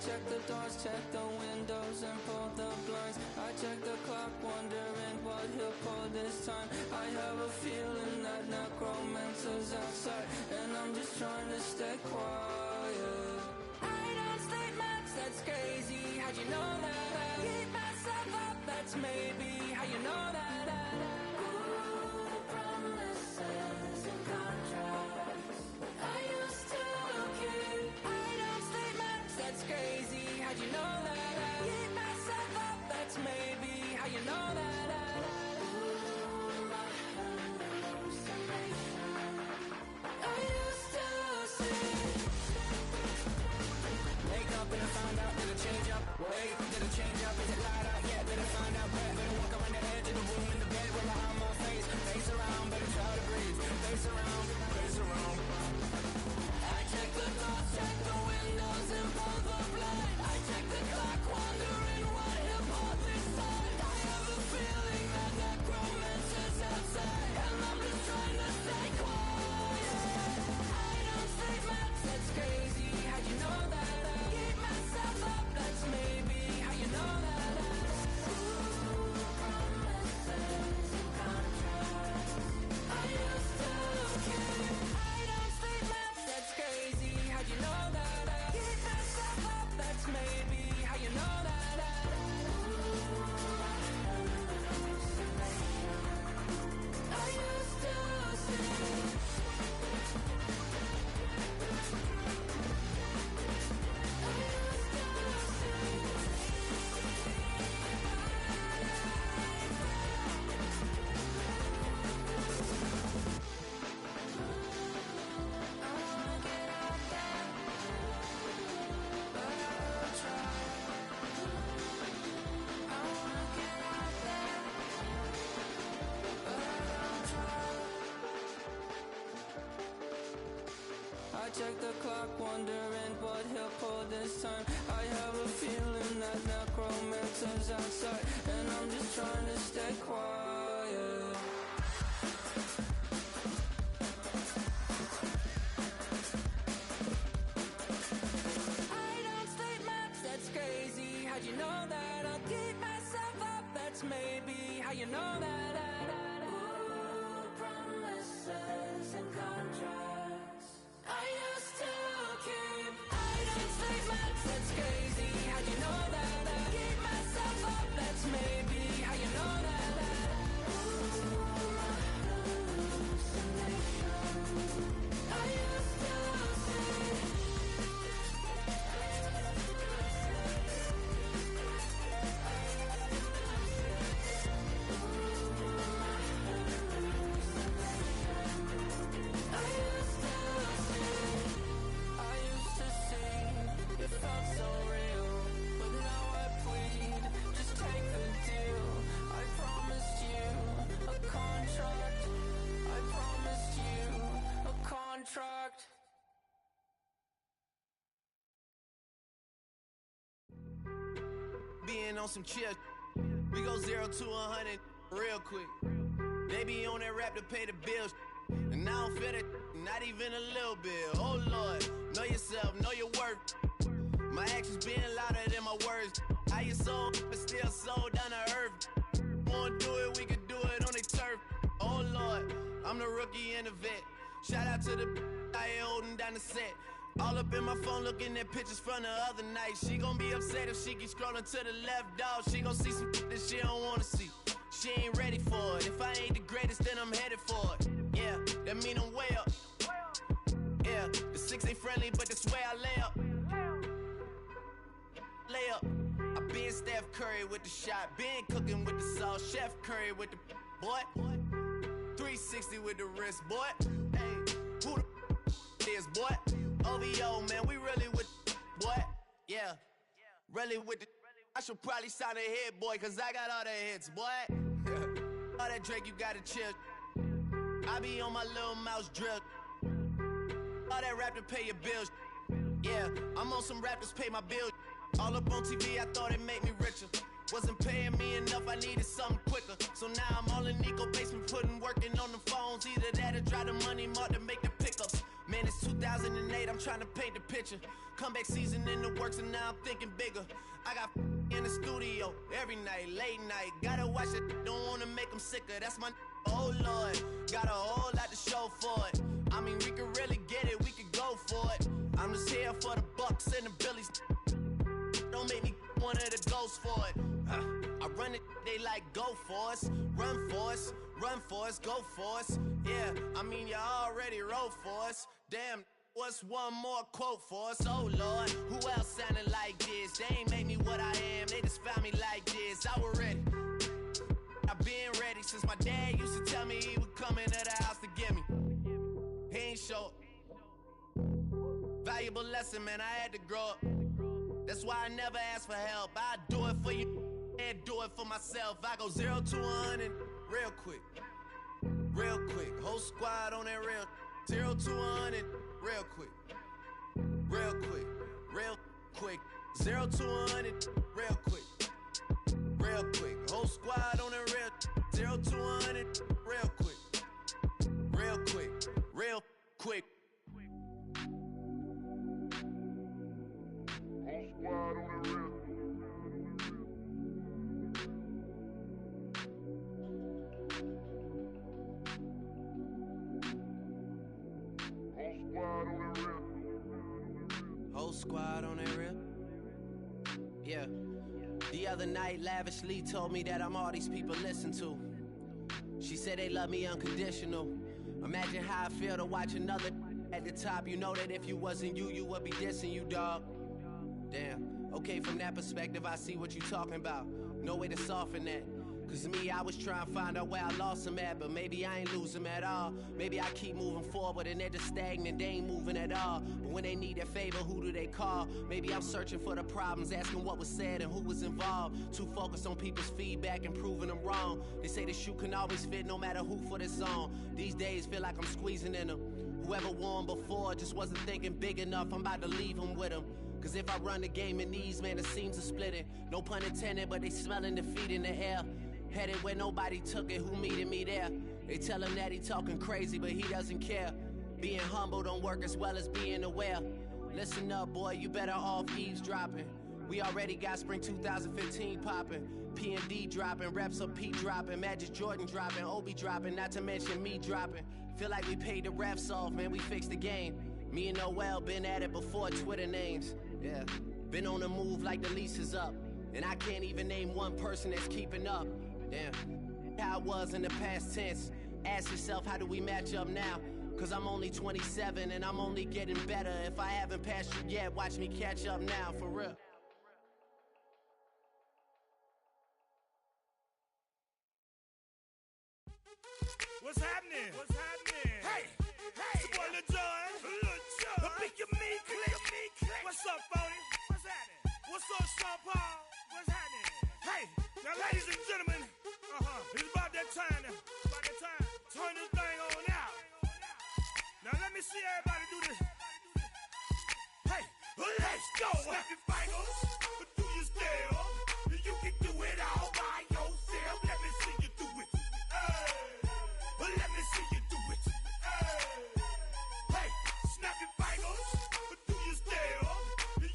check the doors, check the windows, and pull the blinds. I check the clock, wondering what he'll pull this time. I have a feeling that necromancer's outside, and I'm just trying to stay quiet. I don't sleep much, that's crazy. How'd you know that? I keep myself up, that's maybe how you know that. Ooh, promises and contracts I used to keep. I don't sleep much, that's crazy. How'd you know that? I keep myself up, that's maybe how you know that. Ooh, my hallucination I used to see. Wake up and I found out, did it change up? Wait, did it change up? Is it light out? Yeah, did it find out? Better walk around the edge of the room in the bed with my arm on my face. Face around, better try to breathe. Face around, face around. I check the doors, check the windows, and pull the blind. I check the clock, wondering what he'll pull this time. I have a feeling that necromancer's outside, and I'm just trying to stay quiet. I don't sleep much, that's crazy. How'd you know that? I keep myself up, that's maybe how you know that. Ooh, promises and contracts I used to keep. I don't sleep much, that's crazy. How'd you know that? I keep myself up, that's maybe how you know that. Ooh, my hallucination I used to see. I check the clock, wondering what he'll pull this time. I have a feeling that necromancer's outside, and I'm just trying to stay quiet. I don't sleep much, that's crazy. How'd you know that? I'll keep myself up, that's maybe how you know that. Ooh, promises and contracts I used to keep. I don't sleep much, that's crazy. How'd you know that? I keep myself up, that's maybe how you know that. Ooh, my hallucination I used to see. It felt so real, but now I plead, just take the deal. I promised you a contract. I promised you a contract. Being on some chill, we go 0 to 100 real quick. They be on that rap to pay the bills, and I don't feel it, not even a little bit. Oh Lord, know yourself, know your worth. My actions being louder than my words. How you sold, but still sold down to earth. Wanna do it, we can do it on the turf. Oh Lord, I'm the rookie and the vet. Shout out to the I ain't holding down the set. All up in my phone looking at pictures from the other night. She gon' be upset if she keep scrolling to the left, dog. She gon' see some that she don't wanna see. She ain't ready for it. If I ain't the greatest, then I'm headed for it. Yeah, that mean I'm way up. Yeah, the 6 ain't friendly, but that's where I lay up. Lay up. I been Steph Curry with the shot. Been cooking with the sauce. Chef Curry with the boy. 360 with the wrist, boy. Hey, who the is, boy? OVO, man, we really with boy. Yeah, really with the. I should probably sign a hit, boy, cause I got all the hits, boy. All that Drake, you gotta chill. I be on my little mouse drill. All that rap to pay your bills. Yeah, I'm on some rap to pay my bills. All up on TV, I thought it made me richer. Wasn't paying me enough, I needed something quicker. So now I'm all in Nico basement, working on the phones. Either that or try the money mark to make the pickups. Man, it's too 2008, I'm trying to paint the picture. Comeback season in the works and now I'm thinking bigger. I got in the studio every night, late night. Gotta watch it, don't wanna make them sicker. That's my oh Lord. Got a whole lot to show for it. I mean, we could really get it, we could go for it. I'm just here for the Bucks and the Billies. Don't make me one of the ghosts for it. I run it, they like go for us. Run for us, run for us, go for us. Yeah, I mean, you already wrote for us. Damn, what's one more quote for us? Oh Lord, who else sounded like this? They ain't made me what I am, they just found me like this. I was ready, I've been ready since my dad used to tell me he would come into the house to get me. He ain't show. Valuable lesson, man, I had to grow up. That's why I never ask for help. I do it for you and do it for myself. I go 0 to 100 real quick. Real quick. Whole squad on that real. 0 to 100 real quick. Real quick. Real quick. 0 to 100 real quick. Real quick. Whole squad on that real. 0 to 100 real quick. Real quick. Real quick. Squad on the real. Whole squad on that real. Yeah. The other night, lavishly told me that I'm all these people listen to. She said they love me unconditional. Imagine how I feel to watch another at the top. You know that if you wasn't you, you would be dissing you, dog. Damn, okay, from that perspective, I see what you talking about. No way to soften that. Cause me, I was trying to find out where I lost them at, but maybe I ain't lose them at all. Maybe I keep moving forward and they're just stagnant, they ain't moving at all. But when they need a favor, who do they call? Maybe I'm searching for the problems, asking what was said and who was involved. Too focused on people's feedback and proving them wrong. They say the shoe can always fit no matter who for the song. These days feel like I'm squeezing in them. Whoever won before just wasn't thinking big enough, I'm about to leave them with them. Cause if I run the game in these, man, the seams are splitting. No pun intended, but they smelling defeat in the air. Headed where nobody took it, who meeted me there? They tell him that he talking crazy, but he doesn't care. Being humble don't work as well as being aware. Listen up, boy, you better off eavesdropping. We already got spring 2015 popping. P&D dropping, reps of P dropping, Magic Jordan dropping, Obi dropping, not to mention me dropping. Feel like we paid the refs off, man, we fixed the game. Me and Noel been at it before Twitter names. Yeah, been on the move like the lease is up. And I can't even name one person that's keeping up. Damn, how it was in the past tense. Ask yourself, how do we match up now? Cause I'm only 27 and I'm only getting better. If I haven't passed you yet, watch me catch up now, for real. What's happening? What's happening? Hey, hey, it's your boy Lil Jon. But pick your me click. What's up, Phony? What's happening? What's up, Sean Paul? What's happening? Hey, now ladies and gentlemen, it's about that time. Turn this thing on out. Now let me see everybody do this. Hey, let's go. Snap your fingers, but do you still? You can do it all by yourself. Let me see you do it. Let me see you do it. Hey, snap your fingers, but do you still?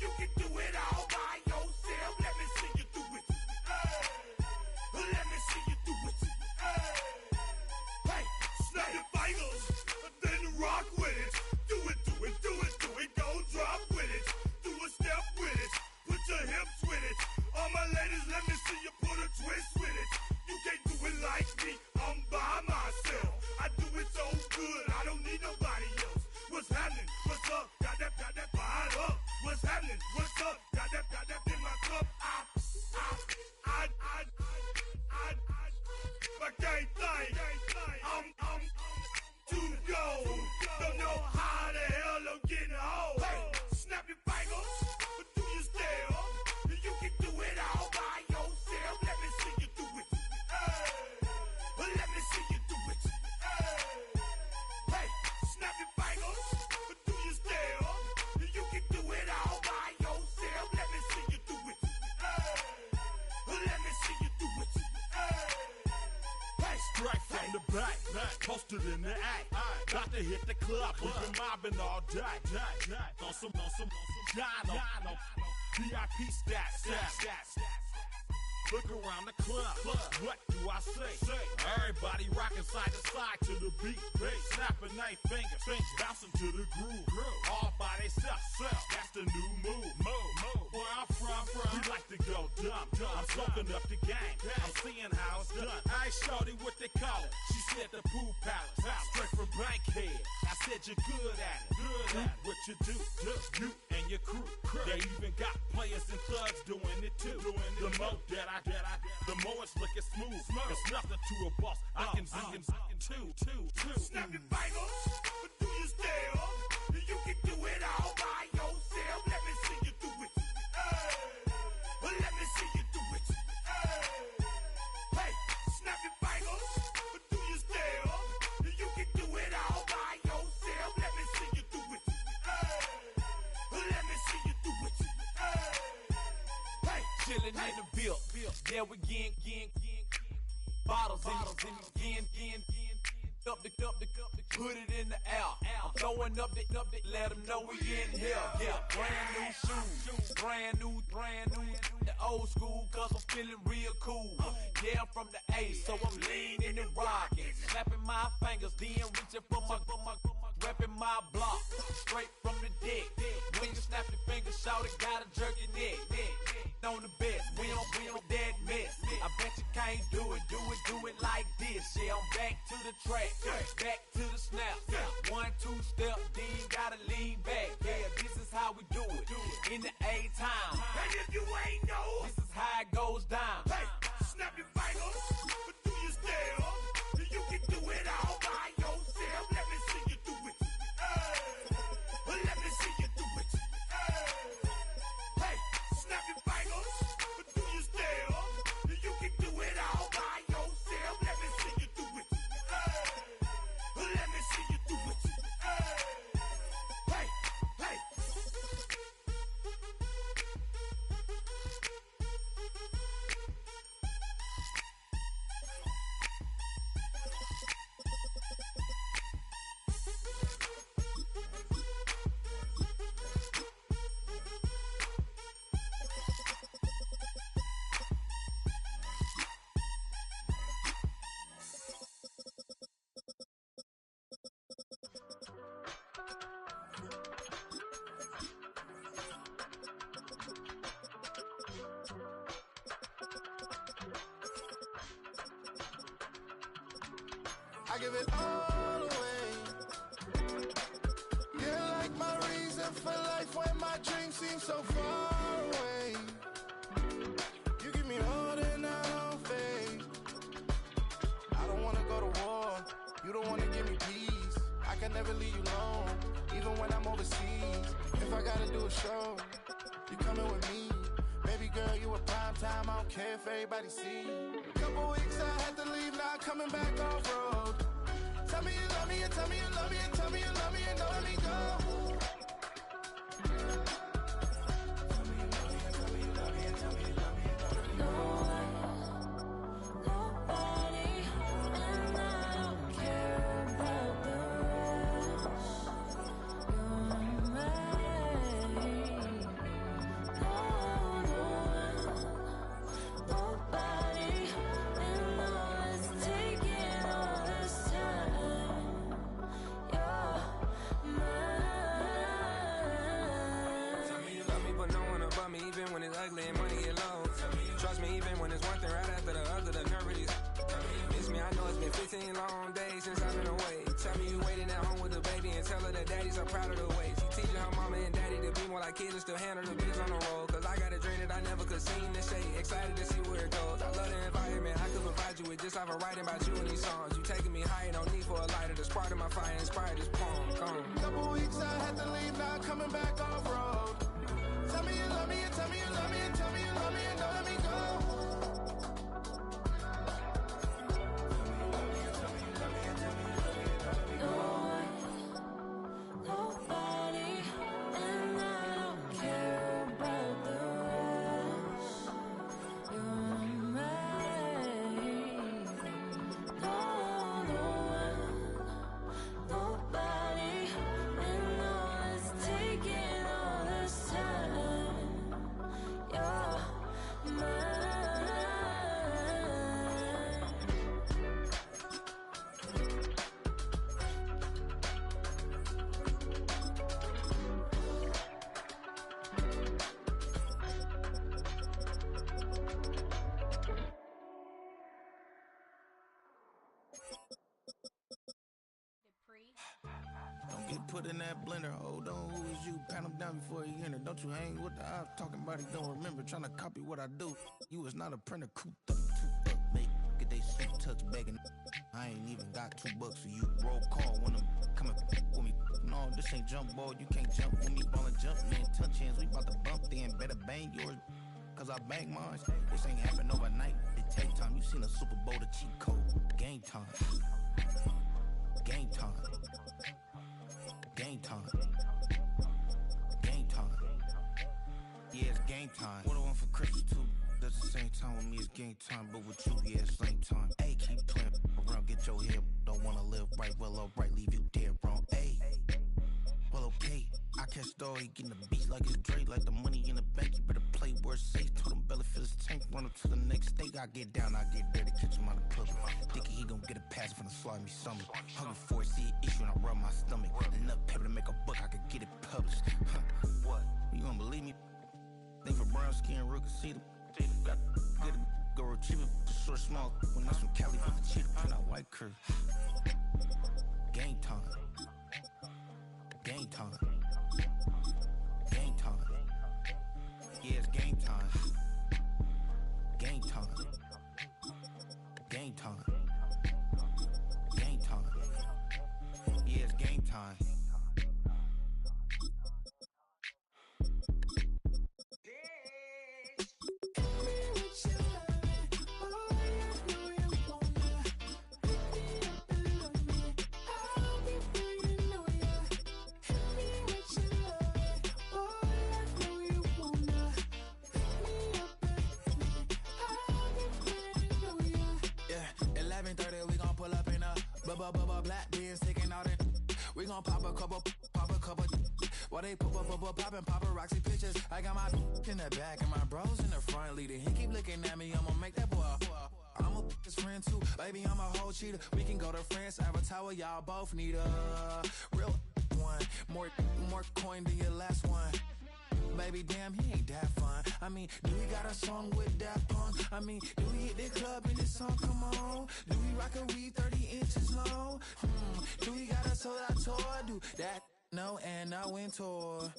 You can do it all by yourself. Let me see you do it. Let me see you do it. posted in the act. Got to hit the club, we've been mobbing all day. On some Dino, VIP stats. Look around the club, what do I say? Everybody rocking side to side to the beat. Snapping their fingers, bouncing to the groove. All by themselves, that's the new move. Where I'm from, we like to go dumb. I'm soaking up the game, I'm seeing how it's done. I ain't shorty what they call it. She said the pool palace, straight from Bankhead. I said you're good at it. Do what you do, you and your crew. They even got players and thugs doing it too. The more that the more it's looking smooth. It's nothing to a boss. I can two. Snap your fingers, but do you still? You can do it all by yourself. Let me see you do it. Let me see you do it. Hey, snap your fingers, but do you still? You can do it all by yourself. Let me see you do it. Let me see you do it. Hey, Chillin' in the bill. Yeah, we getting bottles in again. Up the put it in the air. I'm throwing up the, let them know we in here. Yeah, brand new shoes, brand new. The old school, cause I'm feeling real cool. Yeah, I'm from the A, so I'm leaning and rocking. Snapping my fingers, then reaching for my repping my block. Straight from the deck. When you snap your fingers, shout it, gotta jerk your neck. On the best, we don't that mess. I bet you can't do it like this. Yeah, I'm back to the track, back to the snap. 1, 2 step, then you gotta lean back. Yeah, this is how we do it. In the A time. and if you ain't know, This is how it goes down. hey, snap your fingers, but do you still? You can do it all by yourself. Let me see you do it. Let me see you do it. Hey, snap your fingers, but do you still? You can do it all by yourself. Let me see you do it. Let me see you do it. Hey. I give it all away. You're like my reason for life when my dreams seem so far away. You give me all and I don't fade. I don't wanna go to war. You don't wanna give me peace. I can never leave you alone, even when I'm overseas. If I gotta do a show, you coming with me. Baby girl, you a prime time. I don't care if everybody see. Couple weeks I had to leave, now coming back off road. Tell me you love me and tell me you love me and tell me you love me and don't let me go. Tell me you love me and tell me you love me and tell me you love me and don't let me go. Nobody, and I don't care about the rest. You're mine. Nobody, and all it's taking all this time. You're mine. Tell me you love me, but no one above me, even when it's ugly and money get low. Trust me, even when it's one thing right after the other, the nerve really. Miss me, I know it's been 15 long days since I've been away. Tell me you waiting at home with the baby and tell her that daddy's so proud of the way. She teaching her mama and daddy to be more like kids and still handle the biz on the road. Cause I got a dream that I never could see in the shade. Excited to see where it goes. I love the environment, I could provide you with just off of writing about you in these songs. You taking me higher, no need for a lighter. The spark of my fire inspired this poem. Come. Couple weeks I had to leave, now coming back off road. Tell me you love me and tell me you love me and tell me you love me and don't let me go. Nobody, and I don't care about the rest. You're mine. No one, Get put in that blender. Hold on, who is you? Pat him down before he enter. Don't you hang with the ops talking about he don't remember. Trying to copy what I do. You is not a printer. Cooped up, toot up, mate. Get they suit touch begging. I ain't even got $2 for you. Roll call when I'm coming with me. No, this ain't jump ball. You can't jump with me. Ball and jump, man. Touch hands. We about to bump then. Better bang yours. Cause I bang mine. This ain't happen overnight. It take time. You seen a Super Bowl, the cheat code. Game time. Game time. Game time. Game time. Yeah, it's game time. What I want for Christmas too. That's the same time with me, it's game time. But with you, yeah, it's same time. Hey, keep playing around, get your head. Don't wanna live right, well, alright, leave you dead wrong. Hey, well, okay. I catch dog, he getting the beats like it's Dre, like the money in the bank. You better play where it's safe. Told him Bella fill his tank, run up to the next state. I get down, I get dirty, catch him on the public. Thinking he gon' get a pass from the slimy stomach. Hungry for it, see an issue and I rub my stomach. Enough paper to make a book, I could get it published. What? You don't believe me? Think for brown skin, real can see them. Got good, go retrieve it, short, small. When that's from Cali, with the cheetah, print out white curve. Game time. Game time. Game time. Yeah, it's game time. Game time. Game time. Game time. Yeah, it's game time. Black beans sticking out in. We gon' pop a couple. While they poppin' paparazzi pictures. I got my in the back and my bros in the front leading. He keep looking at me, I'ma make that boy. I'm a his friend too, baby, I'm a whole cheater. We can go to France, Avatar, y'all both need a real one. More coin than your last one. Baby, damn, he ain't that fun. I mean, do we got a song with that punk? I mean, do we hit the club in this song? Come on. Do we rock a weed 30 inches long? Do we got a sold out tour? Do that? No, and no win tour.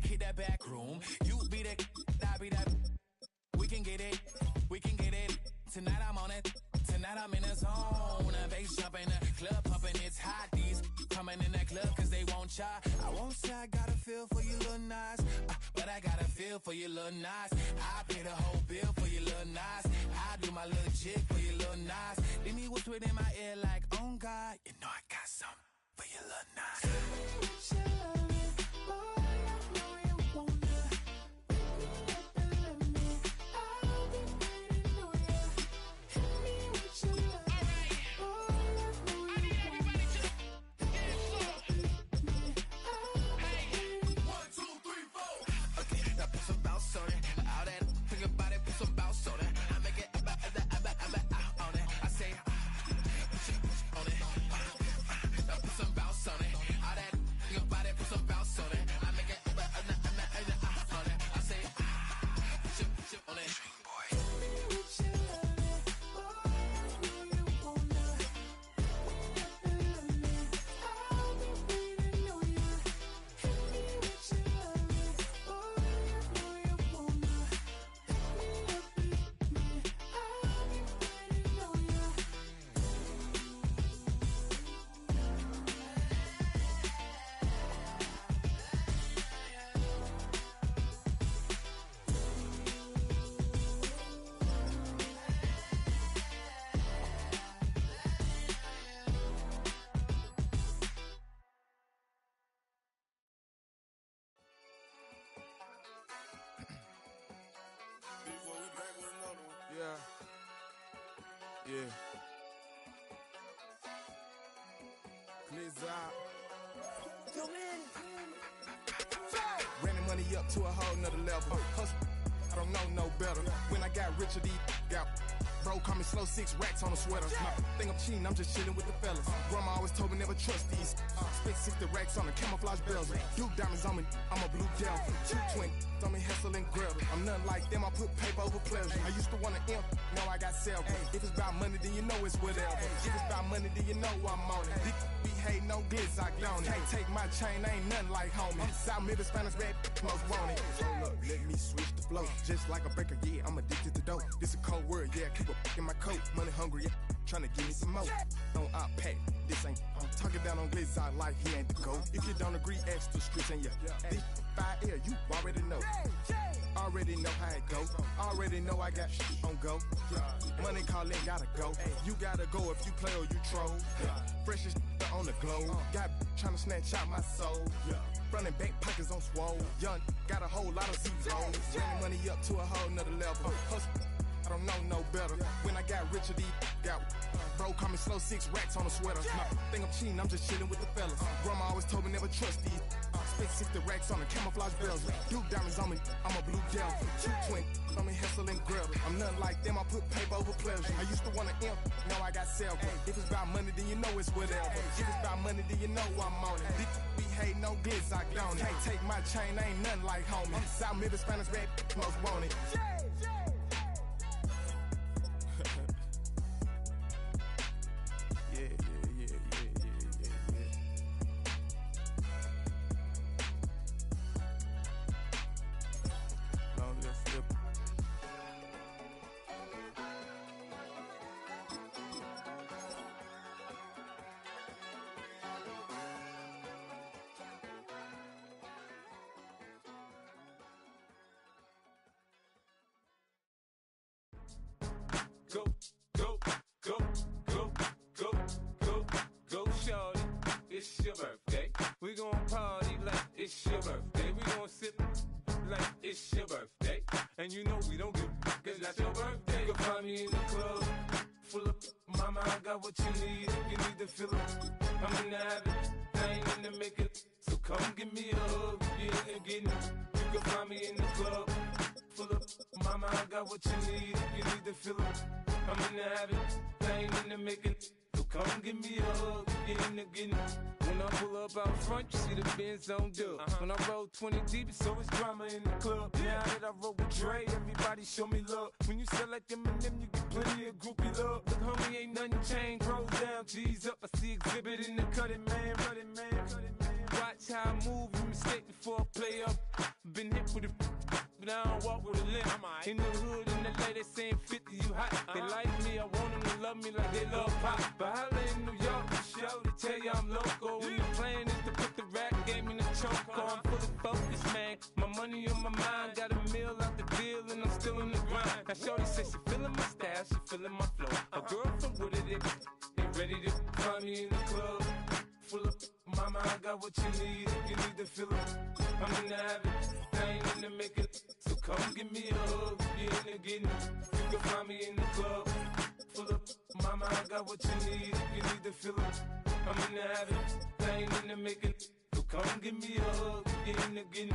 Hit that back room. You be the, I be that. We can get it. Tonight I'm on it. Tonight I'm in the zone. Bass jumping, the club pumping, it's hot. These coming in the club cause they won't try. I won't say I got a feel for your little nice, but I got a feel for your little nice. I pay the whole bill for your little nice. I do my little jig for your little nice. Then he whispered in my ear like, oh God, you know I got something for your little nice. Yeah. Blizzard. Ran the money up to a whole nother level. Hustle, I don't know no better. When I got rich of these, got Bro, call me slow, 6 racks on a sweater. Think I'm cheating, I'm just chilling with the fellas. Grandma always told me never trust these. Spent 60 racks on a camouflage bells. Duke diamonds on me, I'm a blue devil. 220 on me, Hessel and Gretel. I'm nothing like them, I put paper over pleasure. I used to want to imp, now I got several. If it's about money, then you know it's whatever. If it's about money, then you know I'm on it. Be hating no glitz, I don't it. Can't take my chain, I ain't nothing like homie. South Middle Spanish red, most want it. Hold up, let me switch the flow. Just like a breaker, yeah, I'm addicted to dope. This a cold word, yeah, keep a in my coat. Money hungry, yeah, tryna give me some more. Don't pack, this ain't talking down on glitz, I like he ain't the GOAT. If you don't agree, ask the streets and this 5L, you already know. Already know how it go. Already know I got shit on go. Money calling, gotta go. You gotta go if you play or you troll. Fresh as on the globe. Got tryna snatch out my soul. Running bank pockets on swole. Young, got a whole lot of zeros. Running money up to a whole nother level. Hustle, I don't know no better. When I got richer, these got bro, call me slow, 6 racks on a sweater. Think I'm cheating, I'm just chilling with the fellas. Grandma always told me never trust these. Spent 60 racks on a camouflage bells. Duke diamonds on me, I'm a blue devil. 220 on me, Hessel and Gretel. I'm nothing like them, I put paper over pleasure. I used to want to imp, now I got several. If it's about money, then you know it's whatever. If it's about money, then you know I'm on it. Be hating no glitz, I don't it. Can't take my chain, I ain't nothing like homie. South Middle Spanish red, most want it. Go, go, go, go, go, go, go, shorty. It's your birthday. We gon' party like it's your birthday. We gon' sip like it's your birthday. And you know we don't give cause that's your birthday. You can find me in the club, full of mama, I got what you need. If you need to fill it, I'm in the habit, I ain't in the make it. So come give me a hug, you in the getting it. You can find me in the club, full of mama, I got what you need. If you need to fill it, I'm in the habit, I ain't in the making. So come give me a hug, get in the getting. When I pull up out front, you see the Benz on dub. When I roll 20 deep, it's always drama in the club. Now that I roll with Dre, everybody show me love. When you sell like them and them, you get plenty of groupie love. Look, homie, ain't nothing changed. Rolls down, G's up. I see exhibit in the cutting, man. Running, man. Watch how I move, you mistake before I play up. Been hit with a but I don't walk with a limp. In the hood, in the LA, they saying 50, you hot. They like me, I want them to love me like they love pop. But holla in New York, show to tell you I'm local. When the plan is to put the rap game in the choke. I'm fully focused, man. My money on my mind, got a meal out the deal, and I'm still in the grind. Now shorty says she feeling my style, she feeling my flow. A girl from Wooded, they ready to find me in the club. Full of mama, I got what you need. If you need to fill it, I'm in the habit, I ain't in the make it. So come give me a hug, you in the getting. You can find me in the club, full of mama, I got what you need. If you need to fill it, I'm in the habit, I ain't in the make it. So come give me a hug, you in the getting.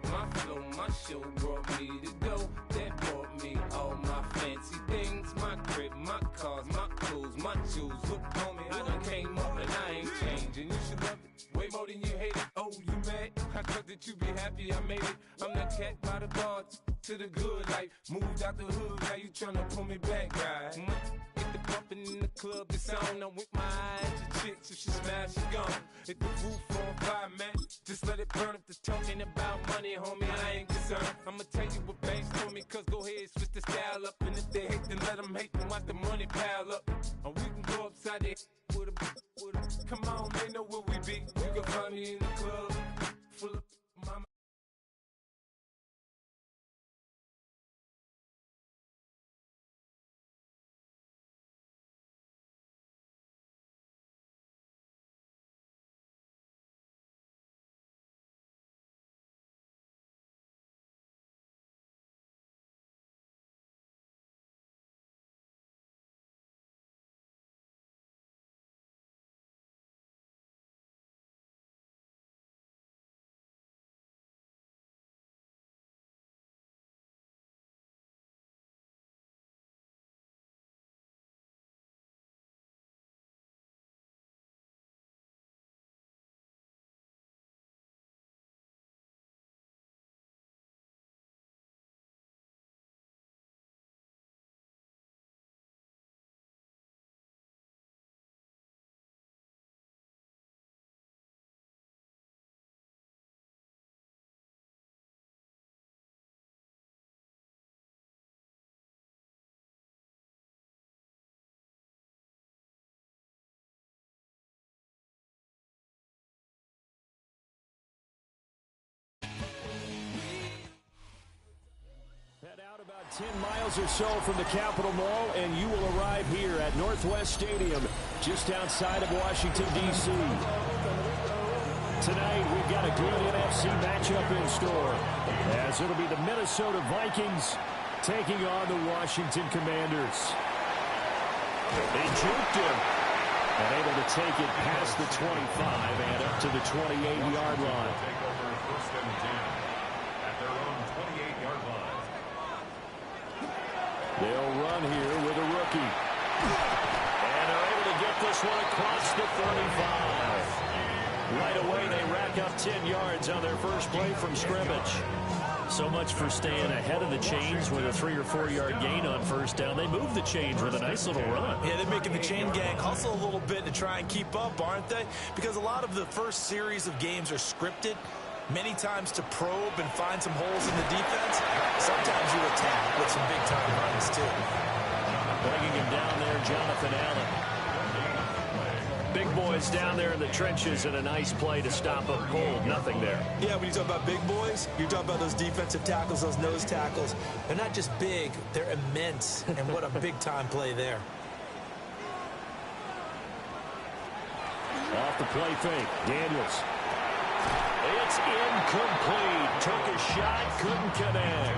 My flow, my show brought me to go. That brought me all my fancy things. My crib, my cars, my clothes, my jewels. Look, homie, I done came up and I ain't changing. You should love it way more than you hate it. Oh, you mad? I thought that you be happy I made it. I'm that cat by the bar to the good life. Moved out the hood, now you tryna pull me back, right? Get the bumpin' in the club, it's on. I'm with my eyes to chicks, if she smash, she gone. Hit the roof on fire, man. Just let it burn. If the talking about money, homie, I ain't concerned. I'ma tell you what banks told me, cause go ahead, switch the style up. And if they hate, then let them hate, then watch the money pile up. Or we can go upside there with a, come on, they know where we be. You can find me in the club, full of mama. 10 miles or so from the Capitol Mall, and you will arrive here at Northwest Stadium, just outside of Washington, D.C. Tonight, we've got a good NFC matchup in store, as it'll be the Minnesota Vikings taking on the Washington Commanders. They juked him, and able to take it past the 25 and up to the 28-yard line. Take over first and 10 at their own 28-yard line. They'll run here with a rookie. And they're able to get this one across the 35. Right away, they rack up 10 yards on their first play from scrimmage. So much for staying ahead of the chains with a 3 or 4 yard gain on first down. They move the chains with a nice little run. Yeah, they're making the chain gang hustle a little bit to try and keep up, aren't they? Because a lot of the first series of games are scripted, many times to probe and find some holes in the defense. Sometimes you attack with some big-time runs, too. Bringing him down there, Jonathan Allen. Big boys down there in the trenches, and a nice play to stop a cold. Nothing there. Yeah, when you talk about big boys, you're talking about those defensive tackles, those nose tackles. They're not just big, they're immense. And what a big-time play there. Off the play fake, Daniels. It's incomplete. Took a shot, couldn't connect.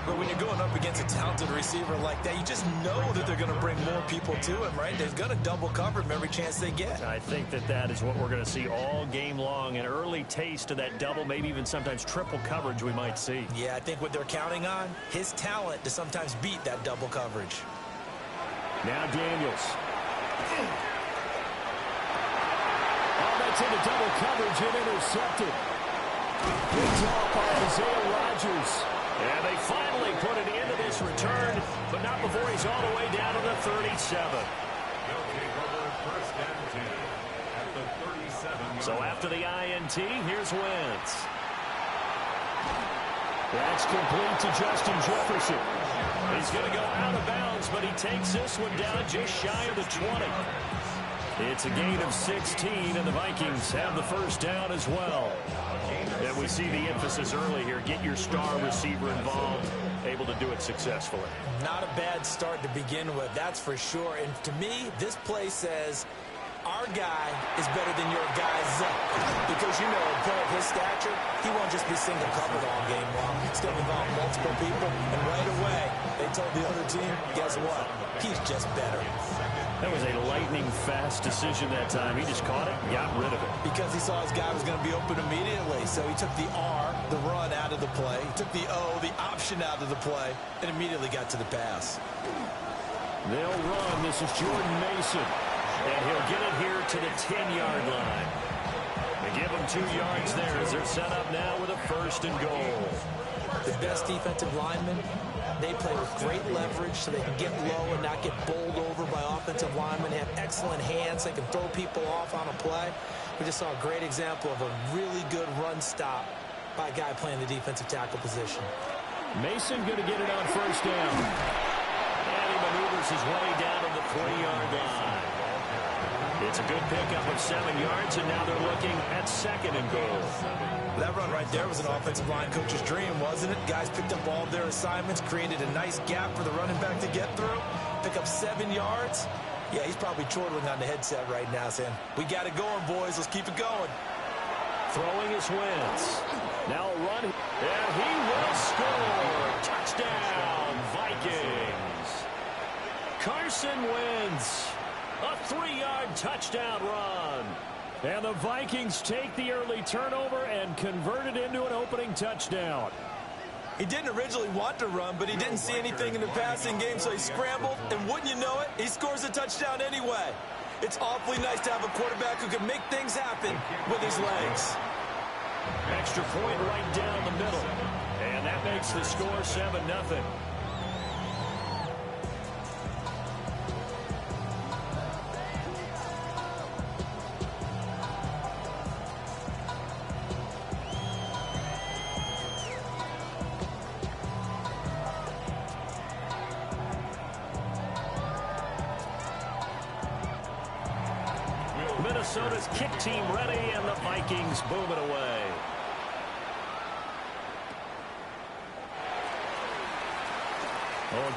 But when you're going up against a talented receiver like that, you just know that they're going to bring more people to him, right? They're going to double cover him every chance they get. I think that is what we're going to see all game long. An early taste of that double, maybe even sometimes triple coverage we might see. Yeah, I think what they're counting on, his talent to sometimes beat that double coverage. Now Daniels. Oh, that's into double coverage and intercepted. Picked off by Isaiah Rodgers. And they finally put an end to this return, but not before he's all the way down to the 37. They'll take over first and 10 at the 37. So after the INT, here's Wentz. That's complete to Justin Jefferson. He's going to go out of bounds, but he takes this one down just shy of the 20. It's a gain of 16, and the Vikings have the first down as well. And we see the emphasis early here. Get your star receiver involved, able to do it successfully. Not a bad start to begin with, that's for sure. And to me, this play says our guy is better than your guy's. Because, you know, a player of his stature, he won't just be single covered all game long. Still involve multiple people. And right away, they told the other team, guess what? He's just better. That was a lightning-fast decision that time. He just caught it and got rid of it. Because he saw his guy was going to be open immediately. So he took the R, the run, out of the play. He took the O, the option, out of the play, and immediately got to the pass. They'll run. This is Jordan Mason. And he'll get it here to the 10-yard line. They give him 2 yards there as they're set up now with a first and goal. The best defensive linemen, they play with great leverage so they can get low and not get bowled over by offensive linemen. They have excellent hands. They can throw people off on a play. We just saw a great example of a really good run stop by a guy playing the defensive tackle position. Mason going to get it on first down. And he maneuvers his way down to the 20-yard line. It's a good pickup of 7 yards, and now they're looking at second and goal. That run right there was an offensive line coach's dream, wasn't it? Guys picked up all their assignments, created a nice gap for the running back to get through, pick up 7 yards. Yeah, he's probably chortling on the headset right now saying, we got it going, boys. Let's keep it going. Throwing his Wentz. Now a run, and he will score. Touchdown, Vikings. Carson Wentz. A 3-yard touchdown run. And the Vikings take the early turnover and convert it into an opening touchdown. He didn't originally want to run, but he didn't see anything in the passing game, so he scrambled, and wouldn't you know it, he scores a touchdown anyway. It's awfully nice to have a quarterback who can make things happen with his legs. Extra point right down the middle. And that makes the score 7-0. Minnesota's kick team ready, and the Vikings boom it away.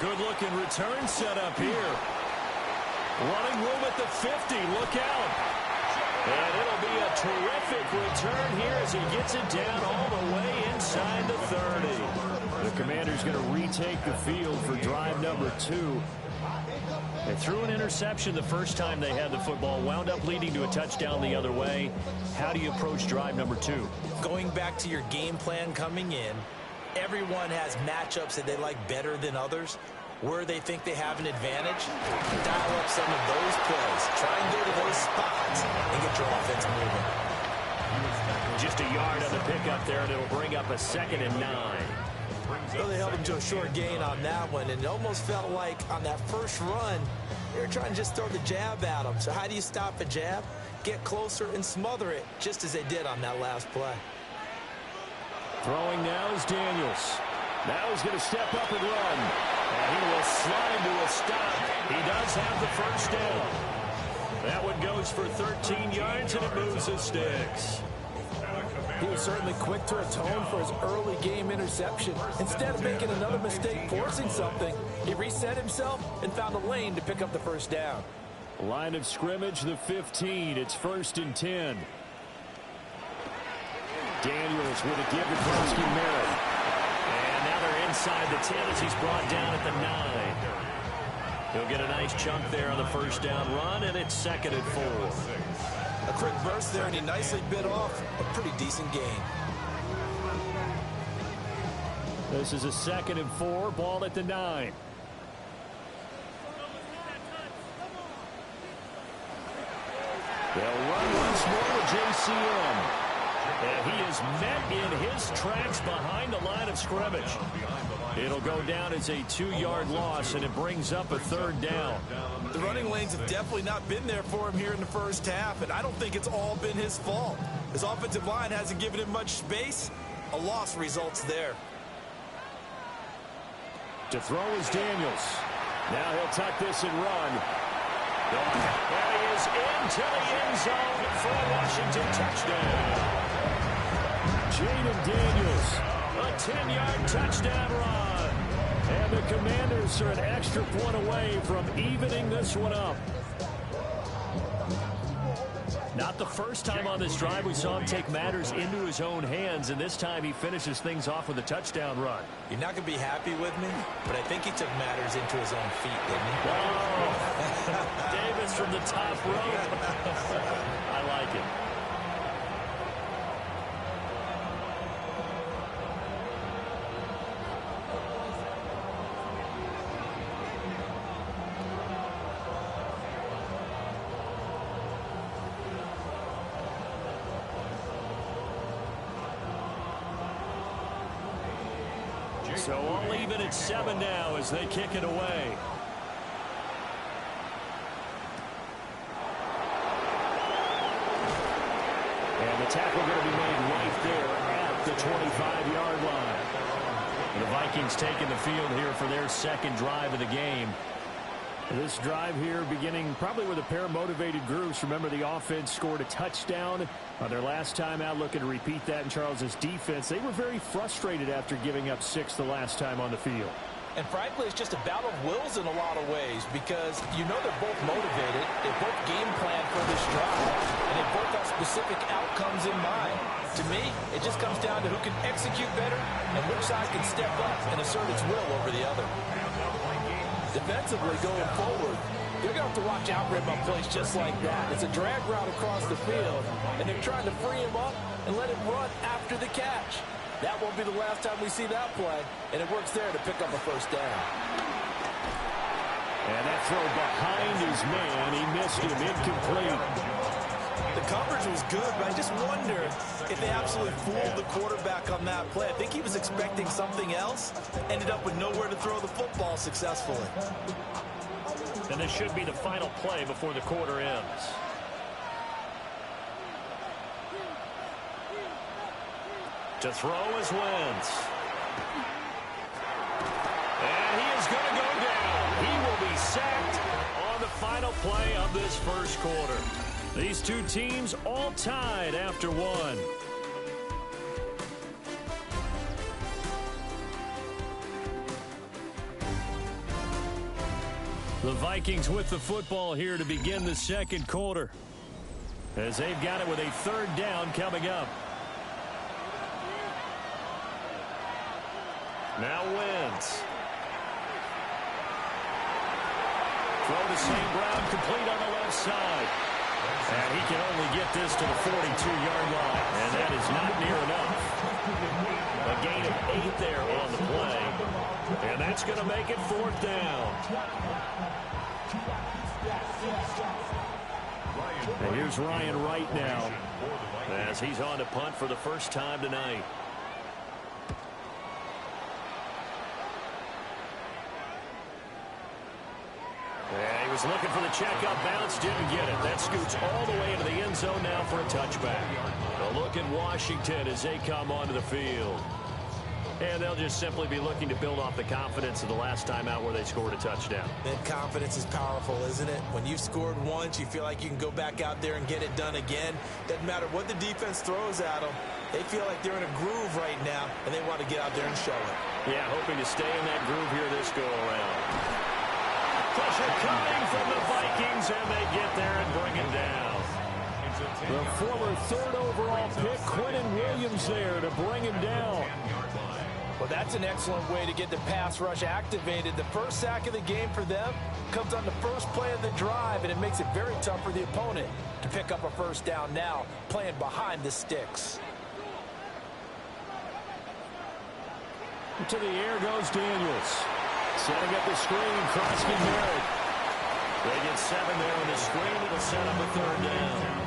good-looking return set up here. Running room at the 50. Look out. And it'll be a terrific return here as he gets it down all the way inside the 30. The Commanders going to retake the field for drive number 2. They threw an interception the first time they had the football, wound up leading to a touchdown the other way. How do you approach drive number 2? Going back to your game plan coming in, everyone has matchups that they like better than others. Where they think they have an advantage, dial up some of those plays. Try and go to those spots and get your offense moving. Just a yard on the pickup there, and it'll bring up a 2nd and 9. So they held him to a short gain on that one, and it almost felt like on that first run, they were trying to just throw the jab at him. So how do you stop a jab? Get closer and smother it, just as they did on that last play. Throwing now is Daniels. Now he's going to step up and run. And he will slide to a stop. He does have the first down. That one goes for 13 yards, and it moves the sticks. He was certainly quick to atone for his early game interception. Instead of making another mistake forcing something, he reset himself and found a lane to pick up the first down. Line of scrimmage, the 15. It's 1st and 10. Daniels with a give to Gronkowski Merritt. And now they're inside the 10 as he's brought down at the 9. He'll get a nice chunk there on the first down run, and it's 2nd and 4. A quick burst there, and he nicely bit off a pretty decent gain. This is a 2nd and 4, ball at the 9. They'll run once more with JCM. And he is met in his tracks behind the line of scrimmage. It'll go down as a 2-yard loss, and it brings up a 3rd down. The running lanes have definitely not been there for him here in the first half, and I don't think it's all been his fault. His offensive line hasn't given him much space. A loss results there. To throw is Daniels. Now he'll tuck this and run. And he is into the end zone for a Washington touchdown. Jaden Daniels, a 10-yard touchdown run. And the Commanders are an extra point away from evening this one up. Not the first time on this drive we saw him take matters into his own hands, and this time he finishes things off with a touchdown run. You're not going to be happy with me, but I think he took matters into his own feet, didn't he? Oh, Davis from the top rope. I like it. So all even at 7 now as they kick it away. And the tackle going to be made right there at the 25-yard line. The Vikings taking the field here for their 2nd drive of the game. This drive here beginning probably with a pair of motivated groups. Remember, the offense scored a touchdown on their last time out, looking to repeat that in Charles's defense. They were very frustrated after giving up 6 the last time on the field. And frankly, it's just a battle of wills in a lot of ways because you know they're both motivated. They both game plan for this drive, and they both have specific outcomes in mind. To me, it just comes down to who can execute better and which side can step up and assert its will over the other. Defensively going forward, they're going to have to watch out for him on plays just like that. It's a drag route across the field, and they're trying to free him up and let him run after the catch. That won't be the last time we see that play, and it works there to pick up a first down. And that throw behind his man, he missed him, incomplete. The coverage was good, but I just wonder if they absolutely fooled the quarterback on that play. I think he was expecting something else, ended up with nowhere to throw the football successfully. And this should be the final play before the quarter ends. To throw is Wentz. And he is going to go down. He will be sacked on the final play of this first quarter. These two teams all tied after one. The Vikings with the football here to begin the second quarter, as they've got it with a third down coming up. Now Wentz. Throw to St. Brown, complete on the left side. And he can only get this to the 42-yard line, and that is not near enough. A gain of 8 there on the play, and that's going to make it fourth down. And here's Ryan Wright now, as he's on to punt for the first time tonight. Yeah, he was looking for the checkup bounce, didn't get it. That scoots all the way into the end zone now for a touchback. A look at Washington as they come onto the field. And they'll just simply be looking to build off the confidence of the last time out where they scored a touchdown. And confidence is powerful, isn't it? When you've scored once, you feel like you can go back out there and get it done again. Doesn't matter what the defense throws at them. They feel like they're in a groove right now, and they want to get out there and show it. Yeah, hoping to stay in that groove here this go-around. Pressure coming from the Vikings, and they get there and bring it down. The former third overall pick, Quentin Williams, there to bring him down. Well, that's an excellent way to get the pass rush activated. The first sack of the game for them comes on the first play of the drive, and it makes it very tough for the opponent to pick up a first down now, playing behind the sticks. To the air goes Daniels. Setting up the screen, Krosky Merritt. They get 7 there on the screen. It'll set up a third down.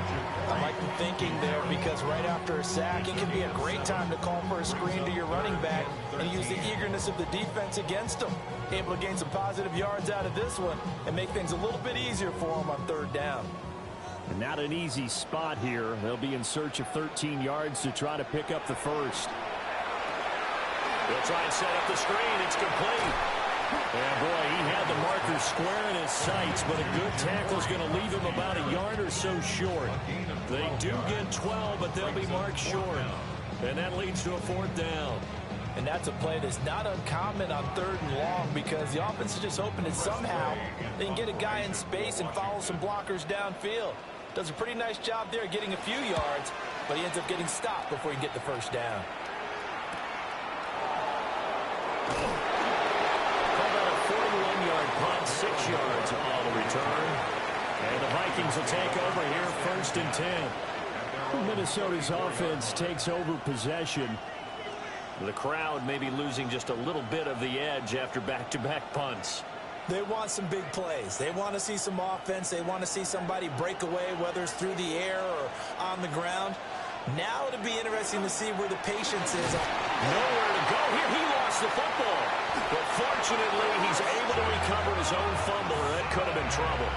I like the thinking there, because right after a sack, it can be a great time to call for a screen to your running back and use the eagerness of the defense against them. Able to gain some positive yards out of this one and make things a little bit easier for them on third down. And not an easy spot here. They'll be in search of 13 yards to try to pick up the first. They'll try and set up the screen. It's complete. Yeah, boy, he had the marker square in his sights, but a good tackle is going to leave him about a yard or so short. They do get 12, but they'll be marked short. And that leads to a fourth down. And that's a play that's not uncommon on third and long, because the offense is just hoping that somehow they can get a guy in space and follow some blockers downfield. Does a pretty nice job there getting a few yards, but he ends up getting stopped before he can get the first down. Punt, 6 yards on the return. And the Vikings will take over here, 1st and 10. Minnesota's offense takes over possession. The crowd may be losing just a little bit of the edge after back-to-back punts. They want some big plays. They want to see some offense. They want to see somebody break away, whether it's through the air or on the ground. Now it'll be interesting to see where the patience is. Nowhere to go here. He lost the football. But fortunately, he's able to recover his own fumble, or that could have been trouble.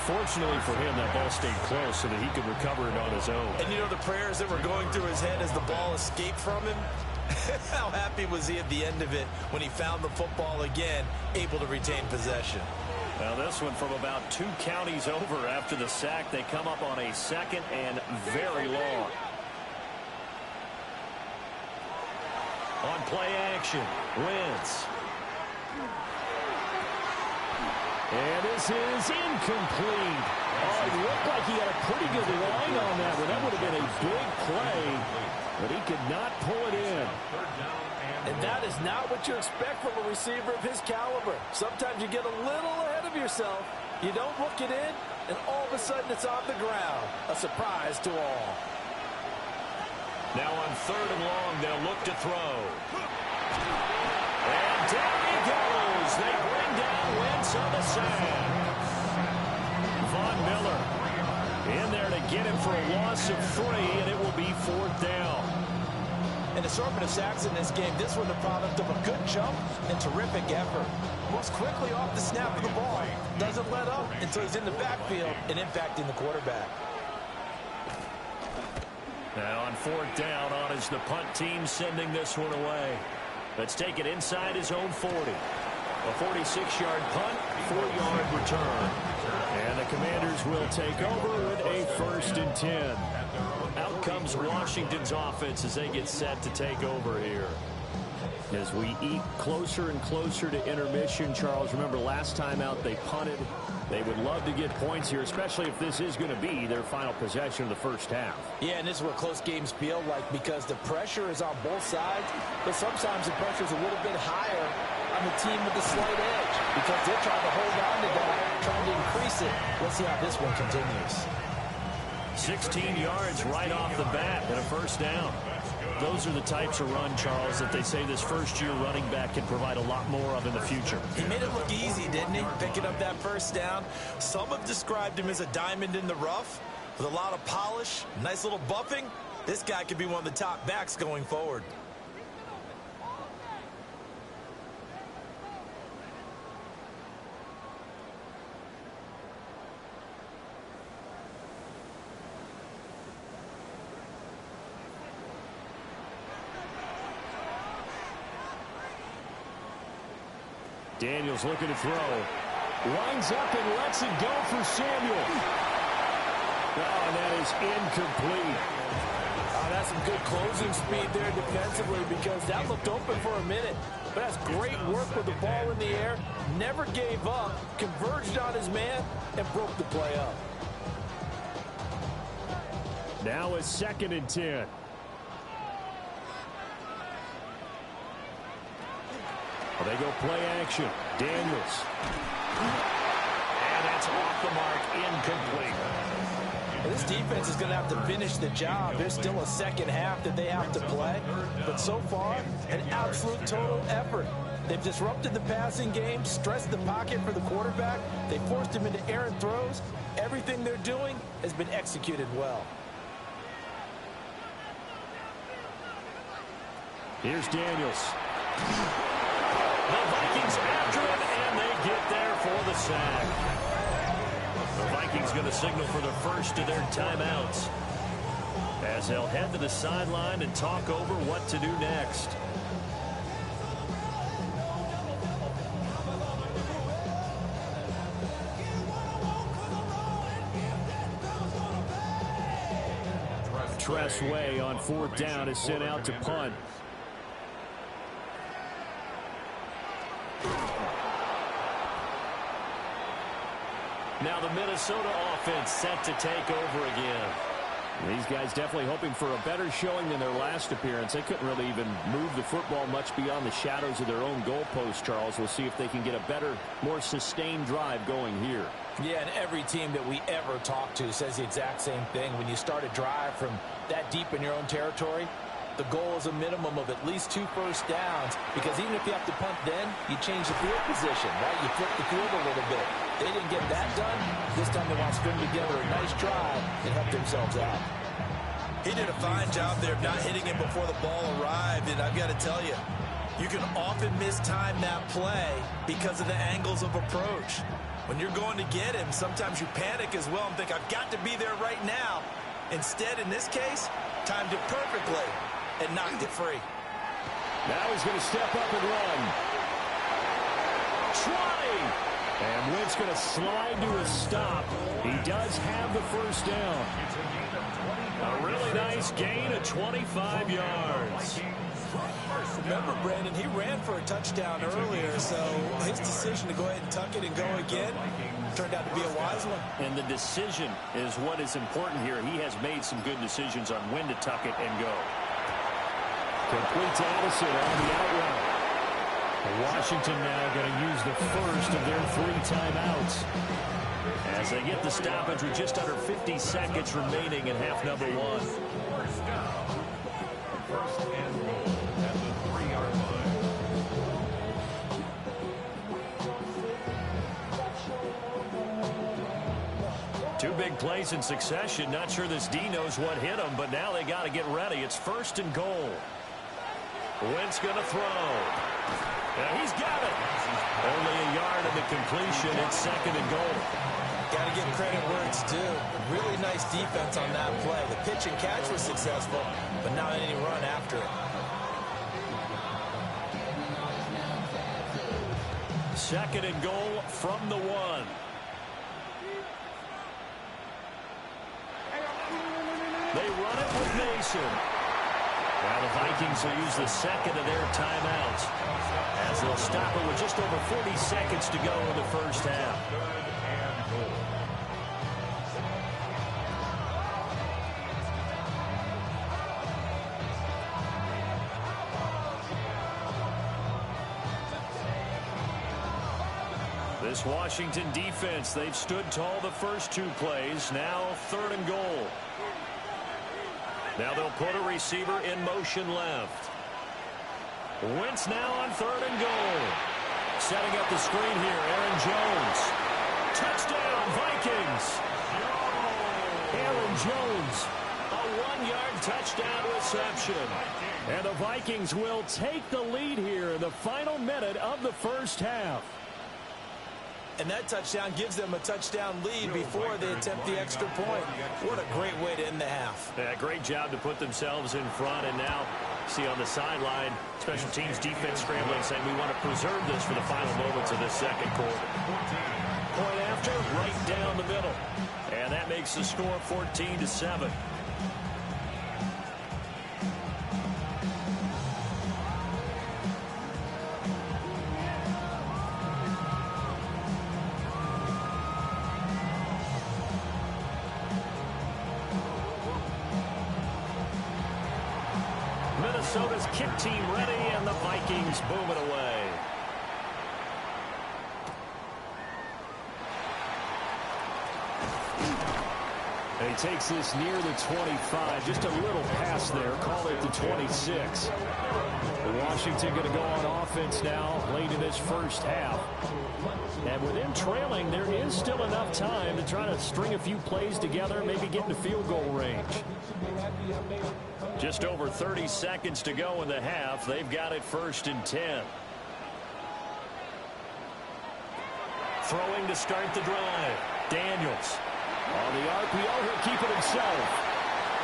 Fortunately for him, that ball stayed close so that he could recover it on his own. And you know the prayers that were going through his head as the ball escaped from him? How happy was he at the end of it when he found the football again, able to retain possession? Now this one from about 2 counties over after the sack. They come up on a 2nd and very long. On play action, Wentz. And this is incomplete. Oh, it looked like he had a pretty good line on that one. That would have been a big play, but he could not pull it in. And that is not what you expect from a receiver of his caliber. Sometimes you get a little ahead of yourself. You don't look it in, and all of a sudden it's on the ground. A surprise to all. Now on 3rd and long, they'll look to throw. And down he goes. They bring down Wentz on the sack. Von Miller in there to get him for a loss of 3, and it will be 4th down. An assortment of sacks in this game. This one the product of a good jump and terrific effort. Moves quickly off the snap of the ball. Doesn't let up until he's in the backfield and impacting the quarterback. Now on 4th down, on is the punt team sending this one away. Let's take it inside his own 40. A 46-yard punt, 4-yard return. And the Commanders will take over with a 1st and 10. Out comes Washington's offense as they get set to take over here. As we eat closer and closer to intermission, Charles, remember last time out they punted. They would love to get points here, especially if this is going to be their final possession of the first half. Yeah, and this is what close games feel like because the pressure is on both sides, but sometimes the pressure is a little bit higher on the team with the slight edge because they're trying to hold on to that, trying to increase it. Let's see how this one continues. 16 yards right off the bat and a first down. Those are the types of run, Charles, that they say this first-year running back can provide a lot more of in the future. He made it look easy, didn't he? Picking up that first down. Some have described him as a diamond in the rough with a lot of polish, nice little buffing. This guy could be one of the top backs going forward. Daniels looking to throw. Winds up and lets it go for Samuel. Oh, and that is incomplete. Oh, that's some good closing speed there defensively because that looked open for a minute. But that's great work with the ball in the air. Never gave up, converged on his man, and broke the play up. Now it's 2nd and 10. They go play action. Daniels. And that's off the mark, incomplete. This defense is going to have to finish the job. There's still a second half that they have to play. But so far, an absolute total effort. They've disrupted the passing game, stressed the pocket for the quarterback. They forced him into errant throws. Everything they're doing has been executed well. Here's Daniels. The Vikings after him, and they get there for the sack. The Vikings going to signal for the first of their timeouts as they'll head to the sideline and talk over what to do next. Tressway on 4th down is sent out to punt. Now the Minnesota offense set to take over again. These guys definitely hoping for a better showing than their last appearance. They couldn't really even move the football much beyond the shadows of their own goalpost, Charles. We'll see if they can get a better, more sustained drive going here. Yeah, and every team that we ever talk to says the exact same thing. When you start a drive from that deep in your own territory, the goal is a minimum of at least 2 first downs because even if you have to punt then, you change the field position, right? You flip the field a little bit. They didn't get that done. This time they want to string together a nice drive and help themselves out. He did a fine job there of not hitting him before the ball arrived, and I've got to tell you, you can often mistime that play because of the angles of approach. When you're going to get him, sometimes you panic as well and think, I've got to be there right now. Instead, in this case, timed it perfectly and knocked it free. Now he's going to step up and run. Trying. And Wentz going to slide to a stop. He does have the first down. A really nice gain of 25 yards. Remember, Brandon, he ran for a touchdown earlier, so his decision to go ahead and tuck it and go again turned out to be a wise one. And the decision is what is important here. He has made some good decisions on when to tuck it and go. Complete to Addison on the out route. Washington now going to use the first of their 3 timeouts as they get the stoppage with just under 50 seconds remaining in half number 1. First down. First and goal at the 3-yard line. 2 big plays in succession. Not sure this D knows what hit him, but now they got to get ready. It's 1st and goal. Wentz going to throw. And he's got it. Only a yard of the completion. It's 2nd and goal. Got to give credit where it's due. Really nice defense on that play. The pitch and catch was successful, but not any run after it. 2nd and goal from the 1. They run it with Mason. Now the Vikings will use the second of their timeouts as they'll stop it with just over 40 seconds to go in the first half. This Washington defense, they've stood tall the first two plays. Now 3rd and goal. Now they'll put a receiver in motion left. Wentz now on 3rd and goal. Setting up the screen here, Aaron Jones. Touchdown, Vikings. Aaron Jones, a 1-yard touchdown reception. And the Vikings will take the lead here in the final minute of the first half. And that touchdown gives them a touchdown lead before they attempt the extra point. What a great way to end the half. Yeah, great job to put themselves in front. And now, see on the sideline, special teams defense scrambling, saying we want to preserve this for the final moments of this second quarter. Point after, right down the middle. And that makes the score 14-7. Minnesota's kick team ready, and the Vikings boom it away. He takes this near the 25, just a little pass there, call it the 26. Washington going to go on offense now late in this first half. And with them trailing, there is still enough time to try to string a few plays together, maybe get into field goal range. Just over 30 seconds to go in the half. They've got it 1st and 10. Throwing to start the drive. Daniels. On the RPO, he'll keep it himself.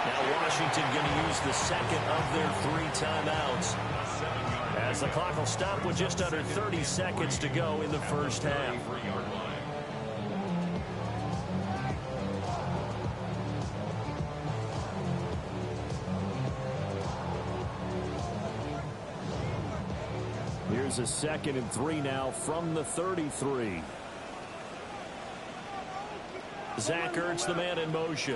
Now Washington going to use the second of their 3 timeouts, as the clock will stop with just under 30 seconds to go in the first half. Here's a 2nd and 3 now from the 33. Zach Ertz, the man in motion.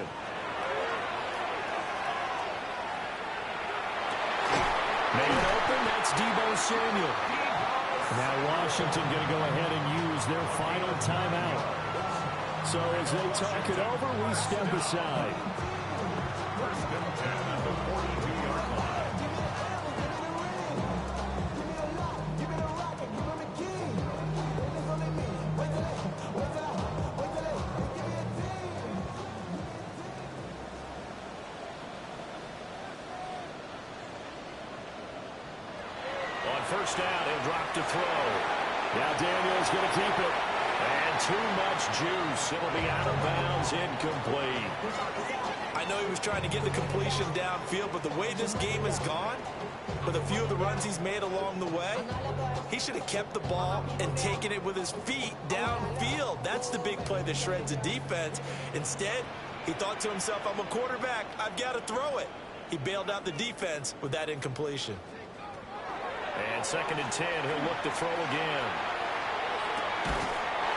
Made it open. That's Deebo Samuel. Now Washington going to go ahead and use their final timeout. So as they talk it over, we step aside. First down, he'll drop to throw. Now Daniels going to keep it. And too much juice. It'll be out of bounds, incomplete. I know he was trying to get the completion downfield, but the way this game has gone, with a few of the runs he's made along the way, he should have kept the ball and taken it with his feet downfield. That's the big play that shreds a defense. Instead, he thought to himself, I'm a quarterback. I've got to throw it. He bailed out the defense with that incompletion. And 2nd and 10, he'll look to throw again.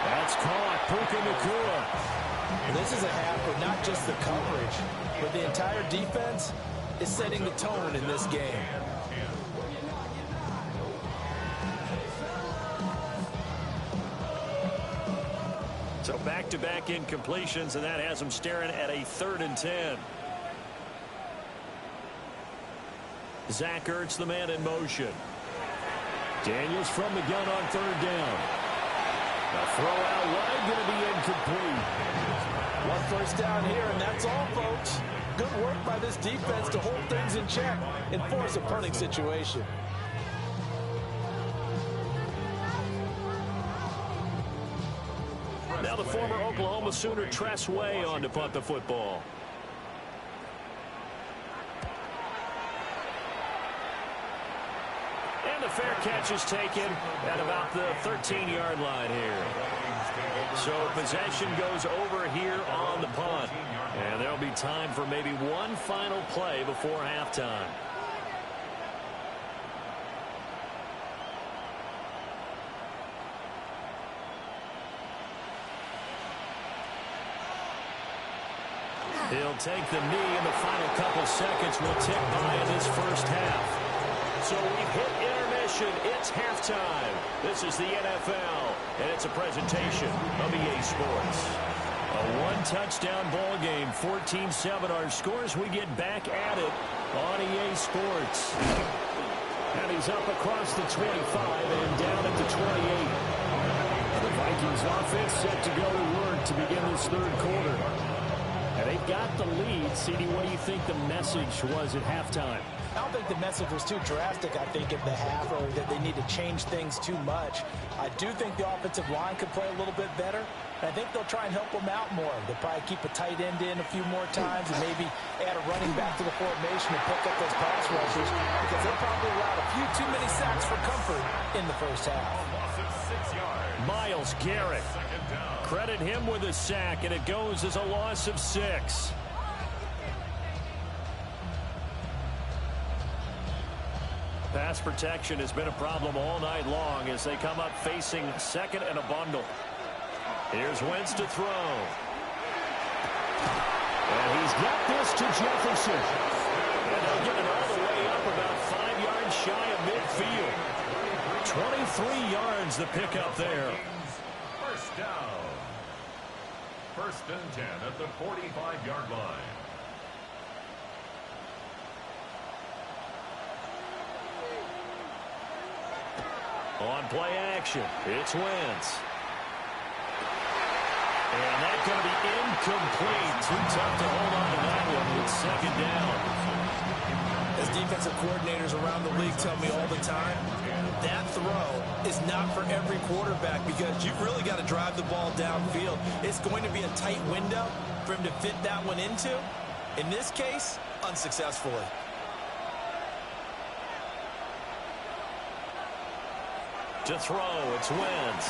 That's caught. Puka Nacua. This is a half where not just the coverage, but the entire defense is setting the tone in this game. So back-to-back incompletions, and that has them staring at a 3rd and 10. Zach Ertz, the man in motion. Daniels from the gun on 3rd down. A throw out wide, going to be incomplete. 1 first down here, and that's all, folks. Good work by this defense to hold things in check and force a punting situation. Now the former Oklahoma Sooner Tress Way on to punt the football. And the fair catch is taken at about the 13-yard line here. So possession goes over here on the punt. And there'll be time for maybe one final play before halftime. He'll take the knee, and the final couple seconds will tick by in this first half. So we've hit intermission. It's halftime. This is the NFL, and it's a presentation of EA Sports. A one-touchdown ball game, 14-7 our scores. We get back at it on EA Sports. And he's up across the 25 and down at the 28. The Vikings offense set to go to work to begin this third quarter. And they've got the lead. CD, what do you think the message was at halftime? I don't think the message was too drastic, I think, in the half, or that they need to change things too much. I do think the offensive line could play a little bit better. And I think they'll try and help them out more. They'll probably keep a tight end in a few more times and maybe add a running back to the formation to pick up those pass rushers, because they'll probably allow a few too many sacks for comfort in the first half. Myles Garrett. Credit him with a sack, and it goes as a loss of 6. Pass protection has been a problem all night long as they come up facing second and a bundle. Here's Wentz to throw. And he's got this to Jefferson. And they'll get it all the way up about 5 yards shy of midfield. 23 yards the pickup there. First down. First and 10 at the 45-yard line. On play action, it's Wentz. And that's going to be incomplete. Too tough to hold on to that one. It's second down. As defensive coordinators around the league tell me all the time, that throw is not for every quarterback, because you've really got to drive the ball downfield. It's going to be a tight window for him to fit that one into. In this case, unsuccessfully. To throw, it's Wentz.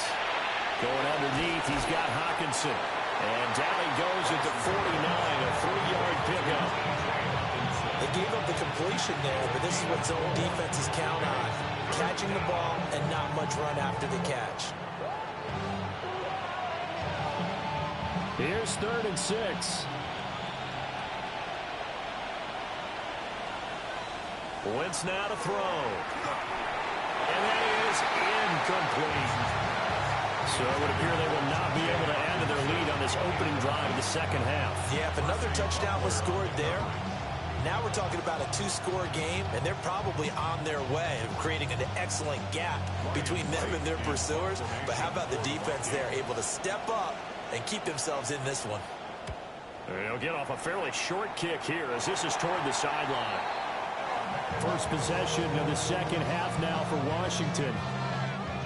Going underneath, he's got Hockenson. And down he goes at the 49, a 3-yard pickup. They gave up the completion there, but this is what zone defenses count on. Catching the ball and not much run after the catch. Here's 3rd and 6. Wentz now to throw. And that is incomplete. So it would appear they will not be able to add to their lead on this opening drive of the second half. Yeah, if another touchdown was scored there, now we're talking about a 2-score game, and they're probably on their way of creating an excellent gap between them and their pursuers. But how about the defense there, able to step up and keep themselves in this one? They'll get off a fairly short kick here as this is toward the sideline. First possession of the second half now for Washington.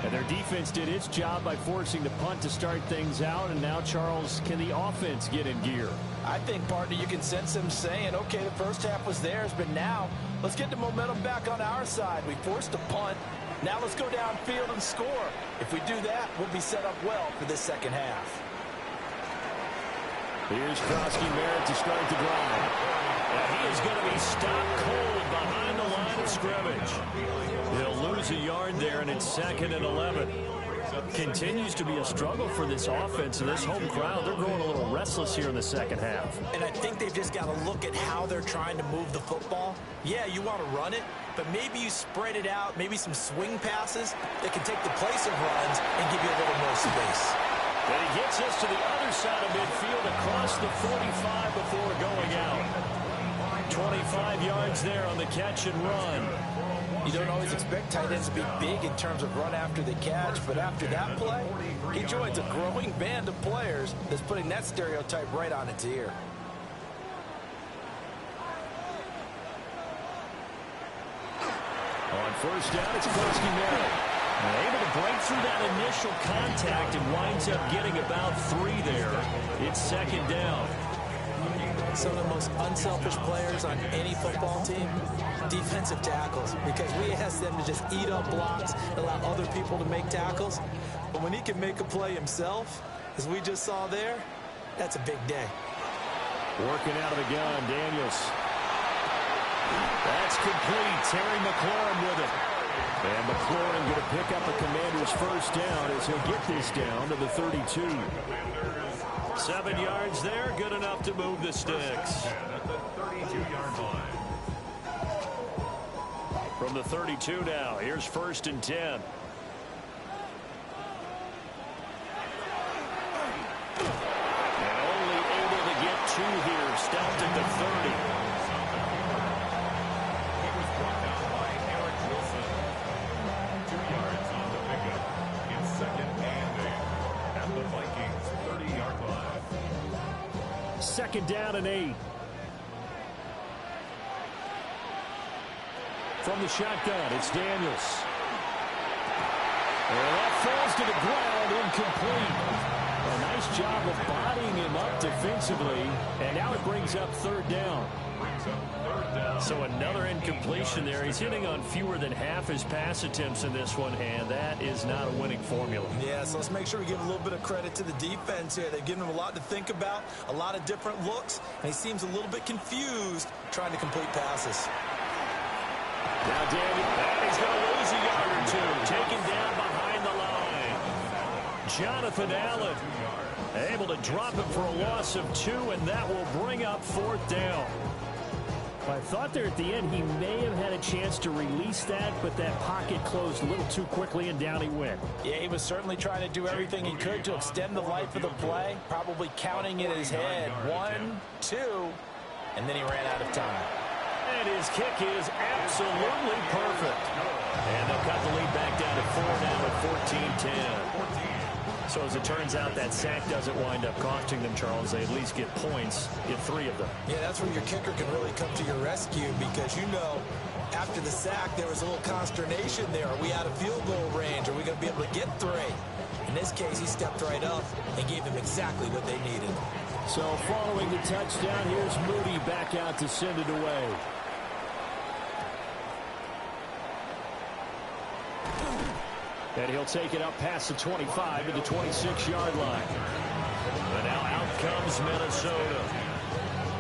And their defense did its job by forcing the punt to start things out. And now, Charles, can the offense get in gear? I think, partner, you can sense them saying, okay, the first half was theirs, but now let's get the momentum back on our side. We forced a punt. Now let's go downfield and score. If we do that, we'll be set up well for this second half. Here's Krosky Merritt to start the drive. And he is going to be stopped cold behind the line of scrimmage. He'll lose a yard there, and it's 2nd and 11. Continues to be a struggle for this offense and this home crowd. They're growing a little restless here in the second half. And I think they've just got to look at how they're trying to move the football. Yeah, you want to run it, but maybe you spread it out, maybe some swing passes that can take the place of runs and give you a little more space. And he gets us to the other side of midfield across the 45 before going out. 25 yards there on the catch and run. You don't always expect tight ends to be big in terms of run after the catch, but after that play, he joins a growing band of players that's putting that stereotype right on its ear. On first down, it's Krosky Merritt. Able to break through that initial contact and winds up getting about 3 there. It's 2nd down. Some of the most unselfish players on any football team, defensive tackles, because we ask them to just eat up blocks, allow other people to make tackles. But when he can make a play himself, as we just saw there, that's a big day. Working out of the gun, Daniels. That's complete. Terry McLaurin with it. And McLaurin going to pick up a Commander's first down as he'll get this down to the 32. 7 yards there, good enough to move the sticks. At the 32-yard line. From the 32 now, here's 1st and 10. And only able to get 2 here, stopped at the 30. He was brought down by Eric Wilson. 2 yards on the pickup. It's 2nd and 8 at the Vikings 30-yard line. 2nd down and 8. From the shotgun, it's Daniels. And that falls to the ground, incomplete. A nice job of bodying him up defensively, and now it brings up 3rd down. So another incompletion there. He's hitting on fewer than half his pass attempts in this one, and that is not a winning formula. Yeah, so let's make sure we give a little bit of credit to the defense here. They've given him a lot to think about, a lot of different looks, and he seems a little bit confused trying to complete passes. Now Daniel, he's going to lose a yard or 2. Taken down behind the line. Jonathan Allen able to drop him for a loss of 2, and that will bring up 4th down. I thought there at the end he may have had a chance to release that, but that pocket closed a little too quickly, and down he went. Yeah, he was certainly trying to do everything he could to extend the life of the play, probably counting in his head. 1, 2, and then he ran out of time. And his kick is absolutely perfect. And they'll cut the lead back down to 4 now at 14-10. So as it turns out, that sack doesn't wind up costing them, Charles. They at least get points in 3 of them. Yeah, that's where your kicker can really come to your rescue, because you know after the sack there was a little consternation there. Are we out of field goal range? Are we going to be able to get 3? In this case, he stepped right up and gave them exactly what they needed. So following the touchdown, here's Moody back out to send it away. And he'll take it up past the 25 to the 26-yard line. And now out comes Minnesota.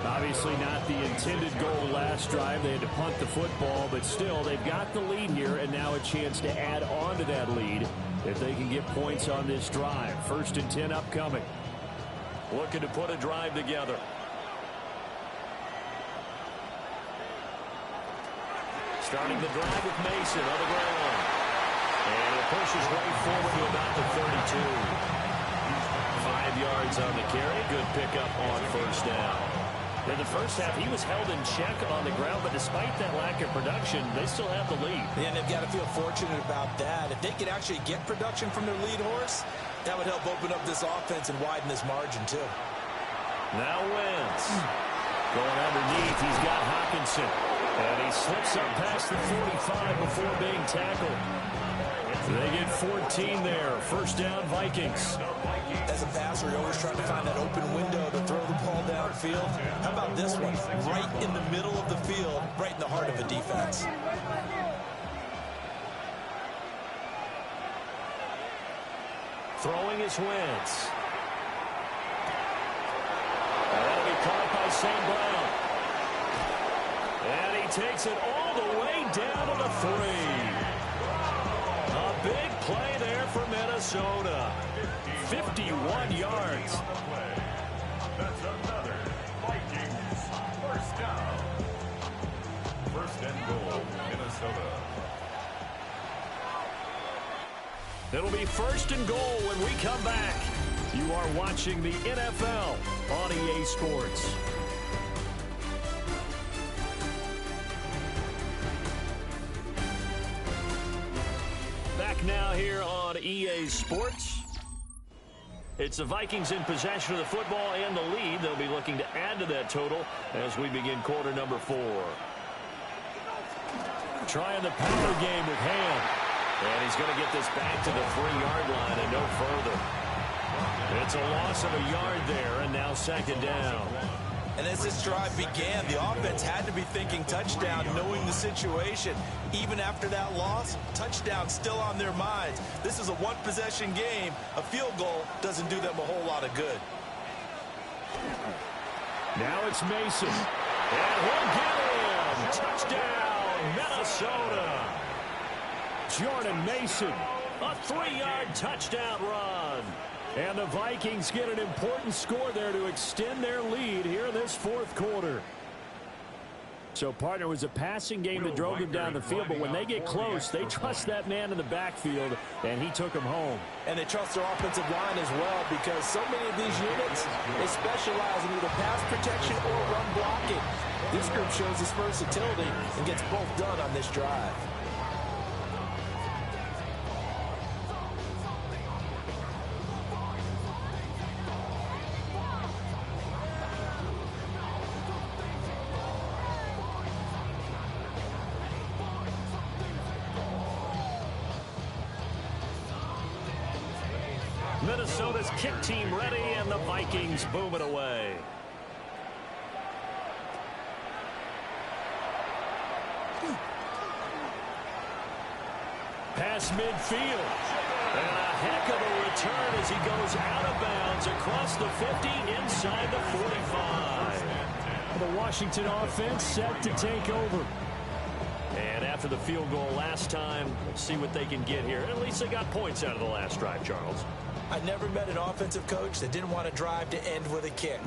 Obviously not the intended goal last drive. They had to punt the football, but still they've got the lead here, and now a chance to add on to that lead if they can get points on this drive. 1st and 10 upcoming. Looking to put a drive together. Starting the drive with Mason on the ground. And it pushes right forward to about the 32. 5 yards on the carry. Good pickup on 1st down. In the first half, he was held in check on the ground, but despite that lack of production, they still have the lead. And they've got to feel fortunate about that. If they could actually get production from their lead horse, that would help open up this offense and widen this margin, too. Now Wentz. Going underneath, he's got Hawkinson. And he slips up past the 45 before being tackled. They get 14 there. 1st down, Vikings. As a passer, you're always trying to find that open window to throw the ball downfield. How about this one? Right in the middle of the field, right in the heart of the defense. Throwing is Wentz. And that'll be caught by St. Brown. And he takes it all the way down to the 3. A big play there for Minnesota. 51 yards. That's another Vikings 1st down. 1st and goal, Minnesota. It'll be 1st and goal when we come back. You are watching the NFL on EA Sports. Back now here on EA Sports. It's the Vikings in possession of the football and the lead. They'll be looking to add to that total as we begin quarter number 4. Trying the power game with Ham. And he's going to get this back to the 3-yard line and no further. It's a loss of a yard there, and now 2nd down. And as this drive began, the offense had to be thinking touchdown, knowing the situation. Even after that loss, touchdown still on their minds. This is a one-possession game. A field goal doesn't do them a whole lot of good. Now it's Mason. And he'll get him. Touchdown, Minnesota. Jordan Mason, a 3-yard touchdown run. And the Vikings get an important score there to extend their lead here in this fourth quarter. So, partner, it was a passing game that drove him down the field, but when they get close, they trust that man in the backfield, and he took him home. And they trust their offensive line as well, because so many of these units, they specialize in either pass protection or run blocking. This group shows its versatility and gets both done on this drive. Minnesota's kick team ready, and the Vikings boom it away. Pass midfield. And a heck of a return as he goes out of bounds across the 50 inside the 45. The Washington offense set to take over. And after the field goal last time, we'll see what they can get here. At least they got points out of the last drive, Charles. I never met an offensive coach that didn't want to drive to end with a kick.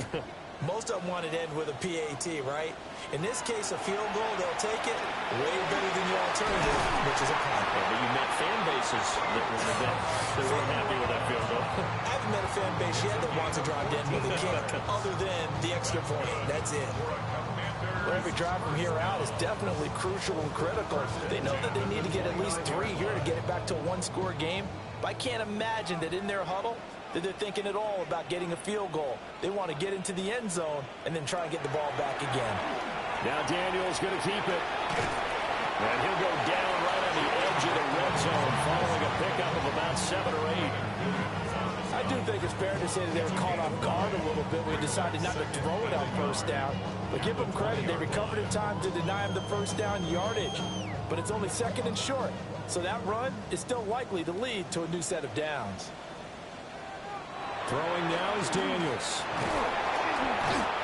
Most of them wanted to end with a PAT, right? In this case, a field goal, they'll take it way better than the alternative, which is a punt. Yeah, but you met fan bases that weren't happy with that field goal. I haven't met a fan base yet that wants to drive to end with a kick, other than the extra point. That's it. For every drive from here out is definitely crucial and critical. They know that they need to get at least 3 here to get it back to a one-score game. But I can't imagine that in their huddle that they're thinking at all about getting a field goal. They want to get into the end zone and then try and get the ball back again. Now Daniel's going to keep it. And he'll go down right on the edge of the red zone following a pickup of about 7 or 8. I do think it's fair to say that they were caught off guard a little bit. We decided not to throw it on first down. But give them credit. They recovered in time to deny him the first down yardage. But it's only second and short. So that run is still likely to lead to a new set of downs. Throwing now is Daniels.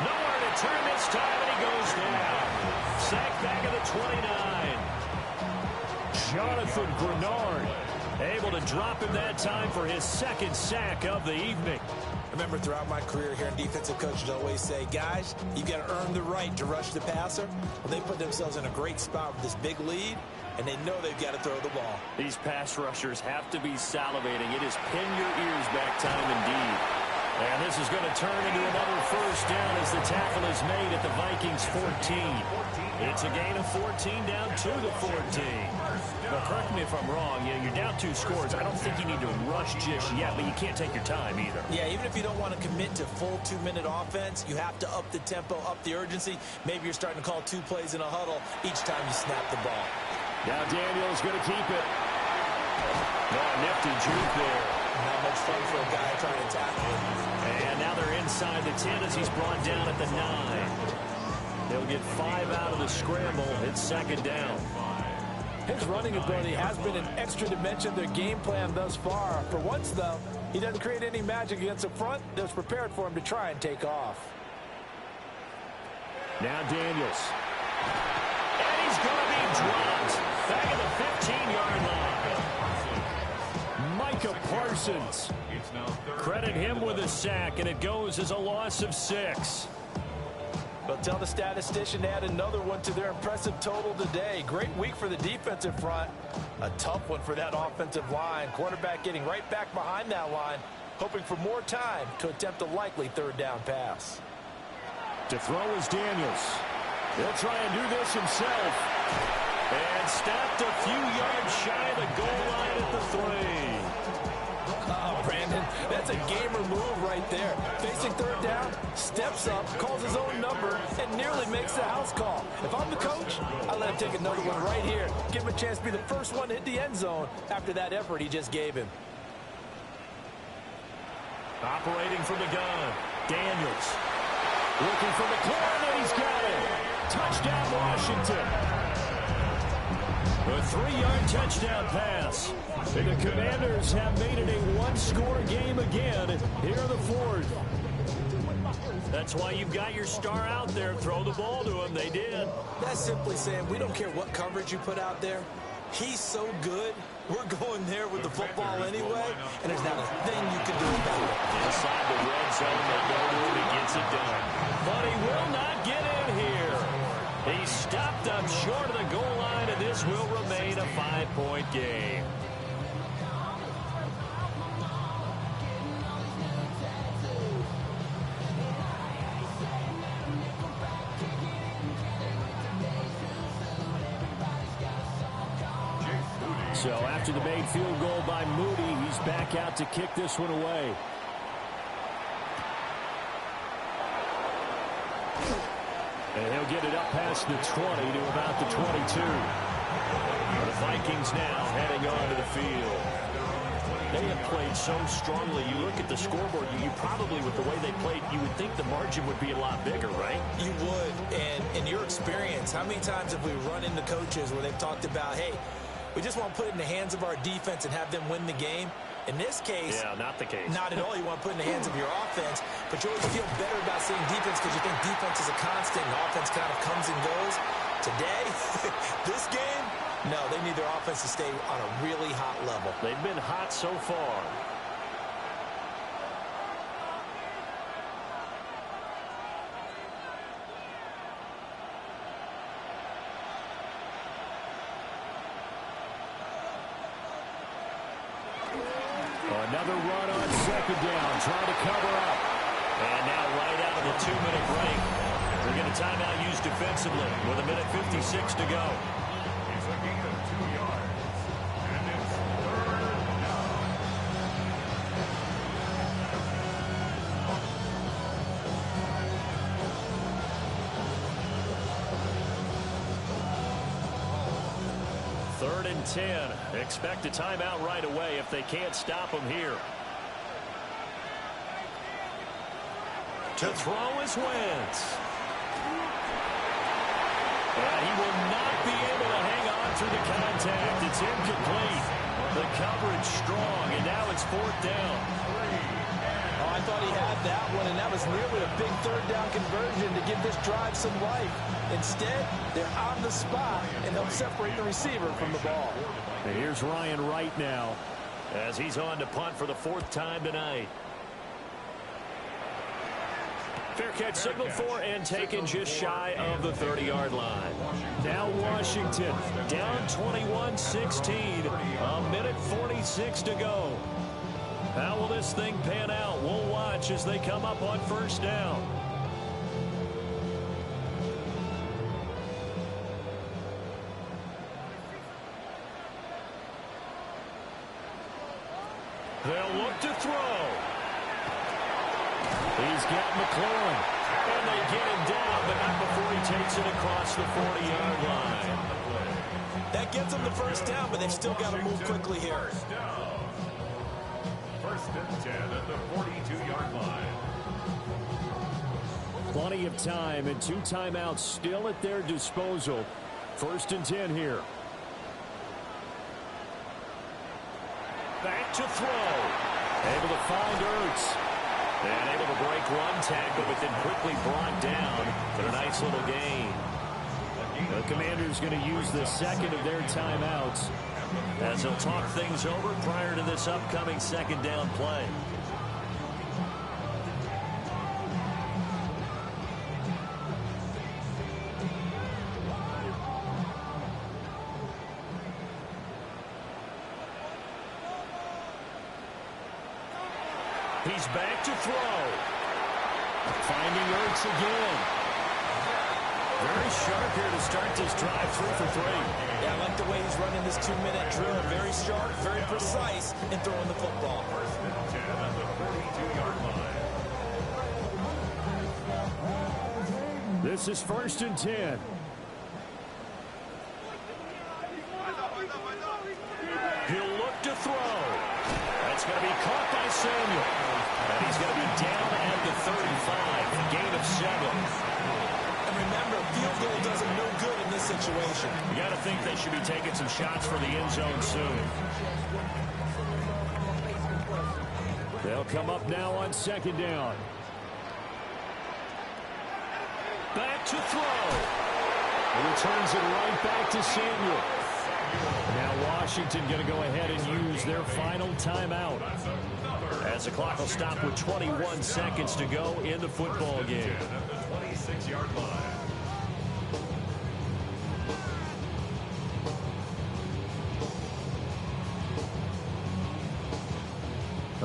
Nowhere to turn this time, and he goes down. Sacked back at the 29. Jonathan Bernard able to drop him that time for his second sack of the evening. I remember throughout my career here in defensive coaches always say, guys, you've got to earn the right to rush the passer. Well, they put themselves in a great spot with this big lead, and they know they've got to throw the ball. These pass rushers have to be salivating. It is pin your ears back time indeed. And this is going to turn into another first down as the tackle is made at the Vikings 14. It's a gain of 14 down to the 14. Now, correct me if I'm wrong. You know, you're down 2 scores. I don't think you need to rush just yet, but you can't take your time either. Yeah, even if you don't want to commit to full 2-minute offense, you have to up the tempo, up the urgency. Maybe you're starting to call 2 plays in a huddle each time you snap the ball. Now Daniel's going to keep it. Oh, nifty juke there. Not much fun for a guy trying to tackle him. And now they're inside the 10 as he's brought down at the 9. They'll get 5 out of the scramble. It's second down. His running ability has been an extra dimension of their game plan thus far. For once, though, he doesn't create any magic against the front that's prepared for him to try and take off. Now Daniels. And he's going to be dropped back at the 15-yard line. Micah Parsons. Credit him with a sack, and it goes as a loss of 6. But tell the statistician to add another one to their impressive total today. Great week for the defensive front. A tough one for that offensive line. Quarterback getting right back behind that line, hoping for more time to attempt a likely third down pass. To throw is Daniels. He'll try and do this himself. And stopped a few yards shy of the goal line at the 3. Oh, Brandon, that's a gamer move right there. Facing third down, steps up, calls his own number, and nearly makes the house call. If I'm the coach, I let him take another one right here. Give him a chance to be the first one to hit the end zone after that effort he just gave him. Operating from the gun, Daniels. Looking for McLaurin, and he's got it. Touchdown, Washington. A 3-yard touchdown pass. And the Commanders have made it a one-score game again here in the fourth. That's why you've got your star out there. Throw the ball to him. They did. That's simply saying we don't care what coverage you put out there. He's so good, We're going there with the football anyway, and there's not a thing you can do about it. Inside the red zone, they go to him. He gets it done. But he will not get in here. He stopped up short of the goal line, and this will remain a 5-point game. So after the made field goal by Moody, he's back out to kick this one away. And he'll get it up past the 20 to about the 22. The Vikings now heading onto the field. They have played so strongly. You look at the scoreboard, you probably, with the way they played, you would think the margin would be a lot bigger, right? You would. And in your experience, how many times have we run into coaches where they've talked about, hey, we just want to put it in the hands of our defense and have them win the game? In this case, yeah, not the case. Not at all. You want to put it in the hands of your offense, but you always feel better about seeing defense because you think defense is a constant and offense kind of comes and goes. Today, this game, no, they need their offense to stay on a really hot level. They've been hot so far. Another run on second down, trying to cover up. And now right out of the 2-minute break, we're going to timeout used defensively with 1:56 to go. He's a gain of 2 yards. And it's 3rd down. Third and 10. Expect a timeout right away if they can't stop them here. To throw is Wentz. And he will not be able to hang on through the contact. It's incomplete. The coverage strong, and now it's 4th down. Oh, I thought he had that one, and that was nearly a big 3rd down conversion to give this drive some life. Instead, they're on the spot, and they'll separate the receiver from the ball. And here's Ryan Wright now as he's on to punt for the 4th time tonight. Fair catch signaled for and taken just shy of the 30-yard line. Now Washington down 21-16. 1:46 to go. How will this thing pan out? We'll watch as they come up on 1st down. They'll look to throw. He's got McLaurin. And they get him down, but not before he takes it across the 40-yard line. That gets them the 1st down, but they've still got to move quickly here. 1st and 10 at the 42-yard line. Plenty of time and 2 timeouts still at their disposal. 1st and 10 here. Back to throw. Able to find Ertz. And able to break one tackle, but then quickly brought down for a nice little gain. The Commanders going to use the 2nd of their timeouts as they'll talk things over prior to this upcoming 2nd down play. He's back to throw. Finding Ertz again. Very sharp here to start this drive, 3 for 3. Yeah, I like the way he's running this 2-minute drill. Very sharp, very precise in throwing the football. 1st and 10 at the 42-yard line. This is 1st and 10. He'll look to throw. That's going to be caught by Samuel. And he's going to be down at the 35. A gain of 7. And remember, field goal does him no good in this situation. You got to think they should be taking some shots for the end zone soon. They'll come up now on 2nd down. Back to throw. He returns it right back to Samuel. Now Washington going to go ahead and use their final timeout, as the clock will stop with 21 seconds to go in the football game. At the 26-yard line.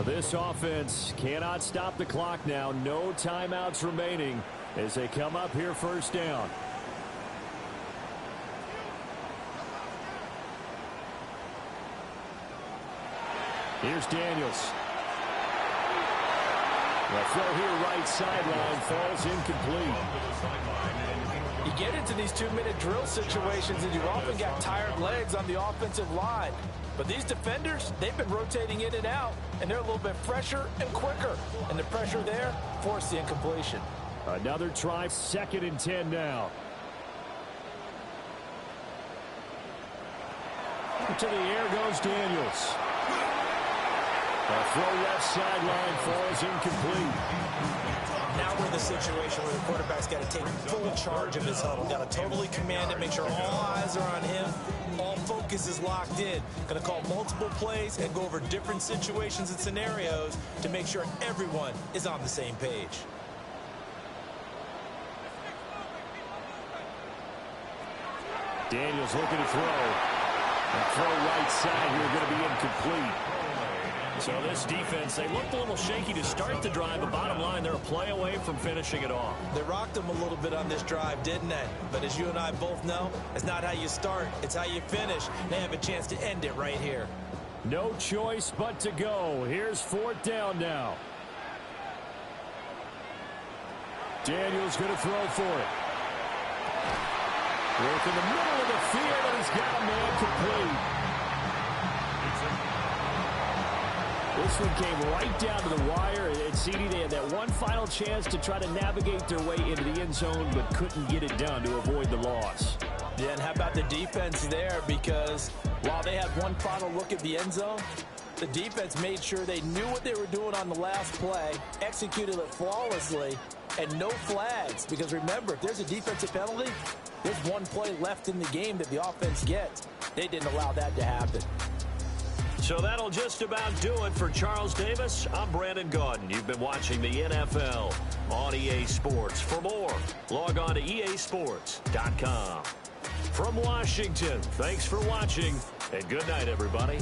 This offense cannot stop the clock now. No timeouts remaining as they come up here first down. Here's Daniels. The throw here right sideline falls incomplete. You get into these 2-minute drill situations and you've often got tired legs on the offensive line. But these defenders, they've been rotating in and out, and they're a little bit fresher and quicker. And the pressure there forced the incompletion. Another try, 2nd and 10 now. To the air goes Daniels. The throw left sideline falls incomplete. Now we're in the situation where the quarterback's got to take full charge of his huddle. Got to totally command it, make sure all eyes are on him. All focus is locked in. Going to call multiple plays and go over different situations and scenarios to make sure everyone is on the same page. Daniels looking to throw. And throw right side here going to be incomplete. So this defense, they looked a little shaky to start the drive, but bottom line, they're a play away from finishing it off. They rocked them a little bit on this drive, didn't they? But as you and I both know, it's not how you start, it's how you finish. They have a chance to end it right here. No choice but to go. Here's 4th down now. Daniels going to throw for it. Work in the middle of the field, and he's got a man complete. This one came right down to the wire. And CD, they had that one final chance to try to navigate their way into the end zone, but couldn't get it done to avoid the loss. Yeah, and how about the defense there? Because while they had one final look at the end zone, the defense made sure they knew what they were doing on the last play, executed it flawlessly, and no flags. Because remember, if there's a defensive penalty, there's one play left in the game that the offense gets. They didn't allow that to happen. So that'll just about do it for Charles Davis. I'm Brandon Gaudin. You've been watching the NFL on EA Sports. For more, log on to easports.com. From Washington, thanks for watching, and good night, everybody.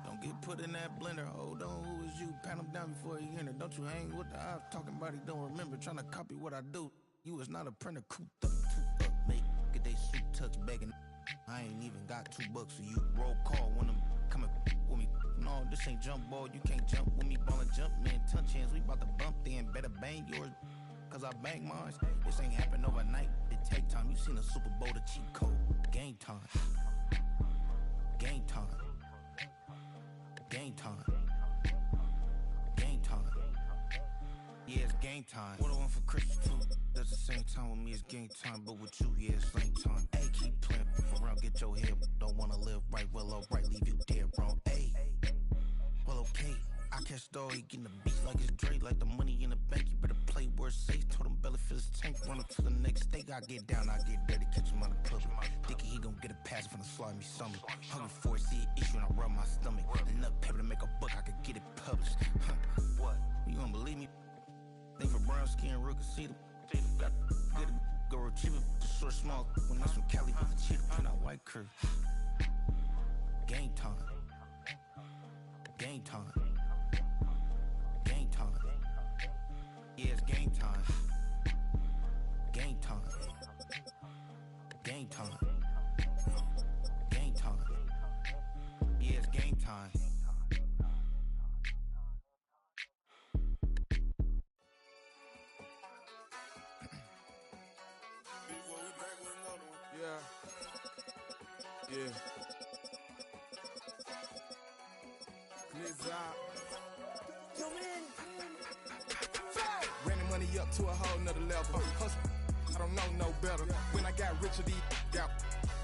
Don't get put in that blender. Hold on, who is you? Pat him down before he enter. Don't you hang with the ops talking about he don't remember. Trying to copy what I do. You is not a printer. Cooped up, mate. Get they suit touch begging. I ain't even got $2 for you. Roll call when I'm coming with me. No, this ain't jump ball. You can't jump with me. Ballin' jump, man. Touch hands. We bout to bump then. Better bang yours. Cause I bang mine. This ain't happen overnight. It take time. You seen a Super Bowl, the cheat code. Game time. Game time. Game time. Game time. Yeah, it's game time. What I want for Christmas too. That's the same time with me, it's game time. But with you, yeah, it's same time. Hey, keep playing around, get your head. Don't wanna live right, well, alright, leave you dead wrong. Hey, well, okay. I catch the dog, he getting the beats like it's Dre, like the money in the bank. You better play where it's safe. Told him Bella fill his tank, run up to the next state. I get down, I get dirty, catch him on the public. Thinking he gon' get a pass from the slimy stomach. Hungry for it, see an issue and I rub my stomach. Enough paper to make a book, I could get it published. What? You don't believe me? Think for brown skin, real can see them. Got get it, go retrieve it. Short, small, when that's from Cali, but the cheetah print out white curve. Game time. Game time. Game time. Yeah, it's game time. Game time. Game time. Game time. Yeah, it's game time. Yeah. Glizz out. Running money up to a whole nother level. Hustle, I don't know no better. When I got rich of these, got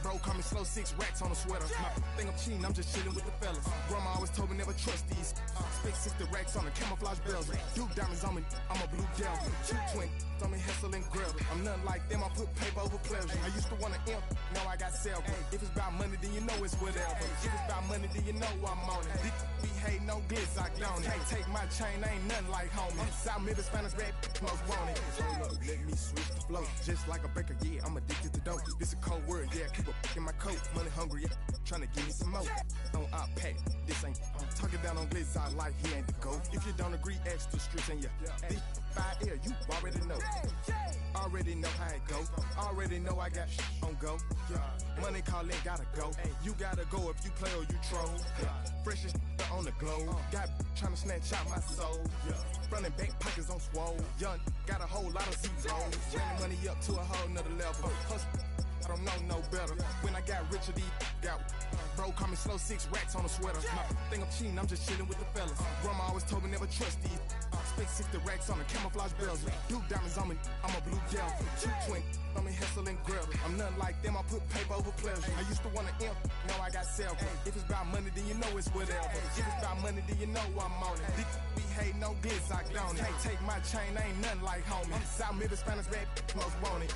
bro call me slow, 6 racks on a sweater. My think I'm cheating, I'm just chilling with the fellas. Grandma always told me never trust these. Spent 60 racks on the camouflage bells. Duke diamonds on me, I'm a blue devil. 220 on me, hustle and grab. I'm nothing like them, I put paper over pleasure. I used to want to imp, now I got several. If it's about money, then you know it's whatever. If it's about money, then you know I'm on it. We hate no glitz, I don't it. Can't take my chain, ain't nothing like homie. South Middle Spanish red, most want it. Hold up, let me switch the flow. Just like a baker, yeah, I'm addicted to dope. This a cold word, yeah, keep a in my coat. Money hungry, yeah, tryna give me some more. On our pack, this ain't talking down on glitz, I like he ain't the GOAT. If you don't agree, ask the streets and yeah. This 5 air, you already know. Already know how it go. Already know I got on go. Money calling, gotta go. You gotta go if you play or you troll. Freshest on the globe. Got tryna snatch out my soul. Running back pockets on swole. Young, got a whole lot of zeros. Running money up to a whole nother level. Hustle, I don't know no better. When I got rich of these, got bro call me slow, 6 racks on a sweater. My think I'm cheating, I'm just chilling with the fellas. Grandma always told me never trust these. Spent 60 racks on the camouflage bells. Duke diamonds on me, I'm a blue devil. 220 on me, hustle and grab. I'm nothing like them, I put paper over pleasure. I used to want to imp, now I got several. If it's about money, then you know it's whatever. If it's about money, then you know I'm on it. We hate no glitz, I don't it. Can't take my chain, ain't nothing like homie. South Middle Spanish red, most want it.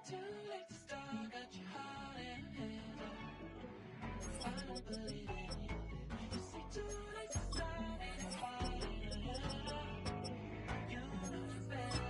Too late to start, got your heart in hand. I don't believe it. You say too late to start, it's hard. You know you better.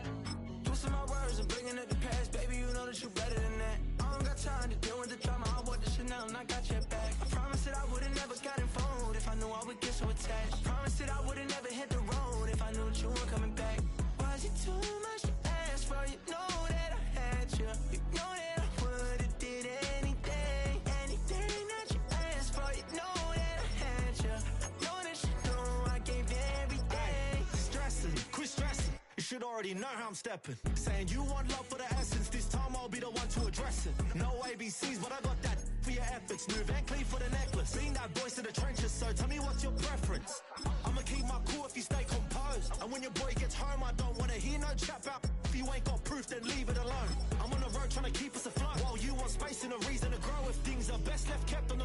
Twisting my words and bringing up the past, baby, you know that you better than that. I don't got time to deal with the drama, I want the Chanel and I got your back. I promised that I would've never gotten phoned if I knew I would get so attached. I promised that I would've never hit the road if I knew that you weren't coming back. Was it too much to ask for? You know that I had you. You know that I would've did anything, anything that you asked for. You know that I had you. I know that you know I gave you everything. Stressing, quit stressing. You should already know how I'm stepping. Saying you want love for the essence, this time I'll be the one to address it. No ABCs, but I got that for your efforts. New Van Cleef for the necklace. Being that voice in the trenches, so tell me what's your preference. I'ma keep my cool if you stay composed. And when your boy gets home, I don't wanna hear no chat about. If you ain't got proof, then leave it alone. I'm on the road trying to keep us afloat, while you want space and a reason to grow. If things are best left kept on the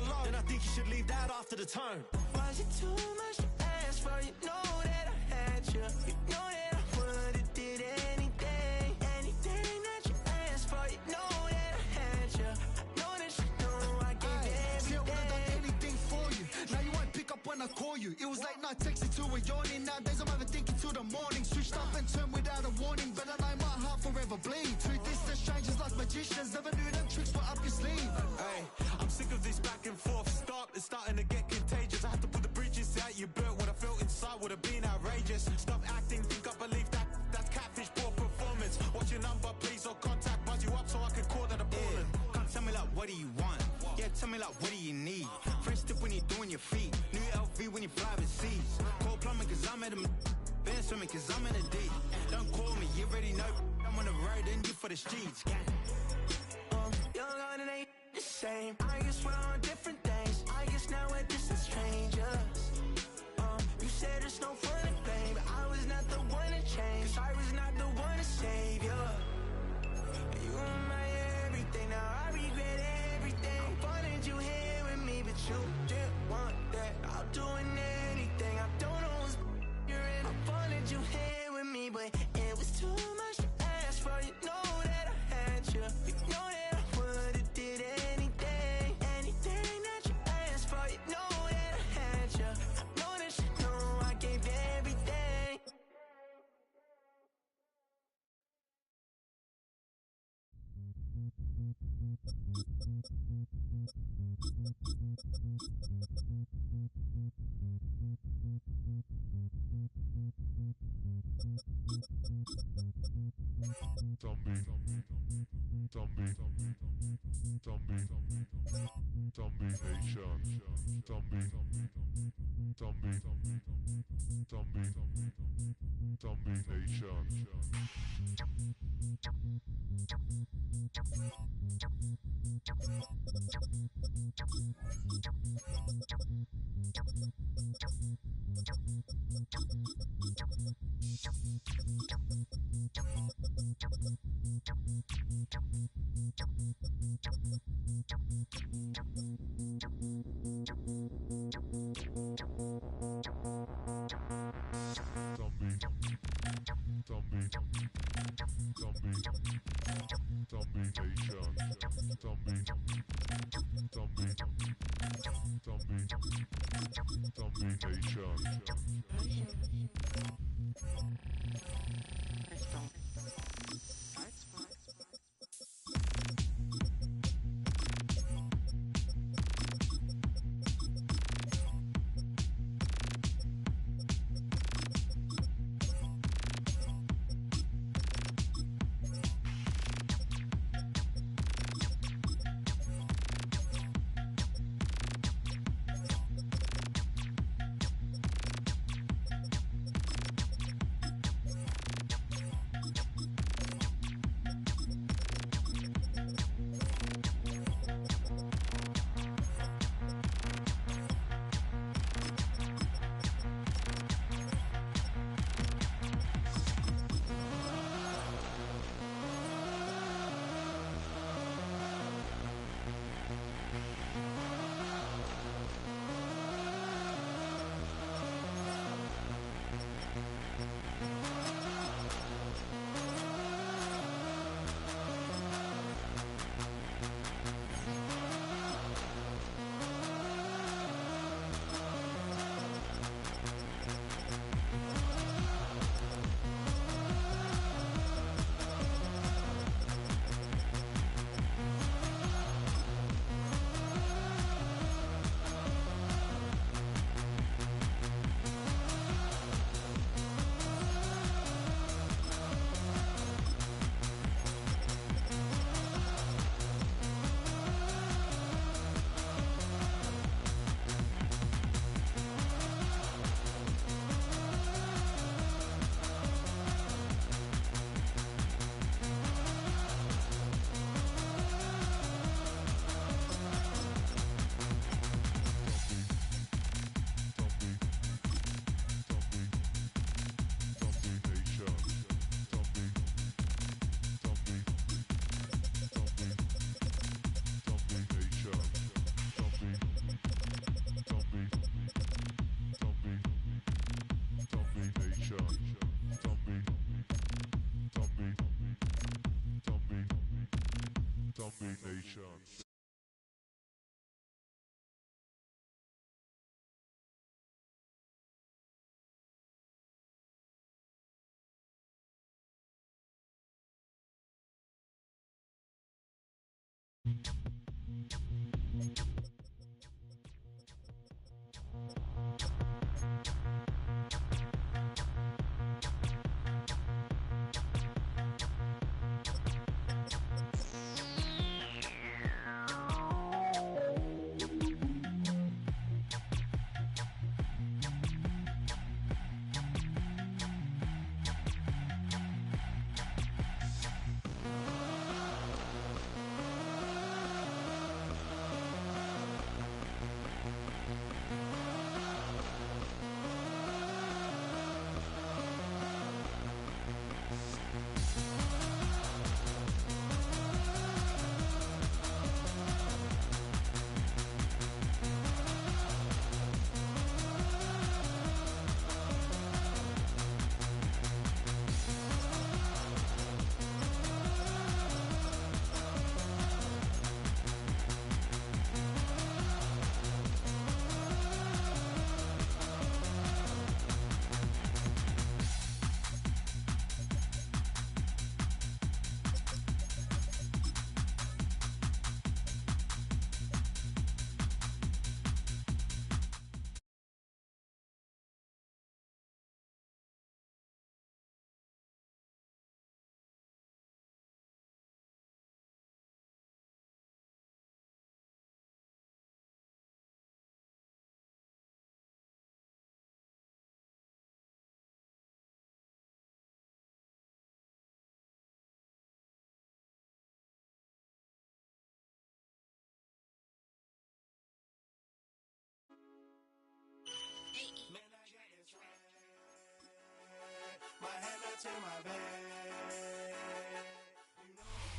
should leave that after the tone. Was it too much to ask for? You know that I had you. You know that I would've did anything. Anything that you asked for. You know that I had you. I know that you know I gave everything. See, I would've done anything for you. Now you won't pick up when I call you. It was late night texting to a yawning. Nowadays I'm overthinking till the morning. Switched up and turned without a warning. But I know my heart forever bleed. Truth is the strangers like magicians. Never knew them tricks were up your sleeve. Hey, I'm sick of this back and forth. It's starting to get contagious. I had to put the bridges out you built. What I felt inside would have been outrageous. Stop acting, think I believe that. That's catfish, poor performance. What's your number, please, or contact? Buzz you up so I can call that a ballin'. Can't tell me like, what do you want? Yeah, tell me like, what do you need? Fresh tip when you're doing your feet. New LV when you fly overseas. Call plumbing cause I'm at a band swimming cause I'm in a D. Don't call me, you already know. I'm on the road and you for the streets. Young on and ain't the same. I guess we're on different things. I guess now we're distant strangers. You said there's no fun to blame, but I was not the one to change. 'Cause I was not the one to save you. You were my everything. Now I regret everything. I wanted you here with me, but you didn't want that. I'll do anything. I don't know what's you're in. I wanted you here with me, but it was too much to ask for. You know that I had you. You know that I would've did anything. Anything that you asked for. You know that I had you. I know that you know I gave everything.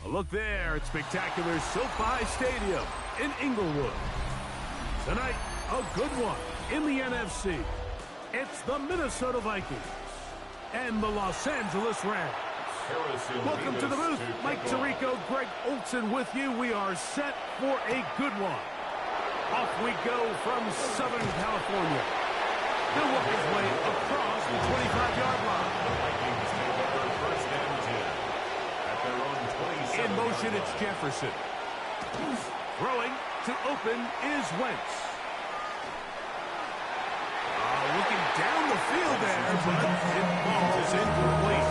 Look there at spectacular SoFi Stadium in Inglewood. Tonight, a good one in the NFC. It's the Minnesota Vikings and the Los Angeles Rams. Welcome to the booth. Mike Tirico, Greg Olson with you. We are set for a good one. Off we go from Southern California. He'll work his way across the 25-yard line. The Vikings take over first and 10 at their own 27. In motion, it's Jefferson. Throwing to open is Wentz. Looking down the field there, but it falls incomplete.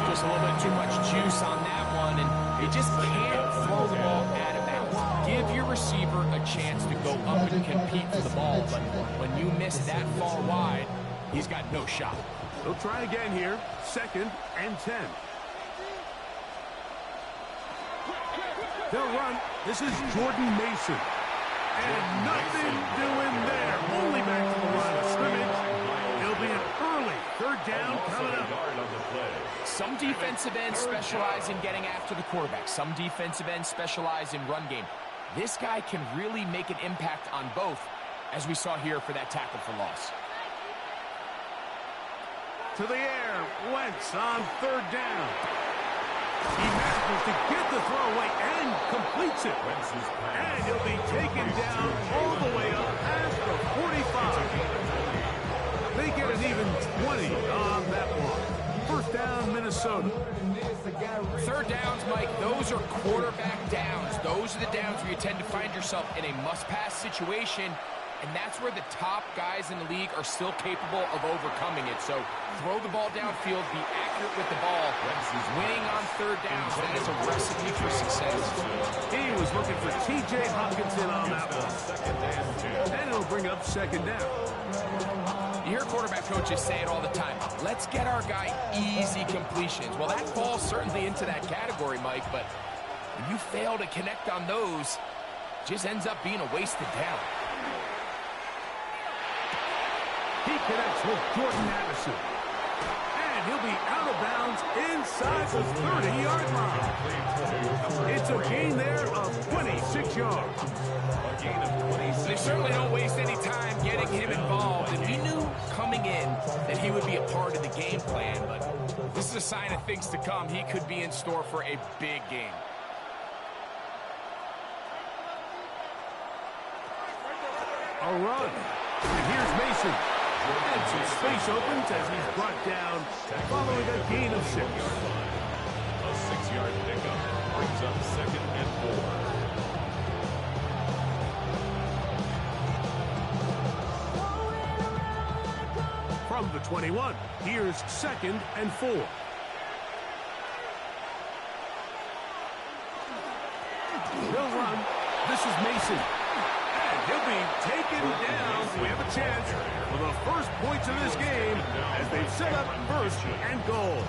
Just a little bit too much juice on that one, and you just can't throw the ball out of bounds. Give your receiver a chance to go up and compete for the ball, but when you miss that far wide, he's got no shot. They'll try again here, 2nd and 10. They'll run. This is Jordan Mason. And nothing doing there. Only back to the line of scrimmage. It'll be an early 3rd down coming up. Some defensive ends specialize in getting after the quarterback. Some defensive ends specialize in run game. This guy can really make an impact on both, as we saw here for that tackle for loss. To the air, Wentz on 3rd down. He manages to get the throw away and completes it. And he'll be taken down all the way up past the 45. They get an even 20 on that one. 1st down, Minnesota. 3rd downs, Mike, those are quarterback downs. Those are the downs where you tend to find yourself in a must-pass situation, and that's where the top guys in the league are still capable of overcoming it. So throw the ball downfield, be accurate with the ball. Winning on 3rd downs, that is a recipe for success. He was looking for T.J. Hopkinson on that one. And it'll bring up 2nd down. You hear quarterback coaches say it all the time. Let's get our guy easy completions. Well, that falls certainly into that category, Mike, but when you fail to connect on those, it just ends up being a wasted down. He connects with Jordan Addison. And he'll be out of bounds inside the 30-yard line. It's a gain there of 26 yards. A gain of 26. They certainly don't waste any time getting him involved. And we knew coming in that he would be a part of the game plan, but this is a sign of things to come. He could be in store for a big game. a run. And here's Mason. And some space opens as he's brought down following a gain of 6. A 6-yard pickup brings up 2nd and 4. From the 21, here's 2nd and 4. He'll run. This is Mason. And he'll be taken down. We have a chance for the first points of this game as they've set up 1st and goal.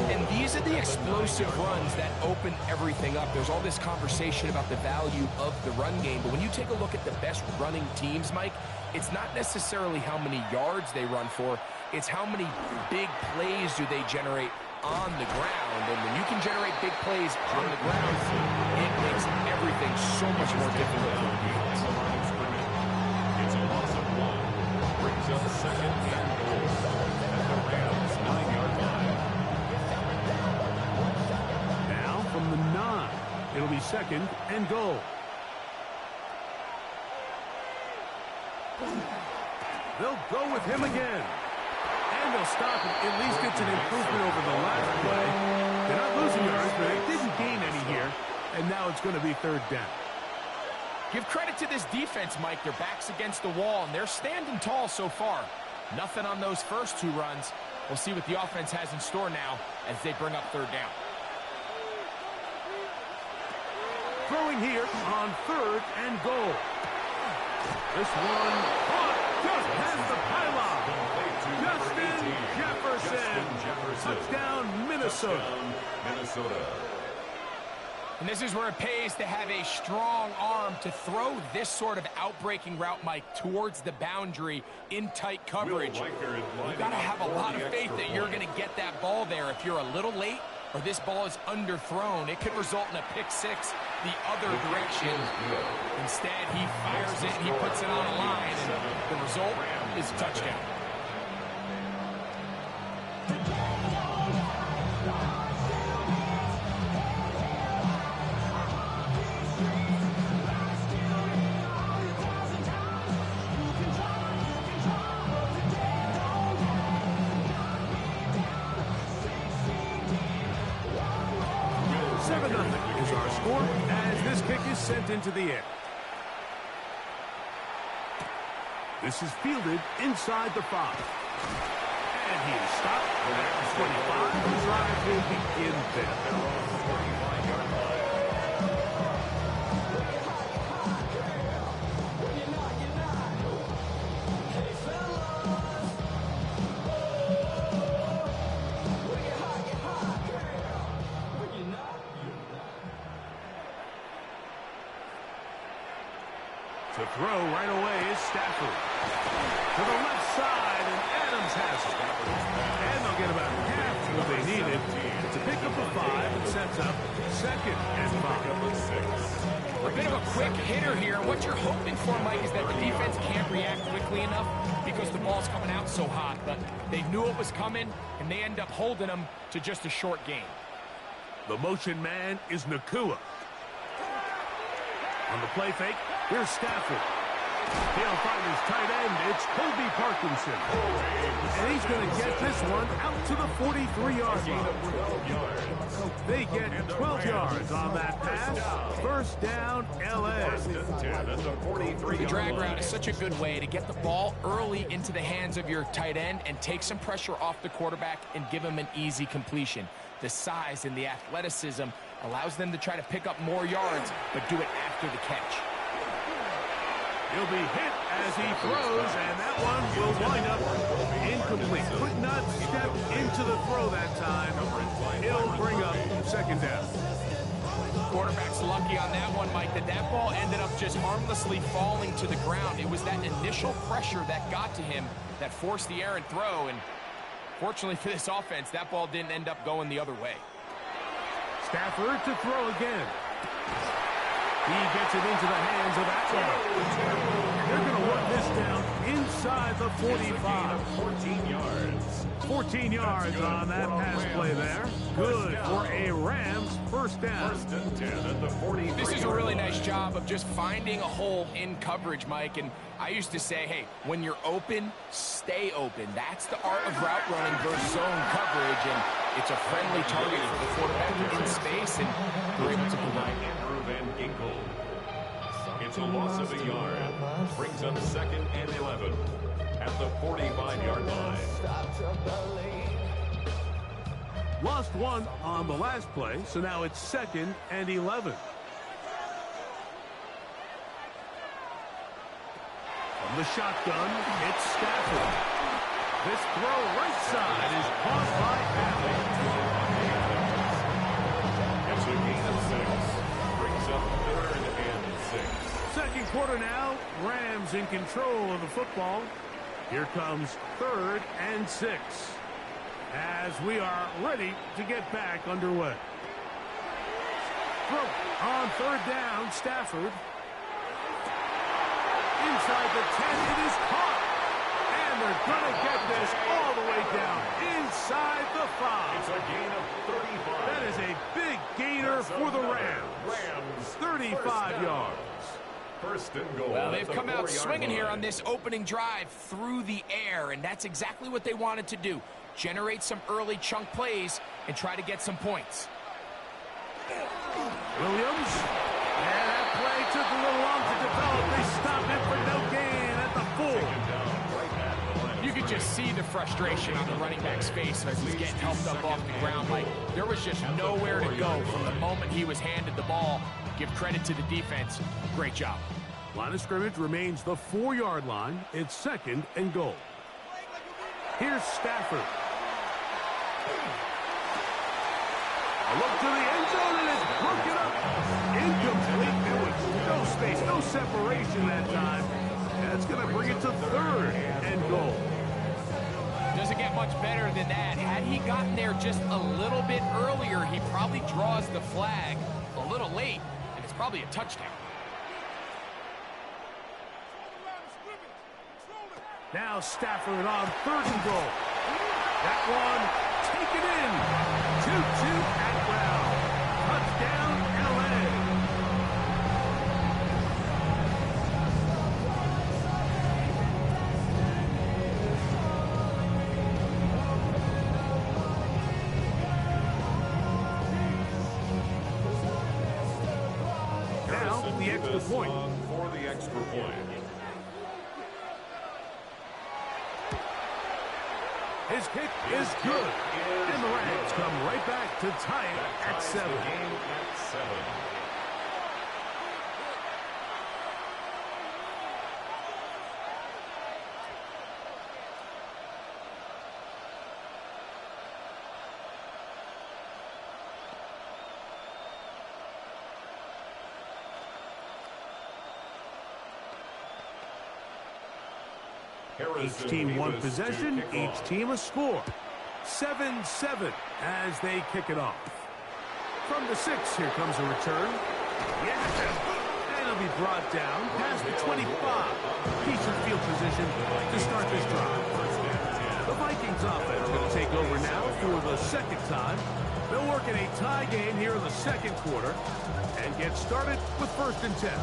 And these are the explosive runs that open everything up. There's all this conversation about the value of the run game, but when you take a look at the best running teams, Mike, it's not necessarily how many yards they run for, it's how many big plays do they generate on the ground. And when you can generate big plays on the ground, it makes everything so much more difficult for the defense. It's a loss of 1. Brings up 2nd and goal at the Rams' 9-yard line. Now from the 9, it'll be 2nd and goal. They'll go with him again. And they'll stop it. At least it's an improvement over the last play. They're not losing yards, but they didn't gain any here. And now it's going to be 3rd down. Give credit to this defense, Mike. Their back's against the wall, and they're standing tall so far. Nothing on those first 2 runs. We'll see what the offense has in store now as they bring up 3rd down. Throwing here on 3rd and goal. This one caught just past the pylon. Justin Jefferson. Touchdown, Minnesota. And this is where it pays to have a strong arm to throw this sort of outbreaking route, Mike, towards the boundary in tight coverage. You've got to have a lot of faith that you're going to get that ball there. If you're a little late or this ball is underthrown, it could result in a pick 6 the other direction. Instead, he fires it and he puts it on a line, and the result is a touchdown. Is our score as this kick is sent into the air. This is fielded inside the 5. And he is stopped at the 25. The drive will begin there. To throw right away is Stafford. To the left side, and Adams has it. And they'll get about half what they needed to pick up a 5 and sets up 2nd and 5. A bit of a quick hitter here. What you're hoping for, Mike, is that the defense can't react quickly enough because the ball's coming out so hot. But they knew it was coming, and they end up holding them to just a short gain. The motion man is Nakua. On the play fake, here's Stafford. He'll find his tight end. It's Kobe Parkinson. And he's going to get this one out to the 43-yard line. They get 12 yards on that pass. 1st down, L.A. The drag route is such a good way to get the ball early into the hands of your tight end and take some pressure off the quarterback and give him an easy completion. The size and the athleticism allows them to try to pick up more yards, but do it after the catch. He'll be hit as he throws, and that one will wind up incomplete. Could not step into the throw that time. It'll bring up 2nd down. Quarterback's lucky on that one, Mike, that ball ended up just harmlessly falling to the ground. It was that initial pressure that got to him that forced the errant throw, and fortunately for this offense, that ball didn't end up going the other way. Stafford to throw again. He gets it into the hands of Atwell. They're going to run this down inside the 45. 14 yards. 14 yards on that pass play there. Good for a Rams first down. First and 10 at the 43. This is a really nice job of just finding a hole in coverage, Mike. And I used to say, hey, when you're open, stay open. That's the art of route running versus zone coverage. And it's a friendly target for the quarterback in space. And we're able to provide. Andrew Van Ginkel. It's a loss of a yard. Brings up 2nd and 11 at the 45-yard line. Lost one on the last play, so now it's 2nd and 11. From the shotgun, it's Stafford. This throw right side is caught by Allen. It's a gain of 6. Brings up 3rd and 6. Second quarter now, Rams in control of the football. Here comes 3rd and 6 as we are ready to get back underway. Throw on 3rd down, Stafford. Inside the 10, it is caught. And they're going to get this all the way down inside the 5. It's a gain of 35. That is a big gainer for the Rams. 35 yards. First and goal. Well, they've come out swinging here on this opening drive through the air, and that's exactly what they wanted to do. Generate some early chunk plays and try to get some points. Williams. And that play took a little long to develop. They stop it for no gain at the 4. You could just see the frustration on the running back's face as he's getting helped up off the ground. Like, there was just nowhere to go from the moment he was handed the ball. Give credit to the defense. Great job. Line of scrimmage remains the 4-yard line. It's 2nd and goal. Here's Stafford. A look to the end zone, and it's broken up. Incomplete. There was no space, no separation that time. That's going to bring it to 3rd and goal. Doesn't get much better than that. Had he gotten there just a little bit earlier, he probably draws the flag a little late, and it's probably a touchdown. Now Stafford on 3rd and goal. That one taken in. 2-2 Atwell. Touchdown, L.A. Now the extra point. For the extra point. His kick is good. And the Rams come right back to tie it at 7. Game at 7. Each team one possession, each team a score. 7-7 as they kick it off. From the 6, here comes a return. Yes! And it'll be brought down past the 25. Decent field position to start this drive. The Vikings offense going to take over now for the 2nd time. They'll work in a tie game here in the 2nd quarter and get started with 1st and 10.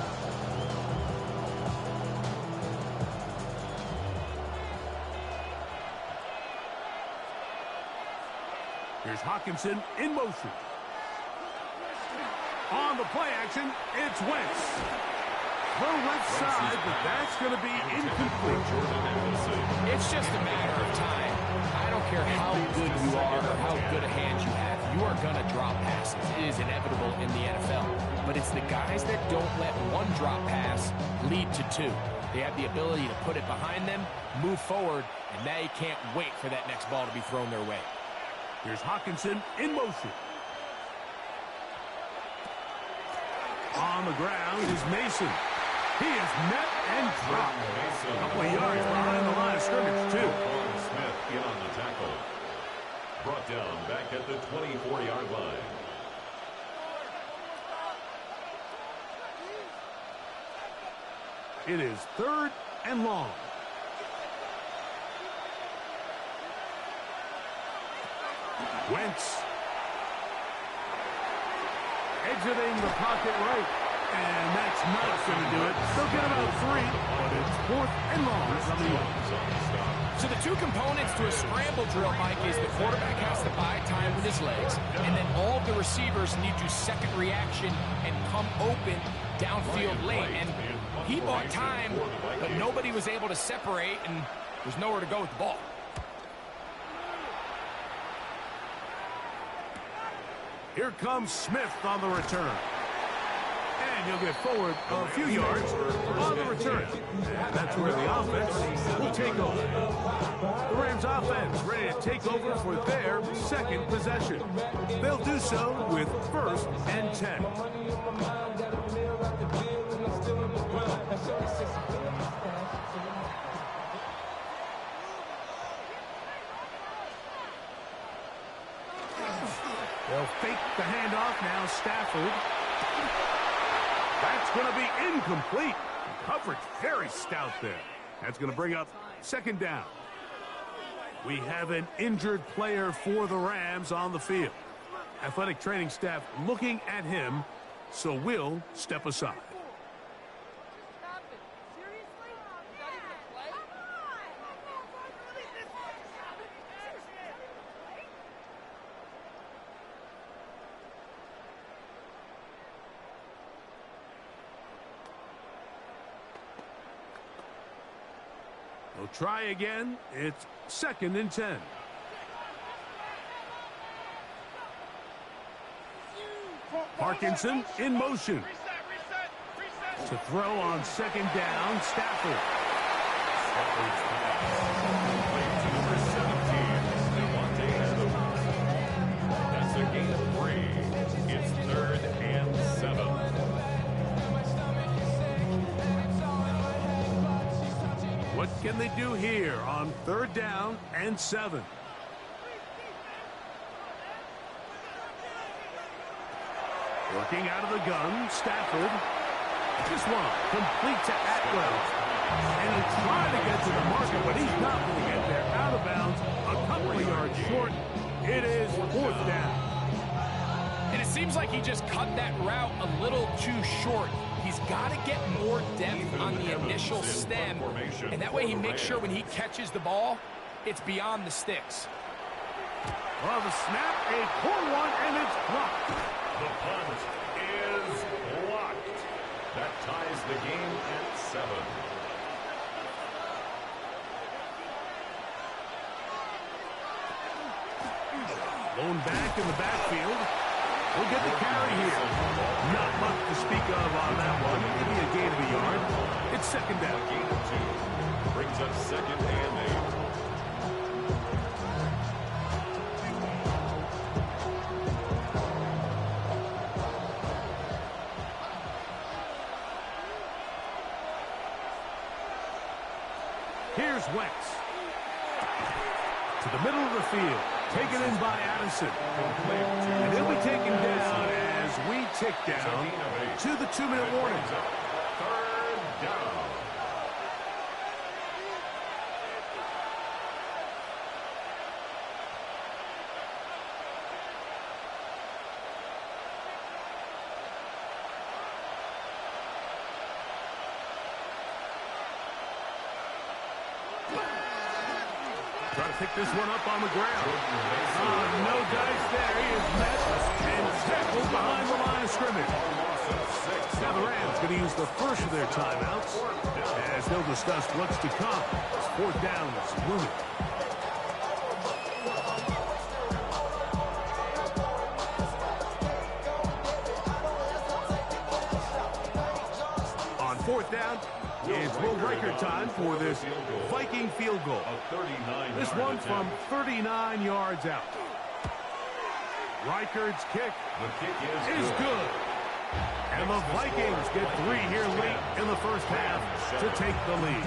Here's Hawkinson in motion. On the play action, it's Wentz. Throw left side, but that's going to be incomplete. It's just a matter of time. I don't care how good you are or how good a hand you have. You are going to drop passes. It is inevitable in the NFL. But it's the guys that don't let one drop pass lead to 2. They have the ability to put it behind them, move forward, and they can't wait for that next ball to be thrown their way. Here's Hawkinson in motion. On the ground is Mason. He is met and dropped. A couple of yards behind the line of scrimmage, too. Smith in on the tackle. Brought down back at the 24-yard line. It is 3rd and long. Wentz. Exiting the pocket right. And that's not going to do it. They'll get about 3, but it's 4th and long from the line. So the two components to a scramble drill, Mike, is the quarterback has to buy time with his legs, and then all of the receivers need to second reaction and come open downfield late. And he bought time, but nobody was able to separate, and there's nowhere to go with the ball. Here comes Smith on the return. And he'll get forward a few yards on the return. And that's where the offense will take over. The Rams offense ready to take over for their second possession. They'll do so with 1st and 10. They'll fake the handoff now. Stafford. That's going to be incomplete. Coverage very stout there. That's going to bring up 2nd down. We have an injured player for the Rams on the field. Athletic training staff looking at him, so we'll step aside. They'll try again. It's 2nd and 10. Parkinson in motion. To throw on 2nd down, Stafford. That's a gain of 3. It's 3rd and 7. What can they do here on 3rd down and 7? Working out of the gun, Stafford. This one complete to Atwell. And he'll try to get to the marker, but he's not going to get there. Out of bounds, a couple of yards short. It is 4th down. And it seems like he just cut that route a little too short. He's got to get more depth on the initial stem, and that way he makes sure when he catches the ball, it's beyond the sticks. Well, the snap, a poor one, and it's blocked. The punt is blocked. That ties the game at 7. Blown back in the backfield. We'll get the carry here. Not much to speak of on that one. Maybe a gain of a yard. It's 2nd down. Gain of 2 brings up 2nd and 8. Here's Wentz. To the middle of the field. Taken in by Addison. And he'll be taken down as we tick down to the 2-minute warning. 3rd down. Try to pick this one up on the ground. No dice there. He is met and tackled behind the line of scrimmage. Now the Rams going to use the first of their timeouts as they'll discuss what's to come. 4th down is looming. On 4th down, it's Will Reichert time for this Viking field goal. This one from 39 yards out. Reichert's kick is good. And the Vikings get 3 here late in the first half to take the lead.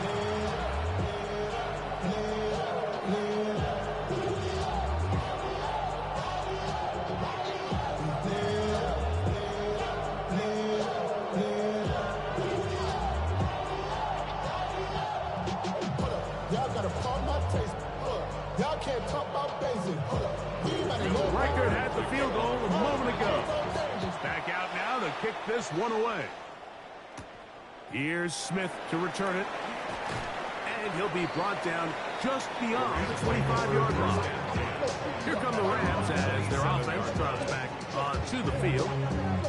The record had the field goal a moment ago. Back out now to kick this one away. Here's Smith to return it. And he'll be brought down just beyond the 25-yard line. Here come the Rams as their offense drives back onto the field.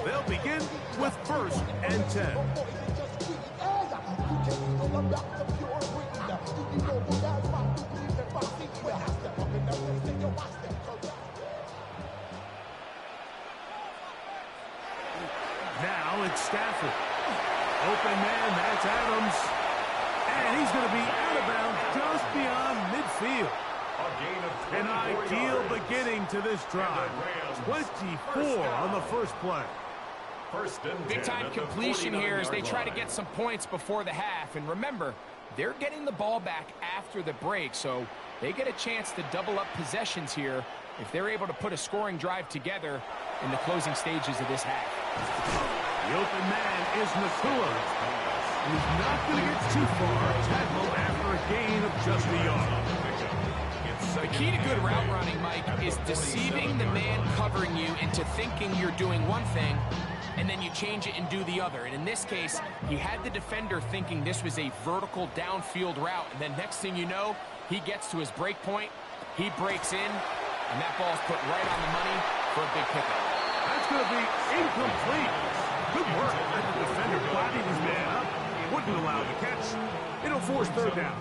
They'll begin with 1st and 10. Now it's Stafford. Open man, that's Adams. And he's going to be out of bounds just beyond midfield. An ideal beginning to this drive. 24 on the first play. Big-time completion here as they try to get some points before the half. And remember, they're getting the ball back after the break, so they get a chance to double up possessions here if they're able to put a scoring drive together in the closing stages of this half. The open man is Nakua. He's not going to get too far. Tackle after a gain of just a yard. The key to good route running, Mike, is deceiving the man covering you into thinking you're doing one thing, and then you change it and do the other. And in this case, he had the defender thinking this was a vertical downfield route, and then next thing you know, he gets to his break point, he breaks in, and that ball's put right on the money for a big pickup. That's going to be incomplete. Good work. Let the defender bodied his man up. Wouldn't allow the catch. It'll force 3rd down.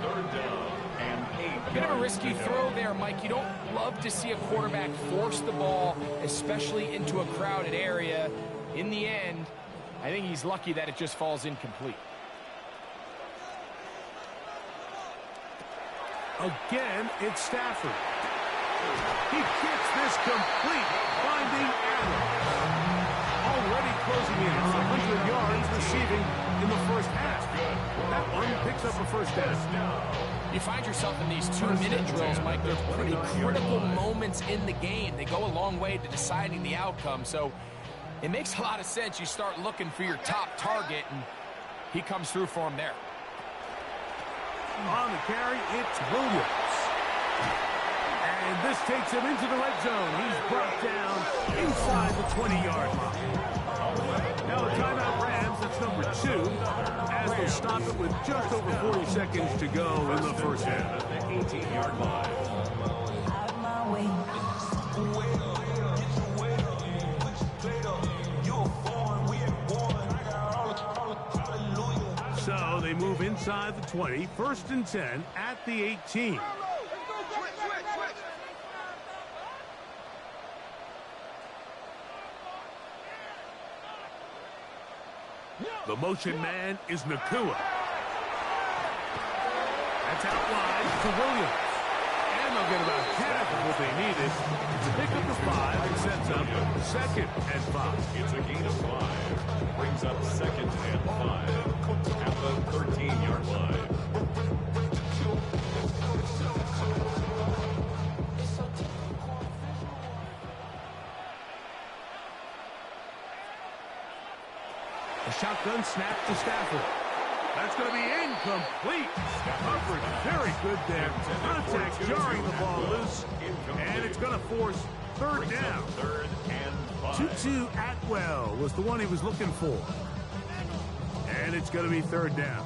Bit of a risky throw there, Mike. You don't love to see a quarterback force the ball, especially into a crowded area. In the end, I think he's lucky that it just falls incomplete. Again, it's Stafford. He gets this complete, finding Adams. Already closing in on 100 yards receiving in the first half. That one picks up a 1st down. You find yourself in these 2-minute drills, Mike. They're pretty critical moments in the game. They go a long way to deciding the outcome. So it makes a lot of sense. You start looking for your top target, and he comes through for him there. On the carry, it's Williams. And this takes him into the red zone. He's brought down inside the 20-yard line. Now a timeout Rams, that's number 2, as they stop it with just over 40 seconds to go in the first half. 18-yard line. So they move inside the 20, 1st and 10 at the 18. The motion man is Nakua. That's out wide to Williams. And they'll get about half of what they needed to pick up the 5 and sets up 2nd and 5. It's a gain of 5. Brings up 2nd and 5 at the 13-yard line. A shotgun snap to Stafford. That's going to be incomplete. Coverage very good there. Contact jarring the ball loose. And it's going to force 3rd down. 3rd and 5. Tutu Atwell was the one he was looking for. And it's going to be 3rd down.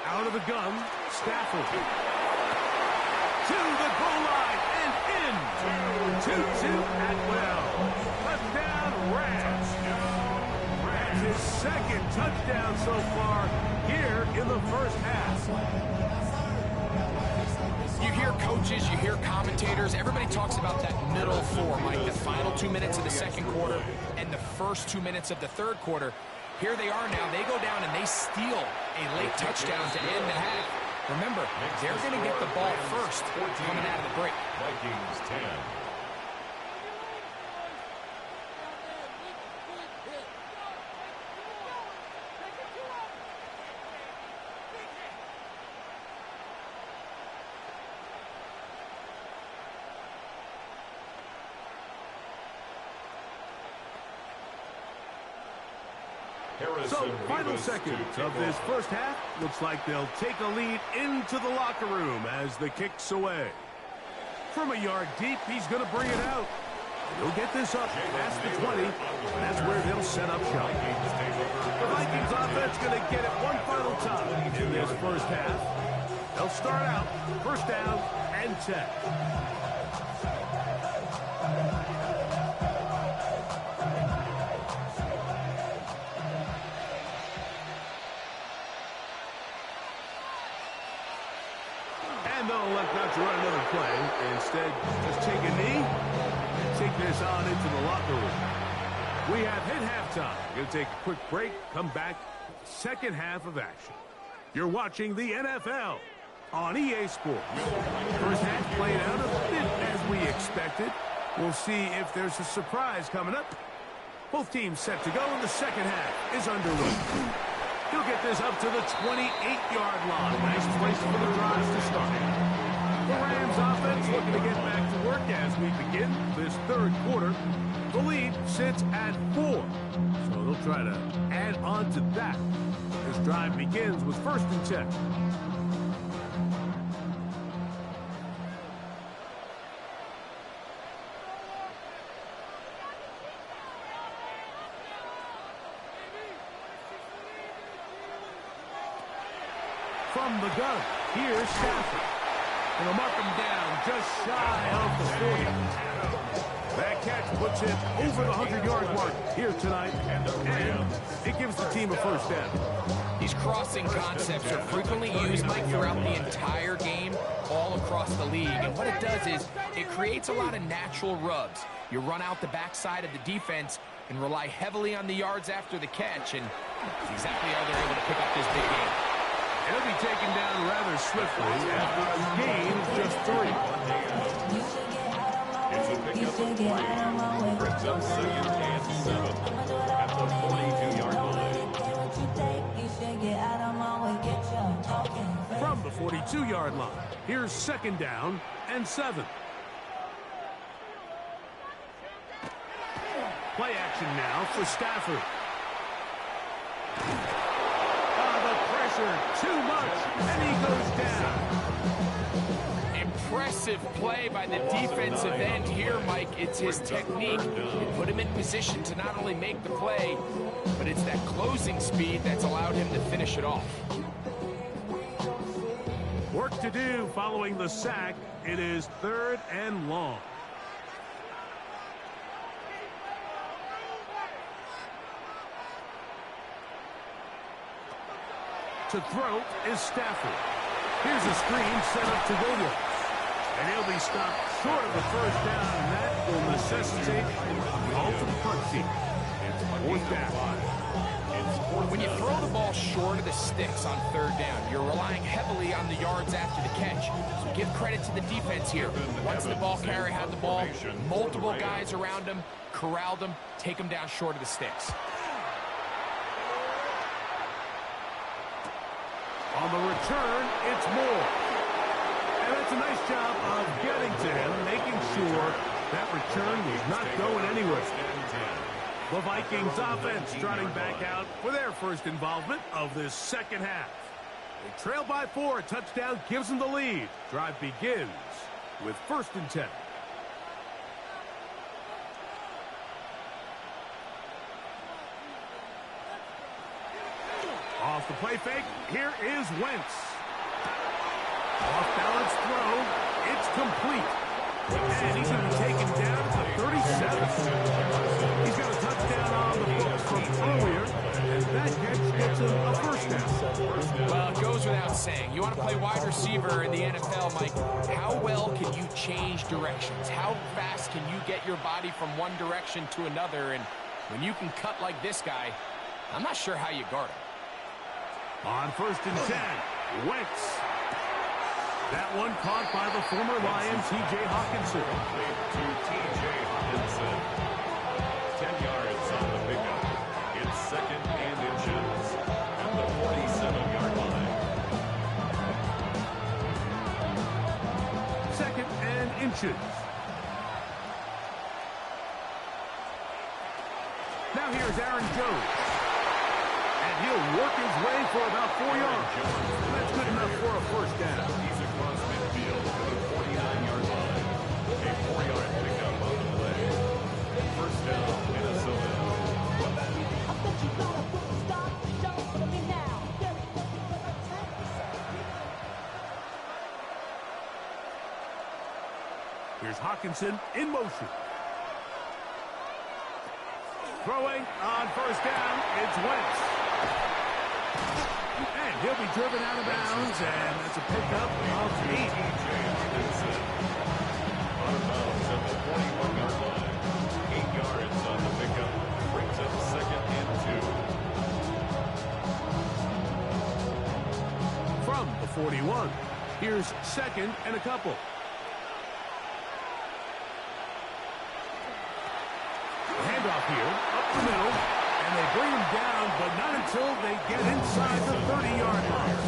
Out of the gun, Stafford. To the goal line and in. Tutu Atwell. Touchdown Rams. That's his 2nd touchdown so far here in the first half. You hear coaches, you hear commentators, everybody talks about that middle 4, Mike, the final 2 minutes of the 2nd quarter and the first 2 minutes of the 3rd quarter. Here they are now. They go down and they steal a late touchdown to end the half. Remember, they're going to get the ball first coming out of the break. Vikings 10. So, final seconds of this first half. Looks like they'll take a lead into the locker room as the kick's away. From a yard deep, he's going to bring it out. He'll get this up past the 20, and that's where they'll set up shop. The Vikings offense going to get it one final time in this first half. They'll start out first down and 10. And they'll elect not to run another play. Instead, just take a knee and take this on into the locker room. We have hit halftime. Going to take a quick break, come back, second half of action. You're watching the NFL on EA Sports. First half played out a bit as we expected. We'll see if there's a surprise coming up. Both teams set to go, and the second half is underway. He'll get this up to the 28-yard line. Nice place for the drives to start. The Rams offense looking to get back to work as we begin this third quarter. The lead sits at 4. So they'll try to add on to that. This drive begins with 1st and 10. From the gun, here's Stafford. And they'll mark him down just shy of the 40. That catch puts him over the 100-yard mark here tonight, and it gives the team a first down. These crossing concepts are frequently used, Mike, throughout the entire game, all across the league. And what it does is it creates a lot of natural rubs. You run out the backside of the defense and rely heavily on the yards after the catch, and that's exactly how they're able to pick up this big game. He'll be taken down rather swiftly after a gain of just 3. It's a pickup of 3. Brings up 2nd and 7 at the 42-yard line. From the 42-yard line, here's 2nd down and 7. Play action now for Stafford. Too much, and he goes down. Impressive play by the defensive end here, Mike. It's his technique. It put him in position to not only make the play, but it's that closing speed that's allowed him to finish it off. Work to do following the sack. It is 3rd and long. To throw is Stafford. Here's a screen set up to Williams. And he'll be stopped short of the first down, and that will necessitate the ultimate punt team. It's 4th down. When you throw the ball short of the sticks on 3rd down, you're relying heavily on the yards after the catch. So give credit to the defense here. Once the ball carrier had the ball, multiple guys around him, corralled him, take him down short of the sticks. On the return, it's Moore. And that's a nice job of getting to him, making sure that return was not going anywhere. The Vikings offense trotting back out for their first involvement of this second half. They trail by 4. A touchdown gives them the lead. Drive begins with 1st and 10. Off the play fake, here is Wentz. Off-balance throw, it's complete. And he's going to be taken down to 37. He's got a touchdown on the books from earlier, and that catch gets him a first down. Well, it goes without saying. You want to play wide receiver in the NFL, Mike, how well can you change directions? How fast can you get your body from one direction to another? And when you can cut like this guy, I'm not sure how you guard him. On 1st and 10, Wentz. That one caught by the former Lion, T.J. Hawkinson. To T.J. Hawkinson. 10 yards on the pickup. It's 2nd and inches at the 47-yard line. 2nd and inches. Now here's Aaron Jones. And he'll work his way for about 4 yards. That's good enough for a first down. He's across midfield to the 49-yard line. A 4-yard pickup on the play. First down, Minnesota. Here's Hawkinson in motion. Throwing on first down, it's Wentz. And he'll be driven out of bounds, and that's a pickup of 8. Out of bounds at the 41-yard line. 8 yards on the pickup. Brings up second and 2. From the 41, here's second and a couple. Handoff here, up the middle, and they bring him down, but not until they get inside the 30-yard line.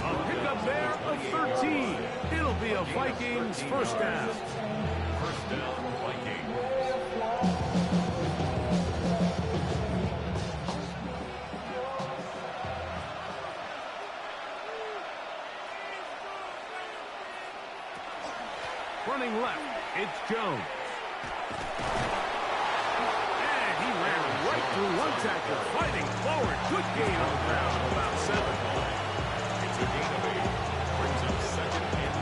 A pickup there of 13. It'll be a Vikings first down. First down, Vikings. Running left, it's Jones. Right through one tackle, fighting forward. Good gain on the ground of about 7. It's a gain of 8. Brings up second and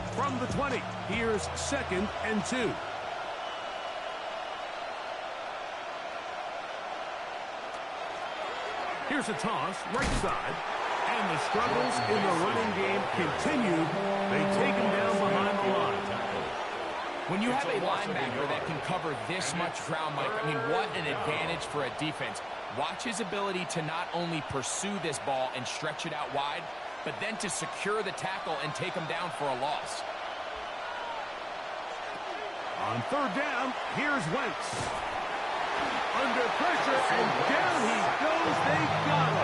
2. From the 20, here's second and 2. Here's a toss, right side. And the struggles in the running game continue. They take him down behind the line. When you have a linebacker that can cover this much ground, Mike, I mean, what an advantage for a defense. Watch his ability to not only pursue this ball and stretch it out wide, but then to secure the tackle and take him down for a loss. On third down, here's Wentz. Under pressure, and down he goes. They got him.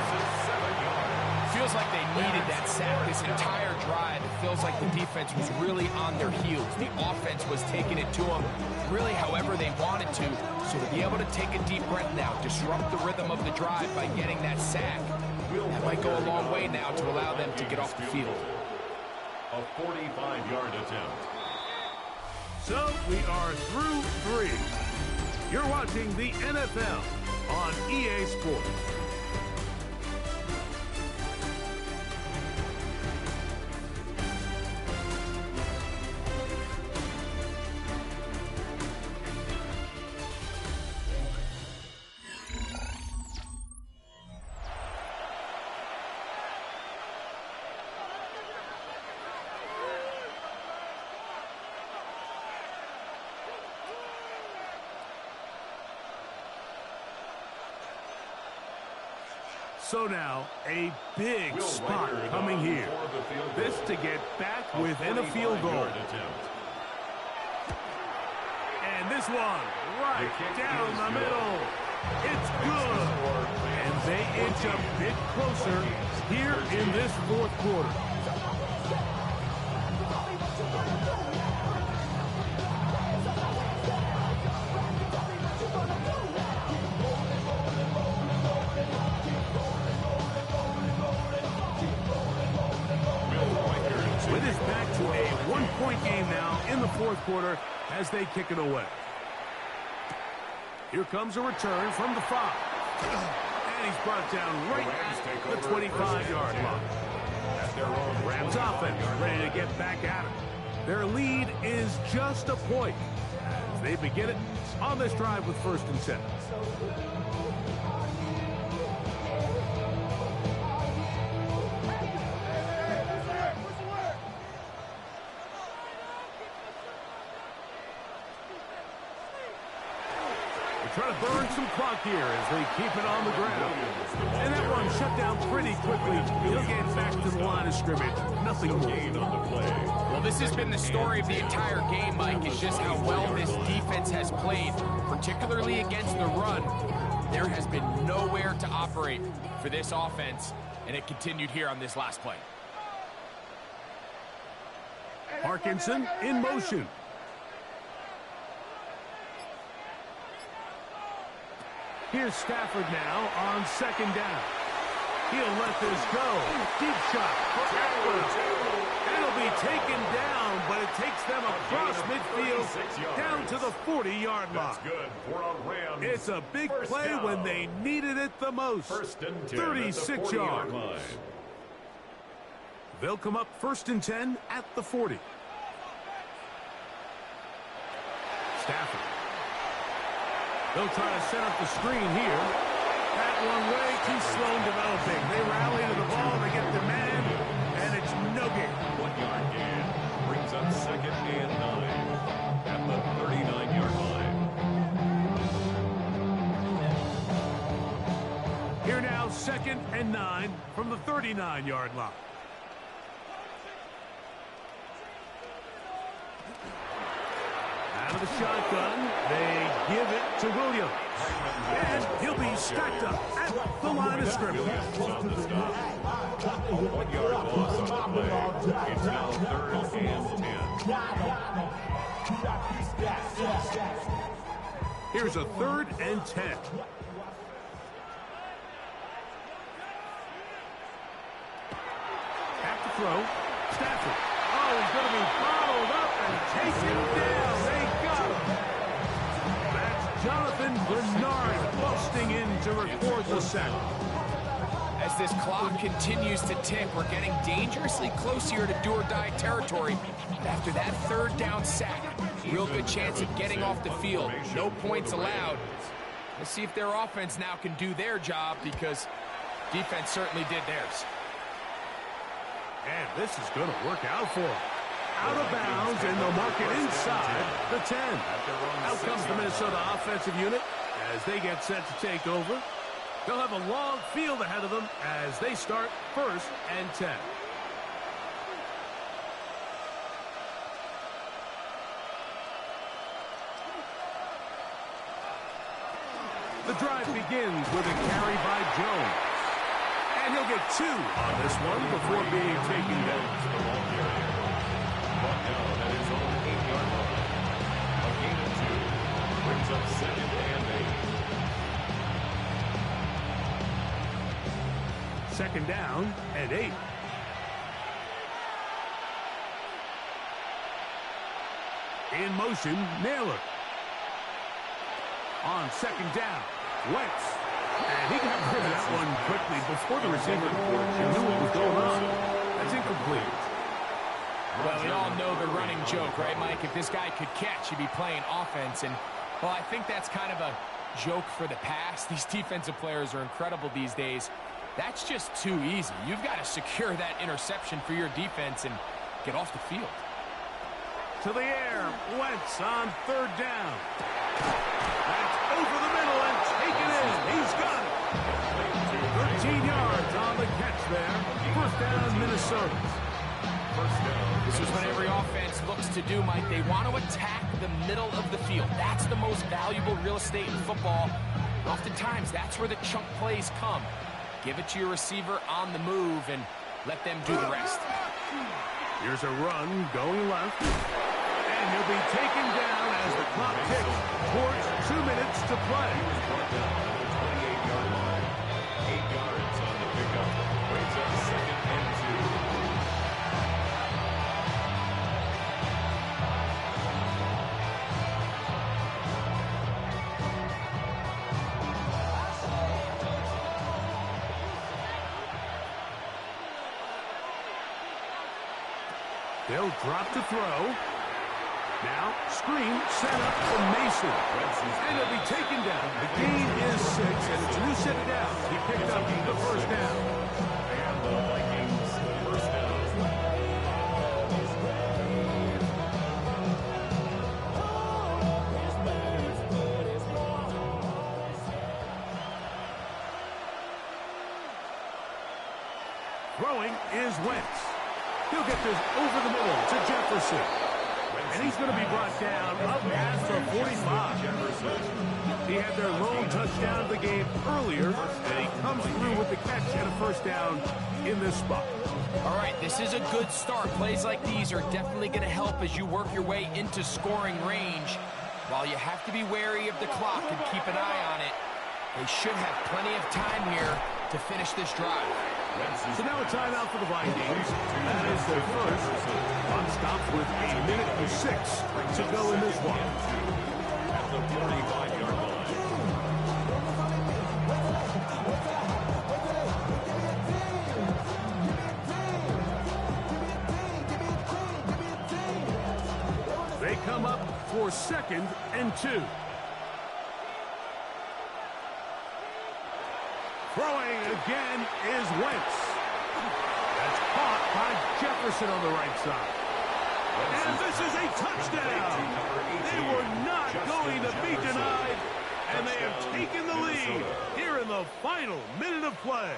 Feels like they needed that sack this entire drive. It feels like the defense was really on their heels. The offense was taking it to them really however they wanted to. So to be able to take a deep breath now, disrupt the rhythm of the drive by getting that sack, that might go a long way now to allow them to get off the field. A 45-yard attempt. So we are through 3. You're watching the NFL on EA Sports. So now, a big spot coming here. This to get back within a field goal. And this one, right down the middle. It's good. And they inch a bit closer here in this fourth quarter. It is back to a one-point game now in the fourth quarter as they kick it away. Here comes a return from the 5. And he's brought down right at the 25-yard line. Rams offense ready to get back at it. Their lead is just a point as they begin it on this drive with 1st and 10. Trying to burn some clock here as they keep it on the ground. And that one shut down pretty quickly. He'll get back to the line of scrimmage. Nothing more. On the play. Well, this has been the story of the entire game, Mike, is just how well this defense has played, particularly against the run. There has been nowhere to operate for this offense, and it continued here on this last play. Parkinson in motion. Here's Stafford now on second down. He'll let this go. Deep shot for Atwood. That'll be taken down, but it takes them across midfield down to the 40-yard line. That's good for a Rams. It's a big play when they needed it the most. 36 yards. They'll come up 1st and 10 at the 40. Stafford. They'll try to set up the screen here. That one way too slow in developing. They rally to the ball, they get the man, and it's no gain. 1 yard gain brings up 2nd and 9 at the 39-yard line. Here now, 2nd and 9 from the 39-yard line. Out of the shotgun, they give it to Williams. And he'll be stacked up at the line of scrimmage. 1 yard loss on the play. It's now 3rd and 10. Here's a 3rd and 10. Back to throw. Stafford. Oh, he's going to be followed up and taken down. They got him. That's Jonathan Bernard busting in to record the sack. As this clock continues to tick, we're getting dangerously close here to do-or-die territory. But after that 3rd down sack, real good chance of getting off the field. No points allowed. Let's see if their offense now can do their job, because defense certainly did theirs. And this is going to work out for them. Out of bounds, and they'll mark it inside the 10. Out comes the Minnesota offensive unit as they get set to take over. They'll have a long field ahead of them as they start 1st and 10. The drive begins with a carry by Jones. And he'll get 2 on this one before being taken down. Brought down at his own 8-yard line. A gain of 2 brings up 2nd and 8. 2nd down and 8. In motion, Naylor. On 2nd down, Wentz. And he got rid of that one quickly before the receiver knew what was going on. That's incomplete. Well, we all know the running joke, right, Mike? If this guy could catch, he'd be playing offense. And, well, I think that's kind of a joke for the past. These defensive players are incredible these days. That's just too easy. You've got to secure that interception for your defense and get off the field. To the air, Wentz on 3rd down. That's over the middle and taken in. He's got it. 13 yards on the catch there. 1st down, Minnesota. This is what every offense looks to do, Mike. They want to attack the middle of the field. That's the most valuable real estate in football. Oftentimes, that's where the chunk plays come. Give it to your receiver on the move and let them do the rest. Here's a run going left. And he'll be taken down as the clock ticks towards 2 minutes to play. 28-yard line. 8 yards on the pickup. Brings up 2nd and 2. They'll drop to throw. Now, screen set up for Mason. And he'll be taken down. The gain is 6, and it's a new set of downs. He picked up the 1st down. And the Vikings, 1st down. Throwing is Wentz. He'll get this over the middle to Jefferson. And he's going to be brought down up at the 45. He had their lone touchdown of the game earlier, and he comes through with the catch and a 1st down in this spot. All right, this is a good start. Plays like these are definitely going to help as you work your way into scoring range. While you have to be wary of the clock and keep an eye on it, They should have plenty of time here to finish this drive. So now a timeout for the Vikings. That is their first. Clock stops with 1:06 to go in this one. At the 45-yard line. They come up for 2nd and 2. Throwing again is Wentz. That's caught by Jefferson on the right side. And this is a touchdown. They were not going to be denied, and they have taken the lead here in the final minute of play.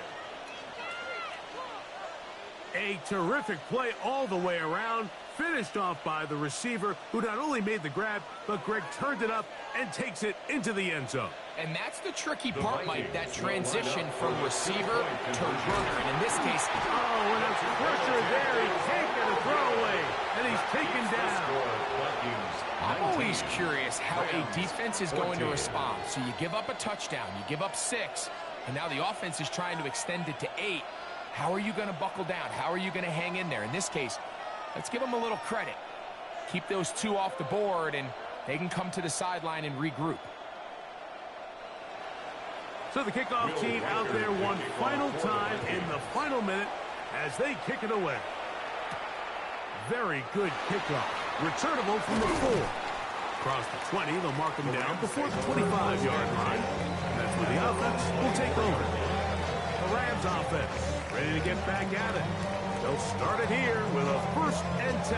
A terrific play all the way around, finished off by the receiver, who not only made the grab, but Greg turned it up and takes it into the end zone. And that's the tricky part, Mike, that transition from receiver to runner. And in this case, oh, and it's pressure there. He's taking a throwaway, and he's taken down. I'm always curious how a defense is going to respond. So you give up a touchdown, you give up 6, and now the offense is trying to extend it to 8. How are you going to buckle down? How are you going to hang in there? In this case, let's give them a little credit. Keep those 2 off the board, and they can come to the sideline and regroup. So the kickoff team out there one final time in the final minute as they kick it away. Very good kickoff. Returnable from the 4. Across the 20, they'll mark them down before the 25-yard line. And that's where the offense will take over. The Rams offense ready to get back at it. They'll start it here with a 1st and 10.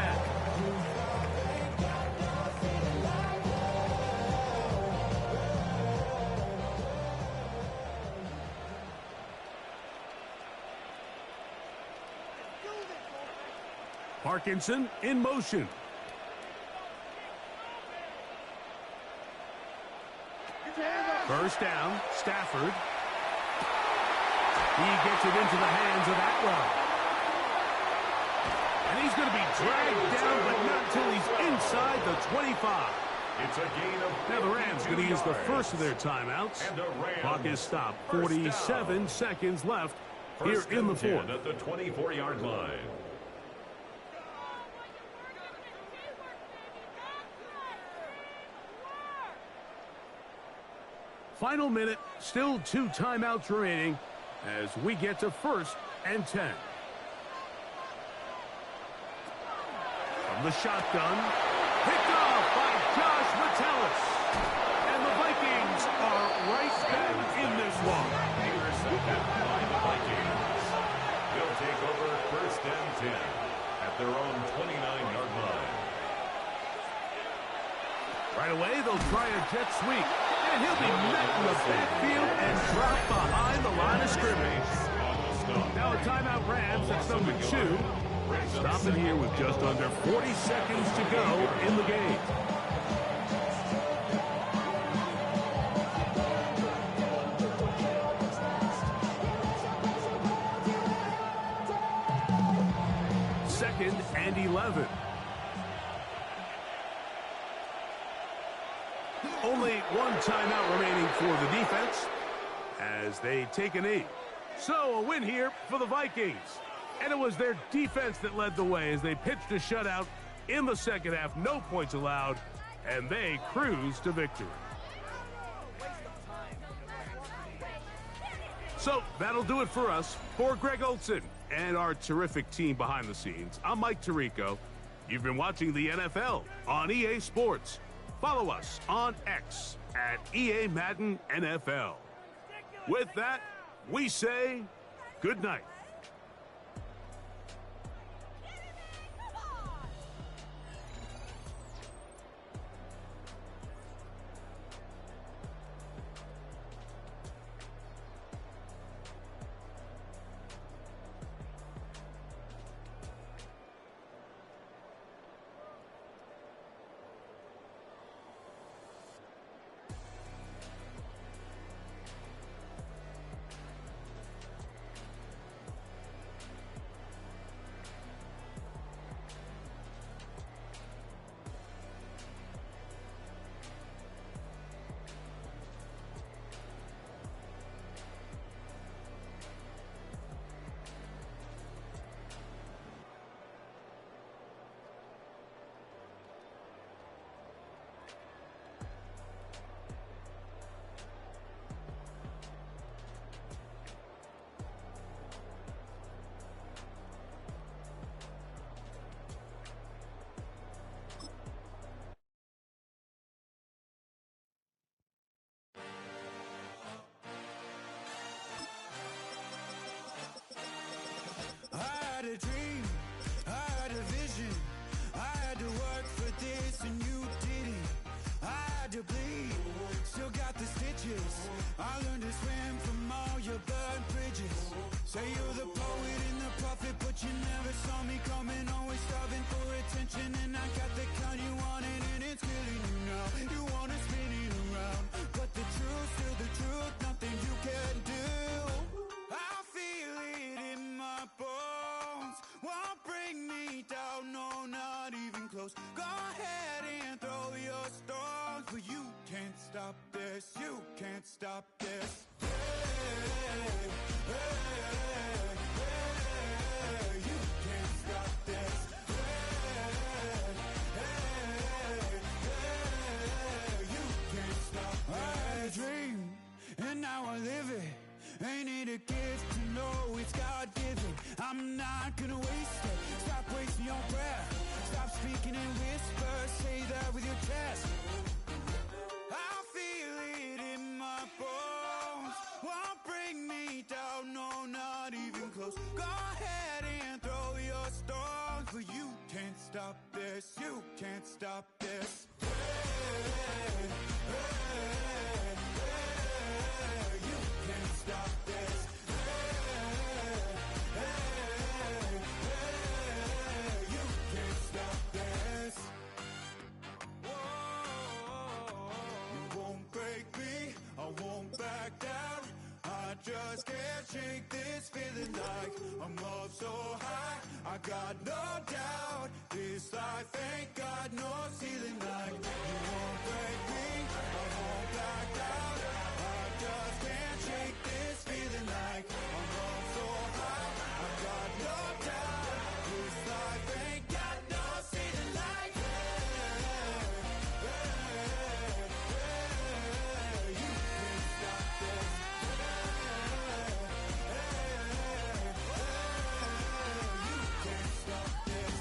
Parkinson in motion. First down, Stafford. He gets it into the hands of Atwell. And he's going to be dragged down, but not until he's inside the 25. It's a gain of now the Rams going to use the first of their timeouts. Clock is stopped. 47 seconds left here in the 4th. At the 24-yard line. Final minute, still 2 timeouts remaining as we get to 1st and 10. From the shotgun, picked off by Josh Metellus. And the Vikings are right back in this one. Intercepted by the Vikings. They'll take over 1st and 10 at their own 29-yard line. Right away, they'll try a jet sweep. And he'll be met in the backfield and dropped behind the line of scrimmage. Now a timeout Rams, that's number 2. Stop it here with just under 40 seconds to go in the game. Second and 11. Only one timeout remaining for the defense as they take a knee. So a win here for the Vikings. And it was their defense that led the way as they pitched a shutout in the second half. No points allowed, and they cruised to victory. So that'll do it for us. For Greg Olson and our terrific team behind the scenes, I'm Mike Tirico. You've been watching the NFL on EA Sports. Follow us on X at EA Madden NFL. With that, we say good night. close. Go ahead and throw your stones, but you can't stop this. You can't stop this. Hey, hey, hey, you can't stop this. You can't stop this. I had a dream, and now I live it. Ain't it a gift to know it's God-given? I'm not gonna waste it. Stop wasting your breath. Stop speaking in whispers. Say that with your chest. I feel it in my bones. Won't bring me down, no, not even close. Go ahead and throw your stones, but you can't stop this. You can't stop this. Hey, hey, hey, you can't stop this. You can't stop this. You won't break me, I won't back down. I just can't shake this feeling like I'm up so high. I got no doubt this life ain't got no ceiling like. You won't break me, I won't back down. I just can't shake this feeling like I'm up so high. I got no doubt this life ain't got no ceiling like. You can't stop this. You can't stop this.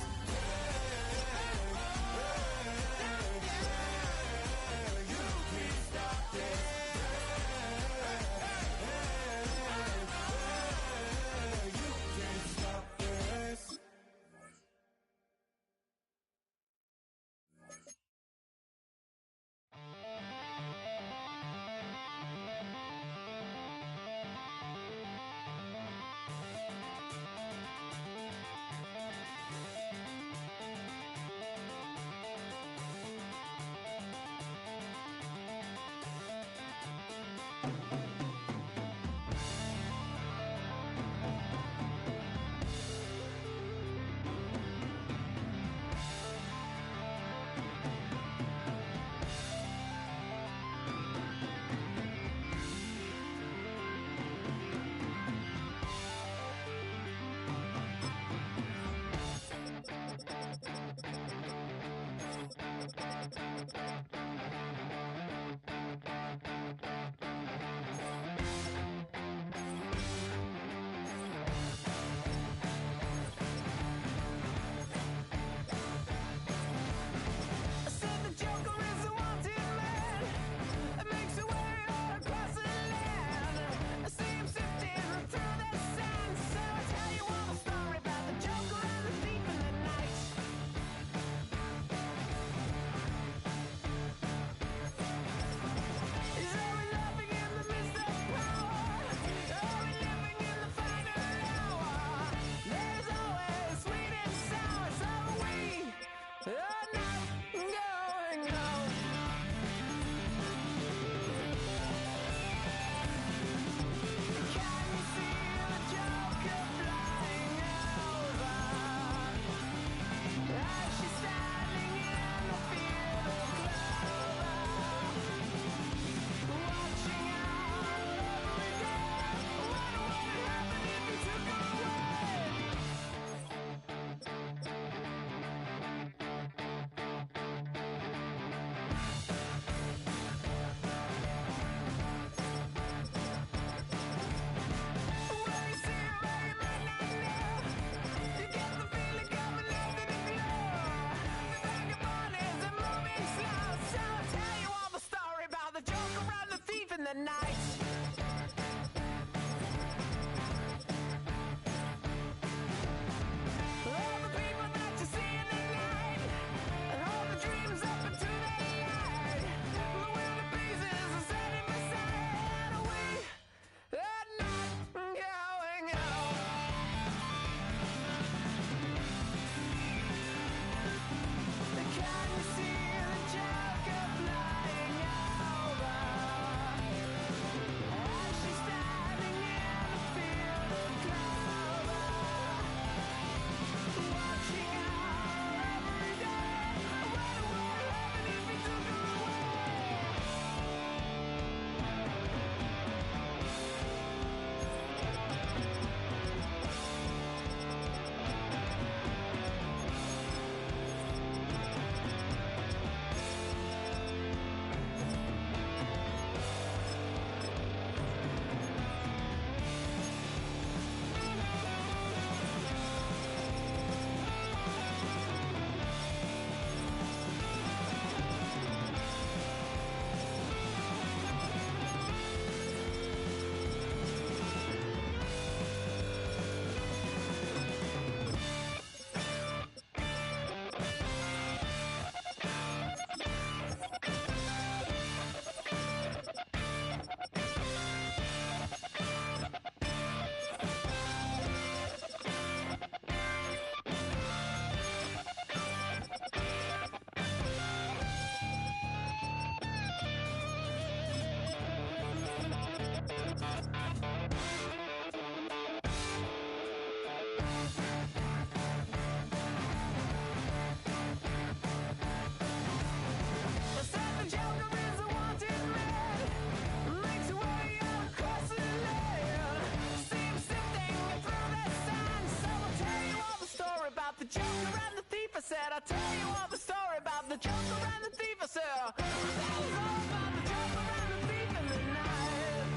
said, I'll tell you all the story about the joker and the thief. I said, that was all about the joker and the thief in the night.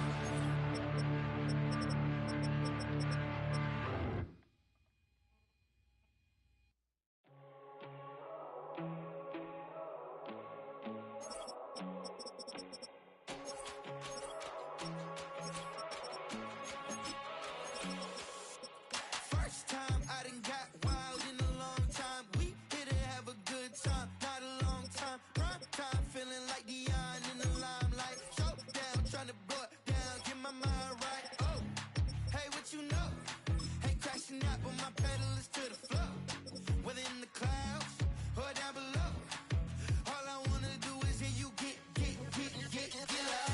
First time I done got wild in a long time. We hit it, have a good time, not a long time. Prime time, feeling like Dion in the limelight. Showdown, trying to blow it down, get my mind right. Oh, hey, what you know? Ain't crashing out, but my pedal is to the floor. Whether in the clouds or down below, all I wanna do is hear you get loud.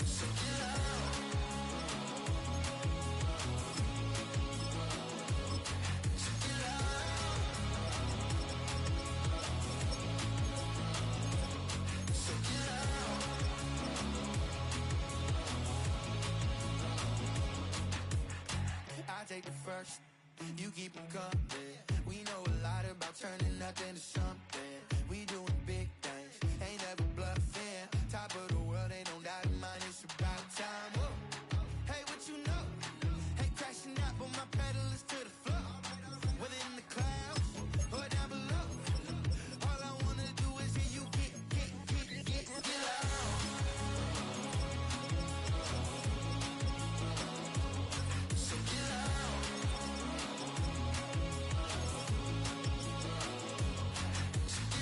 So get loud. So get loud. So get loud. I take the first, you keep them coming. We know a lot about turning nothing to something. We doing big things, ain't never bluffing. Top of the world, ain't no doubt in mine, it's about time. Whoa. Hey, what you know? Ain't crashing out, but my pedal is to the floor. Whether in the clouds or down below, all I wanna do is hear you get loud. So get loud. So get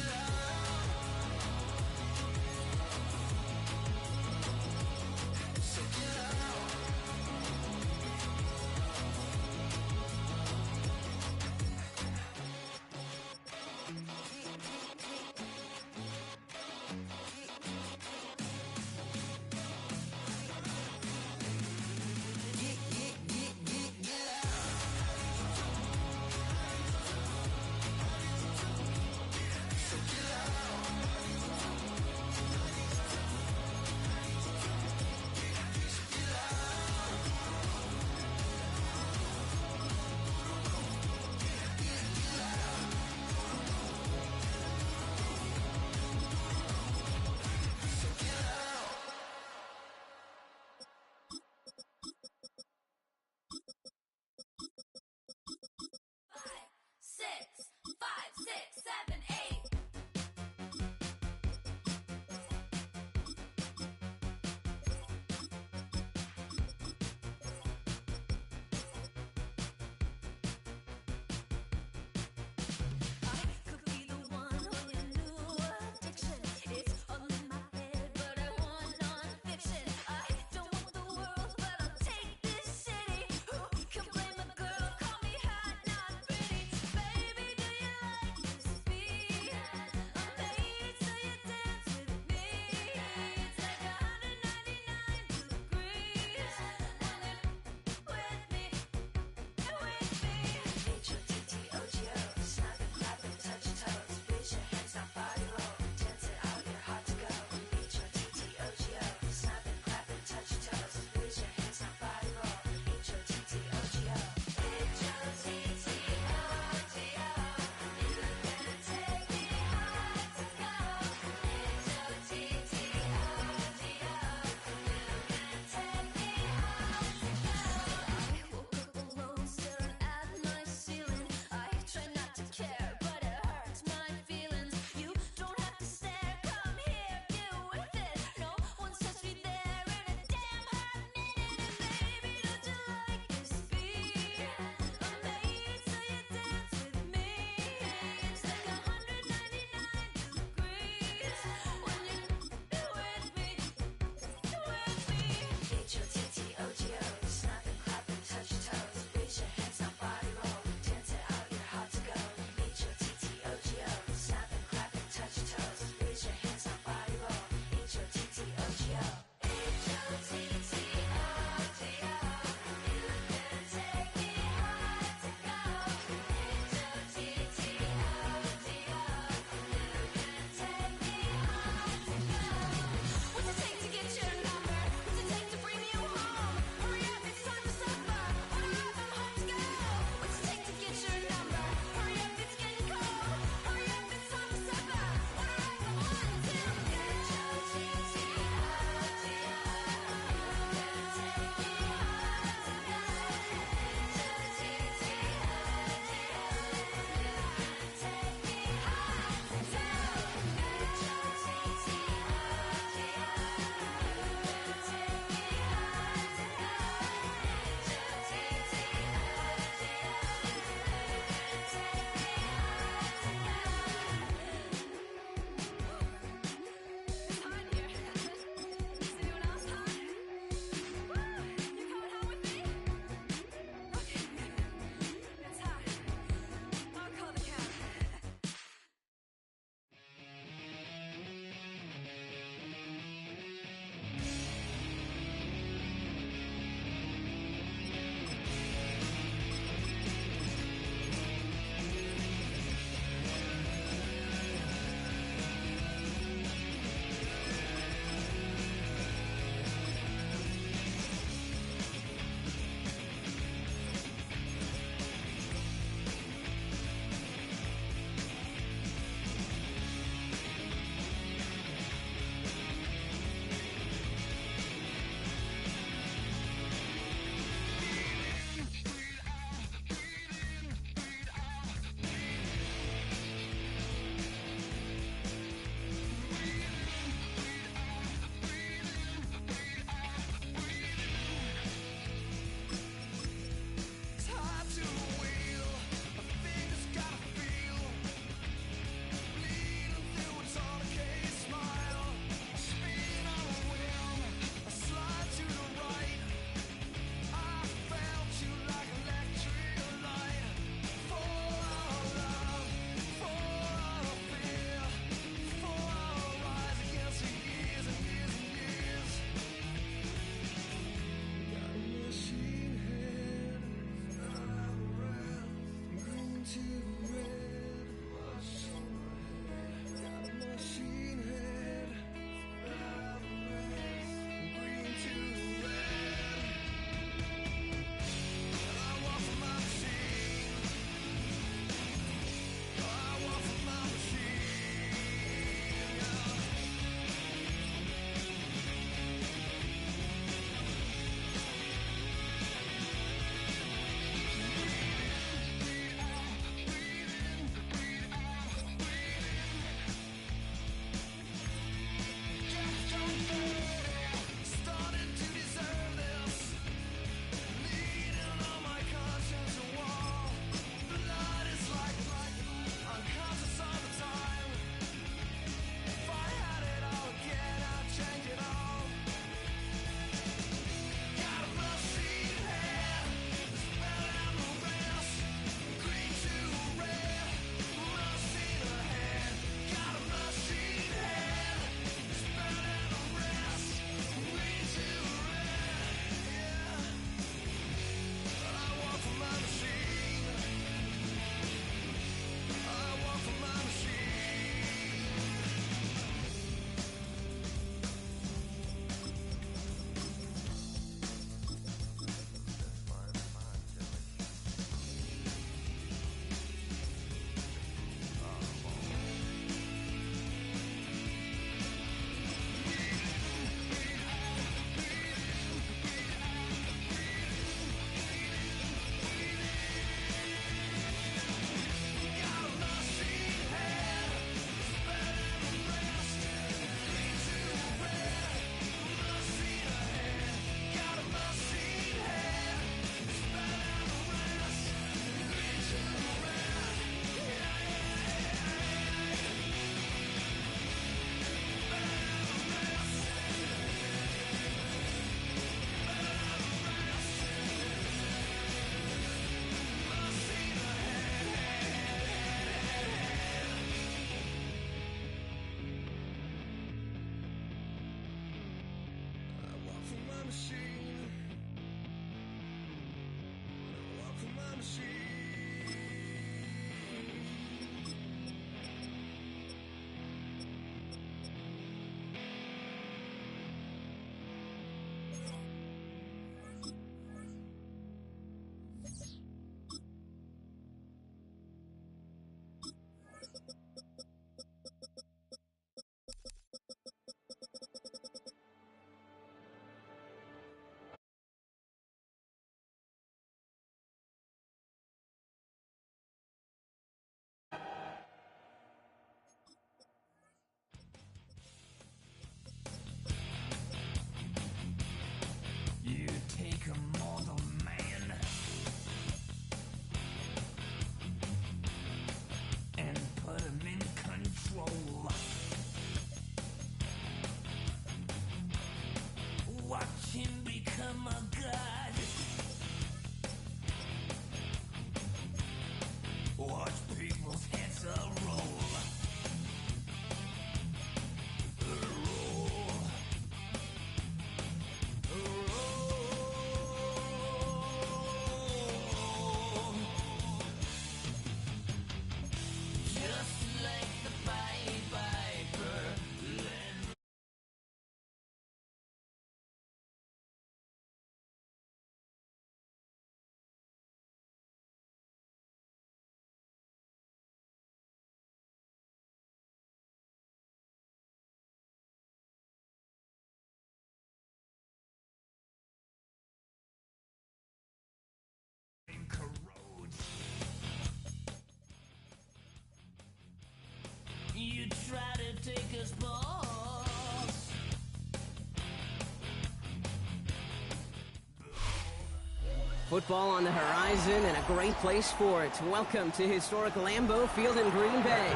Football on the horizon and a great place for it. Welcome to historic Lambeau Field in Green Bay.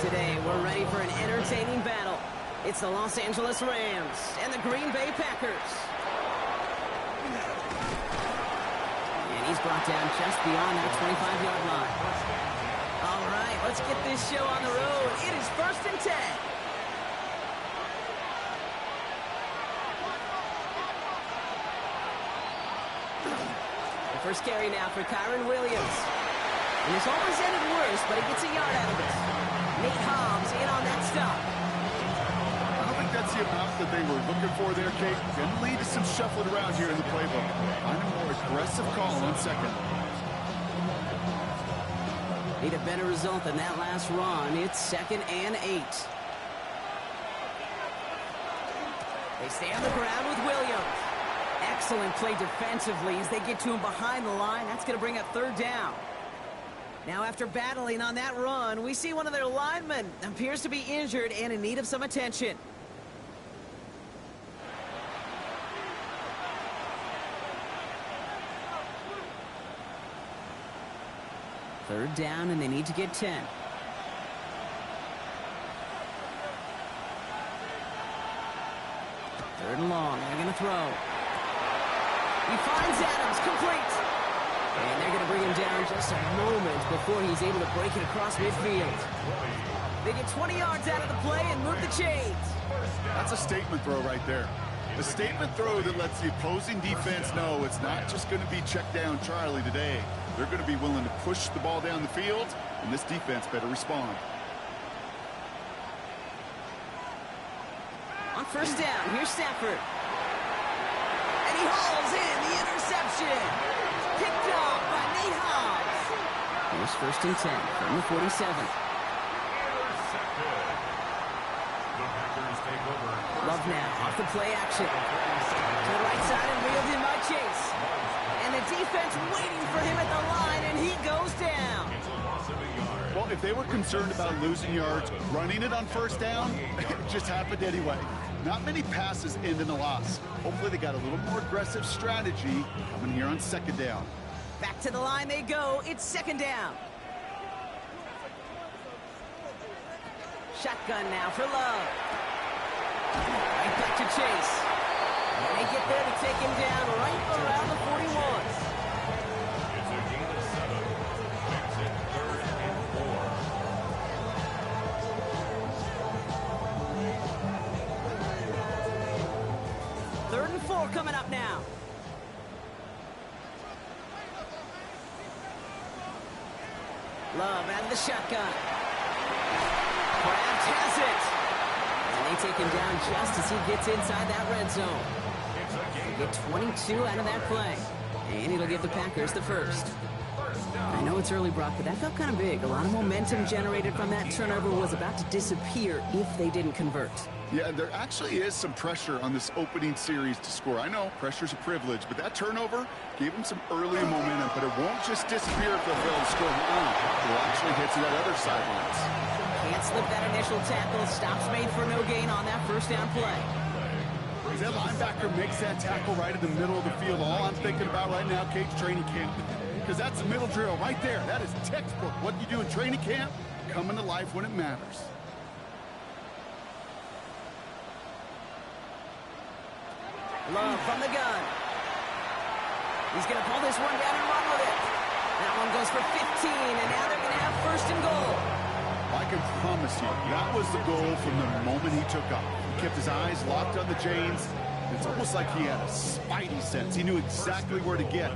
Today, we're ready for an entertaining battle. It's the Los Angeles Rams and the Green Bay Packers. And he's brought down just beyond that 25-yard line. All right, let's get this show on the road. It is 1st and 10. First carry now for Kyron Williams. And it's always ended worse, but he gets a yard out of it. Nate Hobbs in on that stop. I don't think that's the amount that they were looking for there, Kate. Going to lead to some shuffling around here in the playbook. Find a more aggressive call on second. Need a better result than that last run. It's 2nd and 8. They stay on the ground with Williams. Excellent play defensively as they get to him behind the line. That's going to bring up 3rd down. Now, after battling on that run, we see one of their linemen appears to be injured and in need of some attention. Third down, and they need to get 10. Third and long. They're going to throw. He finds Adams, complete. And they're going to bring him down just a moment before he's able to break it across midfield. They get 20 yards out of the play and move the chains. That's a statement throw right there. A statement throw that lets the opposing defense know it's not just going to be check down Charlie today. They're going to be willing to push the ball down the field, and this defense better respond. On first down, here's Stafford. And he hauls in the interception. Picked off by Nate Hobbs. Here's 1st and 10 from the 47. Love now off the play action. To the right side and reeled in by Chase. And the defense waiting for him at the line, and he goes down. Well, if they were concerned about losing yards, running it on first down, it just happened anyway. Not many passes end in a loss. Hopefully they got a little more aggressive strategy coming here on 2nd down. Back to the line they go. It's 2nd down. Shotgun now for Love. Right back to Chase. And they get there to take him down right around the 41. It's a gain of 7. Makes it 3rd and 4. 3rd and 4 coming up now. Love out of the shotgun. Kraft has it. And they take him down just as he gets inside that red zone. They get 22 out of that play. And it'll give the Packers the first. I know it's early, Brock, but that felt kind of big. A lot of momentum generated from that turnover was about to disappear if they didn't convert. Yeah, there actually is some pressure on this opening series to score. I know pressure's a privilege, but that turnover gave them some early momentum, but it won't just disappear if they fail to score. It will actually hit to that other sidelines. Can't slip that initial tackle. Stops made for no gain on that first down play. That linebacker makes that tackle right in the middle of the field. All I'm thinking about right now, Kate's training camp. Because that's the middle drill right there. That is textbook. What you do in training camp, coming to life when it matters. Love from the gun. He's going to pull this one down and run with it. That one goes for 15, and now they're going to have 1st and goal. I can promise you, that was the goal from the moment he took off. He kept his eyes locked on the chains. It's almost like he had a spidey sense. He knew exactly where to get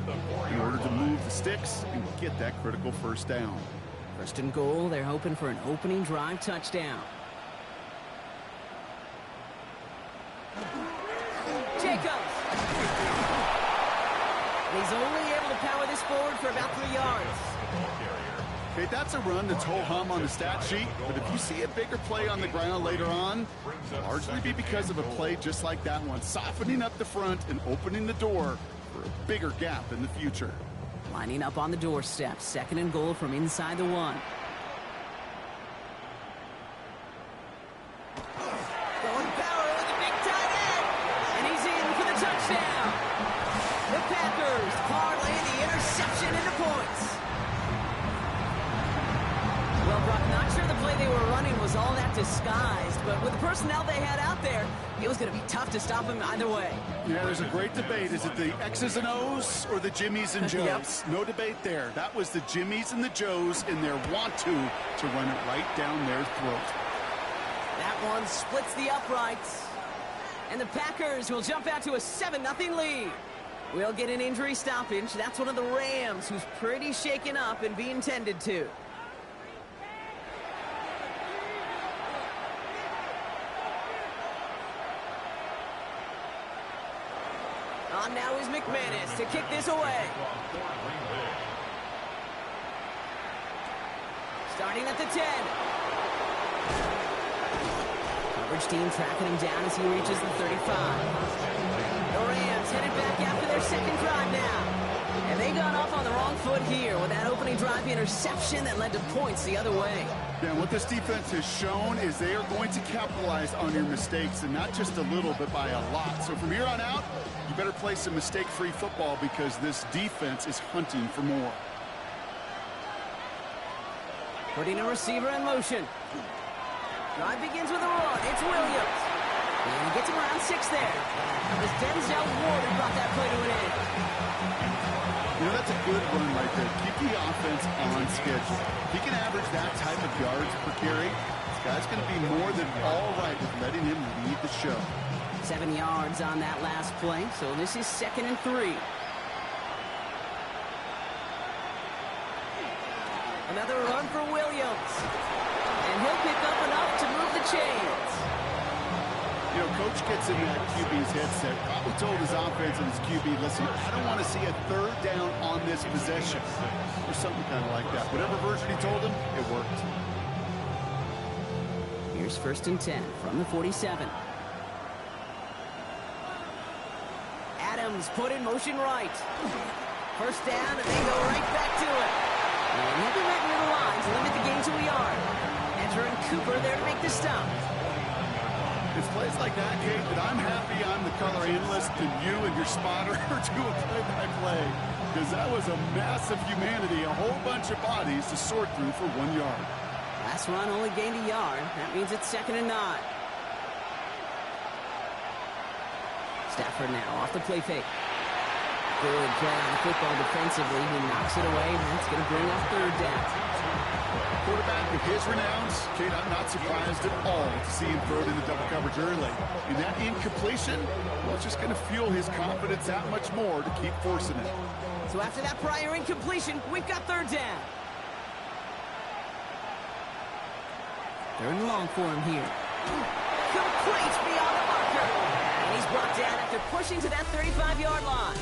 in order to move the sticks and get that critical first down. 1st and goal, they're hoping for an opening drive touchdown. Jacobs. He's only able to power this forward for about 3 yards. Okay, that's a run that's ho-hum on the stat sheet, but if you see a bigger play on the ground later on, it'll largely be because of a play just like that one, softening up the front and opening the door for a bigger gap in the future. Lining up on the doorstep, 2nd and goal from inside the 1. Going power with a big tight end, and he's in for the touchdown. The Packers parlay conversion into points. Well, Brock, not sure the play they were running was all that disguised, but with the personnel they had out there, it was going to be tough to stop him either way. Yeah, there's a great debate. Is it the X's and O's or the Jimmies and Joes? Yep. No debate there. That was the Jimmies and the Joes in their want-to run it right down their throat. That one splits the uprights. And the Packers will jump out to a 7-0 lead. We'll get an injury stoppage. That's one of the Rams who's pretty shaken up and being tended to. On now is McManus to kick this away. Starting at the 10. Coverage team tracking him down as he reaches the 35. The Rams headed back after their second drive now. And they got off on the wrong foot here with that opening drive interception that led to points the other way. Yeah, what this defense has shown is they are going to capitalize on your mistakes, and not just a little, but by a lot. So from here on out, you better play some mistake-free football because this defense is hunting for more. Putting a receiver in motion. Drive begins with a run. It's Williams. And he gets him around 6 there. It was Denzel Ward who brought that play to an end. You know, that's a good run right there. Keep the offense on schedule. If he can average that type of yards per carry, this guy's going to be more than all right with letting him lead the show. 7 yards on that last play, so this is 2nd and 3. Another run for Williams. And he'll pick up enough to move the chains. You know, Coach gets in that QB's headset, probably told his offense and his QB, listen, I don't want to see a 3rd down on this possession. Or something kind of like that. Whatever version he told him, it worked. Here's 1st and 10 from the 47. Adams put in motion right. 1st down, and they go right back to it. And he'll be right near the line to limit the gain to a yard. Enter and Cooper there to make the stop. It's plays like that, Kate, that I'm happy I'm the color analyst and you and your spotter do a play-by-play. Because that was a massive humanity, a whole bunch of bodies to sort through for 1 yard. Last run only gained a yard. That means it's 2nd and 9. Stafford now off the play fake. Good play on the football defensively. He knocks it away. That's going to bring up 3rd down. Quarterback of his renowns, Kate, I'm not surprised at all to see him throw it into double coverage early. And that incompletion, well, it's just going to fuel his confidence that much more to keep forcing it. So after that prior incompletion, we've got 3rd down. 3rd and long for him here. Complete beyond the marker. And he's brought down after pushing to that 35-yard line.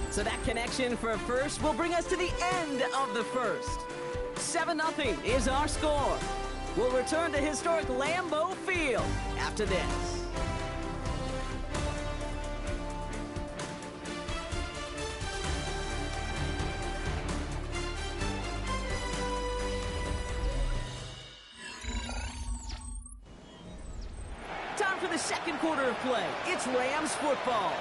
So that connection for a first will bring us to the end of the first. 7-0 is our score. We'll return to historic Lambeau Field after this. Time for the 2nd quarter of play. It's Rams football.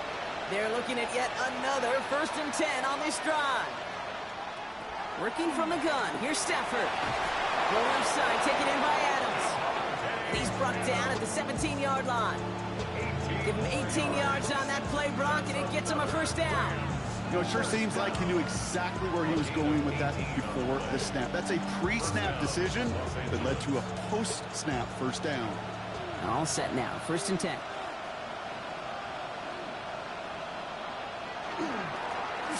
They're looking at yet another 1st and 10 on this drive. Working from the gun. Here's Stafford. Go left side, taken in by Adams. And he's brought down at the 17-yard line. Give him 18 yards on that play, Brock, and it gets him a 1st down. You know, it sure seems like he knew exactly where he was going with that before the snap. That's a pre-snap decision that led to a post-snap 1st down. All set now. 1st and 10.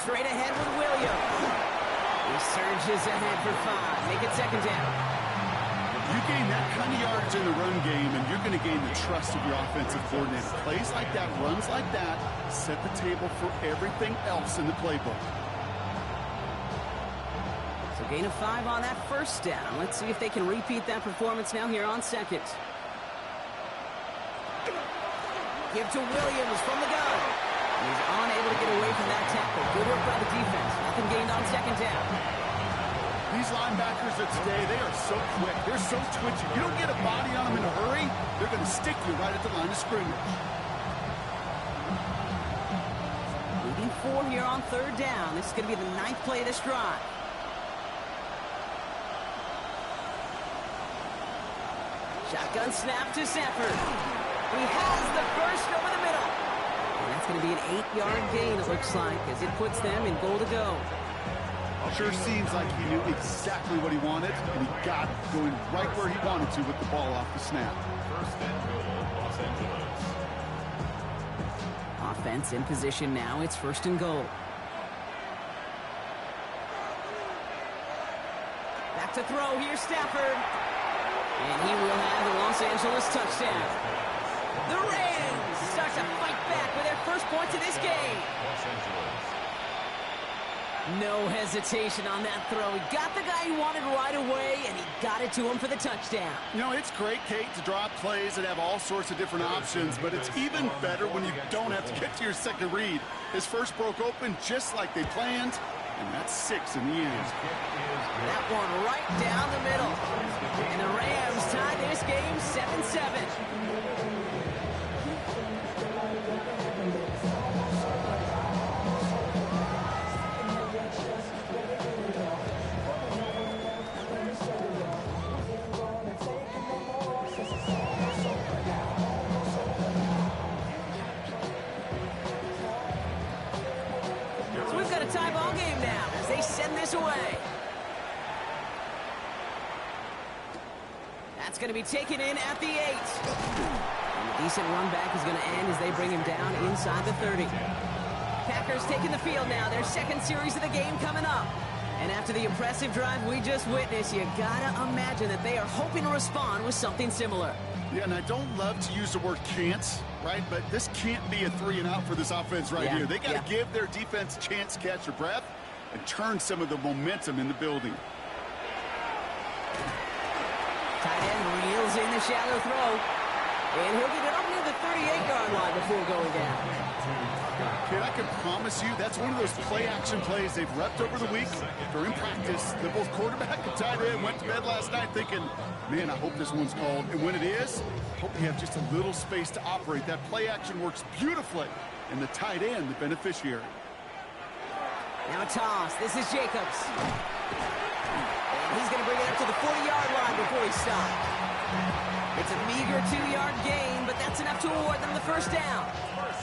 Straight ahead with Williams. He surges ahead for 5. Make it 2nd down. You gain that kind of yardage in the run game, and you're going to gain the trust of your offensive coordinator. Plays like that, runs like that, set the table for everything else in the playbook. So gain of 5 on that 1st down. Let's see if they can repeat that performance now here on 2nd. Give to Williams from the gun. He's unable to get away from that tackle. Good work by the defense. Nothing gained on 2nd down. These linebackers of today, they are so quick. They're so twitchy. You don't get a body on them in a hurry, they're going to stick you right at the line of scrimmage. Leading 4 here on 3rd down. This is going to be the 9th play of this drive. Shotgun snap to Sanford. He has the first over the middle. And that's going to be an 8-yard gain, it looks like, as it puts them in goal to go. Sure seems like he knew exactly what he wanted, and he got it, going right where he wanted to with the ball off the snap. First and goal, Los Angeles. Offense in position now. It's 1st and goal. Back to throw. Here's Stafford. And he will have the Los Angeles touchdown. The Rams start to fight back with their first points of this game. Los Angeles. No hesitation on that throw. He got the guy he wanted right away, and he got it to him for the touchdown. You know, it's great, Kate, to draw plays and have all sorts of different options, but it's even better when you don't have to get to your second read. His first broke open just like they planned, and that's 6 in the end. That one right down the middle. And the Rams tie this game 7-7. So we've got a tie ball game now as they send this away. That's going to be taken in at the 8. And a decent run back is going to end as they bring him down inside the 30. Packers taking the field now. Their second series of the game coming up. And after the impressive drive we just witnessed, you got to imagine that they are hoping to respond with something similar. Yeah, and I don't love to use the word can't, right? But this can't be a 3-and-out for this offense right here. They got to give their defense a chance to catch their breath and turn some of the momentum in the building. Tight end reels in the shallow throw. And he'll get it up near the 38-yard line before going down. Kid, I can promise you that's one of those play-action plays they've repped over the week during practice. They're both quarterback and tight end went to bed last night thinking, man, I hope this one's called. And when it is, hope you have just a little space to operate. That play-action works beautifully, and the tight end, the beneficiary. Now a toss. This is Jacobs. And he's going to bring it up to the 40-yard line before he stops. It's a meager 2-yard gain, but that's enough to award them the first down.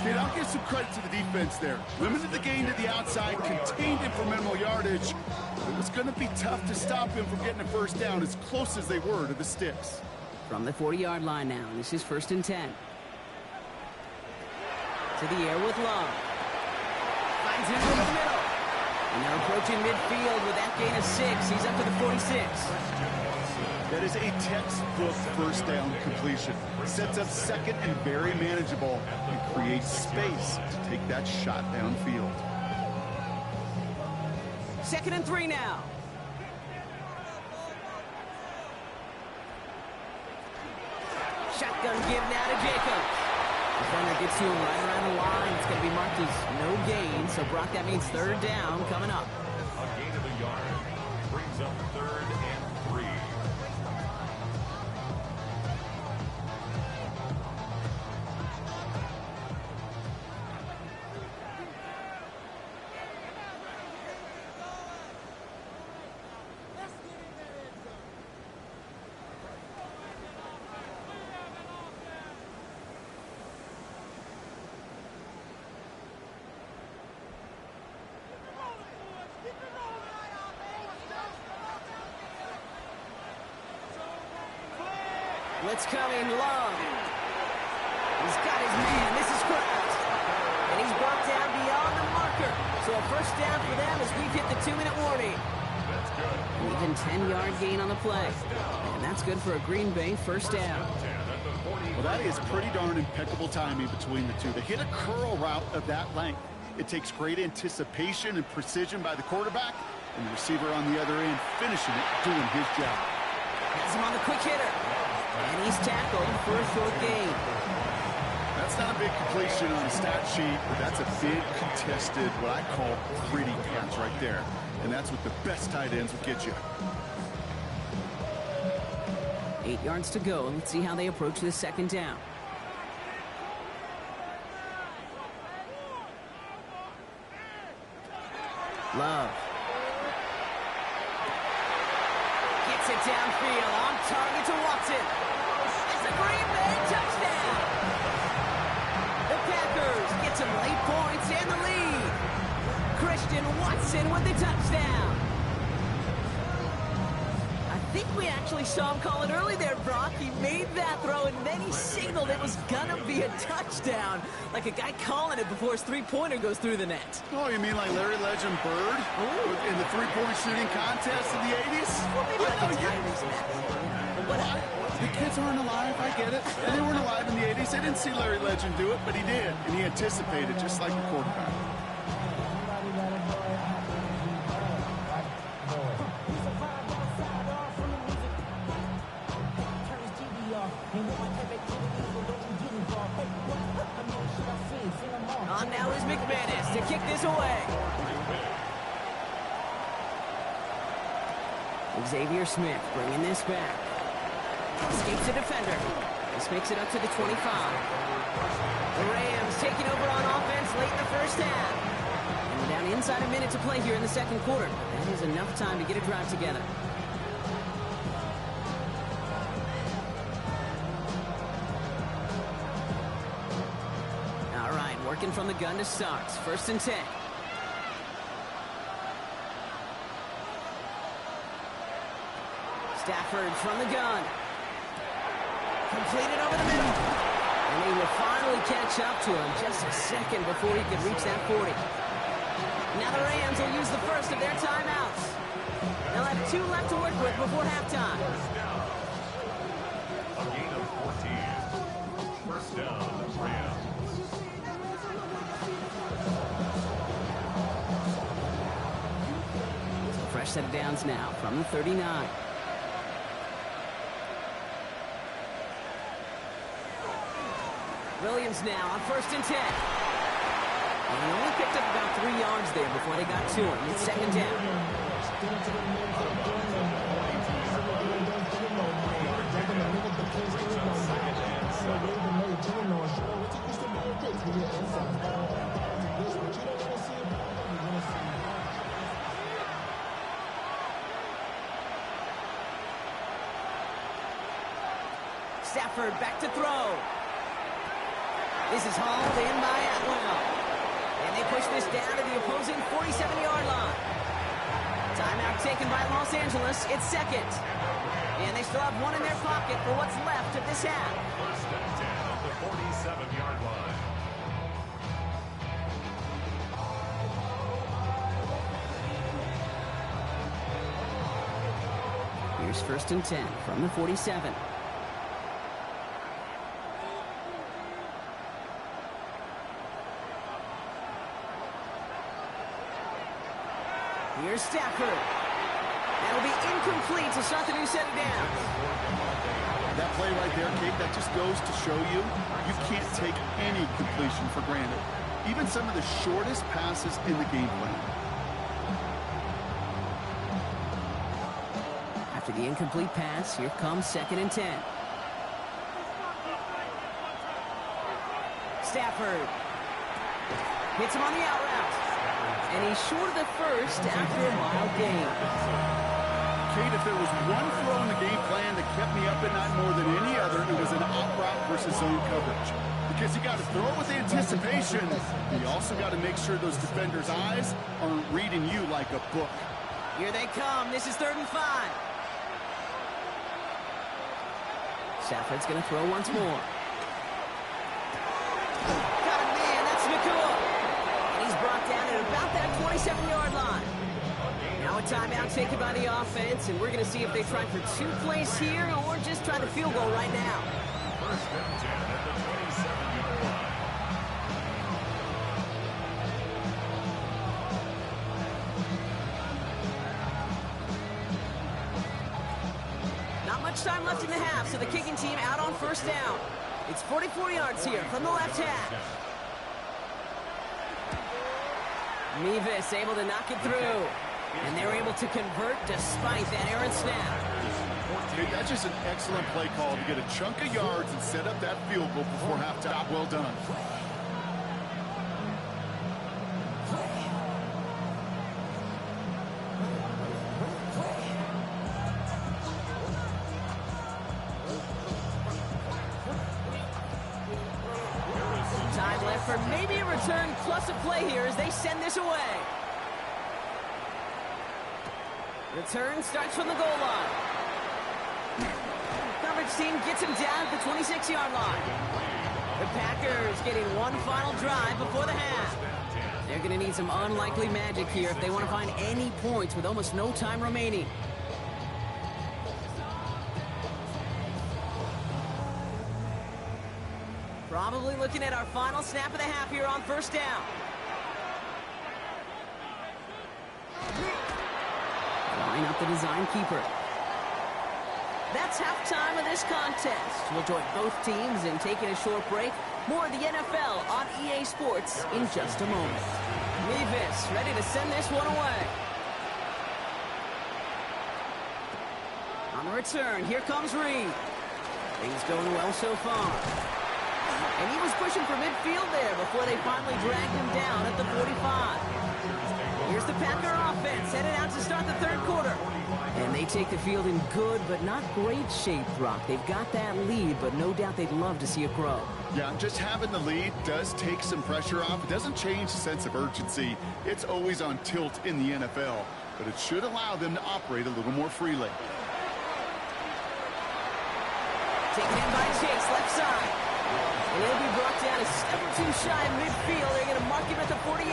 Kid, I'll give some credit to the defense there. Limited the gain to the outside, contained him for minimal yardage. It was going to be tough to stop him from getting a first down as close as they were to the sticks. From the 40-yard line now, this is 1st and 10. To the air with Love. Finds him over the middle. And they're approaching midfield with that gain of 6. He's up to the 46. That is a textbook first down completion. Sets up second and very manageable and creates space to take that shot downfield. 2nd and 3 now. Shotgun give now to Jacobs. Defender gets to him right around the line. It's going to be marked as no gain. So, Brock, that means 3rd down coming up. A gain of a yard brings up 3rd and 3. Blitz coming, Love. He's got his man. This is Kraft. And he's brought down beyond the marker. So a first down for them as we've hit the 2-minute warning. That's good. An even 10-yard gain on the play. And that's good for a Green Bay first down. Well, that is pretty darn impeccable timing between the two. They hit a curl route of that length. It takes great anticipation and precision by the quarterback, and the receiver on the other end finishing it, doing his job. Has him on the quick hitter. And he's tackled for a short gain. That's not a big completion on a stat sheet, but that's a big contested, what I call pretty catch right there. And that's what the best tight ends will get you. 8 yards to go. Let's see how they approach this 2nd down. Love. Gets it downfield, on target to Watson. It's a Green Bay touchdown. The Packers get some late points and the lead. Christian Watson with the touchdown. I think we actually saw him call it early there, Brock. He made that throw, and then he signaled it was gonna be a touchdown. Like a guy calling it before his three-pointer goes through the net. Oh, you mean like Larry Legend Bird? Ooh. In the three-point shooting contest in the 80s? Well, maybe like a Tyrese Maxey. The kids aren't alive, I get it. And they weren't alive in the 80s. They didn't see Larry Legend do it, but he did. And he anticipated, just like the quarterback. On now is McManus to kick this away. Xavier Smith bringing this back. Escapes a defender. This makes it up to the 25. The Rams taking over on offense late in the first half. And we're down inside a minute to play here in the second quarter. That is enough time to get a drive together. All right, working from the gun to start. 1st and 10. Stafford from the gun. Completed over the middle. And he will finally catch up to him just a second before he could reach that 40. Now the Rams will use the first of their timeouts. They'll have 2 left to work with before halftime. A gain of 14. First down, Rams. So fresh set of downs now from the 39. Williams now on 1st and 10. And he only picked up about 3 yards there before they got to him. It's 2nd down. Stafford back to throw. This is hauled in by Atwell. And they push this down to the opposing 47-yard line. Timeout taken by Los Angeles. It's 2nd. And they still have 1 in their pocket for what's left of this half. 1st and 10 on the 47-yard line. Here's 1st and 10 from the 47. Here's Stafford. That'll be incomplete to start the new set of downs. That play right there, Kate, that just goes to show you can't take any completion for granted. Even some of the shortest passes in the game plan. After the incomplete pass, here comes 2nd and 10. Stafford hits him on the out route. And he's short of the first after a mild gain. Kate, if there was one throw in the game plan that kept me up at night more than any other, it was an out route versus zone coverage. Because you got to throw it with anticipation. You also got to make sure those defenders' eyes aren't reading you like a book. Here they come. This is 3rd and 5. Stafford's going to throw once more. Got a man. That's McCool. Brought down at about that 27-yard line. Now a timeout taken by the offense, and we're going to see if they try for 2 plays here or just try the field goal right now. 1st and 10 at the 27-yard line. Not much time left in the half, so the kicking team out on 1st down. It's 44 yards here from the left half. Mevis able to knock it through. And they were able to convert despite that errant snap. Dude, that's just an excellent play call to get a chunk of yards and set up that field goal before halftime. Well done. return plus a play here as they send this away. Return starts from the goal line. Coverage team gets him down at the 26-yard line. The Packers getting one final drive before the half. They're going to need some unlikely magic here if they want to find any points with almost no time remaining. Probably looking at our final snap of the half here on first down. Line up the design keeper. That's halftime of this contest. We'll join both teams in taking a short break. More of the NFL on EA Sports in just a moment. Levis ready to send this one away. On the return, here comes Reed. Things going well so far. And he was pushing for midfield there before they finally dragged him down at the 45. Here's the Packer offense headed out to start the third quarter. And they take the field in good but not great shape, Brock. They've got that lead, but no doubt they'd love to see it grow. Yeah, just having the lead does take some pressure off. It doesn't change the sense of urgency. It's always on tilt in the NFL, but it should allow them to operate a little more freely. Taken in by Chase, left side. And he'll be brought down a step or two shy of midfield. They're going to mark him at the 48.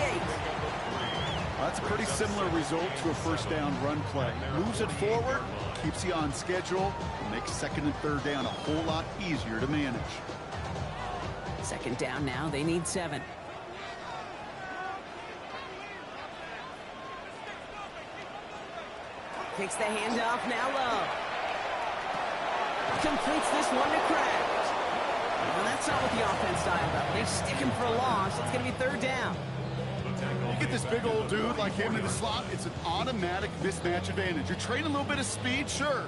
That's a pretty similar result to a first down run play. Moves it forward, keeps you on schedule, and makes second and third down a whole lot easier to manage. Second down now, they need 7. Takes the handoff, now Love. Completes this one to Kraft. Well, that's not what the offense dialed up. They stick him for a loss. It's going to be third down. You get this big old dude like him in the slot, it's an automatic mismatch advantage. You're trading a little bit of speed, sure.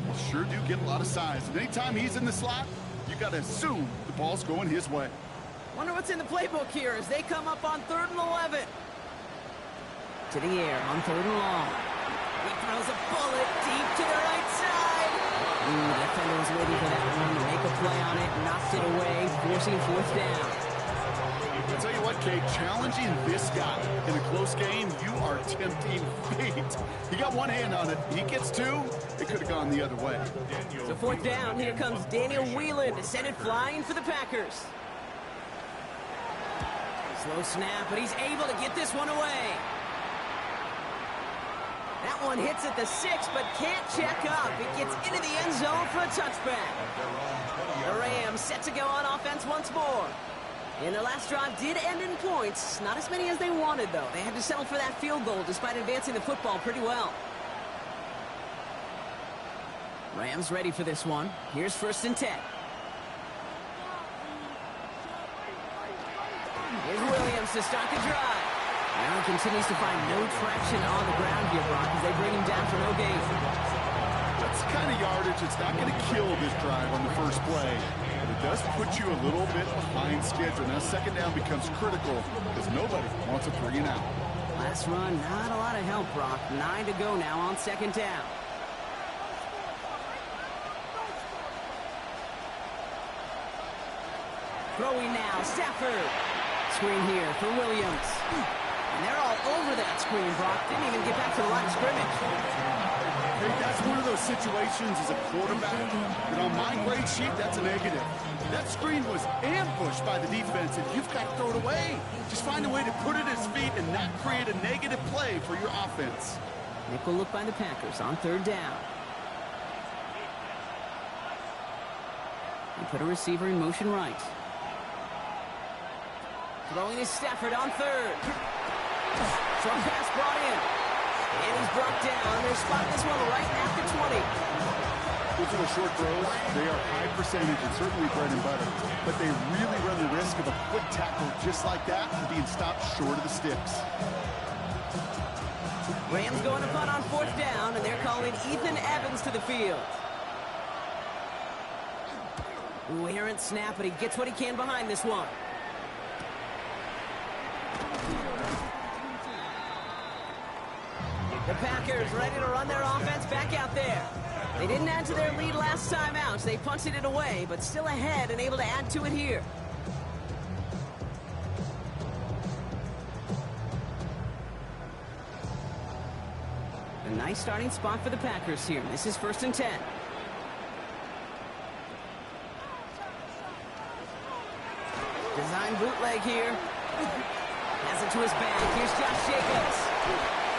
You sure do get a lot of size. And anytime he's in the slot, you got to assume the ball's going his way. Wonder what's in the playbook here as they come up on 3rd and 11. To the air on 3rd and long. He throws a bullet deep to the right side. The defender was waiting for that one to make a play on it, knocked it away, forcing 4th down. I'll tell you what, Kate, challenging this guy in a close game, you are tempting fate. He got one hand on it. He gets 2. It could have gone the other way. So 4th down, here comes Daniel Whelan to send it flying for the Packers. Slow snap, but he's able to get this one away. That one hits at the 6, but can't check up. It gets into the end zone for a touchback. The Rams set to go on offense once more. And their last drive did end in points. Not as many as they wanted, though. They had to settle for that field goal despite advancing the football pretty well. Rams ready for this one. Here's 1st and 10. Here's Williams to start the drive. Now he continues to find no traction on the ground here, Brock, as they bring him down for no gain. That's the kind of yardage that's not going to kill this drive on the first play. But it does put you a little bit behind schedule. Now second down becomes critical because nobody wants a 3 and out. Last run, not a lot of help, Brock. 9 to go now on 2nd down. Throwing now, Stafford. Screen here for Williams. And they're all over that screen, Brock. Didn't even get back to the line of scrimmage. Hey, that's one of those situations as a quarterback that on my grade sheet, that's a negative. That screen was ambushed by the defense, and you've got to throw it away. Just find a way to put it at his feet and not create a negative play for your offense. Nickel look by the Packers on 3rd down. They put a receiver in motion right. Throwing is Stafford on 3rd. Strong pass brought in. And he's brought down. They're spotting this one right at the 20. Those little short throws, they are high percentage and certainly bread and butter. But they really run the risk of a quick tackle just like that and being stopped short of the sticks. Rams going to punt on 4th down, and they're calling Ethan Evans to the field. Ooh, errant snap, but he gets what he can behind this one. The Packers ready to run their offense back out there. They didn't add to their lead last time out. They punted it away, but still ahead and able to add to it here. A nice starting spot for the Packers here. This is 1st and 10. Design bootleg here. Has it to his back. Here's Josh Jacobs.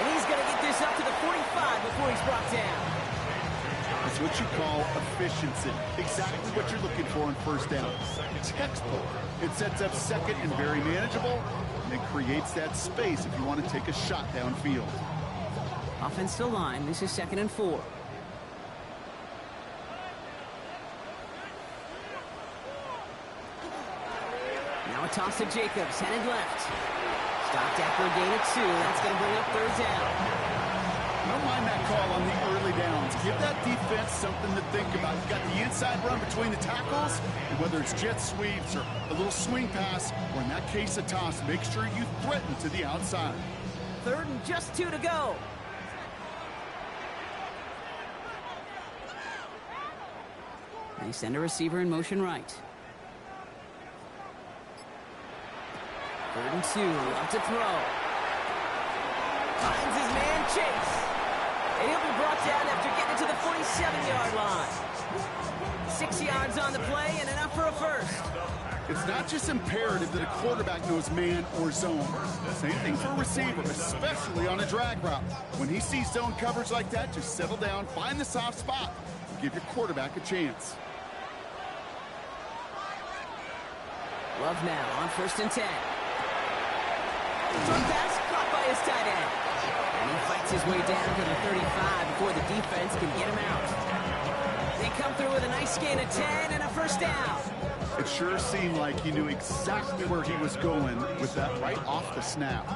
And he's going to get this up to the 45 before he's brought down. That's what you call efficiency. Exactly what you're looking for on 1st down. Textbook. It sets up 2nd and very manageable, and creates that space if you want to take a shot downfield. Offensive line. This is 2nd and 4. Now a toss to Jacobs, headed left. Stopped after a gain of 2. That's going to bring up 3rd down. Don't mind that call on the early downs. Give that defense something to think about. You've got the inside run between the tackles, and whether it's jet sweeps or a little swing pass, or in that case a toss, make sure you threaten to the outside. 3rd and just 2 to go. They send a receiver in motion right. 3rd and 2, up to throw. Finds his man Chase. And he'll be brought down after getting to the 47-yard line. 6 yards on the play and enough for a first. It's not just imperative that a quarterback knows man or zone. Same thing for a receiver, especially on a drag route. When he sees zone coverage like that, just settle down, find the soft spot, and give your quarterback a chance. Love now on 1st and 10. Short pass caught by his tight end. And he fights his way down to the 35 before the defense can get him out. They come through with a nice gain of 10 and a 1st down. It sure seemed like he knew exactly where he was going with that right off the snap.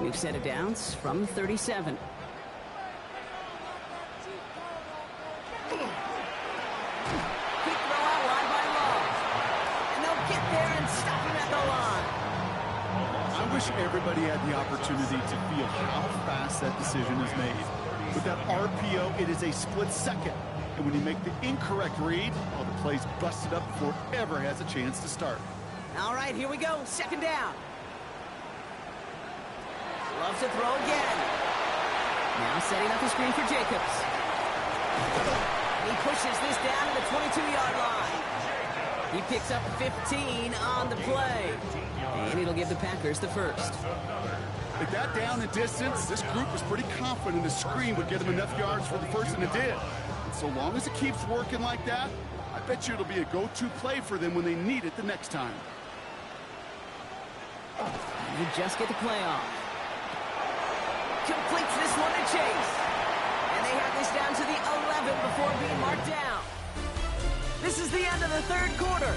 New set of downs from 37. I wish everybody had the opportunity to feel how fast that decision is made. With that RPO, it is a split second. And when you make the incorrect read, well, the play's busted up before it ever has a chance to start. All right, here we go. 2nd down. Loves to throw again. Now setting up the screen for Jacobs. He pushes this down to the 22-yard line. He picks up 15 on the play. And it'll give the Packers the first. With that down and distance, this group was pretty confident the screen would get them enough yards for the first, and it did. And so long as it keeps working like that, I bet you it'll be a go-to play for them when they need it the next time. You just get the play off. Completes this one to Chase. And they have this down to the 11 before being marked down. This is the end of the 3rd quarter.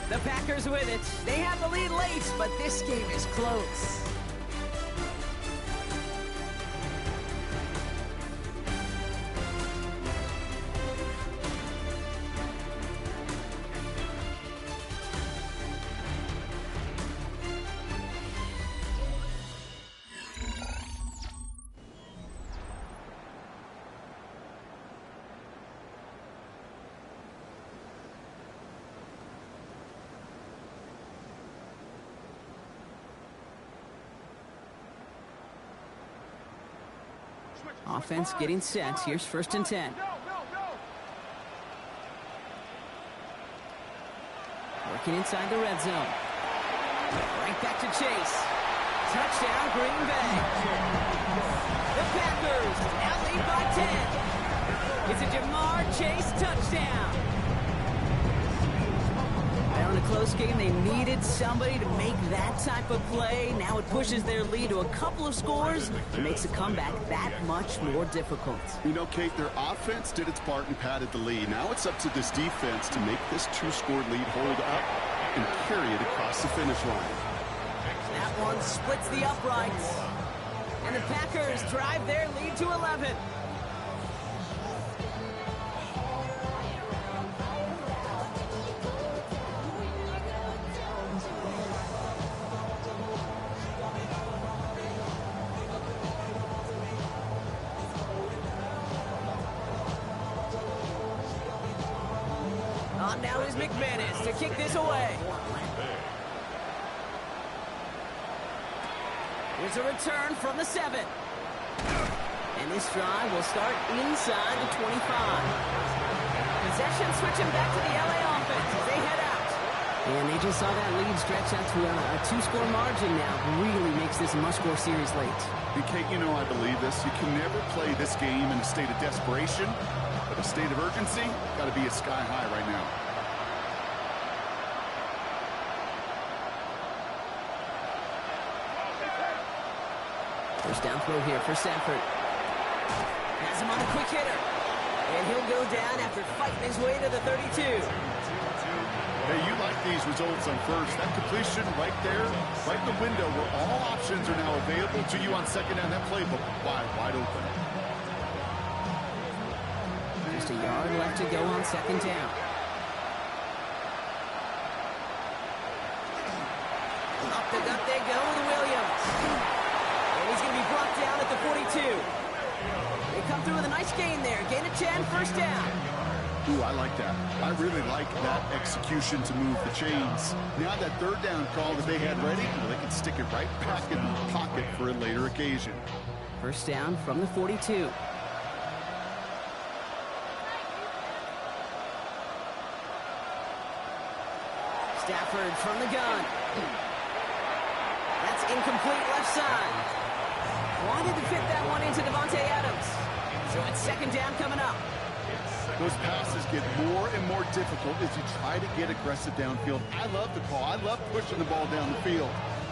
The Packers with it. They have the lead late, but this game is close. Offense getting set. Here's 1st and 10. Working inside the red zone. Right back to Chase. Touchdown, Green Bay. The Packers now lead by 10. It's a Jamar Chase touchdown. Now in a close game, they needed somebody to make that type of play. Now it pushes their lead to a couple of scores and makes a comeback that much more difficult. You know, Kate, their offense did its part and padded the lead. Now it's up to this defense to make this 2-score lead hold up and carry it across the finish line. That one splits the uprights. And the Packers drive their lead to 11. On now is McManus to kick this away. Here's a return from the 7. And this drive will start inside the 25. Possession switching back to the LA offense as they head out. And they just saw that lead stretch out to a two-score margin now. Really makes this a must-score series late. And Kate, you know I believe this. You can never play this game in a state of desperation, but a state of urgency got to be at sky high right now. First down throw here for Stafford. Has him on a quick hitter. And he'll go down after fighting his way to the 32. Hey, you like these results on first. That completion right there, right in the window where all options are now available to you on second down. That playbook wide open. Just a yard left to go on second down. Up the gut they go with Williams. And he's going to be brought down at the 42. They come through with a nice gain there. Gain of 10, first down. Ooh, I like that. I really like that execution to move the chains. Now that third down call that they had ready, well, they can stick it right back in the pocket for a later occasion. First down from the 42. Stafford from the gun. That's incomplete left side. Wanted to fit that one into Devontae Adams. So it's second down coming up. Those passes get more and more difficult as you try to get aggressive downfield. I love the call. I love pushing the ball down the field.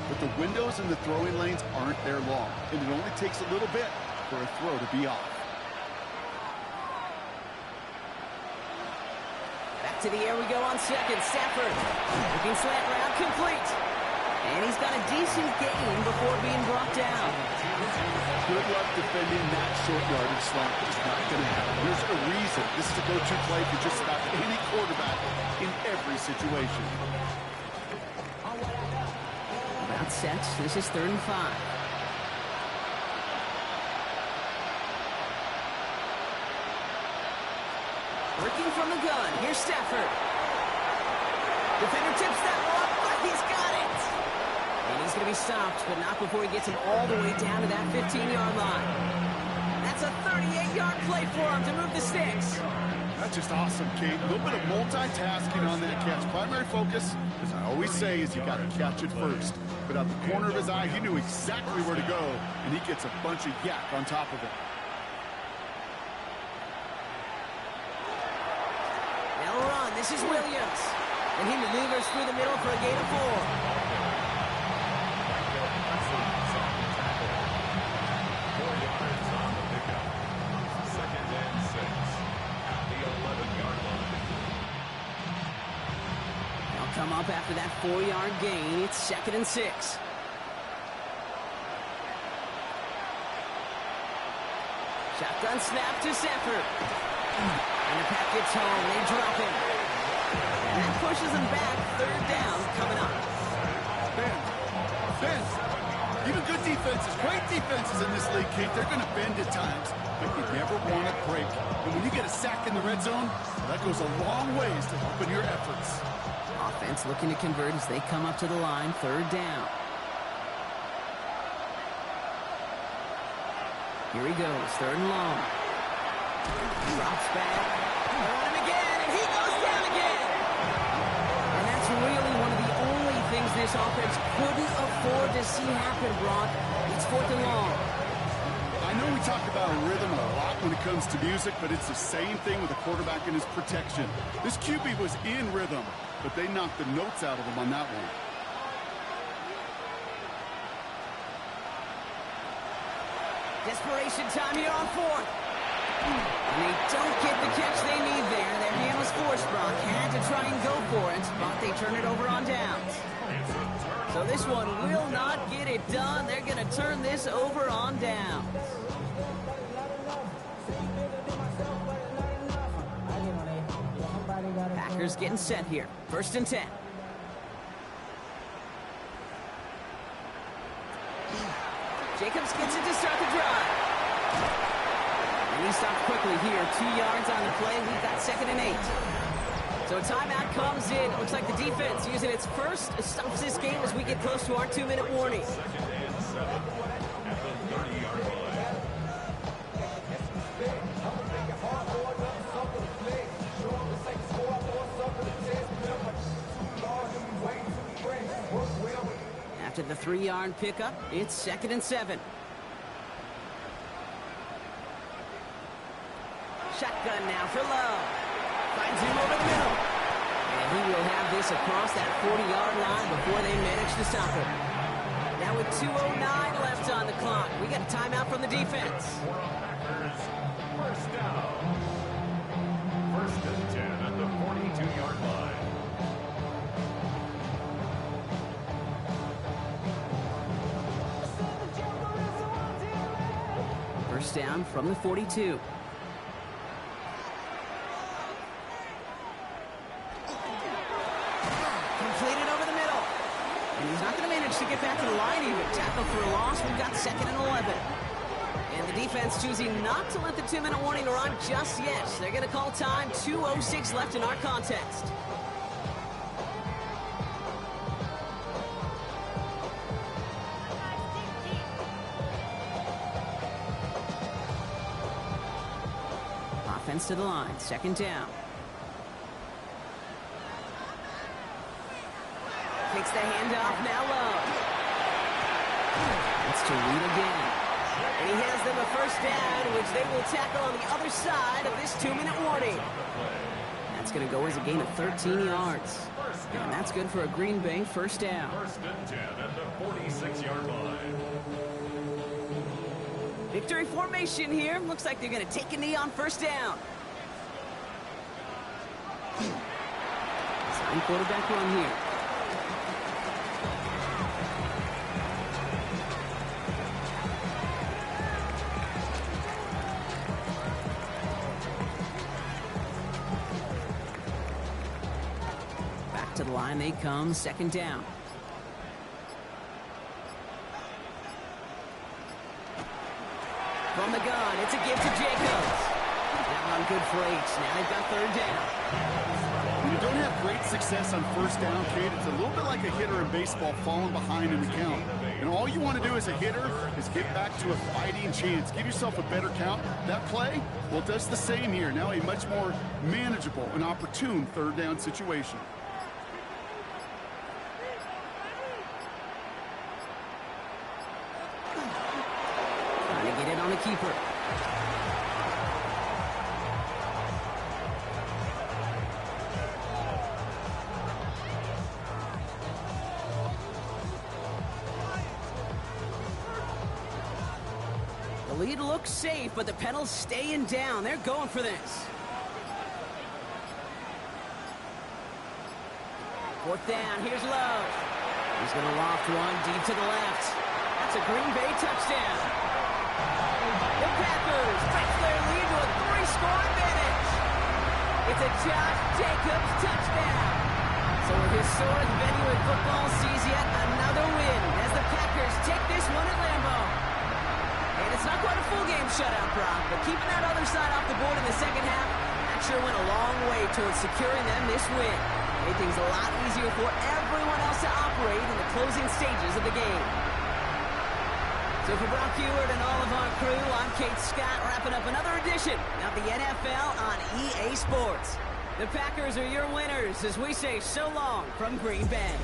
But the windows in the throwing lanes aren't there long. And it only takes a little bit for a throw to be off. Back to the air we go on second. Stafford looking slant route complete. And he's got a decent gain before being brought down. Good luck defending that short yardage slant. It's not going to happen. There's a reason. This is a go-to play for just about any quarterback in every situation. About set. This is 3rd and 5. Working from the gun. Here's Stafford. Defender tips that one, but he's got it. And he's going to be stopped, but not before he gets him all the way down to that 15-yard line. That's a 38-yard play for him to move the sticks. That's just awesome, Kate. A little bit of multitasking on that catch. Primary focus, as I always say, is you got to catch it first. But out the corner of his eye, he knew exactly where to go, and he gets a bunch of yak on top of it. They'll run. This is Williams. And he maneuvers through the middle for a gain of 4. Come up after that 4-yard gain. It's 2nd and 6. Shotgun snap to Stafford. And the pack gets home. They drop him. And that pushes him back. 3rd down coming up. Ben, even good defenses, great defenses in this league, Kate, they're going to bend at times, but you never want to break. And when you get a sack in the red zone, that goes a long ways to helping your efforts. Offense looking to convert as they come up to the line. 3rd down. Here he goes. 3rd and long. Drops back. They're on him again, and he goes down again. And that's really one of the only things this offense couldn't afford to see happen, Brock. It's 4th and long. I know we talk about rhythm a lot when it comes to music, but it's the same thing with a quarterback and his protection. This QB was in rhythm, but they knocked the notes out of him on that one. Desperation time here on 4th. And they don't get the catch they need there. Their hand was forced, Brock. Had to try and go for it, but they turn it over on downs. So this one will not get it done. They're going to turn this over on downs. Packers getting set here. 1st and 10. Jacobs gets it to start the drive. And he stopped quickly here. 2 yards on the play. We've got 2nd and 8. So a timeout comes in. It looks like the defense using its first stops this game as we get close to our 2-minute warning. 3-yard pickup. It's 2nd and 7. Shotgun now for Love. Finds him over the middle. And he will have this across that 40-yard line before they manage to stop him. Now with 2:09 left on the clock, we got a timeout from the defense. First down. 1st and 10 at the 42-yard line. First down from the 42. Completed over the middle. And he's not going to manage to get back to the line even. Tackle for a loss. We've got 2nd and 11. And the defense choosing not to let the 2-minute warning run just yet. They're going to call time. 2:06 left in our contest. Offense to the line. 2nd down. Takes the handoff, now Love. It's to Reed again. And he has them a 1st down, which they will tackle on the other side of this 2-minute warning. That's going to go as a gain of 13 yards. And that's good for a Green Bay 1st down. 1st and 10 at the 46-yard line. Victory formation here. Looks like they're going to take a knee on 1st down. Sign quarterback run here. Back to the line they come. 2nd down. From the gun, it's a give to Jacobs. That one good for 8. Now they've got 3rd down. When you don't have great success on 1st down, Kate, it's a little bit like a hitter in baseball falling behind in the count. And all you want to do as a hitter is get back to a fighting chance. Give yourself a better count. That play, well, it does the same here. Now a much more manageable and opportune 3rd down situation. Trying to get it on the keeper. The lead looks safe, but the pedal's staying down. They're going for this. 4th down, here's Love. He's going to loft one deep to the left. That's a Green Bay touchdown. The Packers break their lead to a 3-score advantage. It's a Josh Jacobs touchdown. So a historic venue in football sees yet another win as the Packers take this one at Lambeau. And it's not quite a full game shutout, Brock, but keeping that other side off the board in the 2nd half, that sure went a long way towards securing them this win. Made things a lot easier for everyone else to operate in the closing stages of the game. So for Brock Heward and all of our crew, I'm Kate Scott, wrapping up another edition of the NFL on EA Sports. The Packers are your winners as we say so long from Green Bay.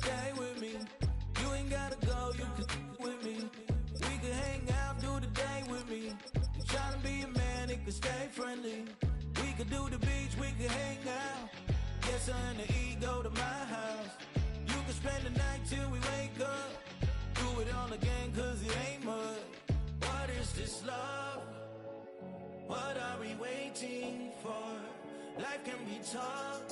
stay with me. You ain't gotta go, you can with me. We can hang out, do the day with me. You tryna be a man, it can stay friendly. We could do the beach, we can hang out. Get something to eat, go to my house. You can spend the night till we wake up. Do it all again, cause it ain't much. What is this love? What are we waiting for? Life can be tough,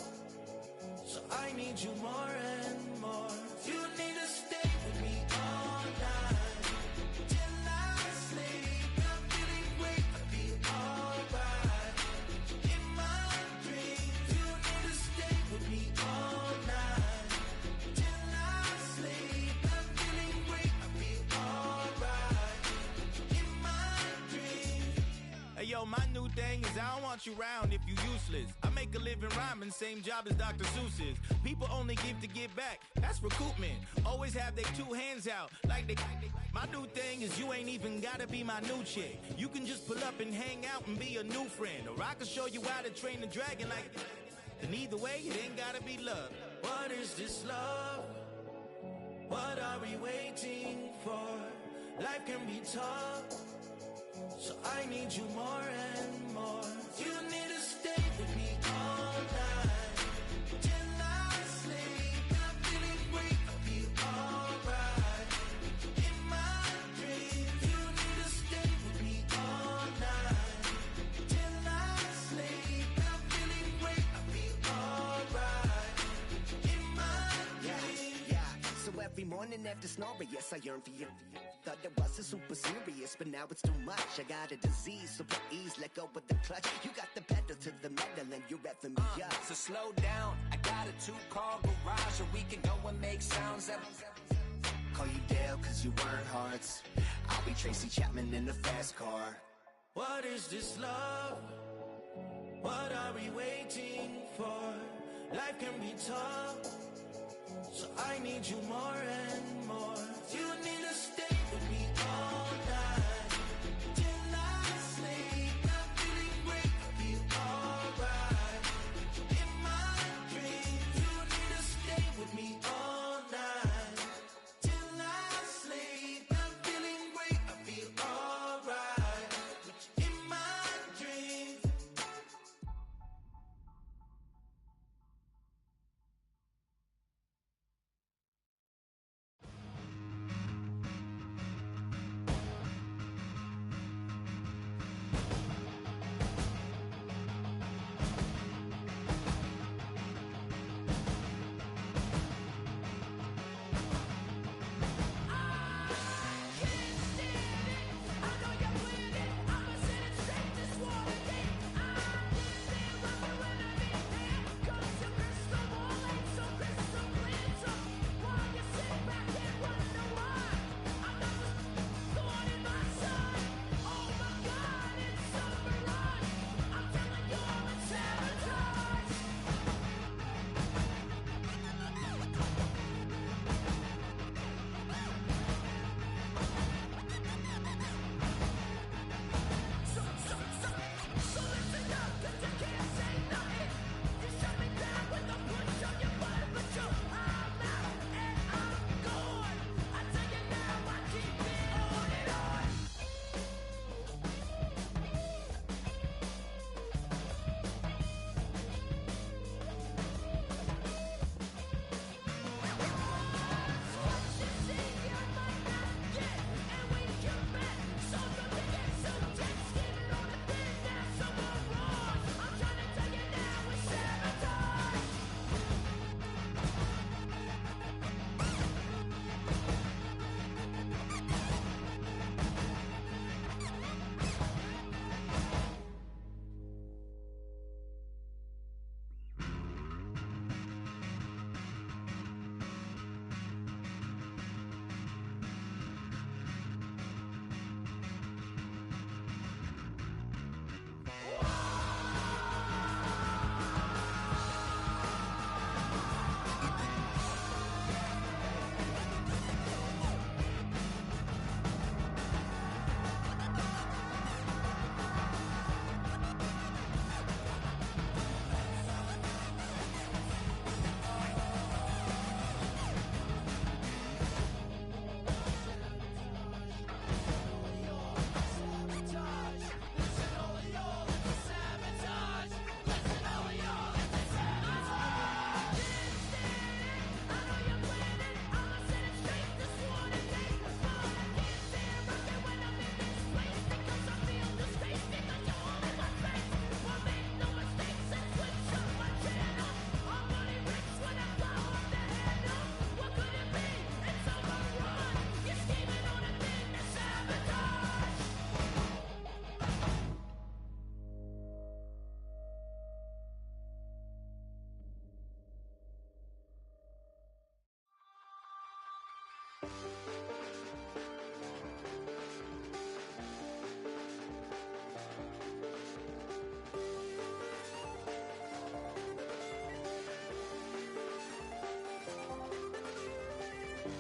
so I need you more and more. You need to stay with me all night till I sleep. I'm feeling great, I'll be alright. In my dreams, you need to stay with me all night till I sleep. I'm feeling great, I'll be alright. In my dreams. Hey yo, my new thing is I don't want you round if you useless. I make a living rhyming, same job as Dr. Seuss's. People only give to get back, that's recoupment. Always have their two hands out, like they. My new thing is you ain't even gotta be my new chick. You can just pull up and hang out and be a new friend. Or I can show you how to train the dragon like. And either way, it ain't gotta be love. What is this love? What are we waiting for? Life can be tough, so I need you more and more. You need to stay with me all night till I sleep. I'm feeling great, I'll be alright. In my dreams, you need to stay with me all night till I sleep. I'm feeling great, I'll be alright. In my dreams. Yeah. So every morning after snoring, yes, I yearn for you. Thought it wasn't super serious, but now it's too much. I got a disease, so please let go of the clutch. You got the pedal to the metal and you're revving me up. So slow down, I got a 2-car garage, or we can go and make sounds that. Call you Dale, cause you weren't hearts. I'll be Tracy Chapman in the fast car. What is this love? What are we waiting for? Life can be tough, so I need you more and more. You need to stay with me all night till I sleep. I'm feeling great, I'll be alright. In my dreams, you need to stay with me all night till I sleep. I'm feeling great, I'll be alright. In my dreams.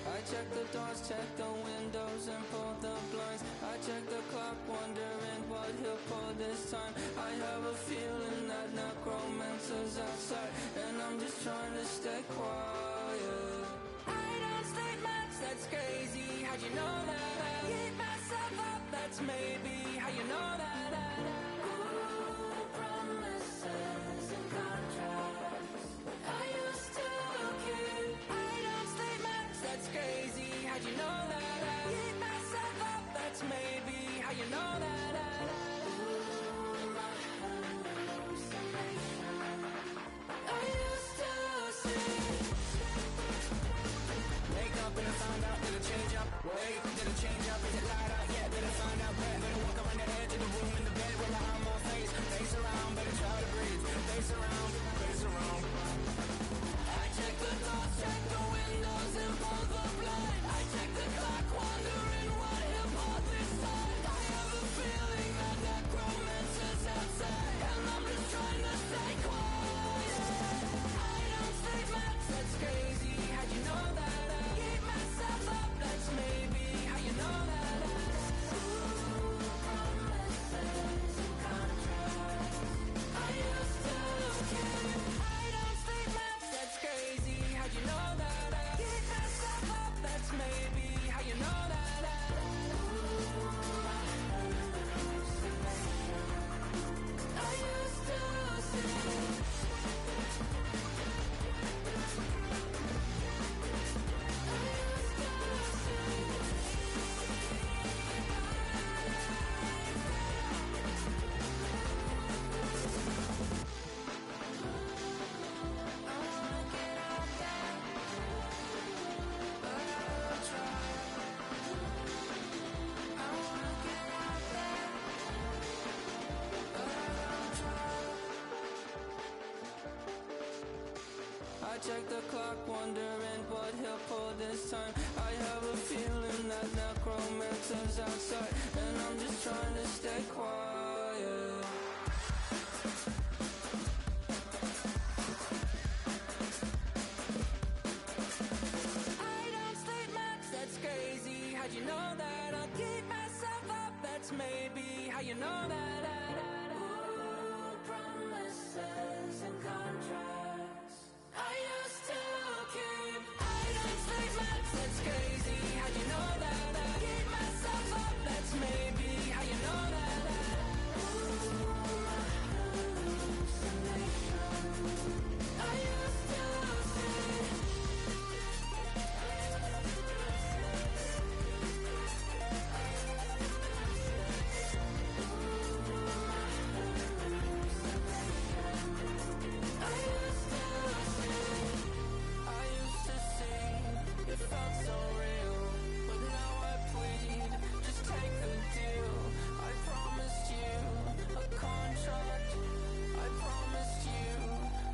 I check the doors, check the windows, and pull the blinds. I check the clock, wondering what he'll pull this time. I have a feeling that necromancer's outside, and I'm just trying to stay quiet. I don't stay much, that's crazy. How'd you know that? I keep myself up, that's maybe how you know that. Ooh, promises and contracts I used to keep. I don't stay much, that's crazy. How'd you know that? I keep myself up, that's maybe how you know that. Ooh, my hallucination I used to see. Wake up and I found out that I change up. Wait, did it change up? Is it light out? Yeah, did I find out? Better walk around the edge of the room in the bed with my arm on face around, better try to breathe. Face around, face around. I check the doors, check the windows, and pull the blind. I check the clock, wondering what he'll pull this time. I have a feeling that necromancer's outside, and I'm just trying to stay quiet. I don't stay much, that's crazy. How'd you know that? I keep myself up, that's maybe how you know that. Ooh, promises and contracts I used to keep. I don't stay much, that's crazy. How'd you know that? I keep myself up, that's maybe how you know that. Ooh, my hallucination I used to see. I check the clock, wondering what he'll pull this time. I have a feeling that necromancer's outside, and I'm just trying to stay quiet. I don't stay much, that's crazy. How'd you know that? I'll keep myself up, that's maybe how you know that. Ooh, promises and contracts I used to keep. I don't stay much, that's crazy. How'd you know that? I keep myself up, that's maybe how you know that. Ooh, my hallucination I used to see. It felt so real, but now I plead, just take the deal. I promised you a contract. I promised you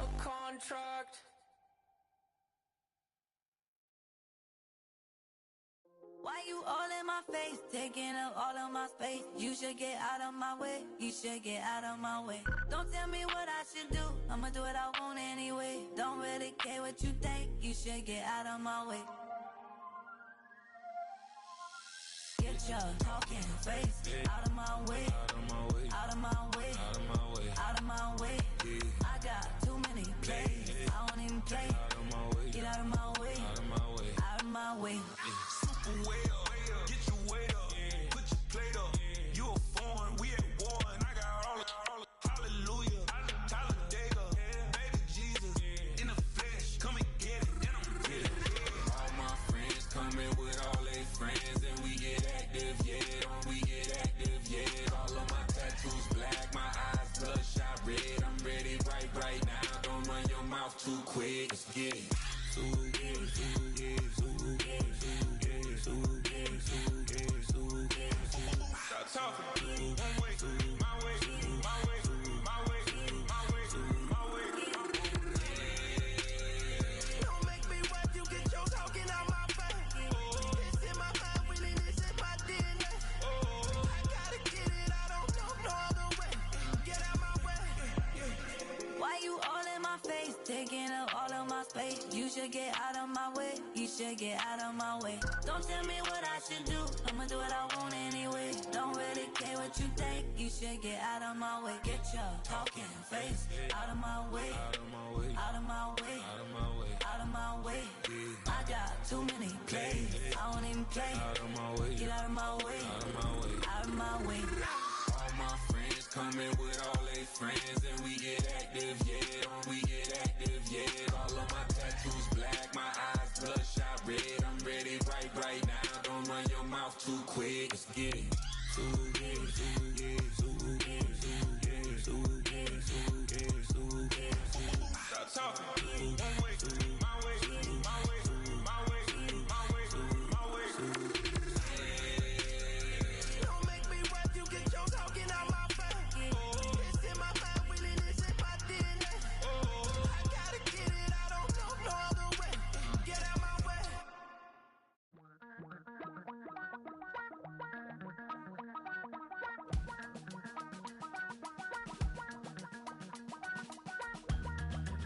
a contract. Why you all in my face, taking up all of my space? You should get out of my way, you should get out of my way. Don't tell me what I should do, I'ma do what I want anyway. Don't really care what you think, you should get out of my way. Get your talking face out of my way, out of my way, out of my way, out of my way, out of my way. I got too many plays, I don't even play. Out of my way, get out of my way, out of my way, out of my way. Super way up, get your weight up, put your plate up. You a foreign, we at war, and I got all of hallelujah, Talladega, baby Jesus, in the flesh, come and get it, and I'm get it. All my friends coming with all their friends, and we get active, yeah, we get active, yeah. All of my tattoos black, my eyes bloodshot red, I'm ready right now. Don't run your mouth too quick, let's get it. Stop talking. One way, my way, my way, my way, my way, my way. Don't make me rap, you get your talking out my face. should get out of my way. Don't tell me what I should do, I'ma do what I want anyway. Don't really care what you think, you should get out of my way. Get your talking face out of my way, out of my way, out of my way, out of my way, out of my way. I got too many plays, I won't even play. Out of my way, get out of my way, out of my way, out of my way. All my friends coming with all their friends, and we get active, yeah. We get active, yeah. All of my tattoos black, my eyes bloodshot red. I'm ready right now. Don't run your mouth too quick. Let's get it. Stop talking. One way, my way, my way, my way, my way, my way. Don't make me rap, you get your talking out my face. It's in my mind, willing, it's in my DNA. I gotta get it, I don't know no other way. Get out my way.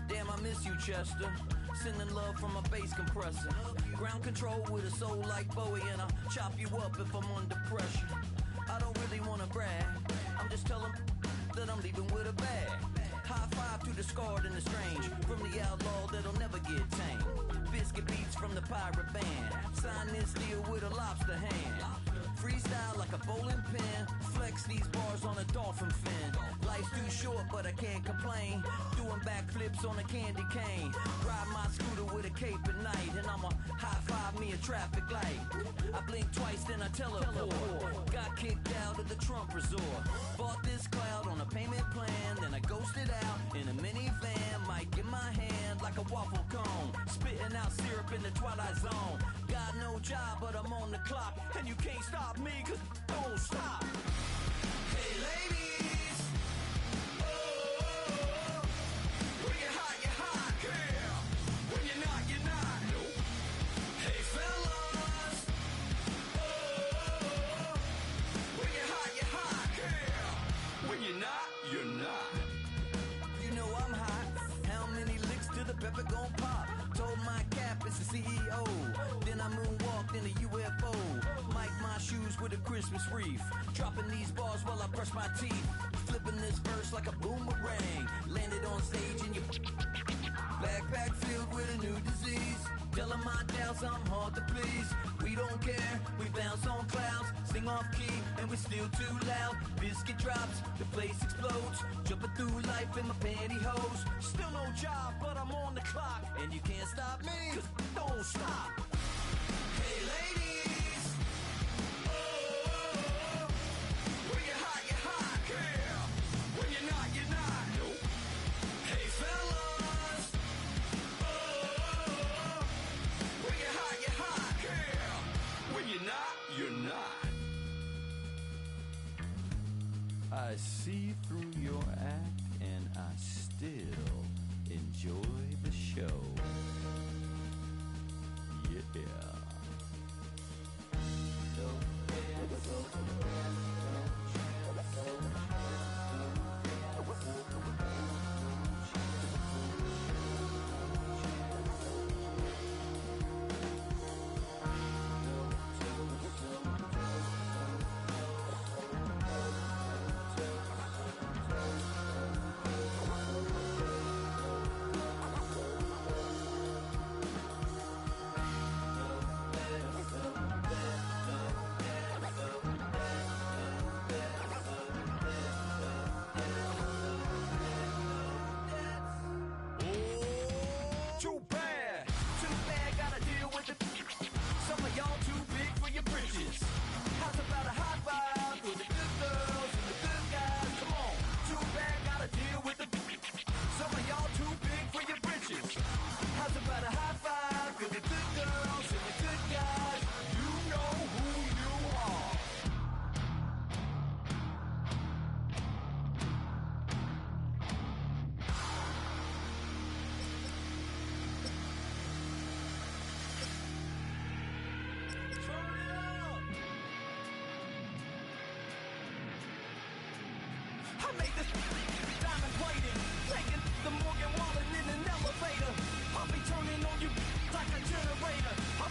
Damn, I miss you, Chester. Sending love from a bass compressor. Ground control with a soul like Bowie, and I'll chop you up if I'm under pressure. I don't really wanna brag, I'm just telling that I'm leaving with a bag. High five to the scarred and the strange, from the outlaw that'll never get tamed. Biscuit beats from the pirate band, sign this deal with a lobster hand. Freestyle like a bowling pin, flex these bars on a dolphin fin. Life's too short, but I can't complain. Doing backflips on a candy cane. Ride my scooter with a cape at night, and I'ma high five me a traffic light. I blink twice, then I teleport. Got kicked out of the Trump resort. Bought this cloud on a payment plan, then I ghosted out in a minivan. Mic in my hand like a waffle cone, spitting out syrup in the twilight zone. Got no job, but I'm on the clock, and you can't stop me, cause don't stop. Hey ladies, oh, when you're hot, yeah. When you're not, you're not. Nope. Hey fellas, oh, when you're hot, yeah. When you're not, you're not. You know I'm hot. How many licks till the pepper gon' pop? Told my cap it's the CEO. Then I moonwalked in a UFO. Mic my shoes with a Christmas wreath. Dropping these bars while I brush my teeth. Flipping this verse like a boomerang. Landed on stage in your backpack filled with a new disease. Telling my doubts I'm hard to please. We don't care, we bounce on clouds. Sing off key and we're still too loud. Biscuit drops, the place explodes. Jumping through life in my pantyhose. Still no job, but I'm on the clock. And you can't stop me, cause don't stop. Hey ladies, oh, when you're hot, yeah. When you're not, you're not. Nope. Hey fellas, oh, when you're hot, yeah. When you're not, you're not. I see through your act and I still enjoy the show. Yeah. Too bad, gotta deal with it. Some of y'all too big for your britches. How's about a high five for the good girls and the good guys? Come on, too bad, gotta deal with it. Some of y'all too big for your britches. How's about a high five for the good girls and the good guys? You know who you are. I made this diamond plated, taking the Morgan Wallen in an elevator. I'll be turning on you like a generator. I'll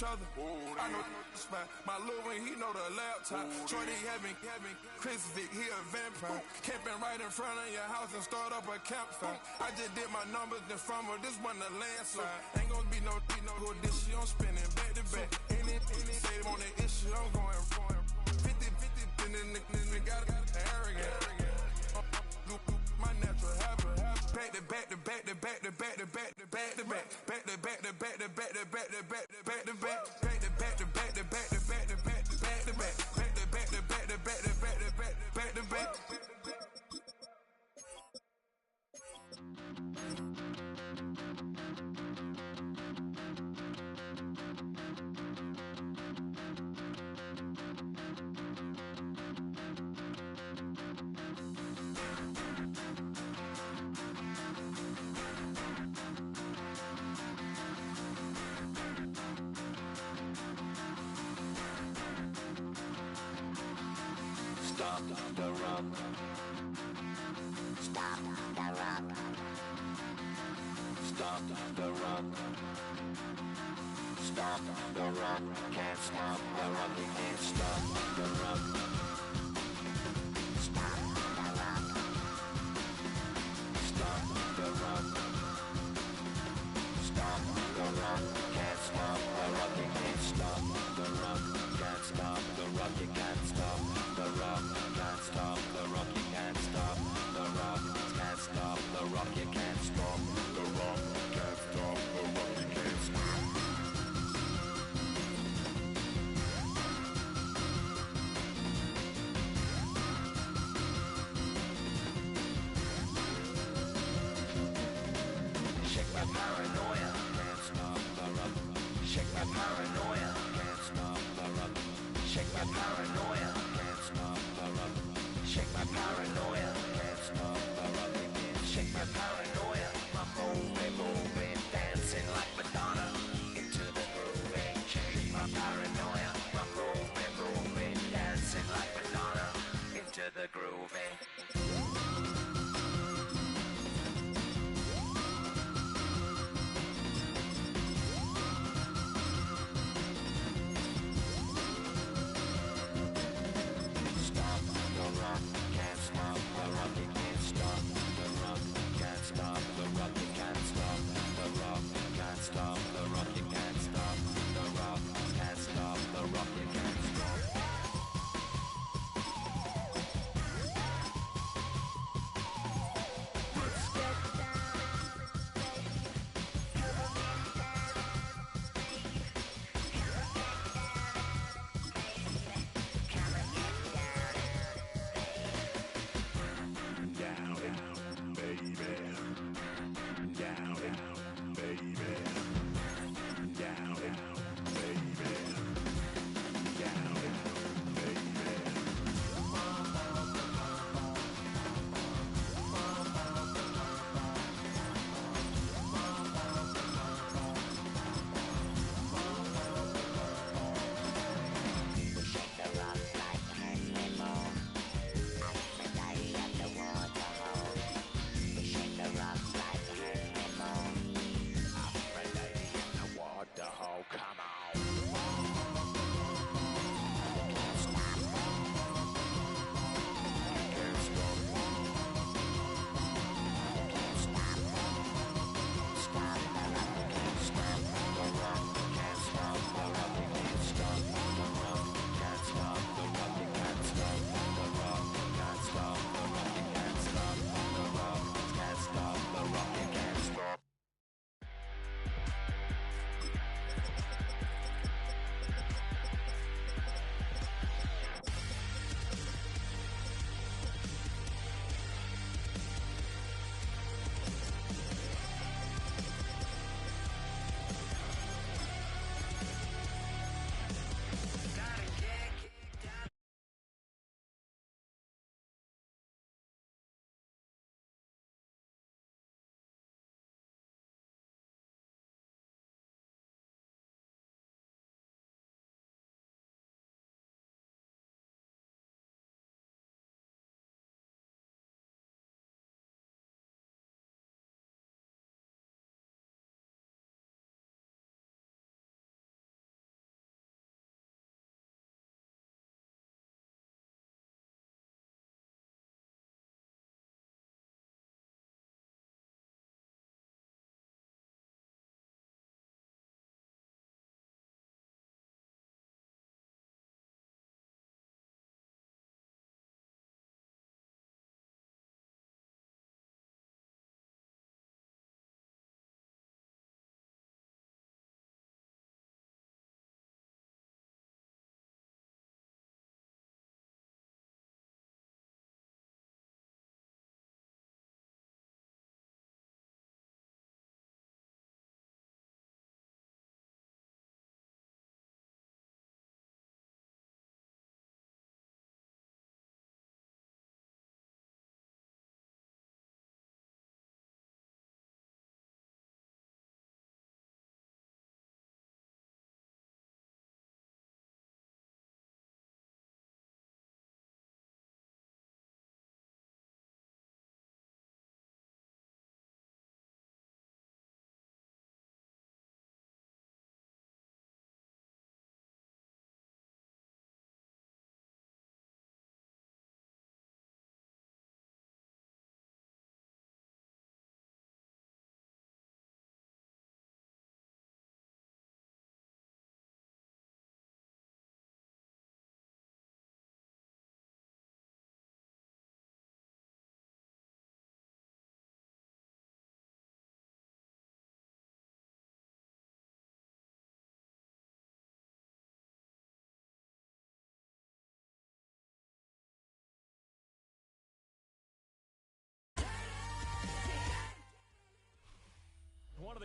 each other. I know the spot. My little one, he know the laptop. Shorty having Chris Vic, he a vampire. Camping right in front of your house and start up a campfire. I just did my numbers then from her, this one a landslide. Ain't gonna be no who this shit, I'm spinning back to back. Any say on the issue, I'm going 50-50, and then got arrogant. My natural habit. Back to back to back to back to back to back to back to back. Back to back to back to back to back to back to back to back. Back to back to back to back to back to back to back to back. Back to back to back to back to back to back to back. Stop the rock. Stop the rock. Stop the rock. Stop the rock. Can't stop the rock. You can't stop the rock. Stop the rock. Stop the rock. Stop the rock. Can't stop the rock. You can't stop the rock. Can't stop the rock. You can't stop the rock. Can't stop the rock. You can't stop the rock. Can't stop the rock. You can't stop the rock. Can't stop the rock. You can't stop. Shake my paranoia. Can't stop the rock. Shake my paranoia. Can't stop the rock. Shake my paranoia. Can't stop the rock. Shake my paranoia. Can't stop the rock. Shake my paranoia. My moving, dancing like Madonna into the groove. Shake my paranoia. My moving, dancing like Madonna into the groove. Stop the rock, can't stop the rock, you can't stop the rock, can't stop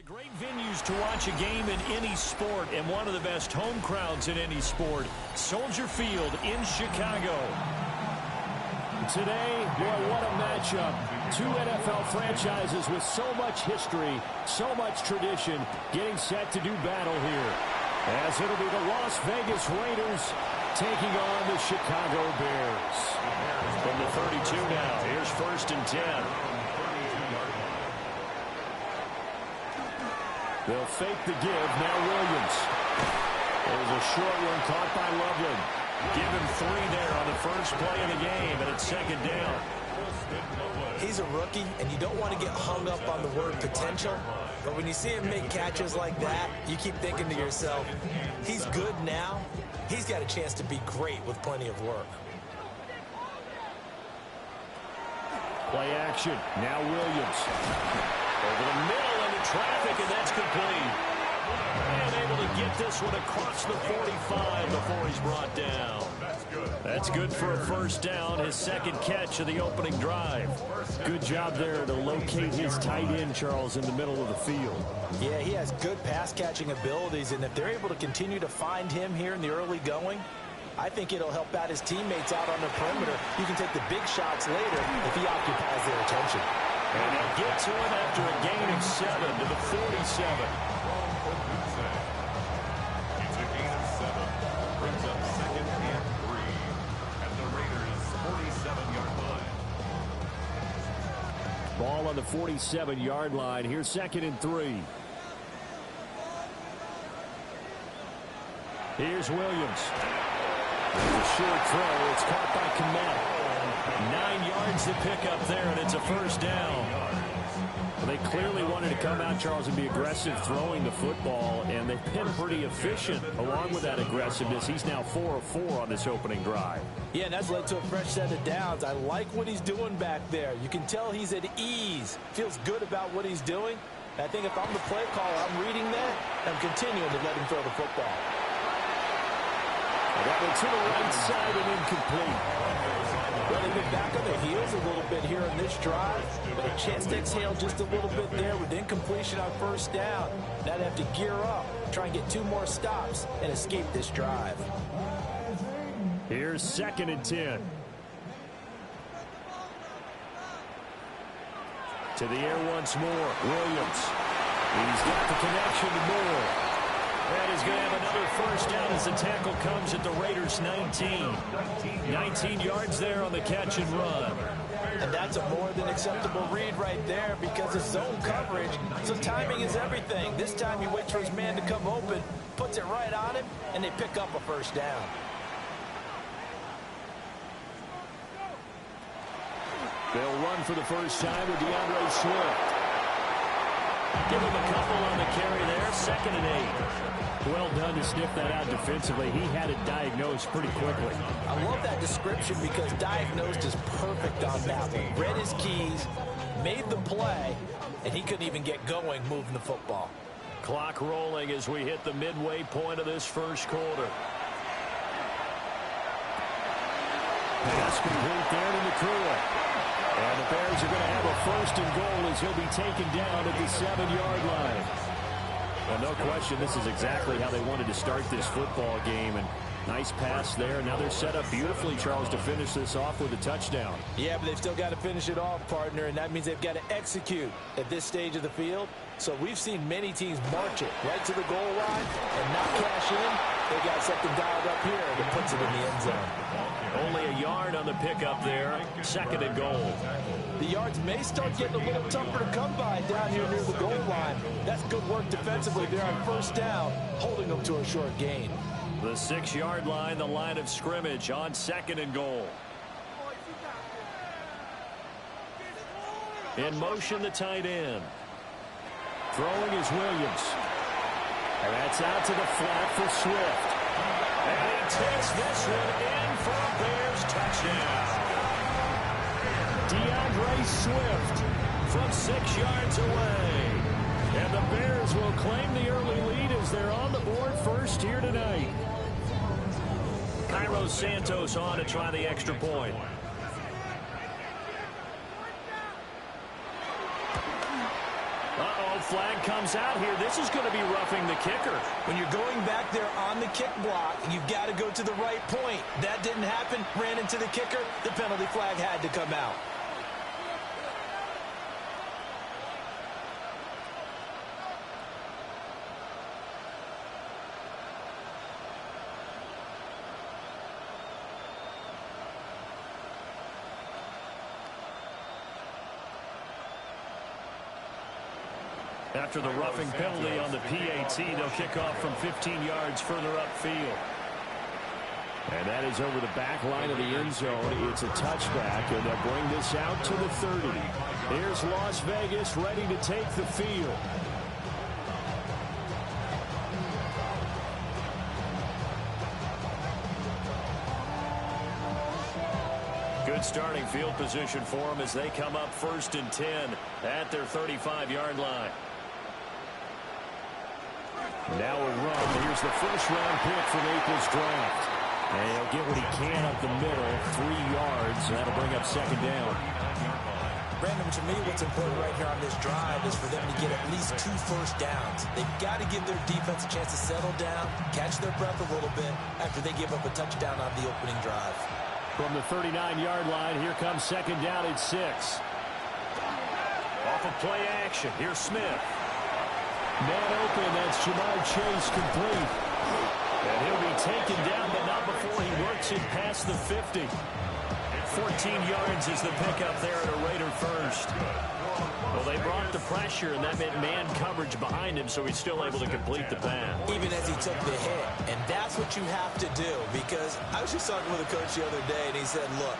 Great venues to watch a game in any sport, and one of the best home crowds in any sport, Soldier Field in Chicago. Today, boy, what a matchup. Two NFL franchises with so much history, so much tradition, getting set to do battle here. As it'll be the Las Vegas Raiders taking on the Chicago Bears. From the 32 now, here's 1st and 10. They'll fake the give. Now Williams. There's a short one caught by Loveland. Give him 3 there on the first play of the game, and it's 2nd down. He's a rookie, and you don't want to get hung up on the word potential. But when you see him make catches like that, you keep thinking to yourself, he's good now. He's got a chance to be great with plenty of work. Play action. Now Williams. Over the middle into traffic, and that's complete. And able to get this one across the 45 before he's brought down. That's good for a 1st down, his 2nd catch of the opening drive. Good job there to locate his tight end, Charles, in the middle of the field. Yeah, he has good pass-catching abilities, and if they're able to continue to find him here in the early going, I think it'll help out his teammates out on the perimeter. You can take the big shots later if he occupies their attention. And they'll get to him after a gain of 7 to the 47. It's a gain of 7. Brings up 2nd and 3 at the Raiders' 47-yard line. Ball on the 47-yard line. Here's 2nd and 3. Here's Williams. There's a short throw. It's caught by Komet. 9 yards to pick up there, and it's a 1st down. Well, they clearly wanted to come out, Charles, and be aggressive throwing the football, and they've been pretty efficient along with that aggressiveness. He's now 4 of 4 on this opening drive. Yeah, and that's led to a fresh set of downs. I like what he's doing back there. You can tell he's at ease, feels good about what he's doing. And I think if I'm the play caller, I'm reading that, and I'm continuing to let him throw the football. That one to the right side and incomplete. Well, they've been back on their heels a little bit here on this drive, but a chance to exhale just a little bit there with incompletion on 1st down. Now they have to gear up, try and get 2 more stops, and escape this drive. Here's 2nd and 10. To the air once more. Williams. He's got the connection to Moore. And he's going to have another 1st down as the tackle comes at the Raiders' 19. 19 yards there on the catch and run. And that's a more than acceptable read right there because it's zone coverage, so timing is everything. This time he waits for his man to come open, puts it right on him, and they pick up a 1st down. They'll run for the first time with DeAndre Swift. Give him a couple on the carry there. 2nd and 8. Well done to sniff that out defensively. He had it diagnosed pretty quickly. I love that description because diagnosed is perfect on that one. Read his keys, made the play, and he couldn't even get going moving the football. Clock rolling as we hit the midway point of this 1st quarter. Pass complete there to Nakua. And the Bears are going to have a 1st and goal as he'll be taken down at the 7-yard line. Well, no question, this is exactly how they wanted to start this football game. And nice pass there. Now they're set up beautifully, Charles, to finish this off with a touchdown. Yeah, but they've still got to finish it off, partner, and that means they've got to execute at this stage of the field. So we've seen many teams march it right to the goal line and not cash in. They got something dialed up here that puts it in the end zone. Only a yard on the pickup there. 2nd and goal. The yards may start getting a little tougher to come by down here near the goal line. That's good work defensively there on 1st down, holding them to a short gain. The 6-yard line, the line of scrimmage on 2nd and goal. In motion, the tight end. Throwing is Williams. And that's out to the flat for Swift. And he takes this one in for a Bears touchdown. DeAndre Swift from 6 yards away. And the Bears will claim the early lead as they're on the board first here tonight. Cairo Santos on to try the extra point. Uh-oh, flag comes out here. This is going to be roughing the kicker. When you're going back there on the kick block, you've got to go to the right point. That didn't happen. Ran into the kicker. The penalty flag had to come out. After the roughing penalty on the PAT, they'll kick off from 15 yards further upfield. And that is over the back line of the end zone. It's a touchback, and they'll bring this out to the 30. Here's Las Vegas ready to take the field. Good starting field position for them as they come up 1st and 10 at their 35-yard line. Now a run. Here's the first-round pick from April's draft. And he'll get what he can up the middle, 3 yards. That'll bring up 2nd down. Brandon, to me, what's important right here on this drive is for them to get at least 2 first downs. They've got to give their defense a chance to settle down, catch their breath a little bit after they give up a touchdown on the opening drive. From the 39-yard line, here comes 2nd down at 6. Off of play action, here's Smith. Man open, that's Jamar Chase complete. And he'll be taken down, but not before he works it past the 50. 14 yards is the pickup there at a Raider first. Well, they brought the pressure, and that meant man coverage behind him, so he's still able to complete the pass. Even as he took the hit. And that's what you have to do, because I was just talking with a coach the other day, and he said, look,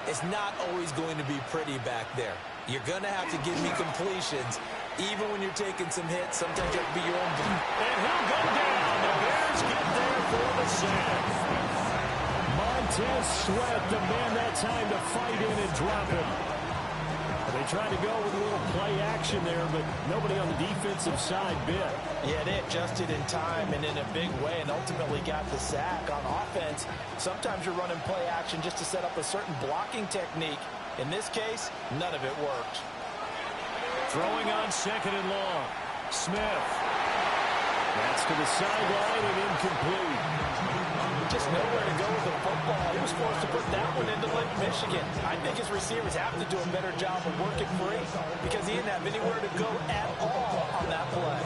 it's not always going to be pretty back there. You're going to have to give me completions. Even when you're taking some hits, sometimes you have to be your own. And he'll go down. The Bears get there for the sack. Montez Sweat, the man that time to fight in and drop him. They tried to go with a little play action there, but nobody on the defensive side bit. Yeah, they adjusted in time and in a big way and ultimately got the sack. On offense, sometimes you're running play action just to set up a certain blocking technique. In this case, none of it worked. Throwing on 2nd and long. Smith. That's to the sideline and incomplete. Just nowhere to go with the football. He was forced to put that one into Lake Michigan. I think his receivers have to do a better job of working free because he didn't have anywhere to go at all on that play.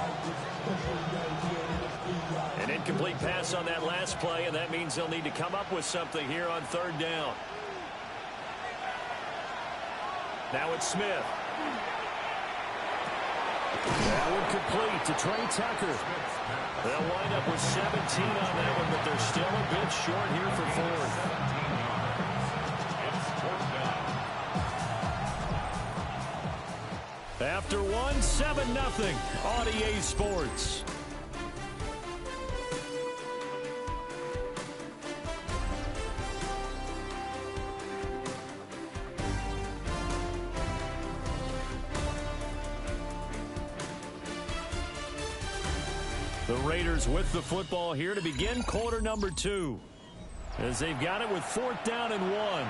An incomplete pass on that last play, and that means they'll need to come up with something here on 3rd down. Now it's Smith. That one complete to Trey Tucker. They'll wind up with 17 on that one, but they're still a bit short here for 4th. After one, 7-0, on EA Sports. The Raiders with the football here to begin quarter number 2. As they've got it with 4th down and 1.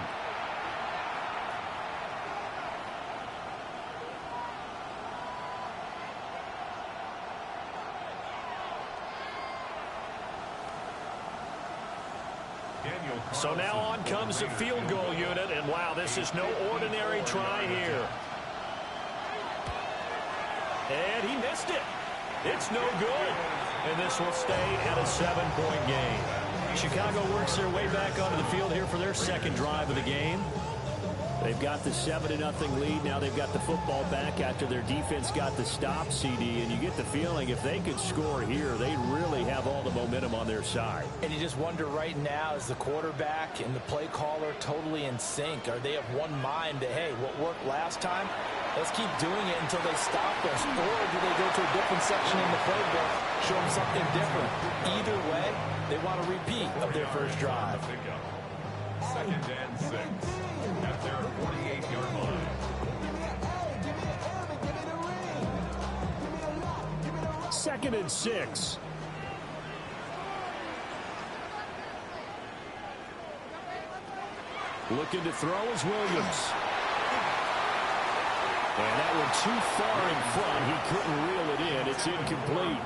So now on comes the field goal unit, and wow, this is no ordinary try here. And he missed it. It's no good. And this will stay at a 7-point game. Chicago works their way back onto the field here for their 2nd drive of the game. They've got the 7-0 lead. Now they've got the football back after their defense got the stop, CD. And you get the feeling if they could score here, they really have all the momentum on their side. And you just wonder right now, is the quarterback and the play caller totally in sync? Are they of one mind that, hey, what worked last time, let's keep doing it until they stop us? Or do they go to a different section in the playbook, show them something different? Either way, they want a repeat of their first drive. 2nd and 6 at their 48-yard line. 2nd and 6. Looking to throw is Williams. And that one too far in front. He couldn't reel it in. It's incomplete.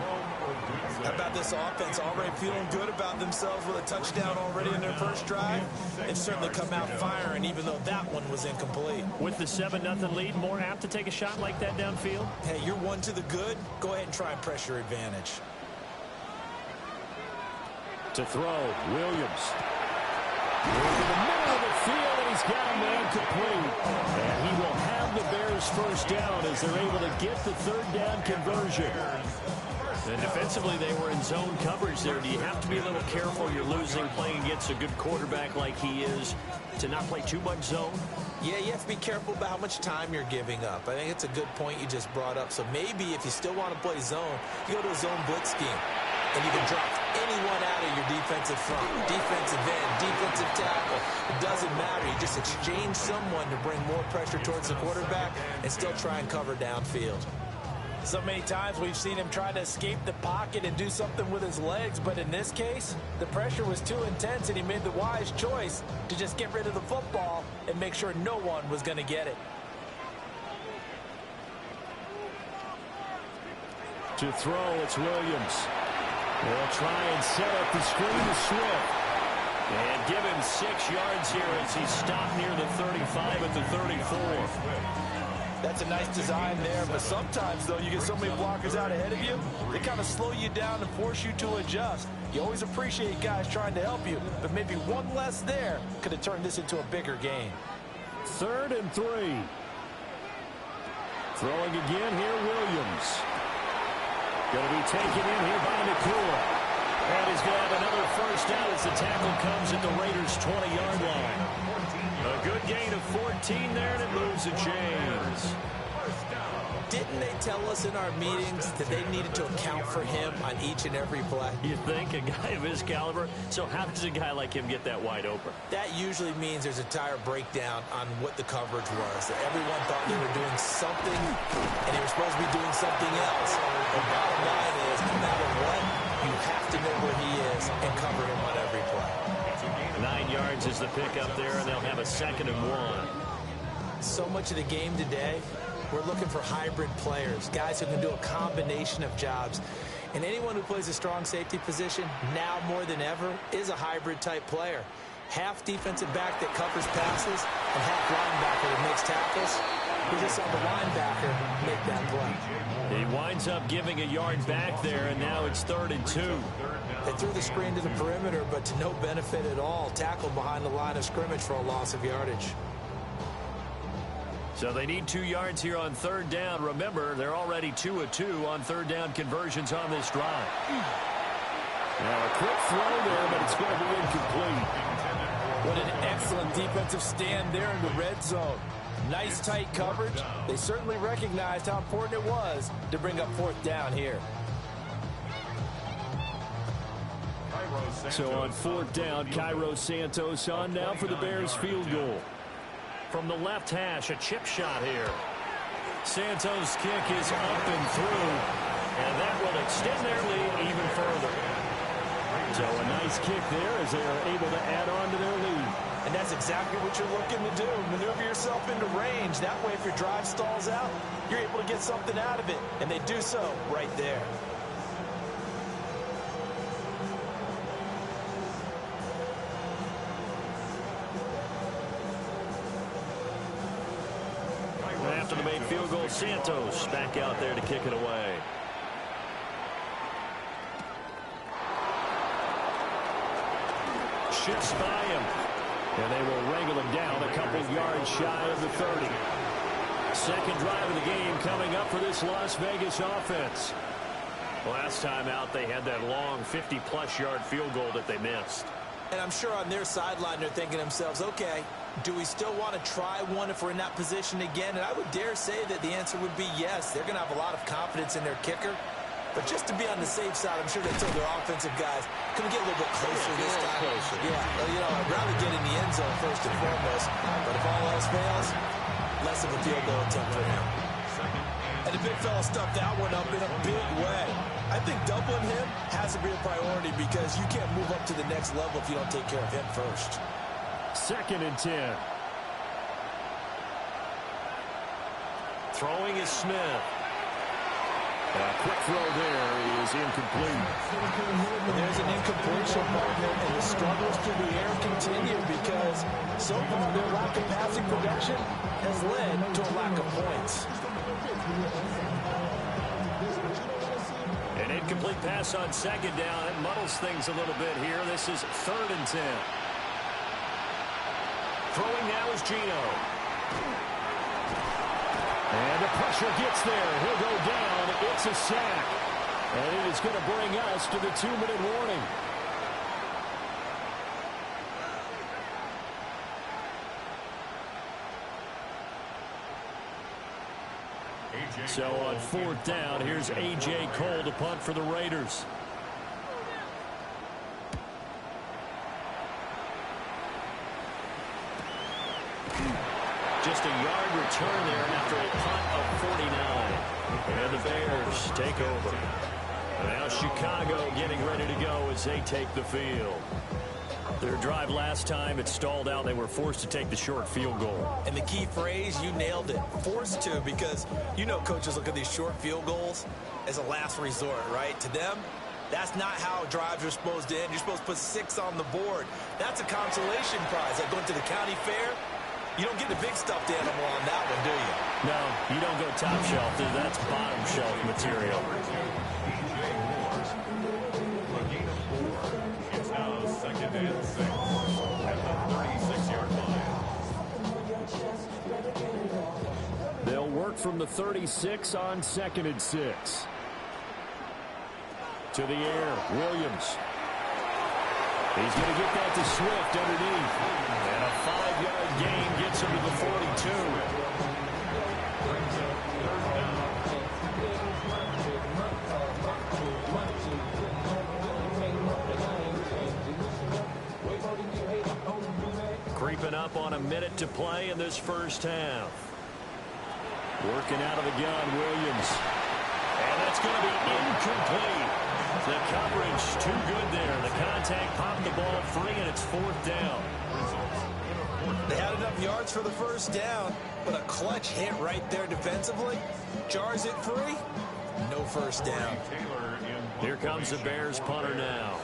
How about this offense already feeling good about themselves with a touchdown already in their first drive? They've certainly come out firing, even though that one was incomplete. With the 7-0 lead, more apt to take a shot like that downfield? Hey, you're one to the good. Go ahead and try and pressure advantage. To throw, Williams. Into the middle of the field, and he's got a man complete. And he will have the Bears first down as they're able to get the third down conversion. And defensively, they were in zone coverage there. Do you have to be a little careful? You're losing, playing against a good quarterback like he is, to not play too much zone? Yeah, you have to be careful about how much time you're giving up. I think it's a good point you just brought up. So maybe if you still want to play zone, you go to a zone blitz scheme. And you can drop anyone out of your defensive front, defensive end, defensive tackle. It doesn't matter. You just exchange someone to bring more pressure towards the quarterback and still try and cover downfield. So many times we've seen him try to escape the pocket and do something with his legs, but in this case, the pressure was too intense and he made the wise choice to just get rid of the football and make sure no one was going to get it. To throw, it's Williams. They'll try and set up the screen to Swift. And give him 6 yards here as he's stopped near the 35 at the 34. That's a nice design there, but sometimes, though, you get so many blockers out ahead of you, they kind of slow you down and force you to adjust. You always appreciate guys trying to help you, but maybe one less there could have turned this into a bigger game. 3rd and 3. Throwing again here, Williams. Going to be taken in here by Nakua. And he's going to have another first down as the tackle comes at the Raiders' 20-yard line. A good gain of 14 there, and it moves the chains. Didn't they tell us in our meetings that they needed to account for him on each and every play? You think? A guy of his caliber? So how does a guy like him get that wide open? That usually means there's a entire breakdown on what the coverage was. That everyone thought they were doing something, and they were supposed to be doing something else. The bottom line is, no matter what, you have to know where he is and cover him on every play. 9 yards is the pick up there, and they'll have a 2nd and 1. So much of the game today, we're looking for hybrid players, guys who can do a combination of jobs. And anyone who plays a strong safety position, now more than ever, is a hybrid-type player. Half defensive back that covers passes and half linebacker that makes tackles. We just saw the linebacker make that play. He winds up giving a yard back there, and now it's 3rd and 2. They threw the screen to the perimeter, but to no benefit at all. Tackled behind the line of scrimmage for a loss of yardage. So they need 2 yards here on 3rd down. Remember, they're already 2 of 2 on 3rd down conversions on this drive. Now a quick throw there, but it's going to be incomplete. What an excellent defensive stand there in the red zone. Nice tight coverage. They certainly recognized how important it was to bring up 4th down here. So on 4th down, Cairo Santos on now for the Bears field goal. From the left hash, a chip shot here. Santos' kick is up and through, and that will extend their lead even further. So a nice kick there as they are able to add on to their lead. And that's exactly what you're looking to do. Maneuver yourself into range. That way, if your drive stalls out, you're able to get something out of it. And they do so right there. After the made field goal, Santos back out there to kick it away. Shifts by him, and they will wrangle him down a couple yards shy of the 30. 2nd drive of the game coming up for this Las Vegas offense. Last time out, they had that long 50-plus yard field goal that they missed. And I'm sure on their sideline they're thinking to themselves, okay, do we still want to try one if we're in that position again? And I would dare say that the answer would be yes. They're going to have a lot of confidence in their kicker. But just to be on the safe side, I'm sure they told their offensive guys, can we get a little bit closer this time? Closer. Yeah, well, you know, I'd rather get in the end zone first and foremost. But if all else fails, less of a field goal attempt for him. And the big fella stuffed that one up in a big way. I think doubling him has to be a priority because you can't move up to the next level if you don't take care of him first. 2nd and 10. Throwing is Smith. A quick throw there is incomplete. There's an incompletion, partner, and the struggles through the air continue because so far their lack of passing production has led to a lack of points. An incomplete pass on second down. It muddles things a little bit here. This is 3rd and 10. Throwing now is Geno. And the pressure gets there. He'll go down. It's a sack. And it is going to bring us to the 2-minute warning. So on 4th down, here's A.J. Cole to punt for the Raiders. Just a yard return there after a punt of 49. And the Bears take over. Now Chicago getting ready to go as they take the field. Their drive last time, it stalled out. They were forced to take the short field goal. And the key phrase, you nailed it. Forced to, because you know coaches look at these short field goals as a last resort, right? To them, that's not how drives are supposed to end. You're supposed to put 6 on the board. That's a consolation prize. Like going to the county fair, you don't get the big stuffed animal on that one, do you? No, you don't go top shelf. That's bottom shelf material. It's now 2nd and 6 at the 36-yard line. They'll work from the 36 on 2nd and 6. To the air, Williams. He's going to get that to Swift underneath. And a 5-yard gain gets him to the 42. Creeping up on a minute to play in this first half. Working out of the gun, Williams. And that's going to be incomplete. The coverage too good there. The contact popped the ball free, and it's 4th down. They had enough yards for the first down, but a clutch hit right there defensively jars it free. No first down. Here comes the Bears punter now,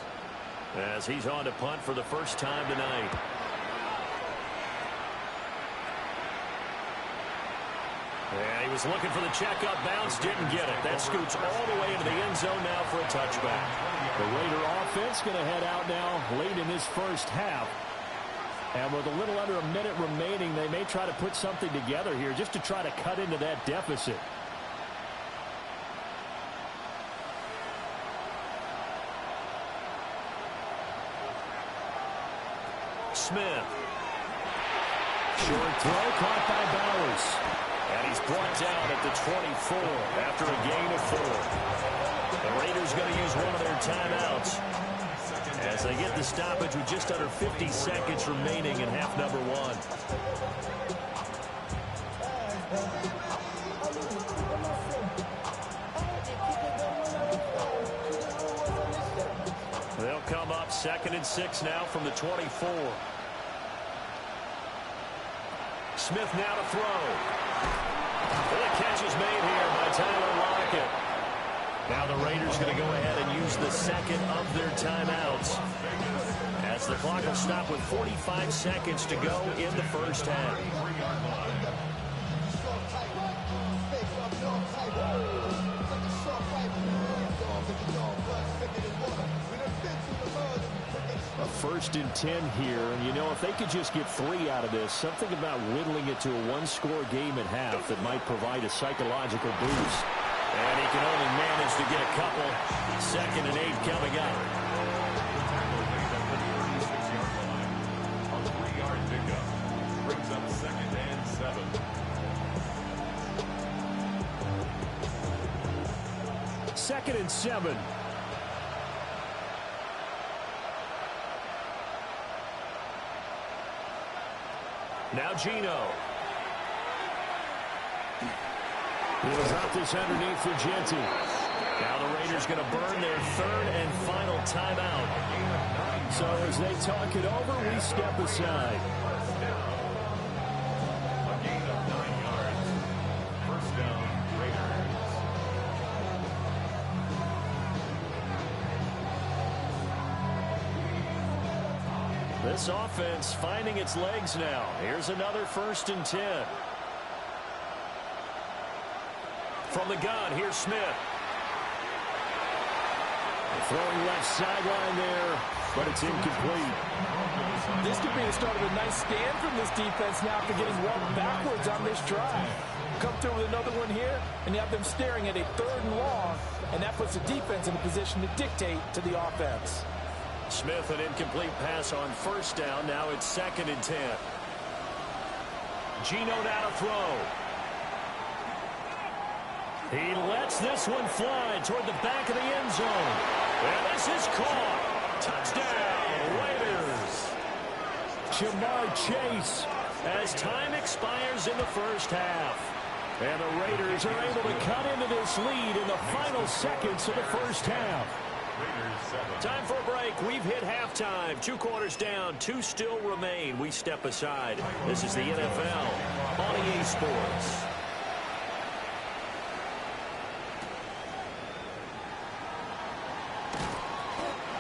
as he's on to punt for the first time tonight. And he was looking for the checkup bounce, didn't get it. That scoots all the way into the end zone now for a touchback. The Raider offense going to head out now late in this first half. And with a little under a minute remaining, they may try to put something together here just to try to cut into that deficit. Smith. Short throw caught by Bowers. And he's brought down at the 24 after a gain of 4. The Raiders going to use one of their timeouts as they get the stoppage with just under 50 seconds remaining in half number 1. They'll come up 2nd and 6 now from the 24. Smith now to throw. And the catch is made here by Tyler Lockett. Now the Raiders going to go ahead and use the second of their timeouts, as the clock will stop with 45 seconds to go in the first half. A 1st and 10 here, and you know, if they could just get 3 out of this, something about whittling it to a 1-score game at half that might provide a psychological boost. And he can only manage to get a couple. 2nd and 8 coming up. On the 3-yard pickup, brings up 2nd and 7. 2nd and 7. Now Geno. He was out this underneath for Genty. Now the Raiders going to burn their 3rd and final timeout. So as they talk it over, we step aside. A gain of 9 yards. First down. This offense finding its legs now. Here's another 1st and 10. From the gun, here's Smith. Throwing left sideline there, but it's incomplete. This could be the start of a nice stand from this defense now after getting walked backwards on this drive. Come through with another one here, and you have them staring at a 3rd and long, and that puts the defense in a position to dictate to the offense. Smith, an incomplete pass on 1st down. Now it's 2nd and 10. Geno now to throw. He lets this one fly toward the back of the end zone. And this is caught. Touchdown, Raiders. Jamar Chase as time expires in the 1st half. And the Raiders are able to cut into this lead in the final seconds of the 1st half. Time for a break. We've hit halftime. 2 quarters down. 2 still remain. We step aside. This is the NFL on EA Sports.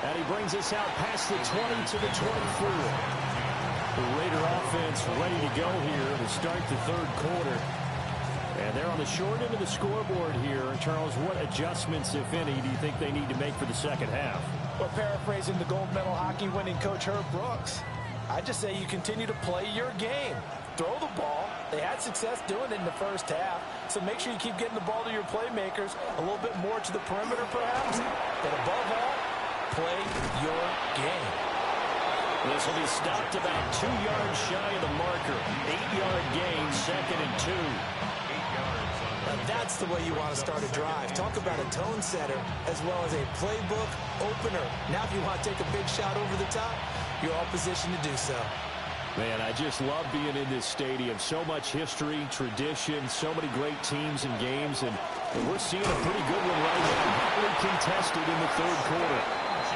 And he brings us out past the 20 to the 24. The Raider offense ready to go here to start the 3rd quarter. And they're on the short end of the scoreboard here. And Charles, what adjustments, if any, do you think they need to make for the 2nd half? Well, paraphrasing the gold medal hockey winning coach Herb Brooks, I just say you continue to play your game. Throw the ball. They had success doing it in the 1st half. So make sure you keep getting the ball to your playmakers a little bit more to the perimeter perhaps. But above all, play your game. This will be stopped about 2 yards shy of the marker. 8-yard gain, 2nd and 2. Now that's the way you want to start a drive. Talk about a tone setter as well as a playbook opener. Now if you want to take a big shot over the top, you're all positioned to do so. Man, I just love being in this stadium. So much history, tradition, so many great teams and games, and we're seeing a pretty good one right now. Hotly contested in the 3rd quarter.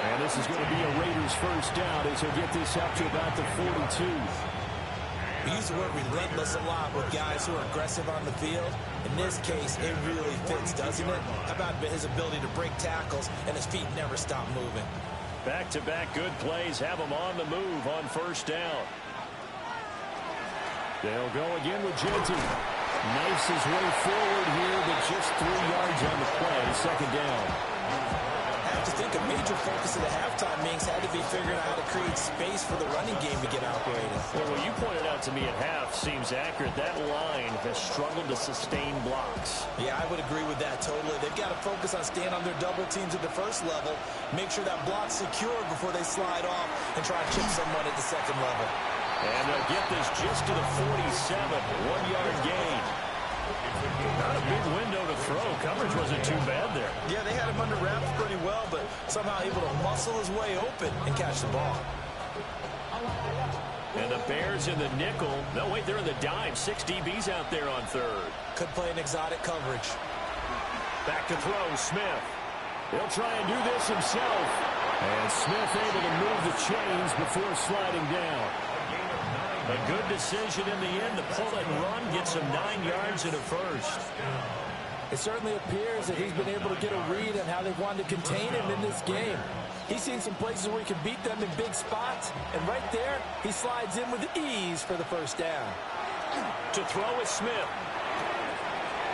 And this is going to be a Raiders 1st down as he'll get this up to about the 42. We use the word relentless a lot with guys who are aggressive on the field. In this case, it really fits, doesn't it? How about his ability to break tackles and his feet never stop moving? Back-to-back good plays have him on the move on 1st down. They'll go again with Genty. Knifes his way forward here, but just 3 yards on the play, 2nd down. I have to think a major focus of the halftime meetings had to be figuring out how to create space for the running game to get operated. Well, what you pointed out to me at half seems accurate. That line has struggled to sustain blocks. Yeah, I would agree with that totally. They've got to focus on staying on their double teams at the 1st level, make sure that block's secure before they slide off and try to chip someone at the 2nd level. And they'll get this just to the 47, 1-yard gain. Not a big window to throw. Coverage wasn't too bad there. Yeah, they had him under wraps pretty well, but somehow able to muscle his way open and catch the ball. And the Bears in the nickel. No, wait, they're in the dime. 6 DBs out there on 3rd. Could play an exotic coverage. Back to throw, Smith. He'll try and do this himself. And Smith able to move the chains before sliding down. A good decision in the end to pull and run, gets him 9 yards and a 1st. It certainly appears that he's been able to get a read on how they've wanted to contain him in this game. He's seen some places where he can beat them in big spots, and right there, he slides in with ease for the 1st down. To throw is Smith.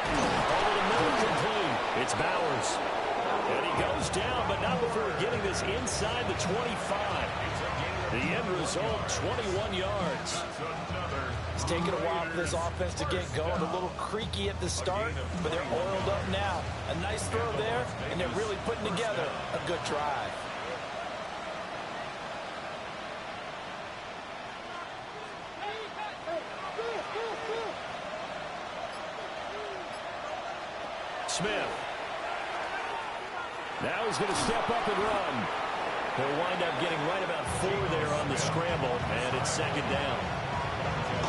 Over the middle, complete. It's Bowers. And he goes down, but not before getting this inside the 25. The end result, 21 yards. It's taken a while for this offense to get going. A little creaky at the start, but they're oiled up now. A nice throw there, and they're really putting together a good drive. Smith. Now he's going to step up and run. He'll wind up getting right about 4 there on the scramble, and it's 2nd down.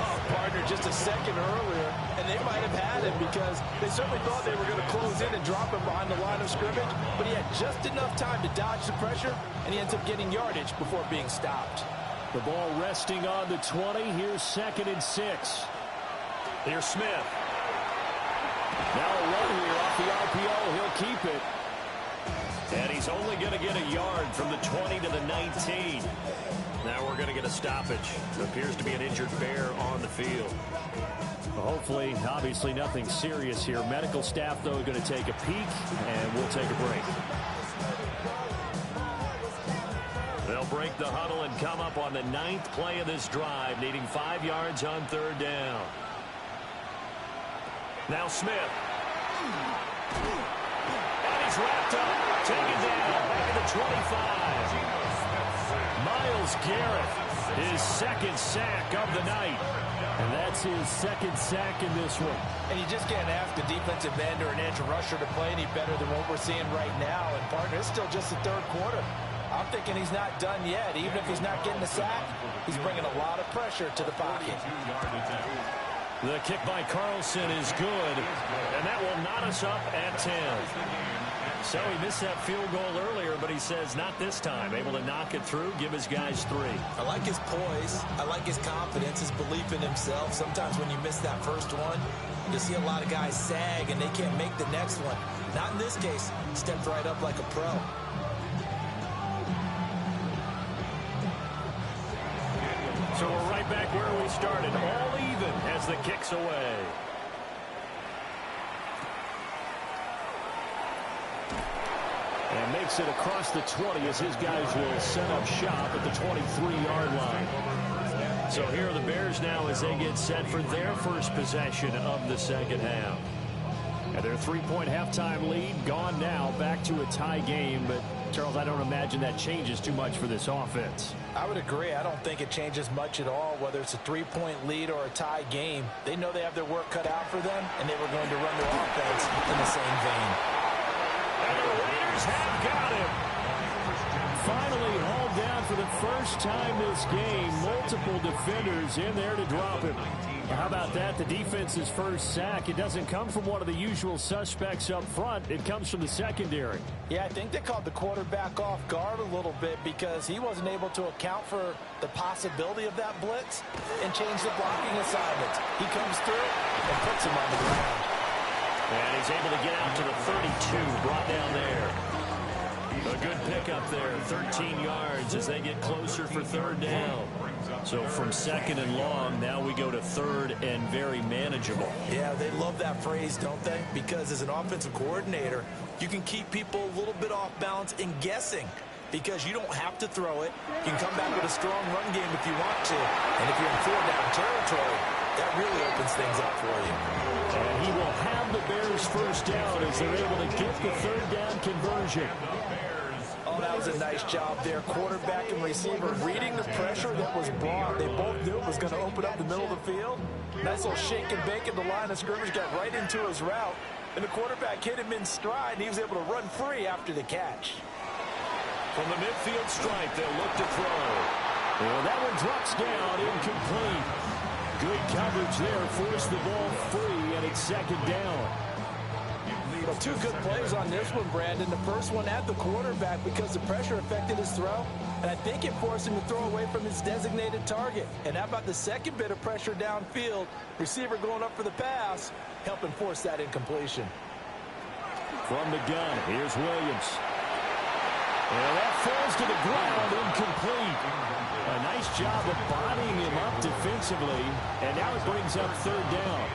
Oh, partner, just a second earlier, and they might have had him because they certainly thought they were going to close in and drop him behind the line of scrimmage, but he had just enough time to dodge the pressure, and he ends up getting yardage before being stopped. The ball resting on the 20. Here's 2nd and 6. Here's Smith. Now a run here off the RPO. He'll keep it. And he's only going to get a yard from the 20 to the 19. Now we're going to get a stoppage. It appears to be an injured Bear on the field. Well, hopefully, obviously nothing serious here. Medical staff, though, going to take a peek, and we'll take a break. They'll break the huddle and come up on the 9th play of this drive, needing 5 yards on 3rd down. Now Smith. And he's wrapped up, taken down, back at the 25. Miles Garrett, his 2nd sack of the night. And that's his 2nd sack in this one. And you just can't ask a defensive end or an edge rusher to play any better than what we're seeing right now. And, partner, it's still just the 3rd quarter. I'm thinking he's not done yet. Even if he's not getting a sack, he's bringing a lot of pressure to the pocket. The kick by Carlson is good, and that will knot us up at 10. So he missed that field goal earlier, but he says not this time. Able to knock it through, give his guys 3. I like his poise. I like his confidence, his belief in himself. Sometimes when you miss that first one, you see a lot of guys sag, and they can't make the next one. Not in this case. Stepped right up like a pro. So we're right back where we started, all even as the kick's away. And makes it across the 20 as his guys will set up shop at the 23-yard line. So here are the Bears now as they get set for their first possession of the 2nd half. And their 3-point halftime lead gone now, back to a tie game. But, Charles, I don't imagine that changes too much for this offense. I would agree. I don't think it changes much at all, whether it's a 3-point lead or a tie game. They know they have their work cut out for them, and they were going to run their offense in the same vein. And the Raiders have got him. Finally hauled down for the first time this game. Multiple defenders in there to drop him. How about that? The defense's first sack. It doesn't come from one of the usual suspects up front. It comes from the secondary. Yeah, I think they caught the quarterback off guard a little bit because he wasn't able to account for the possibility of that blitz and change the blocking assignments. He comes through and puts him on the ground. And he's able to get out to the 32, brought down there. A good pickup there, 13 yards as they get closer for 3rd down. So from 2nd and long, now we go to 3rd and very manageable. Yeah, they love that phrase, don't they? Because as an offensive coordinator, you can keep people a little bit off balance and guessing because you don't have to throw it. You can come back with a strong run game if you want to. And if you're in 4-down territory, that really opens things up for you. And he will have the Bears first down as they're able to get the 3rd down conversion. Oh, that was a nice job there. Quarterback and receiver reading the pressure that was brought. They both knew it was going to open up the middle of the field. Nice little shake and bake at the line of scrimmage, got right into his route. And the quarterback hit him in stride, and he was able to run free after the catch. From the midfield stripe, they'll look to throw. Well, that one drops down, incomplete. Good coverage there, forced the ball free, and it's 2nd down. Well, 2 good plays on this one, Brandon. The first one at the quarterback because the pressure affected his throw, and I think it forced him to throw away from his designated target. And how about the second bit of pressure downfield? Receiver going up for the pass, helping force that incompletion. From the gun, here's Williams. And that falls to the ground, incomplete. A nice job of bodying him up defensively, and now it brings up 3rd down.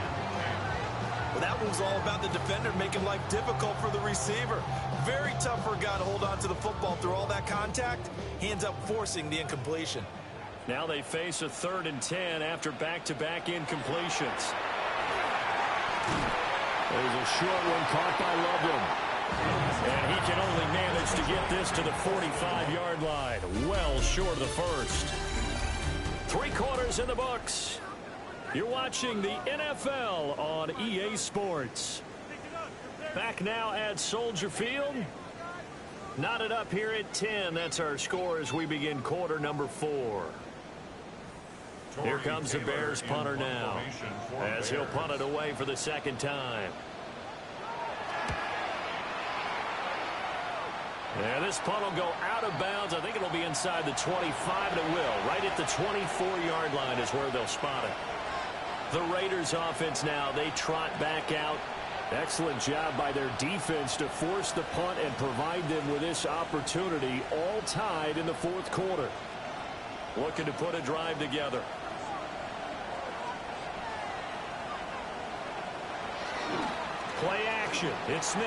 Well, that was all about the defender making life difficult for the receiver. Very tough for a guy to hold on to the football through all that contact. He ends up forcing the incompletion. Now they face a 3rd and 10 after back-to-back incompletions. There's a short one caught by Loveland. And he can only manage to get this to the 45-yard line. Well short of the first. 3 quarters in the books. You're watching the NFL on EA Sports. Back now at Soldier Field. Knotted up here at 10. That's our score as we begin quarter number 4. Here comes the Bears punter now as he'll punt it away for the 2nd time. And this punt will go out of bounds. I think it'll be inside the 25, and it will. Right at the 24-yard line is where they'll spot it. The Raiders offense now, they trot back out. Excellent job by their defense to force the punt and provide them with this opportunity, all tied in the 4th quarter. looking to put a drive together. Play action. It's Smith.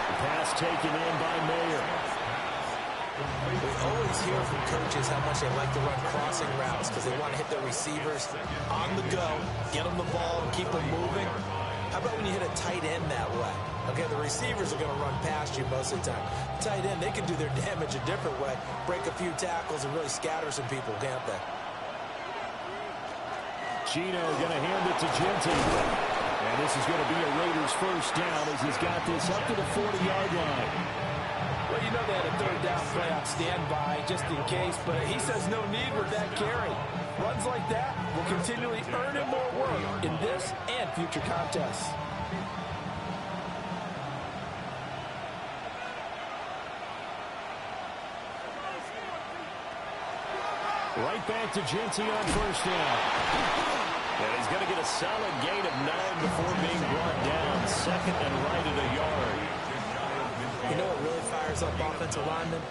The pass taken in by Mayer. We always hear from coaches how much they like to run crossing routes because they want to hit their receivers on the go, get them the ball, and keep them moving. How about when you hit a tight end that way? Okay, the receivers are going to run past you most of the time. Tight end, they can do their damage a different way, break a few tackles, and really scatter some people, can't they? Gino going to hand it to Genty. And this is going to be a Raiders first down as he's got this up to the 40-yard line. Well, you know they had a third down play on standby just in case, but he says no need with that carry. Runs like that will continually earn him more work in this and future contests. Right back to Genty on first down. And he's going to get a solid gain of 9 before being brought down. Second and right at a yard. You know what really fires up offensive linemen?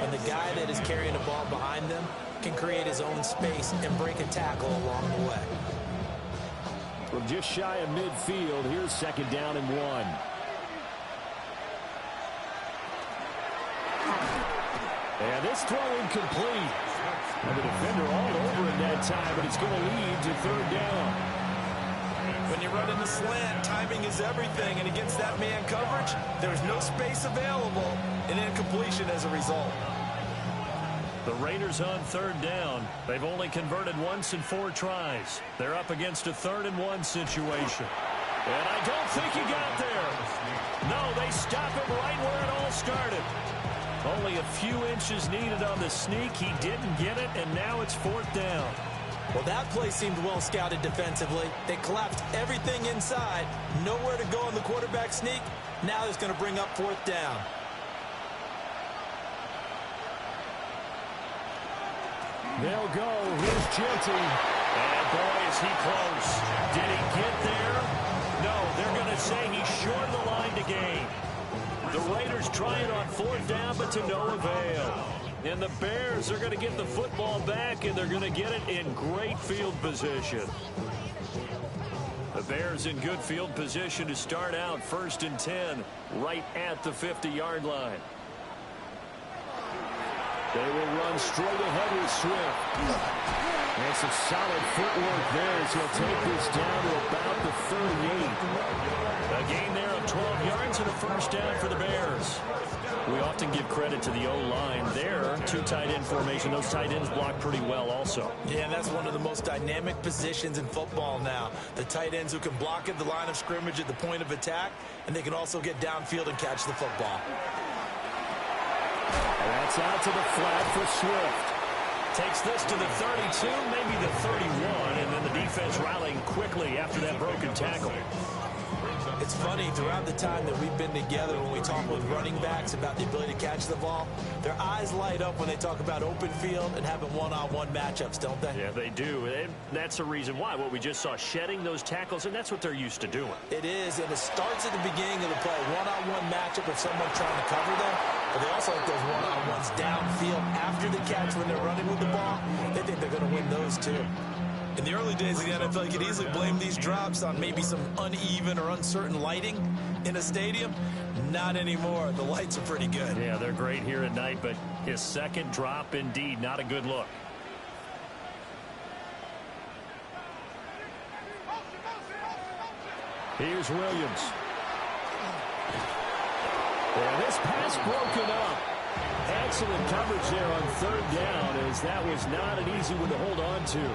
When the guy that is carrying the ball behind them can create his own space and break a tackle along the way. From just shy of midfield, here's second down and 1. And this throw incomplete. And the defender all over it that time, but it's going to lead to third down. When you run in the slant, timing is everything, and against that man coverage, there's no space available, and incompletion as a result. The Raiders on third down. They've only converted once in 4 tries. They're up against a 3rd and 1 situation. And I don't think he got there. No, they stop him right where it all started. Only a few inches needed on the sneak. He didn't get it, and now it's 4th down. Well, that play seemed well scouted defensively. They collapsed everything inside. Nowhere to go on the quarterback sneak. Now it's going to bring up 4th down. They'll go. Here's Genty. And boy, is he close. Did he get there? No, they're going to say he's short of the line to gain. The Raiders try it on 4th down, but to no avail. And the Bears are going to get the football back, and they're going to get it in great field position. The Bears in good field position to start out 1st and 10, right at the 50-yard line. They will run straight ahead with Swift. And some solid footwork there as he'll take this down to about the 38. A gain there of 12 yards and a first down for the Bears. We often give credit to the O-line there. 2 tight end formation. Those tight ends block pretty well also. Yeah, and that's one of the most dynamic positions in football now. The tight ends who can block at the line of scrimmage at the point of attack, and they can also get downfield and catch the football. That's out to the flat for Swift. Takes this to the 32, maybe the 31, and then the defense rallying quickly after that broken tackle. It's funny, throughout the time that we've been together, when we talk with running backs about the ability to catch the ball, their eyes light up when they talk about open field and having one-on-one matchups, don't they? Yeah, they do. And that's the reason why. What we just saw, shedding those tackles, and that's what they're used to doing. It is, and it starts at the beginning of the play. One-on-one matchup if someone's trying to cover them, but they also like those one-on-ones downfield after the catch when they're running with the ball. They think they're going to win those, too. In the early days of the NFL, you could easily blame these drops on maybe some uneven or uncertain lighting in a stadium. Not anymore. The lights are pretty good. Yeah, they're great here at night, but his second drop, indeed, not a good look. Here's Williams. And this pass broken up. Excellent coverage there on 3rd down, as that was not an easy one to hold on to.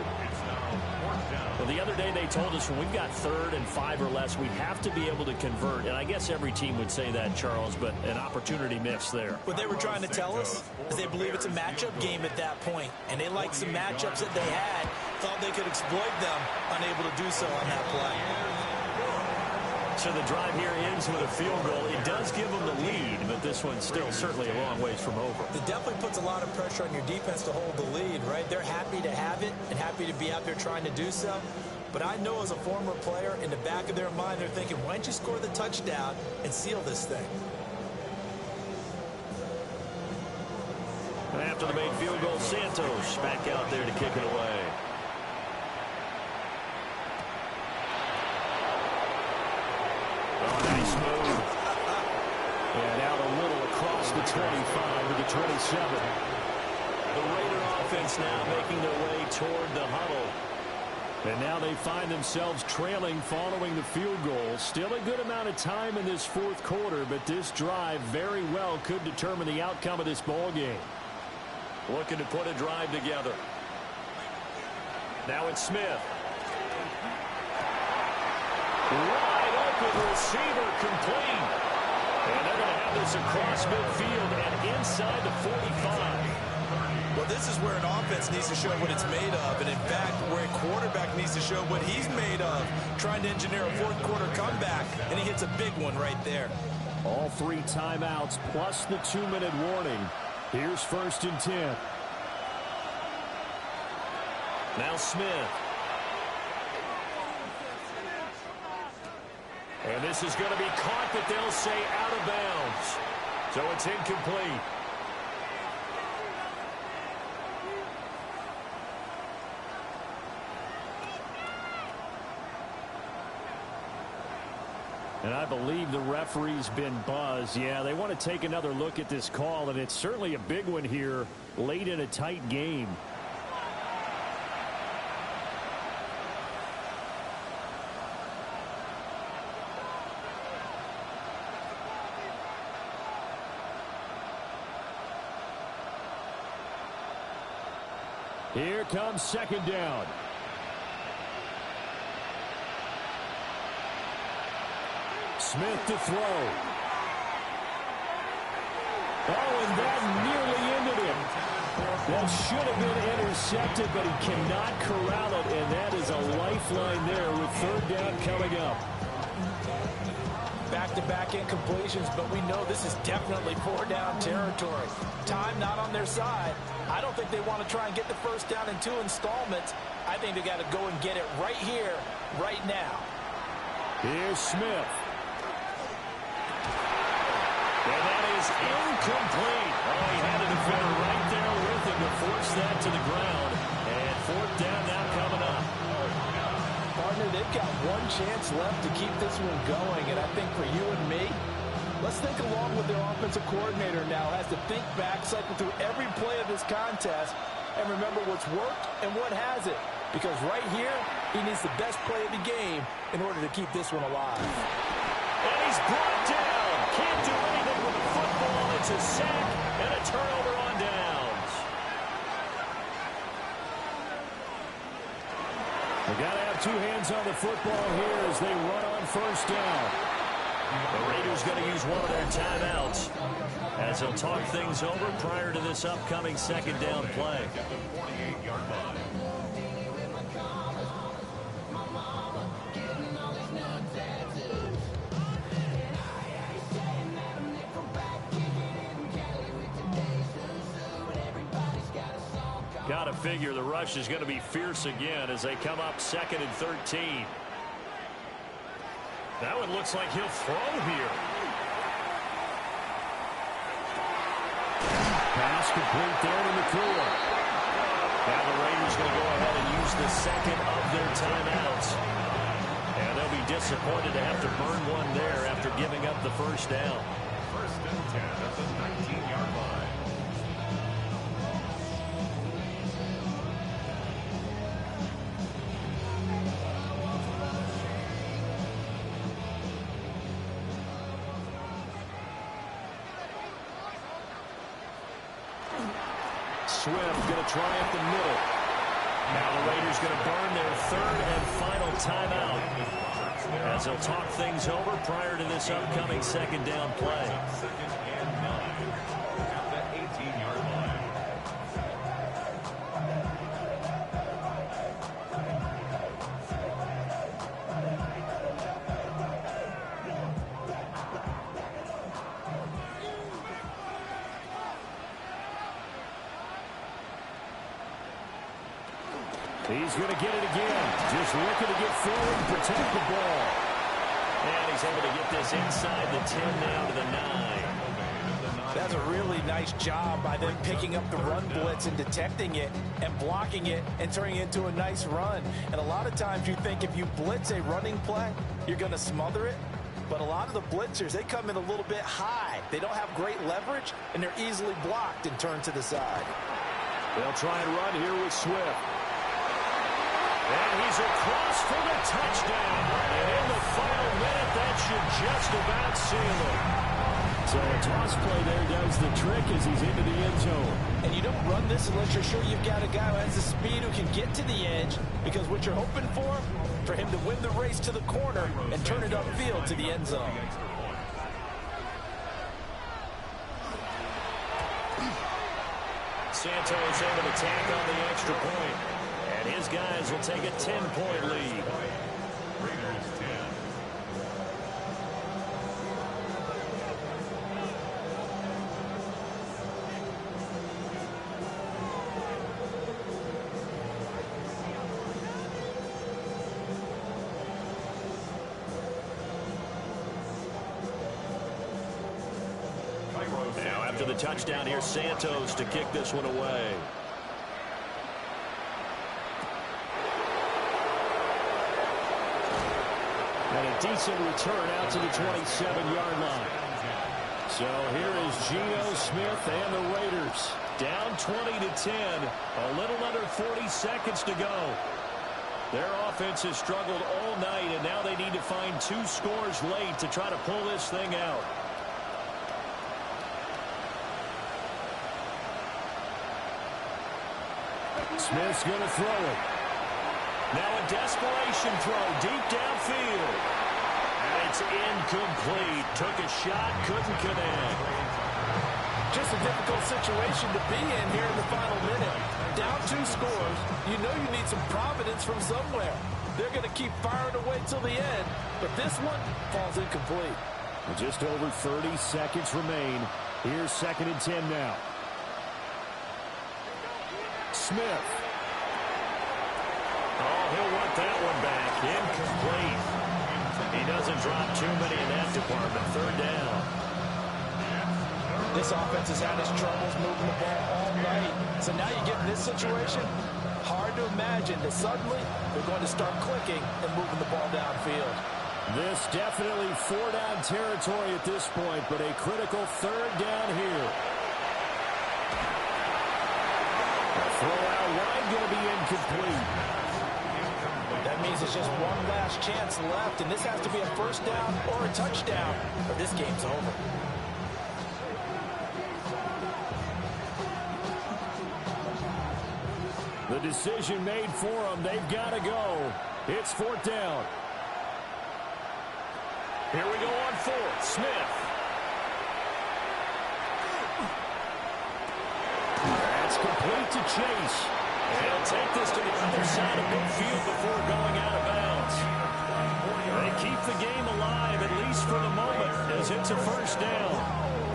Well, the other day they told us when we've got 3rd and 5 or less, we have to be able to convert. And I guess every team would say that, Charles, but an opportunity missed there. What they were trying to tell us is they believe it's a matchup game at that point, and they liked some matchups that they had, thought they could exploit them, unable to do so on that play. So the drive here ends with a field goal. It does give them the lead, but this one's still certainly a long ways from over. It definitely puts a lot of pressure on your defense to hold the lead, right? They're happy to have it and happy to be out there trying to do so. But I know as a former player, in the back of their mind, they're thinking, why don't you score the touchdown and seal this thing? After the made field goal, Santos back out there to kick it away. Oh, nice move. And out a little across the 25 to the 27. The Raider offense now making their way toward the huddle. And now they find themselves trailing following the field goal. Still a good amount of time in this fourth quarter, but this drive very well could determine the outcome of this ball game. Looking to put a drive together. Now it's Smith. Wide open receiver complete. And they're going to have this across midfield and inside the 45. Well, this is where an offense needs to show what it's made of, and in fact, where a quarterback needs to show what he's made of, trying to engineer a fourth quarter comeback, and he hits a big one right there. All 3 timeouts plus the 2-minute warning. Here's 1st and 10. Now Smith. And this is going to be caught, but they'll say out of bounds. So it's incomplete. And I believe the referee's been buzzed. Yeah, they want to take another look at this call, and it's certainly a big one here late in a tight game. Here comes 2nd down. Smith to throw. Oh, and that nearly ended him. That should have been intercepted, but he cannot corral it, and that is a lifeline there with 3rd down coming up. Back-to-back incompletions, but we know this is definitely 4-down territory. Time not on their side. I don't think they want to try and get the 1st down in 2 installments. I think they got to go and get it right here, right now. Here's Smith. And that is incomplete. Oh, he had a defender right there with him to force that to the ground. And 4th down now coming up. Partner, they've got one chance left to keep this one going, and I think for you and me, let's think along with their offensive coordinator now has to think back, cycle through every play of this contest, and remember what's worked and what hasn't. Because right here, he needs the best play of the game in order to keep this one alive. And he's brought down. Can't do anything with the football. It's a sack and a turnover on downs. They got to have 2 hands on the football here as they run on 1st down. The Raiders going to use one of their timeouts as they'll talk things over prior to this upcoming 2nd down play. Got to figure the rush is going to be fierce again as they come up 2nd and 13. That one looks like he'll throw here. Pass complete there to McClure. Now the Raiders going to go ahead and use the 2nd of their timeouts. And they'll be disappointed to have to burn one there after giving up the 1st down. 1st and 10 at the 19-yard line. Swift going to try up the middle. Now the Raiders going to burn their 3rd and final timeout as they'll talk things over prior to this upcoming 2nd down play. 2nd and 9 at the 18-yard line. He's going to get it again. Just looking to get forward and protect the ball. And he's able to get this inside the 10 down to the 9. That's a really nice job by them picking up the run blitz and detecting it and blocking it and turning it into a nice run. And a lot of times you think if you blitz a running play, you're going to smother it. But a lot of the blitzers, they come in a little bit high. They don't have great leverage, and they're easily blocked and turned to the side. They'll try and run here with Swift. And he's across for the touchdown. And in the final minute, that should just about seal it. So a toss play there does the trick as he's into the end zone. And you don't run this unless you're sure you've got a guy who has the speed who can get to the edge, because what you're hoping for him to win the race to the corner and turn it upfield to the end zone. Santos able to tack on the extra point. And his guys will take a 10-point lead. Raiders 10. Now after the touchdown, here's Santos to kick this one away. And a decent return out to the 27-yard line. So here is Geno Smith and the Raiders. Down 20-10. A little under 40 seconds to go. Their offense has struggled all night, and now they need to find 2 scores late to try to pull this thing out. Smith's going to throw it. Now a desperation throw deep downfield. And it's incomplete. Took a shot, couldn't connect. Just a difficult situation to be in here in the final minute. Down 2 scores, you know you need some providence from somewhere. They're going to keep firing away till the end, but this one falls incomplete. Just over 30 seconds remain. Here's 2nd and 10 now. Smith. Oh, he'll want that one back. Incomplete. He doesn't drop too many in that department. 3rd down. This offense has had its troubles moving the ball all night. So now you get in this situation, hard to imagine that suddenly they're going to start clicking and moving the ball downfield. This definitely 4-down territory at this point, but a critical 3rd down here. The throw out wide going to be incomplete. That means it's just one last chance left, and this has to be a 1st down or a touchdown, or this game's over. The decision made for them. They've got to go. It's 4th down. Here we go on 4th. Smith. That's complete to Chase. He'll take this to the other side of midfield before going out of bounds. They keep the game alive, at least for the moment, as it's a 1st down.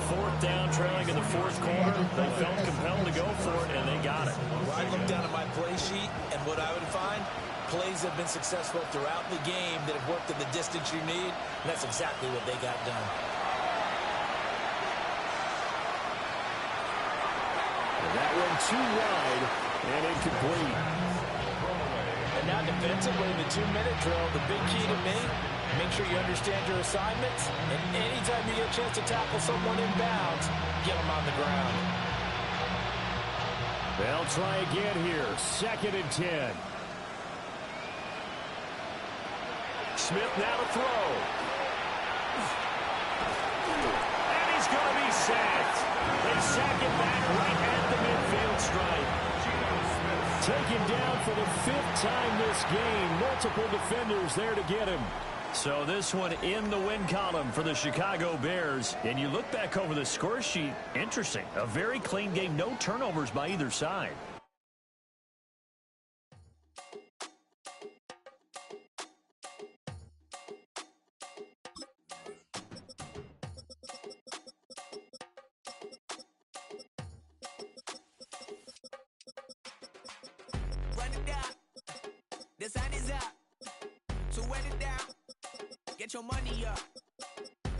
4th down, trailing in the 4th quarter. They felt compelled to go for it, and they got it. Well, I look down at my play sheet, and what I would find, plays have been successful throughout the game that have worked in the distance you need, and that's exactly what they got done. And that one too wide and incomplete. And now defensively, the 2-minute drill, the big key to me, make sure you understand your assignments, and anytime you get a chance to tackle someone in bounds, get them on the ground. They'll try again here. 2nd and 10. Smith now to throw. And he's going to be sacked. They sack it back right at the midfield stripe. Taken down for the 5th time this game. Multiple defenders there to get him. So this one in the win column for the Chicago Bears. And you look back over the score sheet, interesting. A very clean game, no turnovers by either side. Run it down. The sun is up. So wet it down. Get your money up.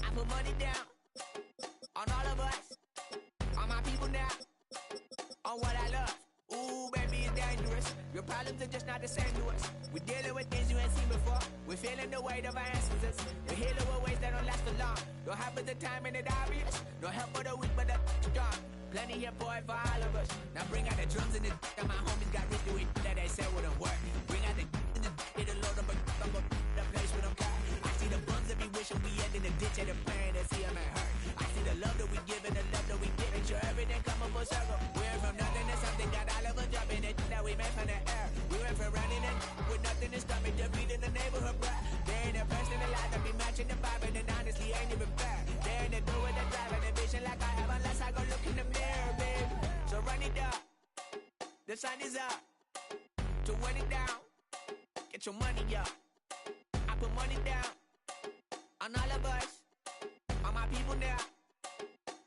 I put money down on all of us. now on what I love. Ooh, baby, it's dangerous. Your problems are just not the same to us. We're dealing with things you ain't seen before. We're feeling the weight of our ancestors. We're healing with ways that don't last for long. Don't happen the time and it obvious. No help for the weak, but the strong. Plenty here, boy, for all of us. Now bring out the drums and the and my homies got rich doing that they said wouldn't work. Bring out the and the it'll load up, but I'm gonna the place with them cut. I see the bums that be wishing we end in the ditch and the pain that see them and hurt. I see the love that we give and the love that we give. Make sure everything come up full circle. We're from nothing to something, got all of us dropping it that we made from the air. We went from running it with nothing to stop me, defeating the neighborhood bruh. There ain't a person alive that be matching the vibe, and honestly ain't even fair. They ain't the do with the drive and the vision like I have unless I go look in the mirror, babe. So run it up, the sun is up. To run it down, get your money up. I put money down on all of us, on my people now,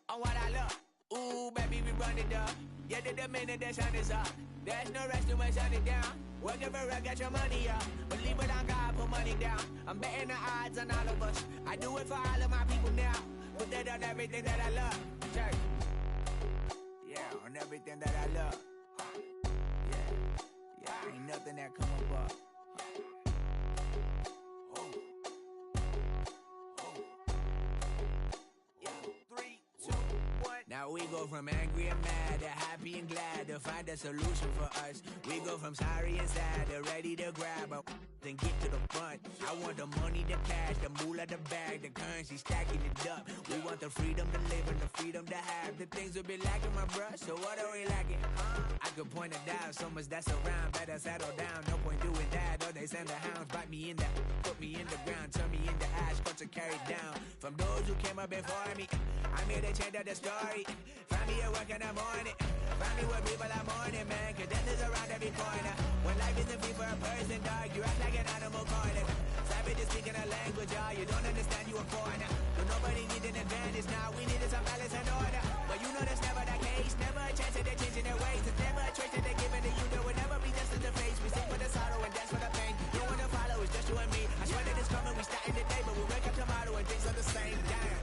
on what I love. Ooh, baby, we run it up. Yeah, the minute the sun is up, there's no rest to my sun it down. Working for real, get your money up. Believe it on God, put money down. I'm betting the odds on all of us. I do it for all of my people now. Put that on everything that I love. Church. Yeah, on everything that I love. Yeah, ain't nothing that come up. Now we go from angry and mad to happy and glad to find a solution for us. We go from sorry and sad to ready to grab a then get to the front. I want the money, the cash, the moolah, the bag, the currency, stacking it up. We want the freedom to live and the freedom to have. The things will be lacking, my bruh, so what are we lacking? I could point it out, so much that's around. Better settle down, no point doing that. Or they send the hounds, bite me in the, put me in the ground, turn me into ash, culture carried down. From those who came up before me, I'm here to change up the story. Find me at work in the morning, find me where people are mourning, man. Cause death is around every corner. When life isn't free for a person, dog, you act like an animal corner. Savage is speaking a language, y'all, you don't understand, you a foreigner. But nobody needs an advantage now, we needed some balance and order. But you know that's never the case, never a chance that they're changing their ways. It's never a choice that they're giving to you, there will never be justice to face. We sing for the sorrow and dance for the pain. No one to follow, it's just you and me. I swear that it's coming, we starting today, but we wake up tomorrow and things are the same. Damn.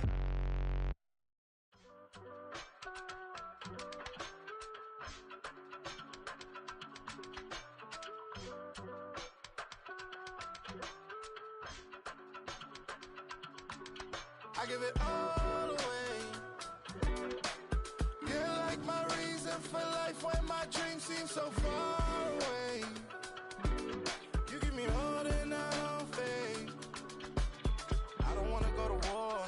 I give it all away. You're like my reason for life when my dreams seem so far away. You give me more than I don't face. I don't wanna go to war.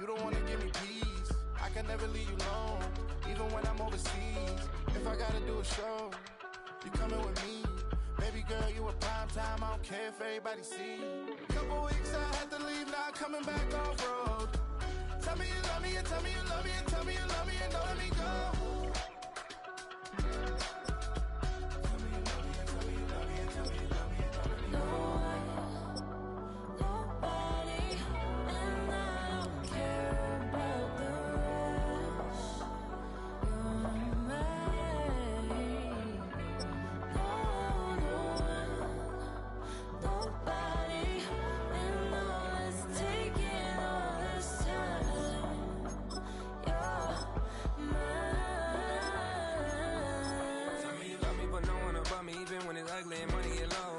You don't wanna give me peace. I can never leave you alone, even when I'm overseas. If I gotta do a show, you coming with me. Baby girl, you a prime time. I don't care if everybody see. Couple weeks I had to leave, now coming back off road. Tell me you love me and tell me you love me and tell me you love me and don't let me go. Tell me you love me and tell me you love me and tell me you love me and don't let me go. Nobody, and I don't care about the rest. You're mine. Nobody, and all it's taking all this time. You're mine. Tell me you love me, but no one above me, even when it's ugly and money get low.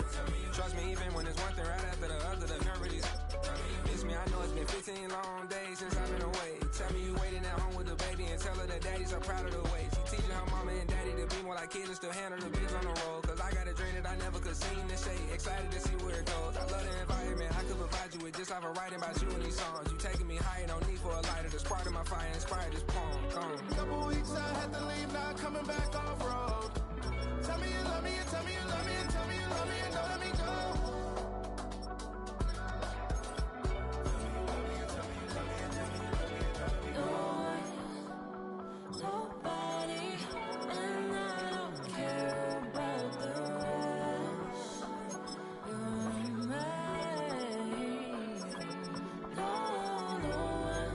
Trust me, even when it's one thing right after the other, the nerve is. Miss me, I know it's been 15 long days since I've been away. Tell me you waiting at home with the baby and tell her that daddy's so proud of the way. She teaching her mama and daddy to be more like kids and still handle the biz on the road. Cause I got a dream that I never could sing to say. Excited to see where it goes. I love the environment I could provide you with just off of writing about you in these songs. You taking me higher, no need for a lighter. The spark of my fire inspired this poem. Couple weeks I had to leave, now coming back off road. Tell me you love me and tell me you love me and tell me you love me and don't let me go. Nobody, and I don't care about the rest. You're mine. No one,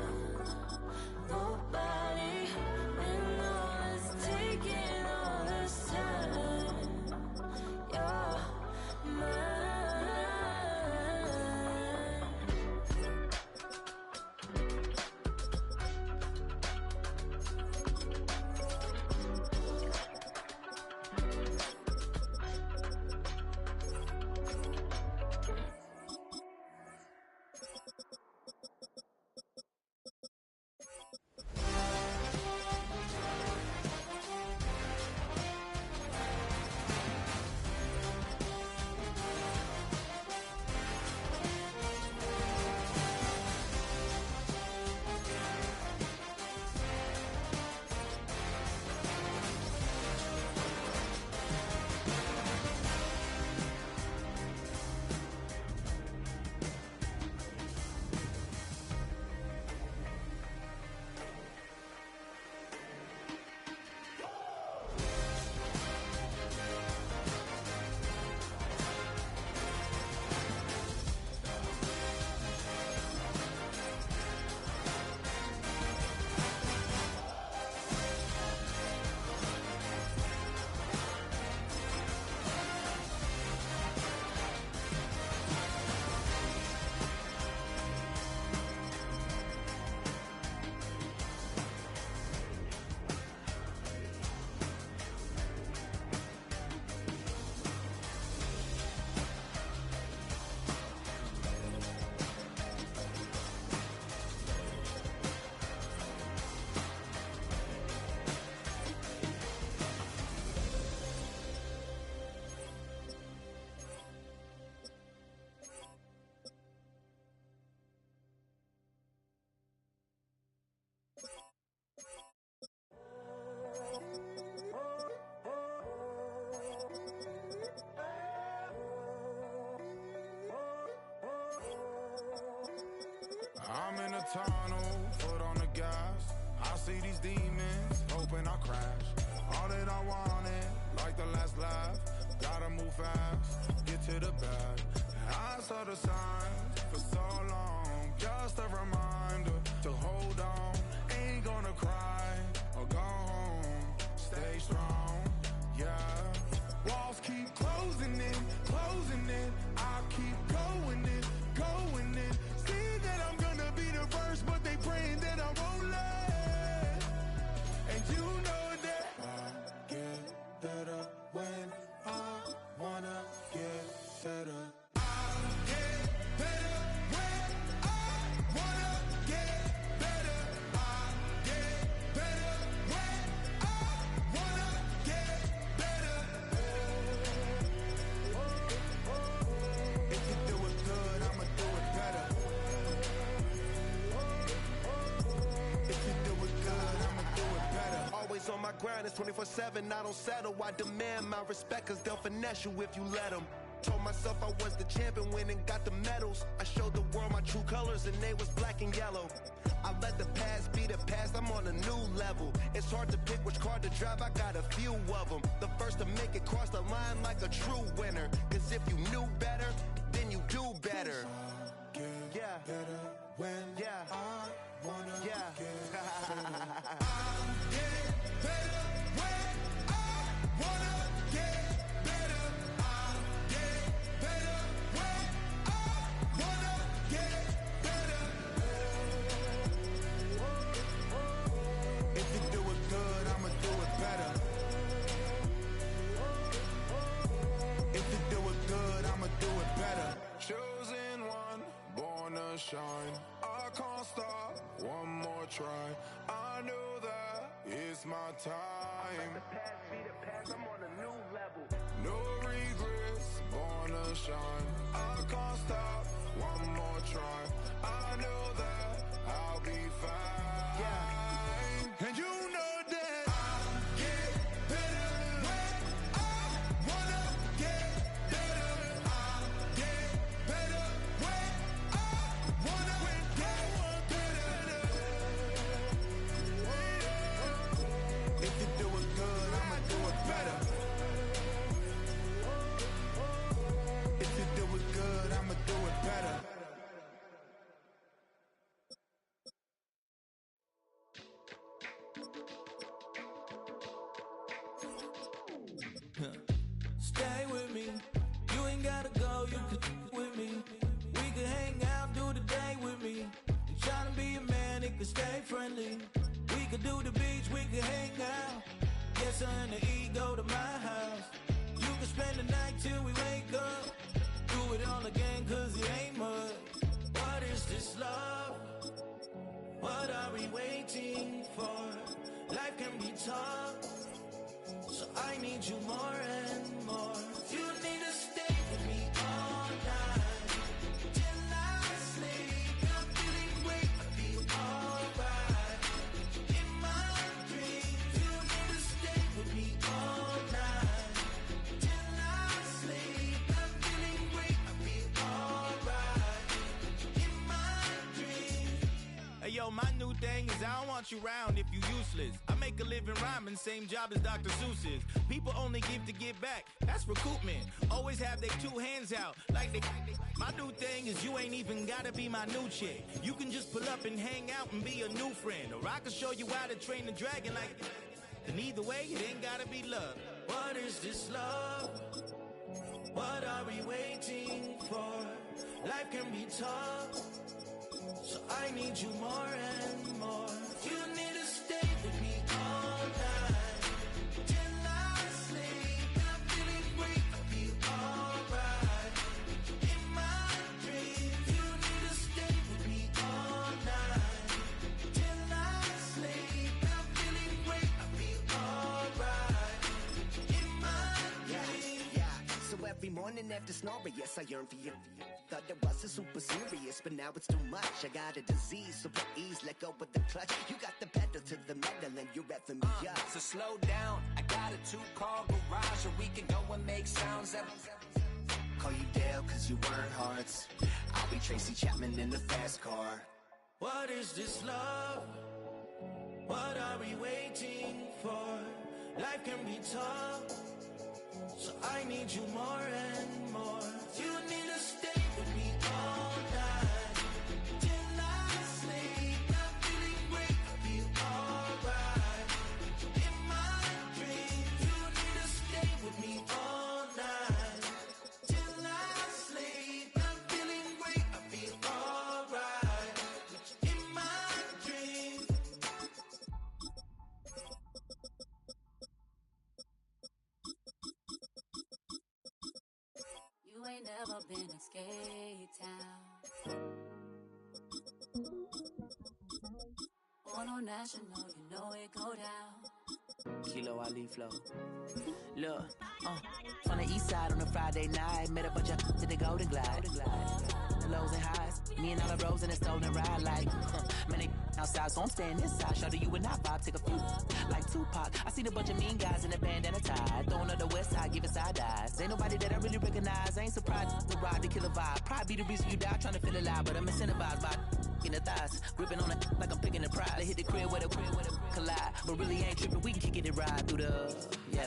see these demons, hoping I crash. All that I wanted, like the last laugh. Gotta move fast, get to the bag. I saw the signs for so long, just a reminder to hold on. Ain't gonna cry or go home, stay strong, yeah. Walls keep closing in, I keep going in. See that I'm gonna be the first, but they praying that I won't let. And you know that I get better when I wanna get better. On my grind, it's 24/7, I don't settle. I demand my respect, cause they'll finesse you if you let them. Told myself I was the champion, went and got the medals. I showed the world my true colors and they was black and yellow. I let the past be the past, I'm on a new level. It's hard to pick which car to drive, I got a few of them. The first to make it cross the line like a true winner. Cause if you knew better, then you do better. Yeah. Better when I wanna get better. Chosen one, born to shine. I can't stop, one more try. I know that it's my time. Let the past be the past, I'm on a new level. No regrets, born to shine. I can't stop, one more try. I know that I'll be fine. Yeah. And you know that I'll get better when I wanna get better. I'll get better when I wanna get better. If you do it good, I'ma do it better. If you do it good, I'ma do it better. Stay with me. You ain't gotta go, you could with me. We could hang out, do the day with me. You tryna be a man, it could stay friendly. We could do the beach, we could hang out. Get something to eat, go to my house. You could spend the night till we wake up. Do it all again, cause it ain't much. What is this love? What are we waiting for? Life can be tough, so I need you more and more. You need to stay with me all night till I sleep. I'm feeling great, I feel alright. In my dreams, you need to stay with me all night till I sleep. I'm feeling great, I feel alright. In my dreams. Hey yo, my new thing is I don't want you around if you useless. I make a living rhyming, same job as Dr. Seuss's. People only give to give back, that's recoupment. Always have their two hands out, like they. My new thing is you ain't even gotta be my new chick. You can just pull up and hang out and be a new friend. Or I can show you how to train the dragon like. And either way, it ain't gotta be love. What is this love? What are we waiting for? Life can be tough, so I need you more and more. You need to stay with me all night till I sleep. I'm feeling great, I feel alright. In my dreams, you need to stay with me all night till I sleep. I'm feeling great, I feel alright. In my dreams. Yeah. So every morning after snoring, yes, I yearn for you. Thought that wasn't super serious, but now it's too much. I got a disease, so please let go with the clutch. You got the pedal to the metal and you're reffing me up. So slow down, I got a 2-car garage, or we can go and make sounds that. Call you Dale, cause you weren't hearts. I'll be Tracy Chapman in the fast car. What is this love? What are we waiting for? Life can be tough, so I need you more and more. You need to stay with me all night till I sleep. I'm feeling great, I feel alright. In my dreams, you need to stay with me all night till I sleep. I'm feeling great, I feel alright. In my dreams. You ain't never been in Skate Town. Born on National, you know it go down. Kilo Ali flow. Look, from the east side on a Friday night, met a bunch of to the Golden Glide. The lows and highs, me and all the rows in a stolen ride like, man, they outside, so I'm staying inside. Show you and I vibe, take a few, like Tupac. I seen a bunch of mean guys in a bandana tie, throwing up the west side, giving side eyes. Ain't nobody that I really recognize, I ain't surprised to ride the killer vibe. Probably be the reason you die, trying to feel alive, but I'm incentivized by in the thighs, gripping on it like I'm picking the prize. They hit the crib where the collide, but really ain't tripping. We can kick it ride through the yeah.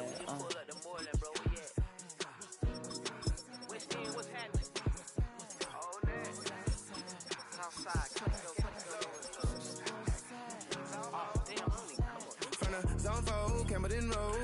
From the zone 4, Campbellton Road.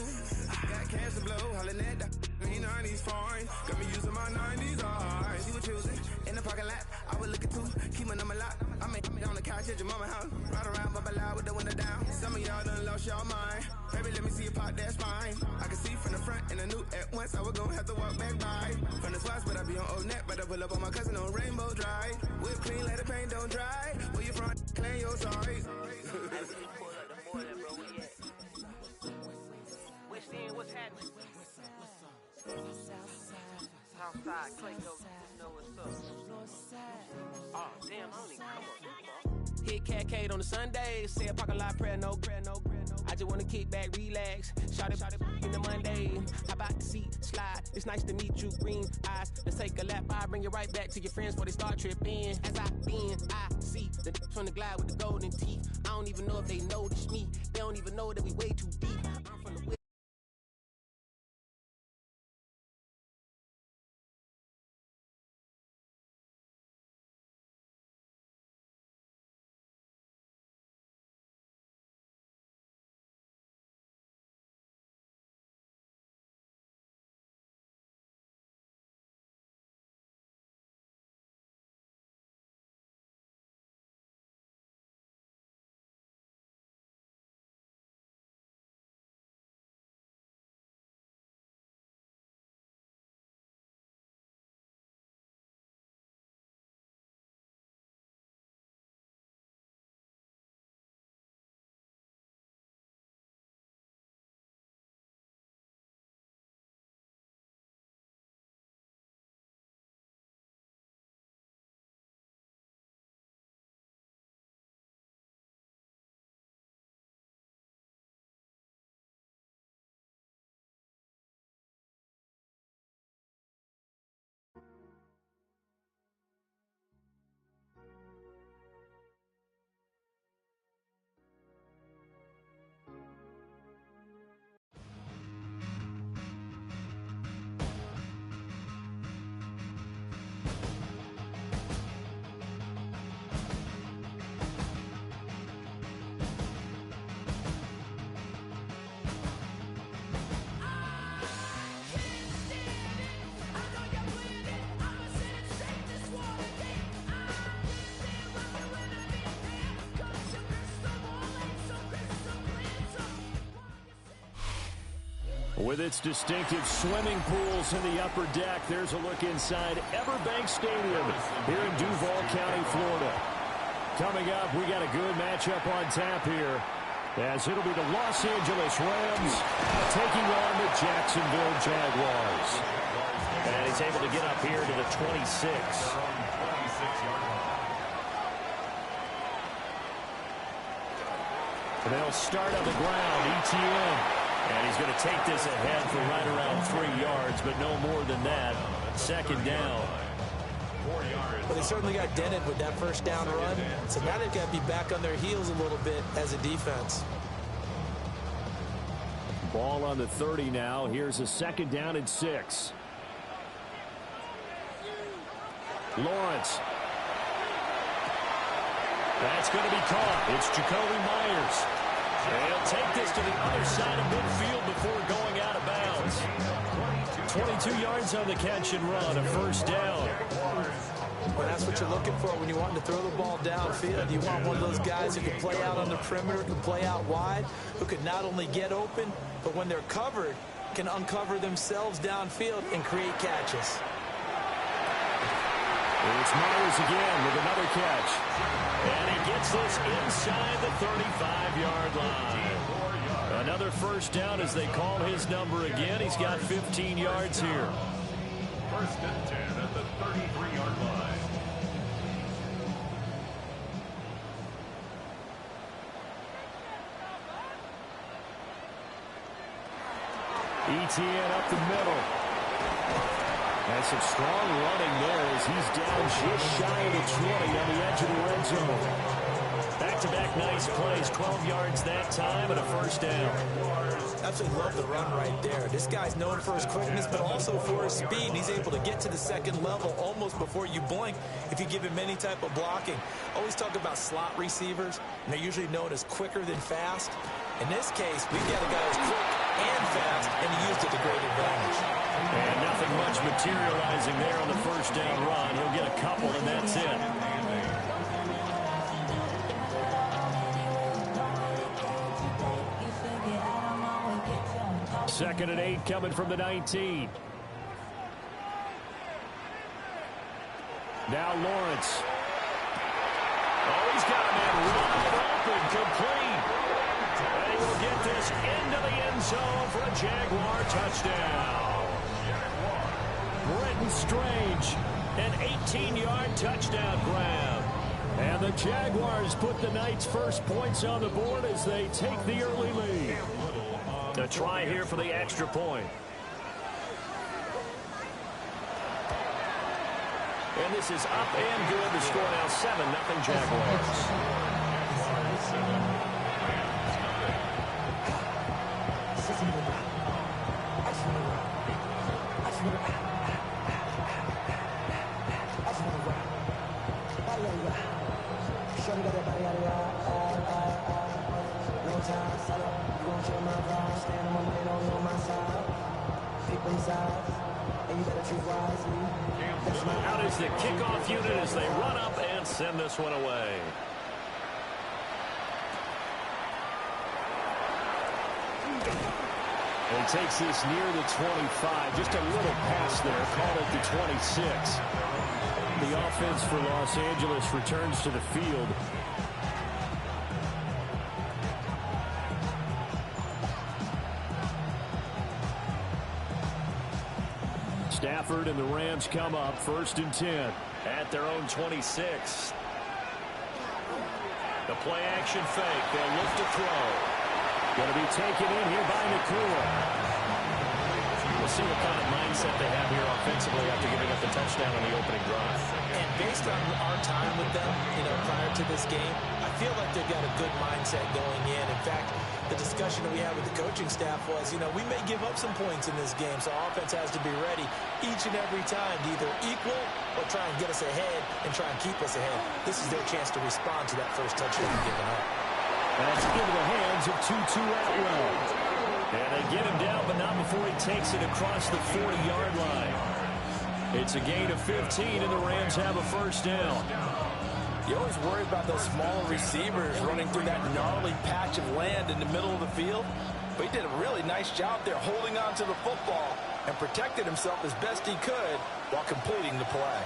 Got cash to blow, hollering at the 90s foreign. Got me using my 90s eyes. She was choosing in the parking lot. I was looking too, keep my number locked. I make me on the couch at your mama house. Ride around, bubble loud with the window down. Some of y'all done lost y'all mind. Baby, let me see you pop, that's fine. I can see from the front and I knew at once I was gonna have to walk back by. From the spots, but I be on Old Net. But I pull up on my cousin on Rainbow Drive. Whip clean, let the paint don't dry. Where you from? Claim your size. What's happening? Southside, Clayco, you know what's up. Oh, damn, I don't even come on. Hit Catcade on the Sunday, say a parking lot prayer, no. I just wanna kick back, relax, shout it in the Monday. How about the seat slide? It's nice to meet you, green eyes. Let's take a lap, I bring you right back to your friends before they start tripping. As I bend, I see the from the glide with the golden teeth. I don't even know if they notice me. They don't even know that we way too deep. I'm from the With its distinctive swimming pools in the upper deck, there's a look inside Everbank Stadium here in Duval County, Florida. Coming up, we got a good matchup on tap here, as it'll be the Los Angeles Rams taking on the Jacksonville Jaguars. And he's able to get up here to the 26. And they'll start on the ground. ETN. And he's going to take this ahead for right around 3 yards, but no more than that. Second down. Well, they certainly got dented with that first down run, so now they've got to be back on their heels a little bit as a defense. Ball on the 30 now. Here's a 2nd down and 6. Lawrence. That's going to be caught. It's Jacoby Myers. They'll take this to the other side of midfield before going out of bounds. 22 yards on the catch and run, a 1st down. Well, that's what you're looking for when you want to throw the ball downfield. You want one of those guys who can play out on the perimeter, can play out wide, who can not only get open, but when they're covered, can uncover themselves downfield and create catches. It's Myers again with another catch. And he gets this inside the 35-yard line. Another 1st down as they call his number again. He's got 15 yards here. 1st and 10 at the 33-yard line. ETN up the middle. And some strong running there as he's down just shy of the 20 on the edge of the red zone. Back-to-back nice plays, 12 yards that time and a 1st down. Absolutely love the run right there. This guy's known for his quickness, but also for his speed. He's able to get to the 2nd level almost before you blink if you give him any type of blocking. Always talk about slot receivers, and they're usually known as quicker than fast. In this case, we've got a guy who's quick and fast, and he used it to great advantage. And nothing much materializing there on the 1st down run. He'll get a couple, and that's it. 2nd and 8 coming from the 19. Now Lawrence. Oh, he's got a man wide open, complete. And he will get this into the end zone for a Jaguar touchdown. Britton Strange, an 18-yard touchdown grab. And the Jaguars put the Knights' first points on the board as they take the early lead. A try here for the extra point. And this is up and good. The score now 7-0 Jaguars. Out is the kickoff unit as they run up and send this one away. And takes this near the 25. Just a little pass there. Called it the 26. The offense for Los Angeles returns to the field. Stafford and the Rams come up 1st and 10 at their own 26. The play action fake. They'll look to throw. Going to be taken in here by Nakua. We'll see what kind of mindset they have here offensively after giving up the touchdown on the opening drive. And based on our time with them, prior to this game, I feel like they've got a good mindset going in. In fact, the discussion that we had with the coaching staff was, we may give up some points in this game, so our offense has to be ready each and every time to either equal or try and get us ahead and try and keep us ahead. This is their chance to respond to that first touchdown given up. That's into the hands of Tutu Atwell. And they get him down, but not before he takes it across the 40-yard line. It's a gain of 15, and the Rams have a 1st down. You always worry about those smaller receivers running through that gnarly patch of land in the middle of the field. But he did a really nice job there holding on to the football and protected himself as best he could while completing the play.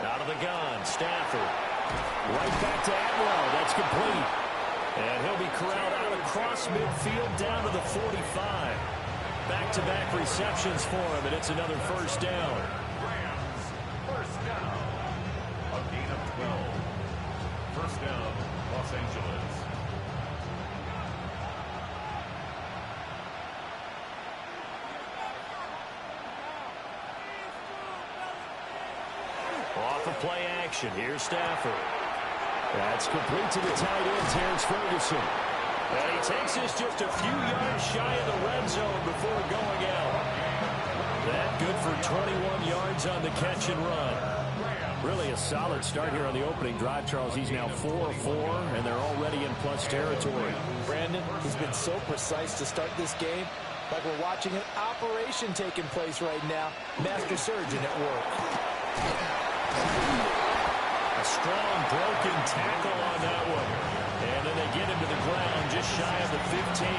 Out of the gun, Stafford. Right back to Atwell. That's complete. And he'll be corralled out across midfield down to the 45. Back-to-back receptions for him, and it's another 1st down. Rams, 1st down. A gain of 12. 1st down, Los Angeles. Off of play action. Here's Stafford. That's complete to the tight end, Terrence Ferguson. And he takes this just a few yards shy of the red zone before going out. That good for 21 yards on the catch and run. Really a solid start here on the opening drive, Charles. He's now 4-4, and they're already in plus territory. Brandon, he's been so precise to start this game, like we're watching an operation taking place right now. Master surgeon at work. A strong broken tackle on that one. And then they get him to the ground just shy of the 15.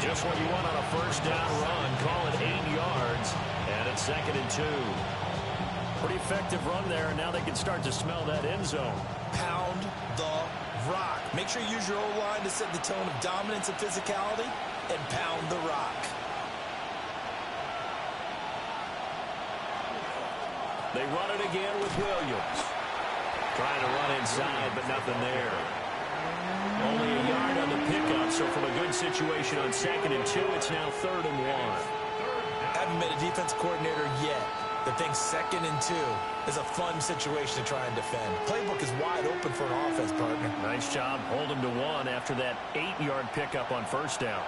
Just what you want on a first down run. Call it 8 yards. And it's 2nd and 2. Pretty effective run there, and now they can start to smell that end zone. Pound the rock. Make sure you use your O-line to set the tone of dominance and physicality, and pound the rock. They run it again with Williams. Trying to run inside, but nothing there. Only a yard on the pickup, so from a good situation on 2nd and 2, it's now 3rd and 1. Haven't been a defense coordinator yet. The thing 2nd and 2 is a fun situation to try and defend. Playbook is wide open for an offense, partner. Nice job. Hold him to 1 after that 8-yard pickup on first down.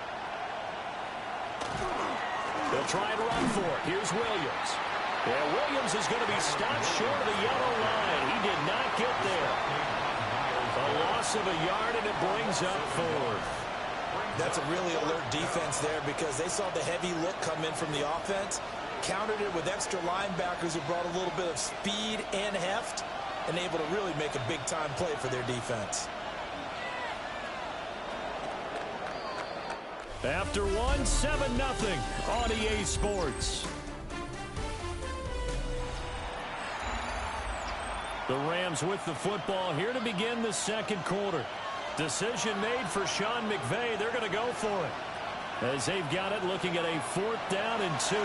They'll try and run for it. Here's Williams. Yeah, Williams is going to be stopped short of the yellow line. He did not get there. A loss of a yard, and it brings up 4th. That's a really alert defense there because they saw the heavy look come in from the offense, countered it with extra linebackers who brought a little bit of speed and heft, and able to really make a big-time play for their defense. After 1, 7-0 on EA Sports. The Rams with the football here to begin the second quarter. Decision made for Sean McVay. They're going to go for it. As they've got it, looking at a 4th down and 2.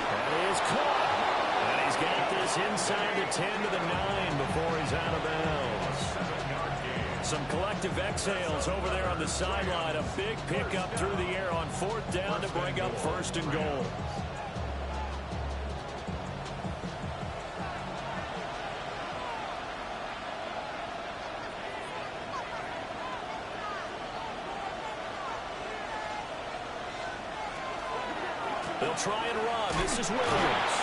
That is caught. And he's got this inside the 10 to the 9 before he's out of bounds. Some collective exhales over there on the sideline. A big pickup through the air on 4th down to bring up 1st and goal. They'll try and run. This is Williams.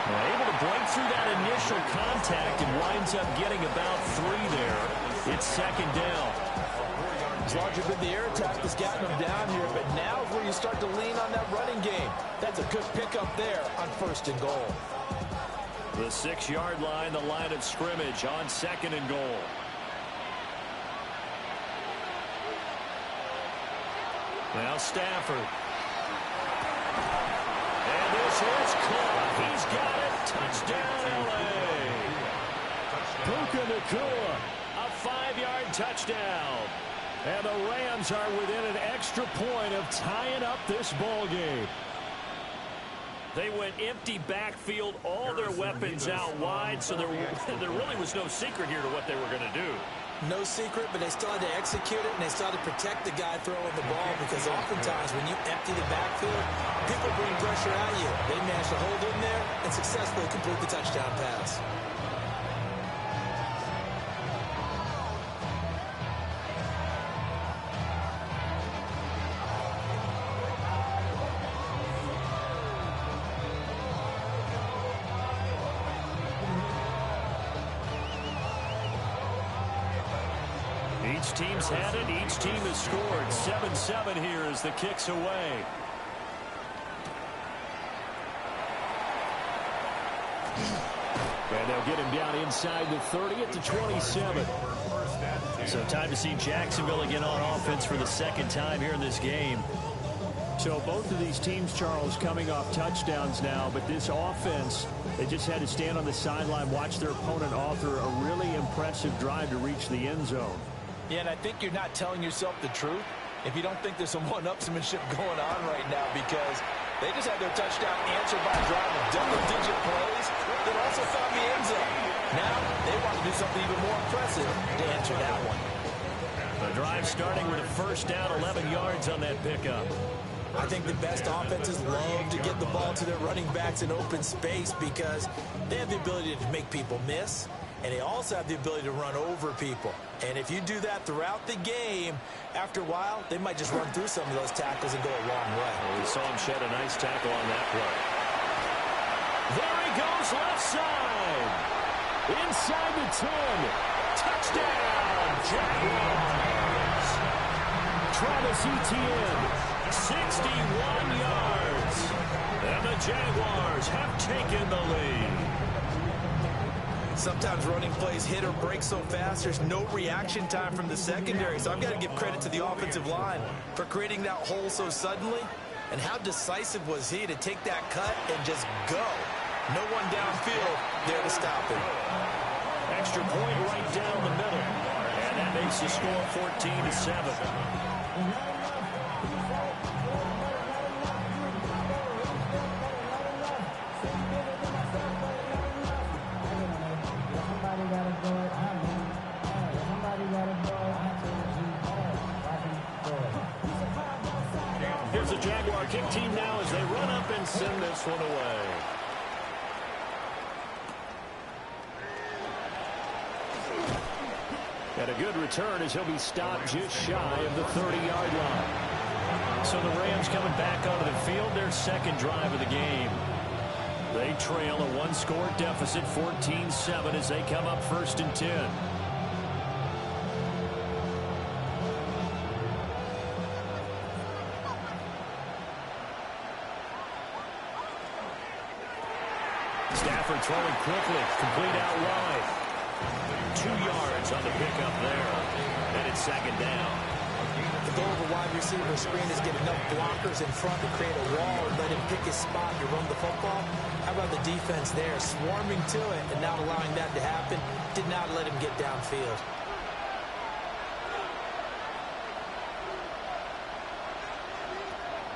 Able to break through that initial contact and winds up getting about 3 there. It's 2nd down. As large as the air attack has gotten them down here, but now is where you start to lean on that running game. That's a good pickup there on 1st and goal. The 6-yard line, the line of scrimmage on 2nd and goal. Now Stafford. And this is caught. He's got it. Touchdown, L.A. Puka Nacua, a 5-yard touchdown. And the Rams are within an extra point of tying up this ball game. They went empty backfield, all their weapons out wide, so there really was no secret here to what they were going to do. No secret, but they still had to execute it, and they still had to protect the guy throwing the ball because oftentimes when you empty the backfield, people bring pressure at you. They managed to hold in there and successfully complete the touchdown pass. Each team's had it. Each team has scored. 7-7 here as the kick's away. And they'll get him down inside the 30 at the 27. So time to see Jacksonville again on offense for the 2nd time here in this game. So both of these teams, Charles, coming off touchdowns now, but this offense, they just had to stand on the sideline, watch their opponent author a really impressive drive to reach the end zone. Yeah, and I think you're not telling yourself the truth if you don't think there's some one-upsmanship going on right now because they just had their touchdown answered by a drive of double-digit plays that also found the end zone. Now they want to do something even more impressive to answer that one. The drive starting with a 1st down, 11 yards on that pickup. I think the best offenses love to get the ball to their running backs in open space because they have the ability to make people miss. and they also have the ability to run over people. And if you do that throughout the game, after a while, they might just run through some of those tackles and go a long way. Well, we saw him shed a nice tackle on that play. There he goes, left side. Inside the 10. Touchdown, Jaguars. Travis Etienne, 61 yards. And the Jaguars have taken the lead. Sometimes running plays hit or break so fast, there's no reaction time from the secondary. So I've got to give credit to the offensive line for creating that hole so suddenly. And how decisive was he to take that cut and just go? No one downfield there to stop him. Extra point right down the middle. And that makes the score 14-7. Here's the Jaguar kick team now as they run up and send this one away. Got a good return as he'll be stopped just shy of the 30-yard line. So the Rams coming back onto the field, their second drive of the game. They trail a one-score deficit, 14-7, as they come up 1st and 10. Stafford throwing quickly, complete out wide. 2 yards on the pickup there. And it's second down. The goal of a wide receiver screen is get enough blockers in front to create a wall and let him pick his spot to run the football. How about the defense there, swarming to it and not allowing that to happen? Did not let him get downfield.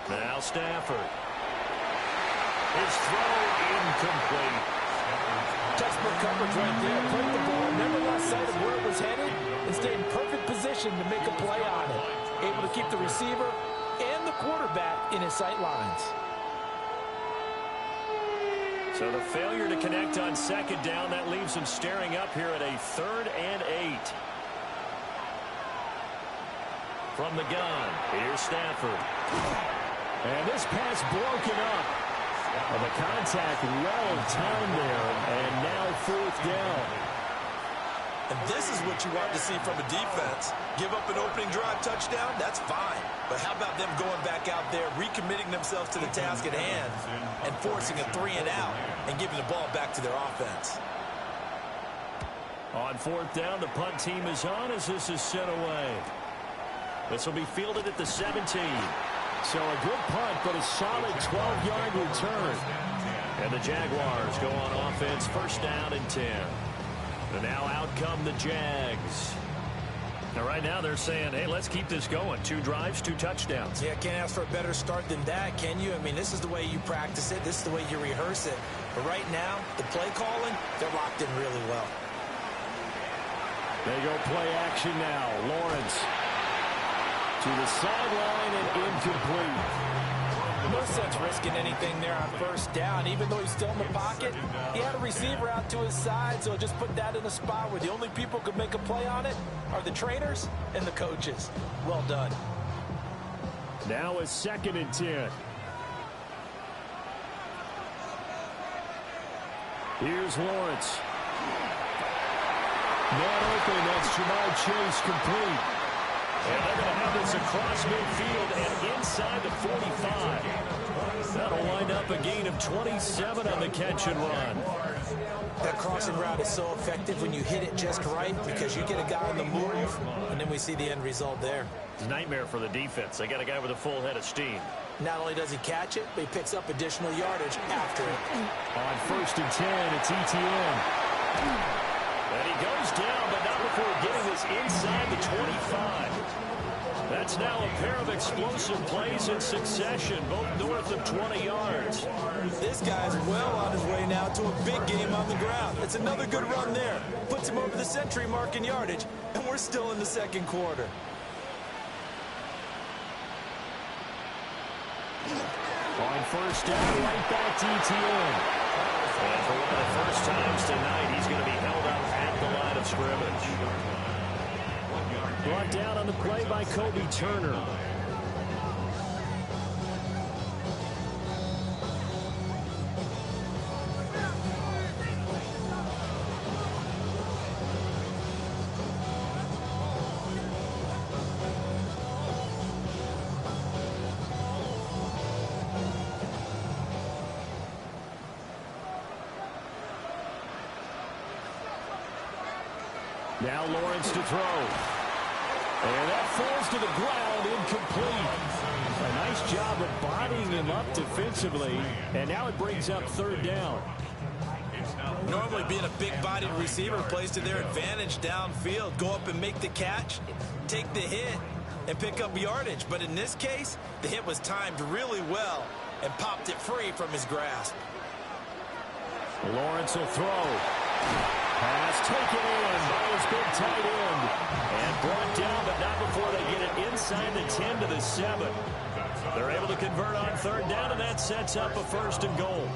Now Stafford. His throw incomplete. Textbook coverage right there. Played the ball, never lost sight of where it was headed, and stayed in perfect position to make a play on it. Able to keep the receiver and the quarterback in his sight lines. So the failure to connect on second down, that leaves him staring up here at a 3rd and 8. From the gun, here's Stafford. And this pass broken up. And the contact well timed there, and now 4th down. And this is what you want to see from a defense. Give up an opening drive touchdown, that's fine. But how about them going back out there, recommitting themselves to the task at hand, and forcing a 3 and out, and giving the ball back to their offense. On 4th down, the punt team is on as this is sent away. This will be fielded at the 17. So a good punt, but a solid 12-yard return. And the Jaguars go on offense, 1st down and 10. And now out come the Jags. Now right now they're saying, hey, let's keep this going. 2 drives, 2 touchdowns. Yeah, can't ask for a better start than that, can you? I mean, this is the way you practice it. This is the way you rehearse it. But right now, the play calling, they're locked in really well. They go play action now. Lawrence to the sideline and incomplete. No sense risking anything there on 1st down. Even though he's still in the pocket, he had a receiver out to his side, so just put that in a spot where the only people who can make a play on it are the trainers and the coaches. Well done. Now a 2nd and 10. Here's Lawrence. Man open, that's Jamar Chase complete. And they're going to have this across midfield and inside the 45. That'll wind up a gain of 27 on the catch and run. That crossing route is so effective when you hit it just right because you get a guy on the move, and then we see the end result there. It's a nightmare for the defense. They got a guy with a full head of steam. Not only does he catch it, but he picks up additional yardage after it. On 1st and 10, it's Etienne. And he goes down, but not before getting this inside the 25. That's now a pair of explosive plays in succession, both north of 20 yards. This guy's well on his way now to a big game on the ground. It's another good run there. Puts him over the century mark in yardage, and we're still in the 2nd quarter. On 1st down, right back to Etienne. And for one of the first times tonight, he's going to be held up at the scrimmage. Brought down on the play by Kobe Turner. Now Lawrence to throw. And that falls to the ground, incomplete. A nice job of bodying him up defensively. And now it brings up third down. Normally being a big-bodied receiver plays to their advantage downfield. Go up and make the catch, take the hit, and pick up yardage. But in this case, the hit was timed really well and popped it free from his grasp. Lawrence will throw. Pass taken in by his big tight end. And brought down, but not before they get it inside the 10 to the 7. They're able to convert on third down, and that sets up a 1st and goal.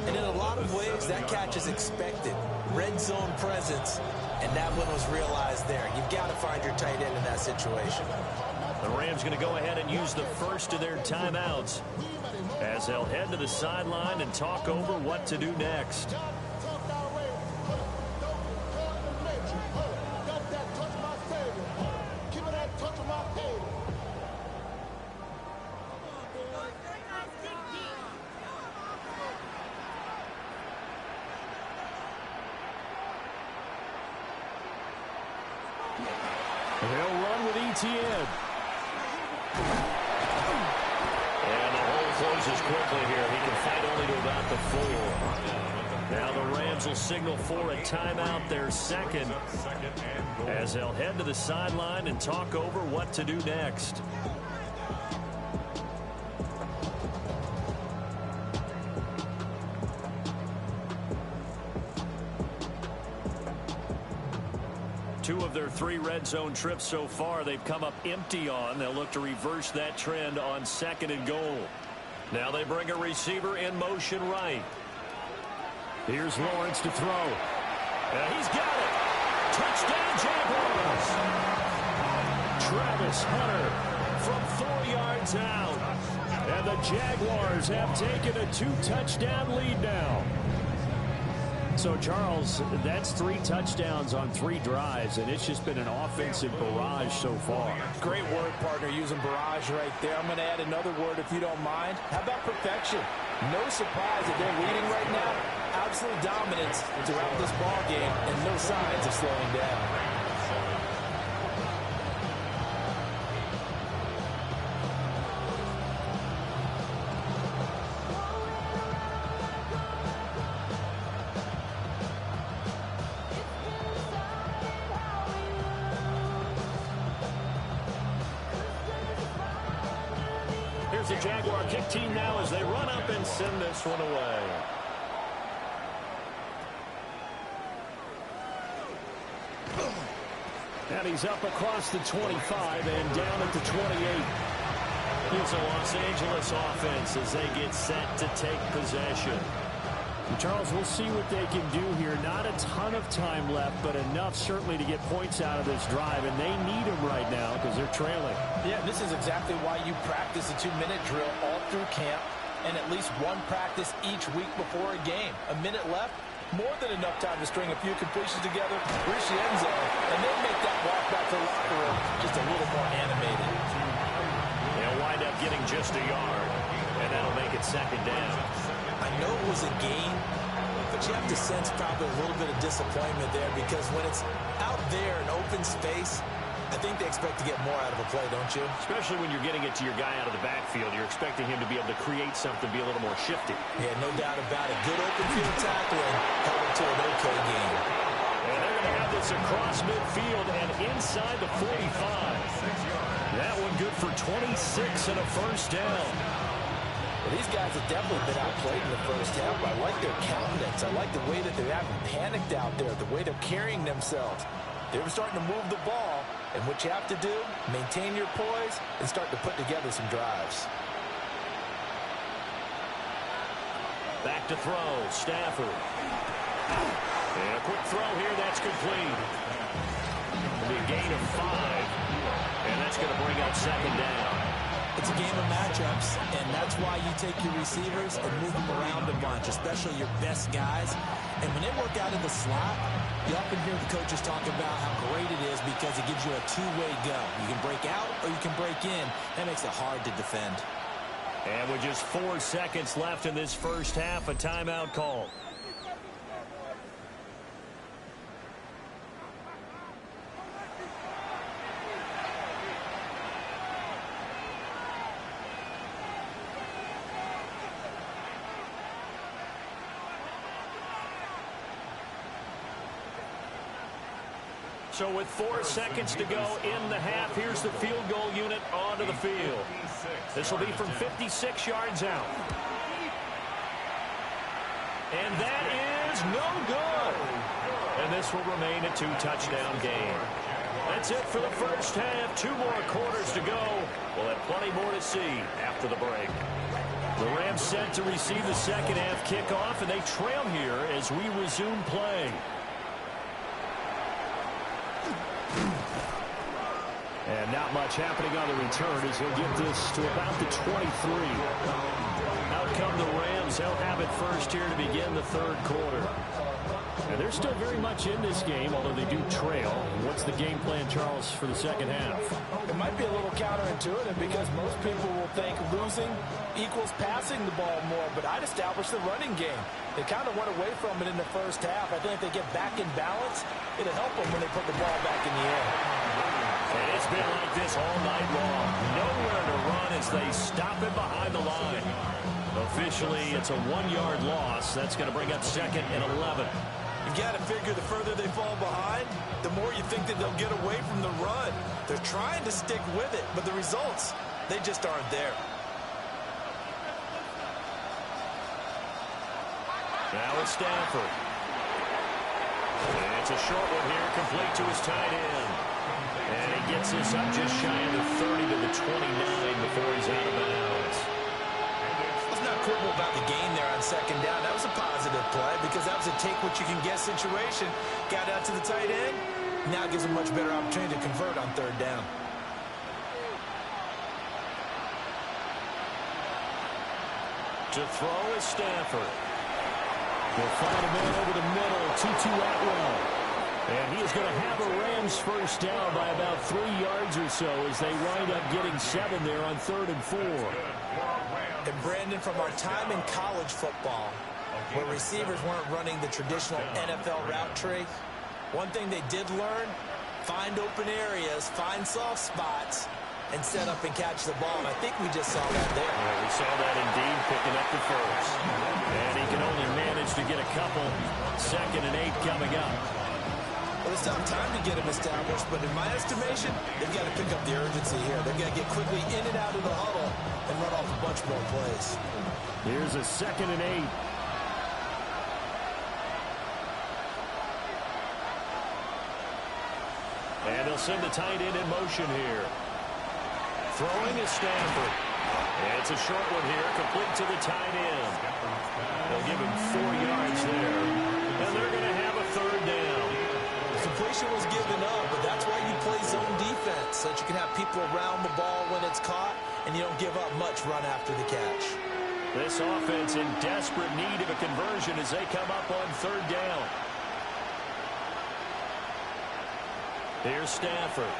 And in a lot of ways, that catch is expected. Red zone presence, and that one was realized there. You've got to find your tight end in that situation. The Rams going to go ahead and use the first of their timeouts as they'll head to the sideline and talk over what to do next. They'll run with Etienne. And the hole closes quickly here. He can fight only to about the 4. Now the Rams will signal for a timeout, their second, as they'll head to the sideline and talk over what to do next. Two of their 3 red zone trips so far they've come up empty on. They'll look to reverse that trend on 2nd and goal. Now they bring a receiver in motion right. Here's Lawrence to throw. And he's got it. Touchdown Jaguars. Travis Hunter from 4 yards out. And the Jaguars have taken a 2-touchdown lead now. So, Charles, that's 3 touchdowns on 3 drives, and it's just been an offensive barrage so far. Great word, partner, using barrage right there. I'm going to add another word if you don't mind. How about perfection? No surprise that they're leading right now. Absolute dominance throughout this ball game, and no signs of slowing down. Here's the Jaguar kick team now as they run up and send this one away. And he's up across the 25 and down at the 28. Here's a Los Angeles offense as they get set to take possession. Charles, we'll see what they can do here. Not a ton of time left, but enough certainly to get points out of this drive, and they need them right now because they're trailing. Yeah, this is exactly why you practice a 2-minute drill all through camp and at least one practice each week before a game. A minute left, more than enough time to string a few completions together, reach the end zone, and then make that walk back to the locker room just a little more animated. They'll wind up getting just a yard, and that'll make it 2nd down. I know it was a gain, but you have to sense probably a little bit of disappointment there because when it's out there in open space, I think they expect to get more out of a play, don't you? Especially when you're getting it to your guy out of the backfield. You're expecting him to be able to create something, be a little more shifty. Yeah, no doubt about it. Good open field tackling held it to an okay game. And they're going to have this across midfield and inside the 45. That one good for 26 and a 1st down. Well, these guys have definitely been outplayed in the first half. I like their countenance. I like the way that they haven't panicked out there, the way they're carrying themselves. They're starting to move the ball, and what you have to do, maintain your poise and start to put together some drives. Back to throw, Stafford. And a quick throw here, that's complete. It'll be a gain of 5, and that's going to bring up second down. It's a game of matchups, and that's why you take your receivers and move them around a bunch, especially your best guys. And when they work out in the slot, you often hear the coaches talk about how great it is because it gives you a two-way go. You can break out or you can break in. That makes it hard to defend. And with just 4 seconds left in this first half, a timeout call. So with 4 seconds to go in the half, here's the field goal unit onto the field. This will be from 56 yards out. And that is no good. And this will remain a 2-touchdown game. That's it for the first half. 2 more quarters to go. We'll have plenty more to see after the break. The Rams set to receive the second half kickoff, and they trail here as we resume play. And not much happening on the return as he'll get this to about the 23. Out come the Rams. They'll have it first here to begin the third quarter. And they're still very much in this game, although they do trail. What's the game plan, Charles, for the second half? It might be a little counterintuitive because most people will think losing equals passing the ball more, but I'd establish the running game. They kind of went away from it in the first half. I think if they get back in balance, it'll help them when they put the ball back in the air. And it's been like this all night long. Nowhere to run as they stop it behind the line. Officially, it's a 1-yard loss. That's going to bring up second and 11. You got to figure the further they fall behind, the more you think that they'll get away from the run. They're trying to stick with it, but the results, they just aren't there. Now it's Stafford. And it's a short one here, complete to his tight end. And he gets this up just shy of the 30 to the 29 before he's out of bounds. Let's not quibble about the gain there on second down. That was a positive play because that was a take-what-you-can-get situation. Got out to the tight end. Now gives him a much better opportunity to convert on third down. To throw is Stafford. They'll find a man over the middle, Tutu Atwell. And he is going to have a Rams first down by about 3 yards or so as they wind up getting 7 there on 3rd and 4. And Brandon, from our time in college football, where receivers weren't running the traditional NFL route tree, one thing they did learn, find open areas, find soft spots, and set up and catch the ball. And I think we just saw that there. Yeah, we saw that indeed, picking up the first. And he can only manage to get a couple. 2nd and 8 coming up. Well, it's not time to get him established, but in my estimation, they've got to pick up the urgency here. They've got to get quickly in and out of the huddle and run off a bunch more plays. Here's a 2nd and 8. And they'll send the tight end in motion here. Throwing is Stafford. And it's a short one here, complete to the tight end. They'll give him 4 yards there. And they're going to have a 3rd down. Completion was given up, but that's why you play zone defense, so that you can have people around the ball when it's caught, and you don't give up much run after the catch. This offense in desperate need of a conversion as they come up on 3rd down. Here's Stafford.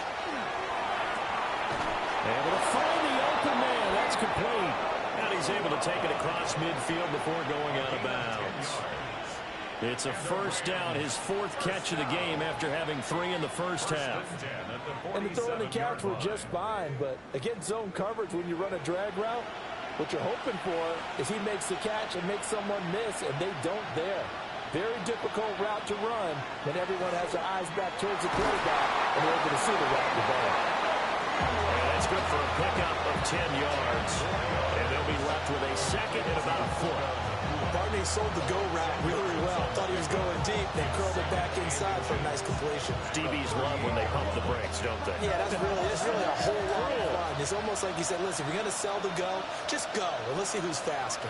Able to find the open man. That's complete. And he's able to take it across midfield before going out of bounds. It's a first down, his 4th catch of the game after having 3 in the first half. And the throw and the catch were just fine, but against zone coverage when you run a drag route, what you're hoping for is he makes the catch and makes someone miss, and they don't there. Very difficult route to run when everyone has their eyes back towards the quarterback and they're able to see the route to ball. And that's good for a pickup of 10 yards. And they'll be left with a 2nd and about a foot. Barney sold the go route really well. Thought he was going deep, then curled it back inside for a nice completion. DBs love when they pump the brakes, don't they? Yeah, that's really a whole lot of fun. It's almost like you said, listen, if you're going to sell the go, just go, and let's see who's faster.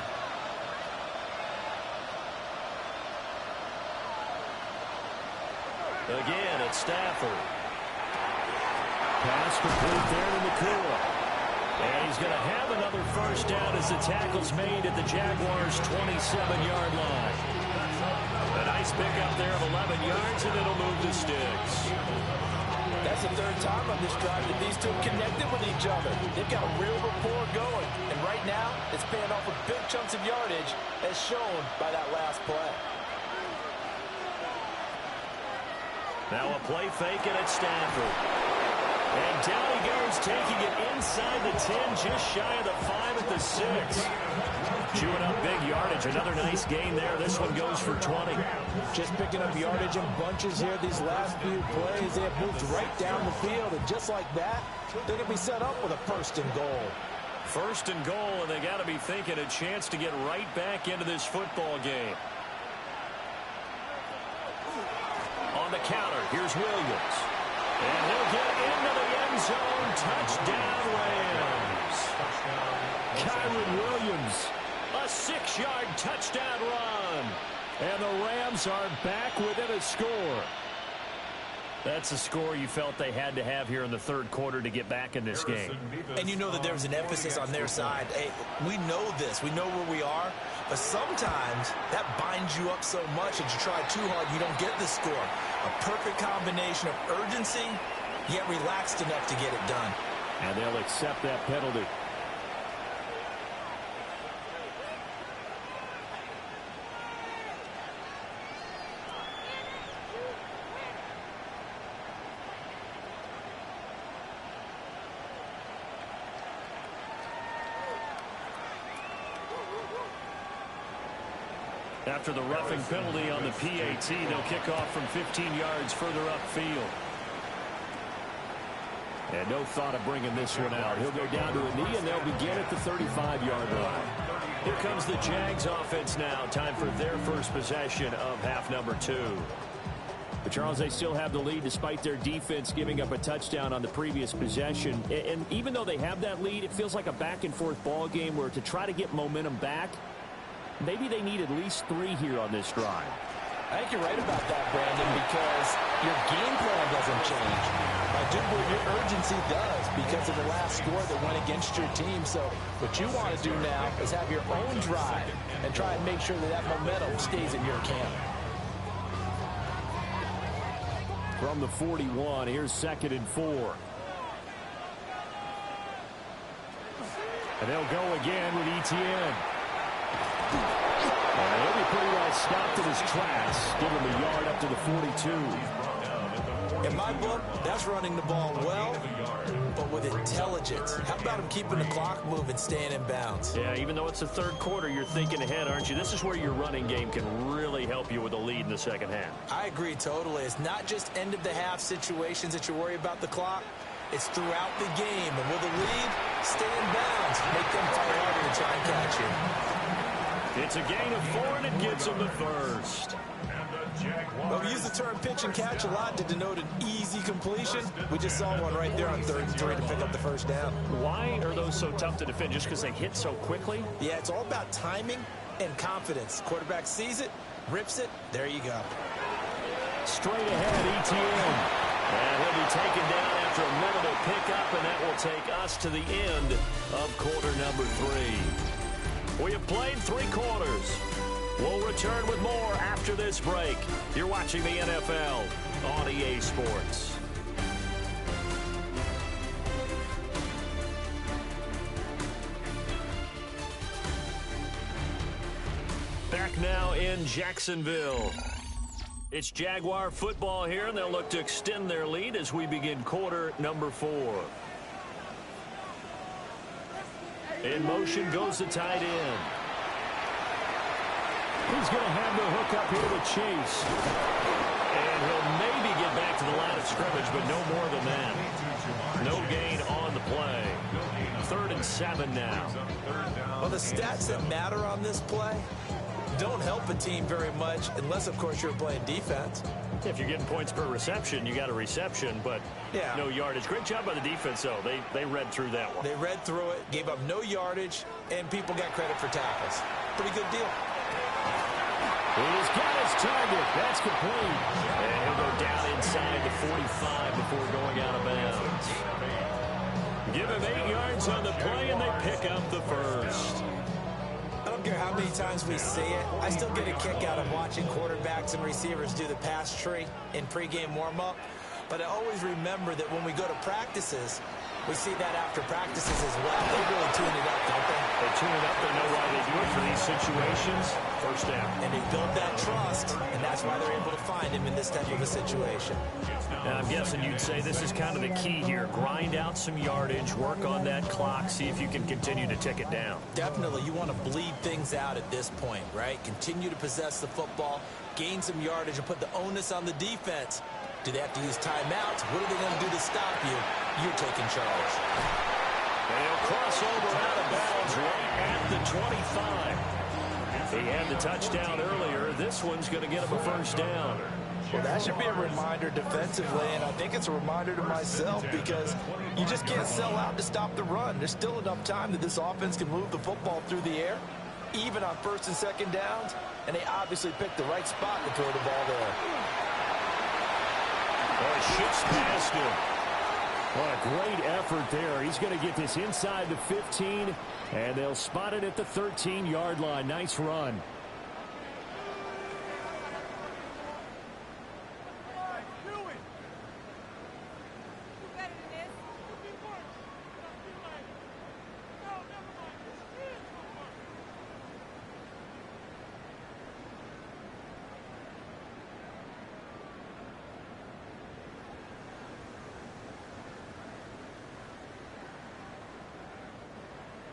Again, it's Stafford. Pass complete there to Nakua. And he's going to have another first down as the tackle's made at the Jaguars' 27-yard line. A nice pickup there of 11 yards, and it'll move the sticks. That's the third time on this drive that these two connected with each other. They've got a real rapport going. And right now, it's paying off with big chunks of yardage, as shown by that last play. Now a play fake, and it's Stafford. And down he goes, taking it inside the 10, just shy of the 5 at the 6. Chewing up big yardage. Another nice gain there. This one goes for 20. Just picking up yardage in bunches here these last few plays. They have moved right down the field, and just like that, they're going to be set up with a first and goal. First and goal, and they got to be thinking a chance to get right back into this football game. On the counter, here's Williams. And he'll get into the end zone. Touchdown, Rams. Kyron Williams, a 6-yard touchdown run. And the Rams are back within a score. That's a score you felt they had to have here in the third quarter to get back in this game. And you know that there was an emphasis on their side. Hey, we know this. We know where we are. But sometimes that binds you up so much that you try too hard, you don't get the score. A perfect combination of urgency, yet relaxed enough to get it done. And they'll accept that penalty. After the roughing penalty on the PAT, they'll kick off from 15 yards further upfield. And no thought of bringing this one out. He'll go down to a knee, and they'll begin at the 35-yard line. Here comes the Jags offense now. Time for their first possession of half number 2. But, Charles, they still have the lead despite their defense giving up a touchdown on the previous possession. And even though they have that lead, it feels like a back-and-forth ball game where to try to get momentum back, maybe they need at least 3 here on this drive. I think you're right about that, Brandon, because your game plan doesn't change. I do believe your urgency does because of the last score that went against your team. So what you want to do now is have your own drive and try and make sure that that momentum stays in your camp. From the 41, here's 2nd and 4. And they'll go again with Etienne. And he'll be pretty well stopped in his tracks. Give him a yard up to the 42. In my book, that's running the ball well, but with intelligence. How about him keeping the clock moving, staying in bounds? Yeah, even though it's the third quarter, you're thinking ahead, aren't you? This is where your running game can really help you with a lead in the second half. I agree totally. It's not just end-of-the-half situations that you worry about the clock. It's throughout the game. And with a lead, stay in bounds. Make them fight harder to try and catch you. It's a gain of 4, and it gets them the first. Well, we use the term pitch and catch a lot to denote an easy completion. We just saw one right there on 3rd and 3 to pick up the first down. Why are those so tough to defend? Just because they hit so quickly? Yeah, it's all about timing and confidence. Quarterback sees it, rips it, there you go. Straight ahead, Etienne. And he'll be taken down after a minimal pickup, and that will take us to the end of quarter number 3. We have played 3 quarters. We'll return with more after this break. You're watching the NFL on EA Sports. Back now in Jacksonville. It's Jaguar football here, and they'll look to extend their lead as we begin quarter number 4. In motion goes the tight end. He's going to have the hook up here to Chase. And he'll maybe get back to the line of scrimmage, but no more than that. No gain on the play. 3rd and 7 now. Well, the stats that matter on this play don't help a team very much unless, of course, you're playing defense. If you're getting points per reception, you got a reception, but no yardage. Great job by the defense, though. They read through that one. They read through it, gave up no yardage, and people got credit for tackles. Pretty good deal. He's got his target. That's complete. And he'll go down inside the 45 before going out of bounds. Give him 8 yards on the play, and they pick up the first. I don't care how many times we see it. I still get a kick out of watching quarterbacks and receivers do the pass tree in pregame warm-up. But I always remember that when we go to practices, we see that after practices as well. They really tune it up, don't they? They tune it up. They know why they do it for these situations. First down. And they build that trust, and that's why they're able to find him in this type of a situation. Now, I'm guessing you'd say this is kind of the key here. Grind out some yardage, work on that clock, see if you can continue to tick it down. Definitely. You want to bleed things out at this point, right? Continue to possess the football, gain some yardage, and put the onus on the defense. Do they have to use timeouts? What are they going to do to stop you? You're taking charge. And he'll cross over out of bounds right at the 25. He had the touchdown earlier. This one's going to get him a first down. Well, that should be a reminder defensively, and I think it's a reminder to myself because you just can't sell out to stop the run. There's still enough time that this offense can move the football through the air, even on first and second downs, and they obviously picked the right spot to throw the ball there. Oh, it shifts past him. What a great effort there. He's going to get this inside the 15, and they'll spot it at the 13-yard line. Nice run.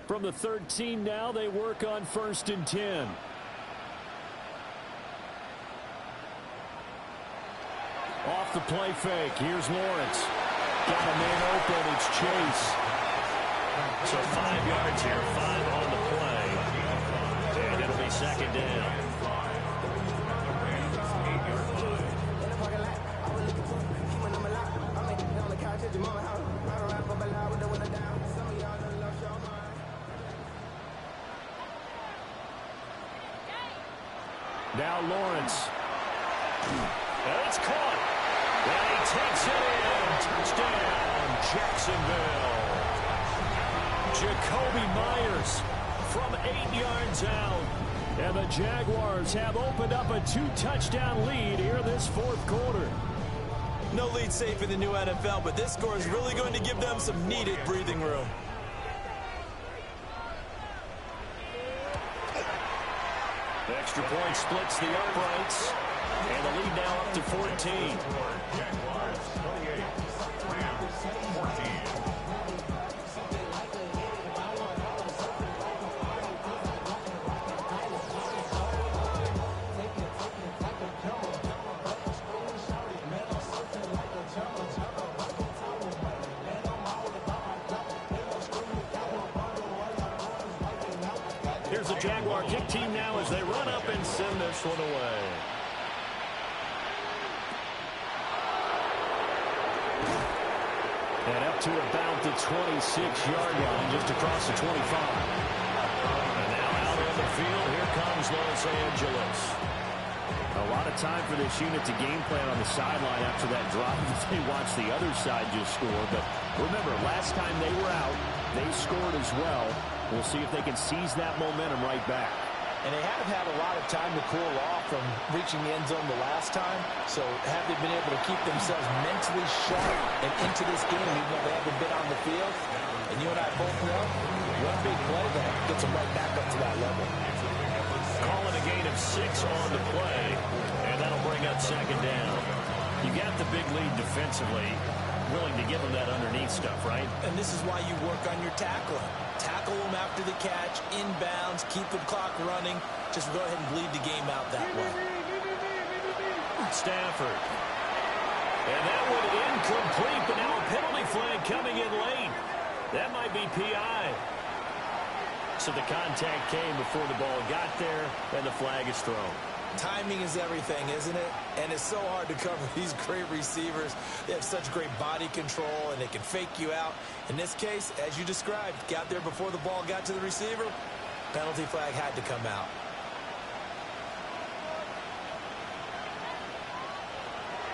From the 13 now, they work on 1st and 10. Off the play fake. Here's Lawrence. Got a man open. It's Chase. So 5 yards here, 5 on the play. And it'll be second down. Now Lawrence. And it's caught. And he takes it in. Touchdown, Jacksonville. Jacoby Myers from 8 yards out. And the Jaguars have opened up a 2-touchdown lead here this fourth quarter. No lead safe in the new NFL, but this score is really going to give them some needed breathing room. The extra point splits the uprights, and the lead now up to 14. Here's the Jaguar kick team now as they run up and send this one away. And up to about the 26-yard line, just across the 25. And now out on the field, here comes Los Angeles. A lot of time for this unit to game plan on the sideline after that drive. They watched the other side just score. But remember, last time they were out, they scored as well. We'll see if they can seize that momentum right back. And they haven't had a lot of time to cool off from reaching the end zone the last time. So have they been able to keep themselves mentally sharp and into this game even though they haven't been on the field? And you and I both know one big play that gets them right back up to that level. Calling a gain of 6 on the play, and that'll bring up second down. You got the big lead defensively, willing to give them that underneath stuff, right? And this is why you work on your tackling. Tackle them after the catch, inbounds, keep the clock running. Just go ahead and bleed the game out that way. Stafford. And that one incomplete, but now a penalty flag coming in late. That might be PI. So the contact came before the ball got there, and the flag is thrown. Timing is everything, isn't it? And it's so hard to cover these great receivers. They have such great body control, and they can fake you out. In this case, as you described, got there before the ball got to the receiver. Penalty flag had to come out.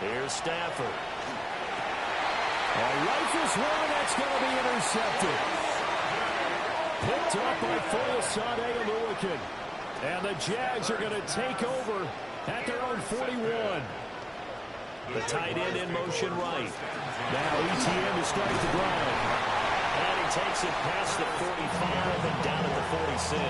Here's Stafford. A rifles one, and that's going to be intercepted. Picked up by Folasade Oluwakin. And the Jags are going to take over at their own 41. The tight end in motion right. Now ETN to start the drive. And he takes it past the 45 and down at the 46.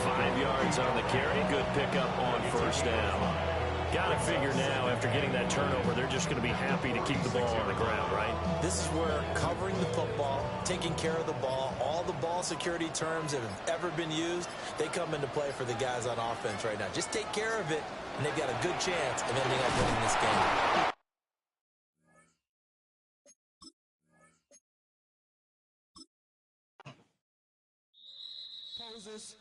5 yards on the carry. Good pickup on first down. Got to figure now, after getting that turnover, they're just going to be happy to keep the ball on the ground, right? This is where covering the football, taking care of the ball, all the ball security terms that have ever been used, they come into play for the guys on offense right now. Just take care of it, and they've got a good chance of ending up winning this game. Poses.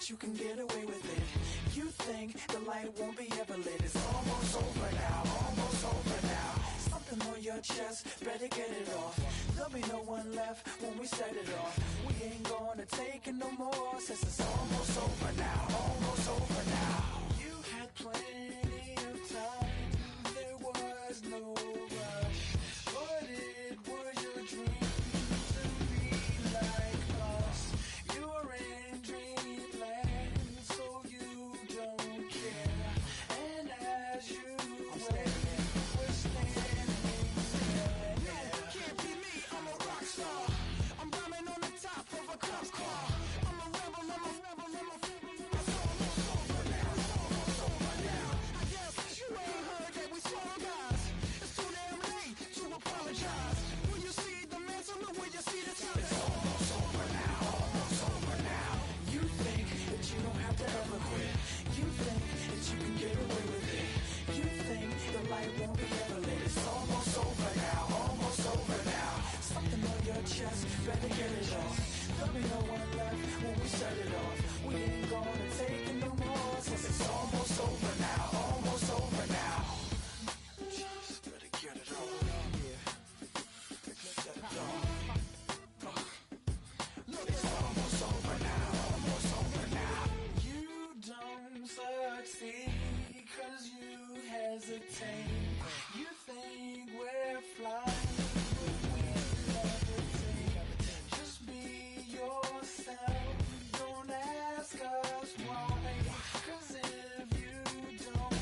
You can get away with it. You think the light won't be ever lit. It's almost over now, almost over now. Something on your chest, better get it off. There'll be no one left when we set it off. We ain't gonna take it no more, since it's almost over now, almost over now. You had plenty of time, there was no rush. But it was your dream to be like us. You're in dreamland, so you don't care. And as you wait, we're standing there. You can't be me, I'm a rock star. I'm rhyming on the top of a cop car. I'm a rebel, I'm a rebel, I'm a rebel. It's almost over now, almost over now. I guess you ain't heard that we swallow guys. It's too damn late to apologize. When you see the mantle, when you see the sun, it's almost over now, almost over now. You think that you don't have to ever quit. You think that you can get away with it. You think the light won't be ever lit. It's almost over now, almost over now. Something on your chest, better get it off. There'll be no one left when we set it off. We ain't gonna take it no more, since it's almost over now, almost over now. Just better get it off. Yeah. Set it off. Look, it's almost over now, almost over now. You don't succeed 'cause you hesitate. You think we're flying, but we levitate. Just be yourself, don't ask us why. 'Cause if you don't,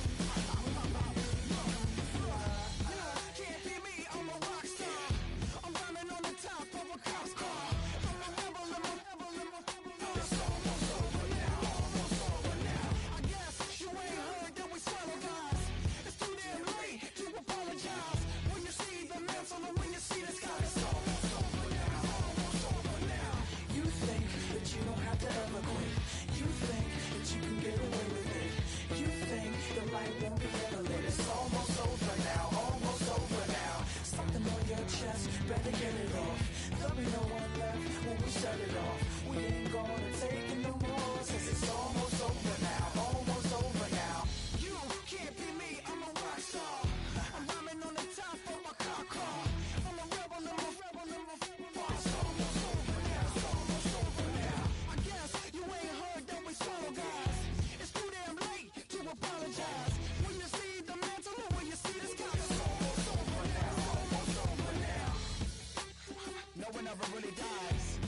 hoping never really dies.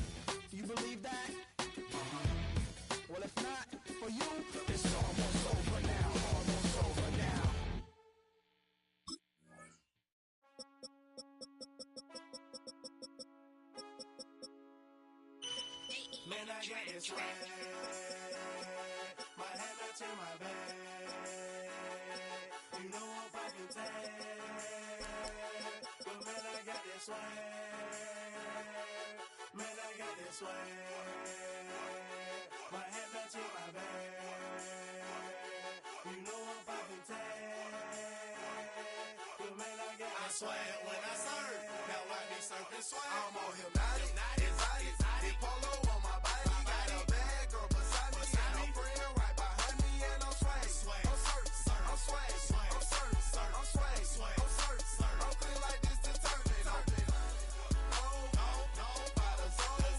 Do you believe that? Well, if not, for you, it's almost over now. Almost over now. Man, I got this swag. My head not to my back. You know I'm poppin' tag. But man, I got this swag. Man, I got this swag. My head not to my back. You know I'm poppin' tag. But man, I got this swag when I surf. Now I be surfing swag. I'm on hypnotic, exotic, polo on my body. Got a bad girl beside me, and a friend right behind me, and I'm swag. I'm surf, I'm swag, I'm surf, I'm swag, I'm surf, I'm clean like this detergent. No, by the zone,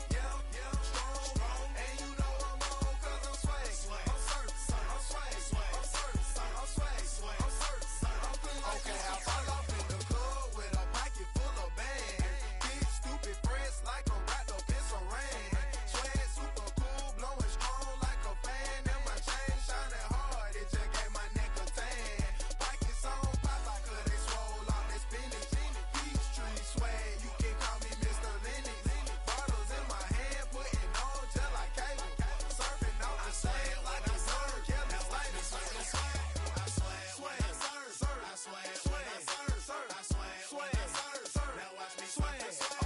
yeah, strong, and you know I'm on 'cause I'm swag. I'm surf, I'm swag, I'm surf, I'm swag, I'm surf, I'm clean like this. Okay, I fall off in the club with a pocket full of bands. Big stupid friends like I'm wrapped up in saran. Swag super cool, blowing strong like a fan. And my chain shining hard, it just gave my neck a tan. Pockets on Popeye 'cause they swole off they spinach. Peachtree swag, you can call me Mr. Lennox. Bottles in my hand, putting on just like cable. Surfing out the sand like I surf. Now like me surfing swag. I swag when I surf. I swag when I surf. I swag when I surf. Now watch me swag.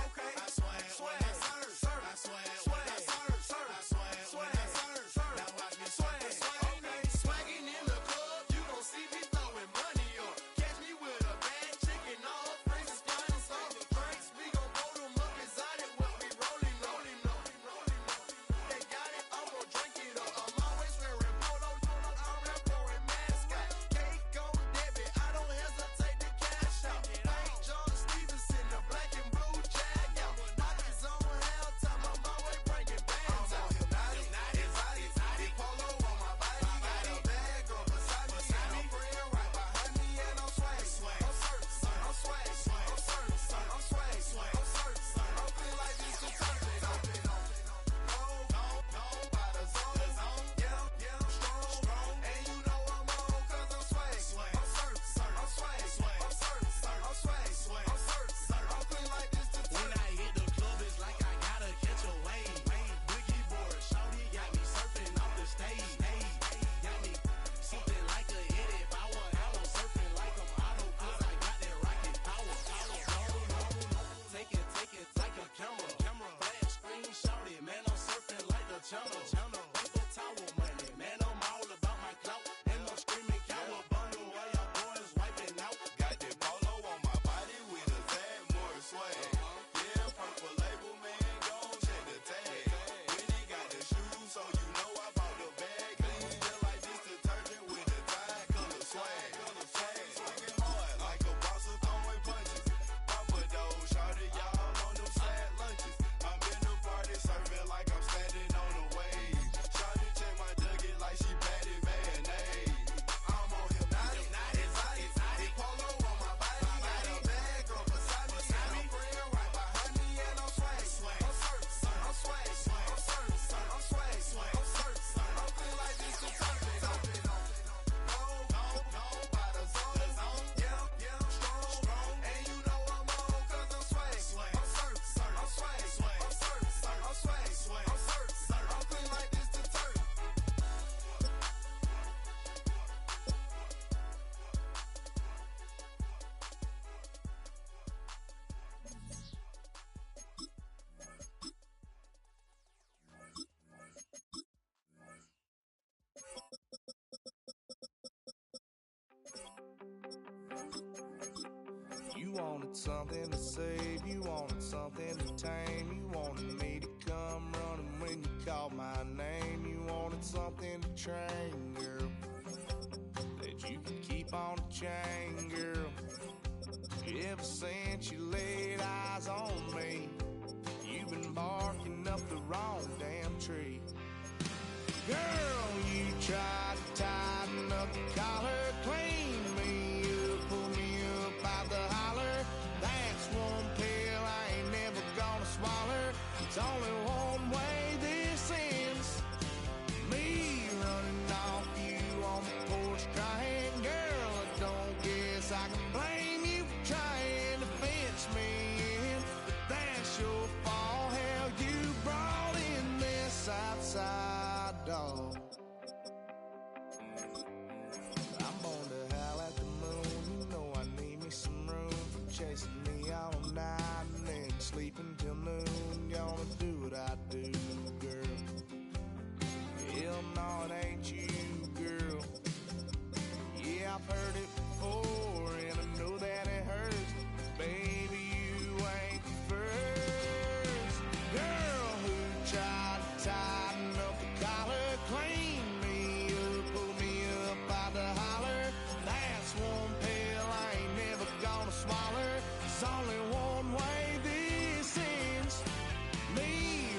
Okay. I swag when I surf. I swag when I surf. I swag when I surf. Now watch me swag. Okay. Swagging in the club, you gon' see me throwing money up. Catch me with a bad chicken, all friends is flying soft drinks. We gon' blow them up exotic what we rolling. They got it, I'm gon' drink it up. I'm always wearing polo, I'm that foreign mascot. Cake on debit, I don't hesitate to cash out. Ain't John Stevenson, the black and blue jag out. Pockets on hilltop, I'm always bringing bands out. I'm on exotic, polo on my body. Got a bad girl beside me, and a friend right behind me, and I'm swag. I'm surf, I'm swag, I'm surf, I'm swag, I'm surf, I'm clean like this detergent. No, by the zone, yeah, strong, and you know I'm on 'cause I'm swag. I'm surf, I'm swag, I'm surf, I'm swag, I'm surf, I'm clean like this detergent. When I hit the club, it's like I gotta catch a wave. Boogie board, shawty got me surfing off the stage. Got me something like a 80 power. I'm surfing like I'm auto 'cause I got that rocket power. Take it like a camera. Flash screen, shawty, man, I'm surfing like the channel. Paper towel money, man, I'm all about my clout. And I'm screaming cowabunga while y'all boys wiping out. Got that polo on my body with a tag, more swag. Yeah, purple label, man, gon' check the tag. When he got the shoes, so you know I bought the bag. Clean just like this detergent with the tide color swag. Swinging hard like a boss of throwing punches. Papa dough, shawty, y'all on them sad lunches. I'm in the party serving like I'm standing on the wave. Shawty check my nugget like she patty mayonnaise. I'm on hypnotic, exotic, polo on my body. Got a bad girl beside me, and a friend right behind me, and I'm swag. I'm surf, I'm swag, I'm surf, I'm swag, I'm surf, I'm clean like this detergent. No, by the zone, yeah, strong, and you know I'm on 'cause I'm swag. I'm surf, I'm swag, I'm surf, I'm swag, I'm surf, I'm clean like this detergent. You wanted something to save, you wanted something to tame, you wanted me to come running when you called my name, you wanted something to train, girl, that you could keep on the chain, girl. Ever since you laid eyes on me, you've been barking up the wrong damn tree. Girl, you tried to tighten up the collar, clean me up, pull me up out the holler. That's one pill I ain't never gonna It's only one way this ends. Me running off you on the porch crying. Girl, I don't guess I can blame you for trying to fence me in. But that's your fault. Hell, you brought in this outside dog. I'm born to howl at the moon. You know I need me some room for chasing me all night and then sleeping till noon. You wanna do what I do, girl? Hell no, it ain't you, girl. Yeah, I've heard it before, and I know that it hurts. Baby, you ain't the first girl who tried to tighten up the collar, clean me up, pull me up out the holler. That's one pill I ain't never gonna swallow. There's only one way this ends. Me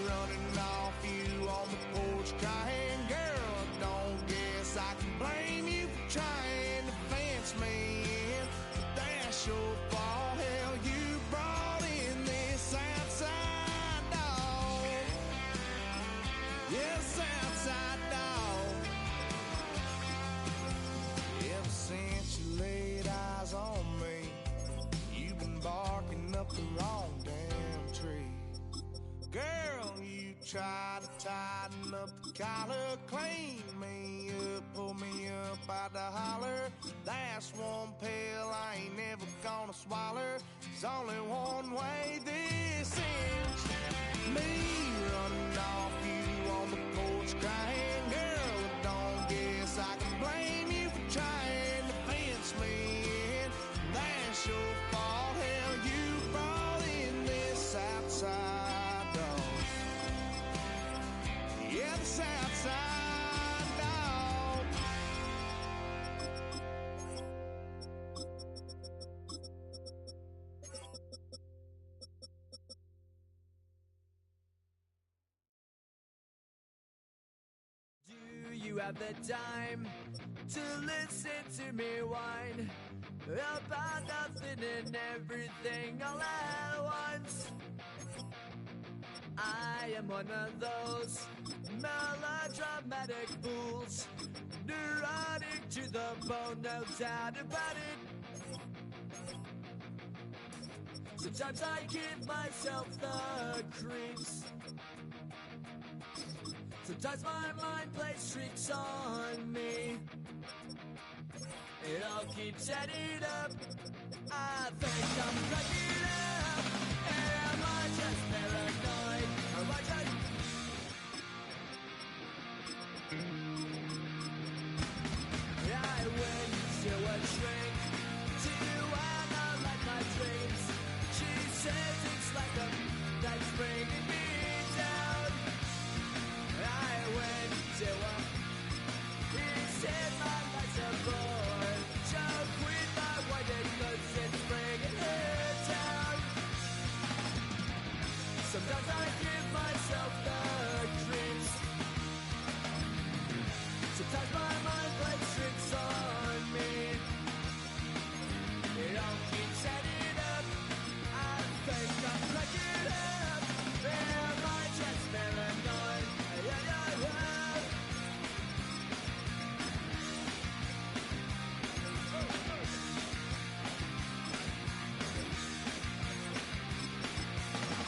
running off you on the porch crying. Girl, I don't guess I can blame you for trying to fence me in. But that's your fault. Hell, you brought in this outside dog. Yes, outside dog. Ever since you laid eyes on me, you've been barking up the wrong damn tree. Girl, you try to tighten up the collar, clean me up, pull me up out the holler. That's one pill I ain't never gonna swallow. There's only one way this ends. Me running off you on the porch crying. Girl, I don't guess I can blame you for trying to fence me in. That's your fault. Hell, you brought in this outside dog. Yeah, this outside dog. Do you have the time to listen to me whine about nothing and everything all at once? I am one of those melodramatic fools, neurotic to the bone, no doubt about it. Sometimes I give myself the creeps. Sometimes my mind plays tricks on me. It all keeps adding up. I think I'm cracking up. Am I just paranoid? Am I just... I went to a shrink to analyze my dreams. She says it's like a that's bringing me down. I went to a... He said my life's a bore. Joke with my wife because it's bringing her down. Sometimes I give myself the creeps. Sometimes my mind plays tricks on me. It all keeps adding up. I think I'm cracking up. Am I just paranoid?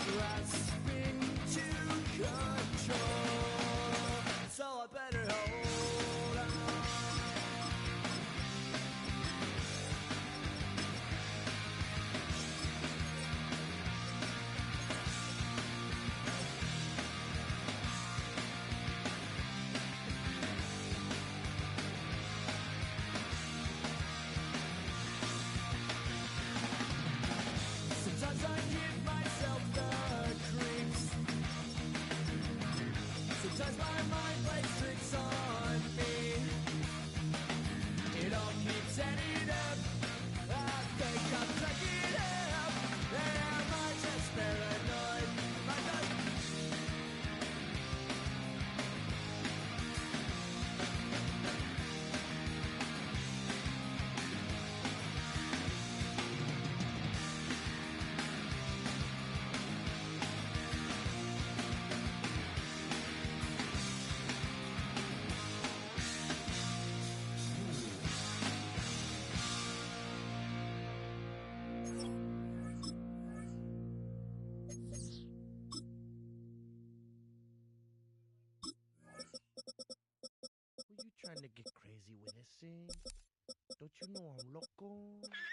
Grasping to come. you know I'm loco.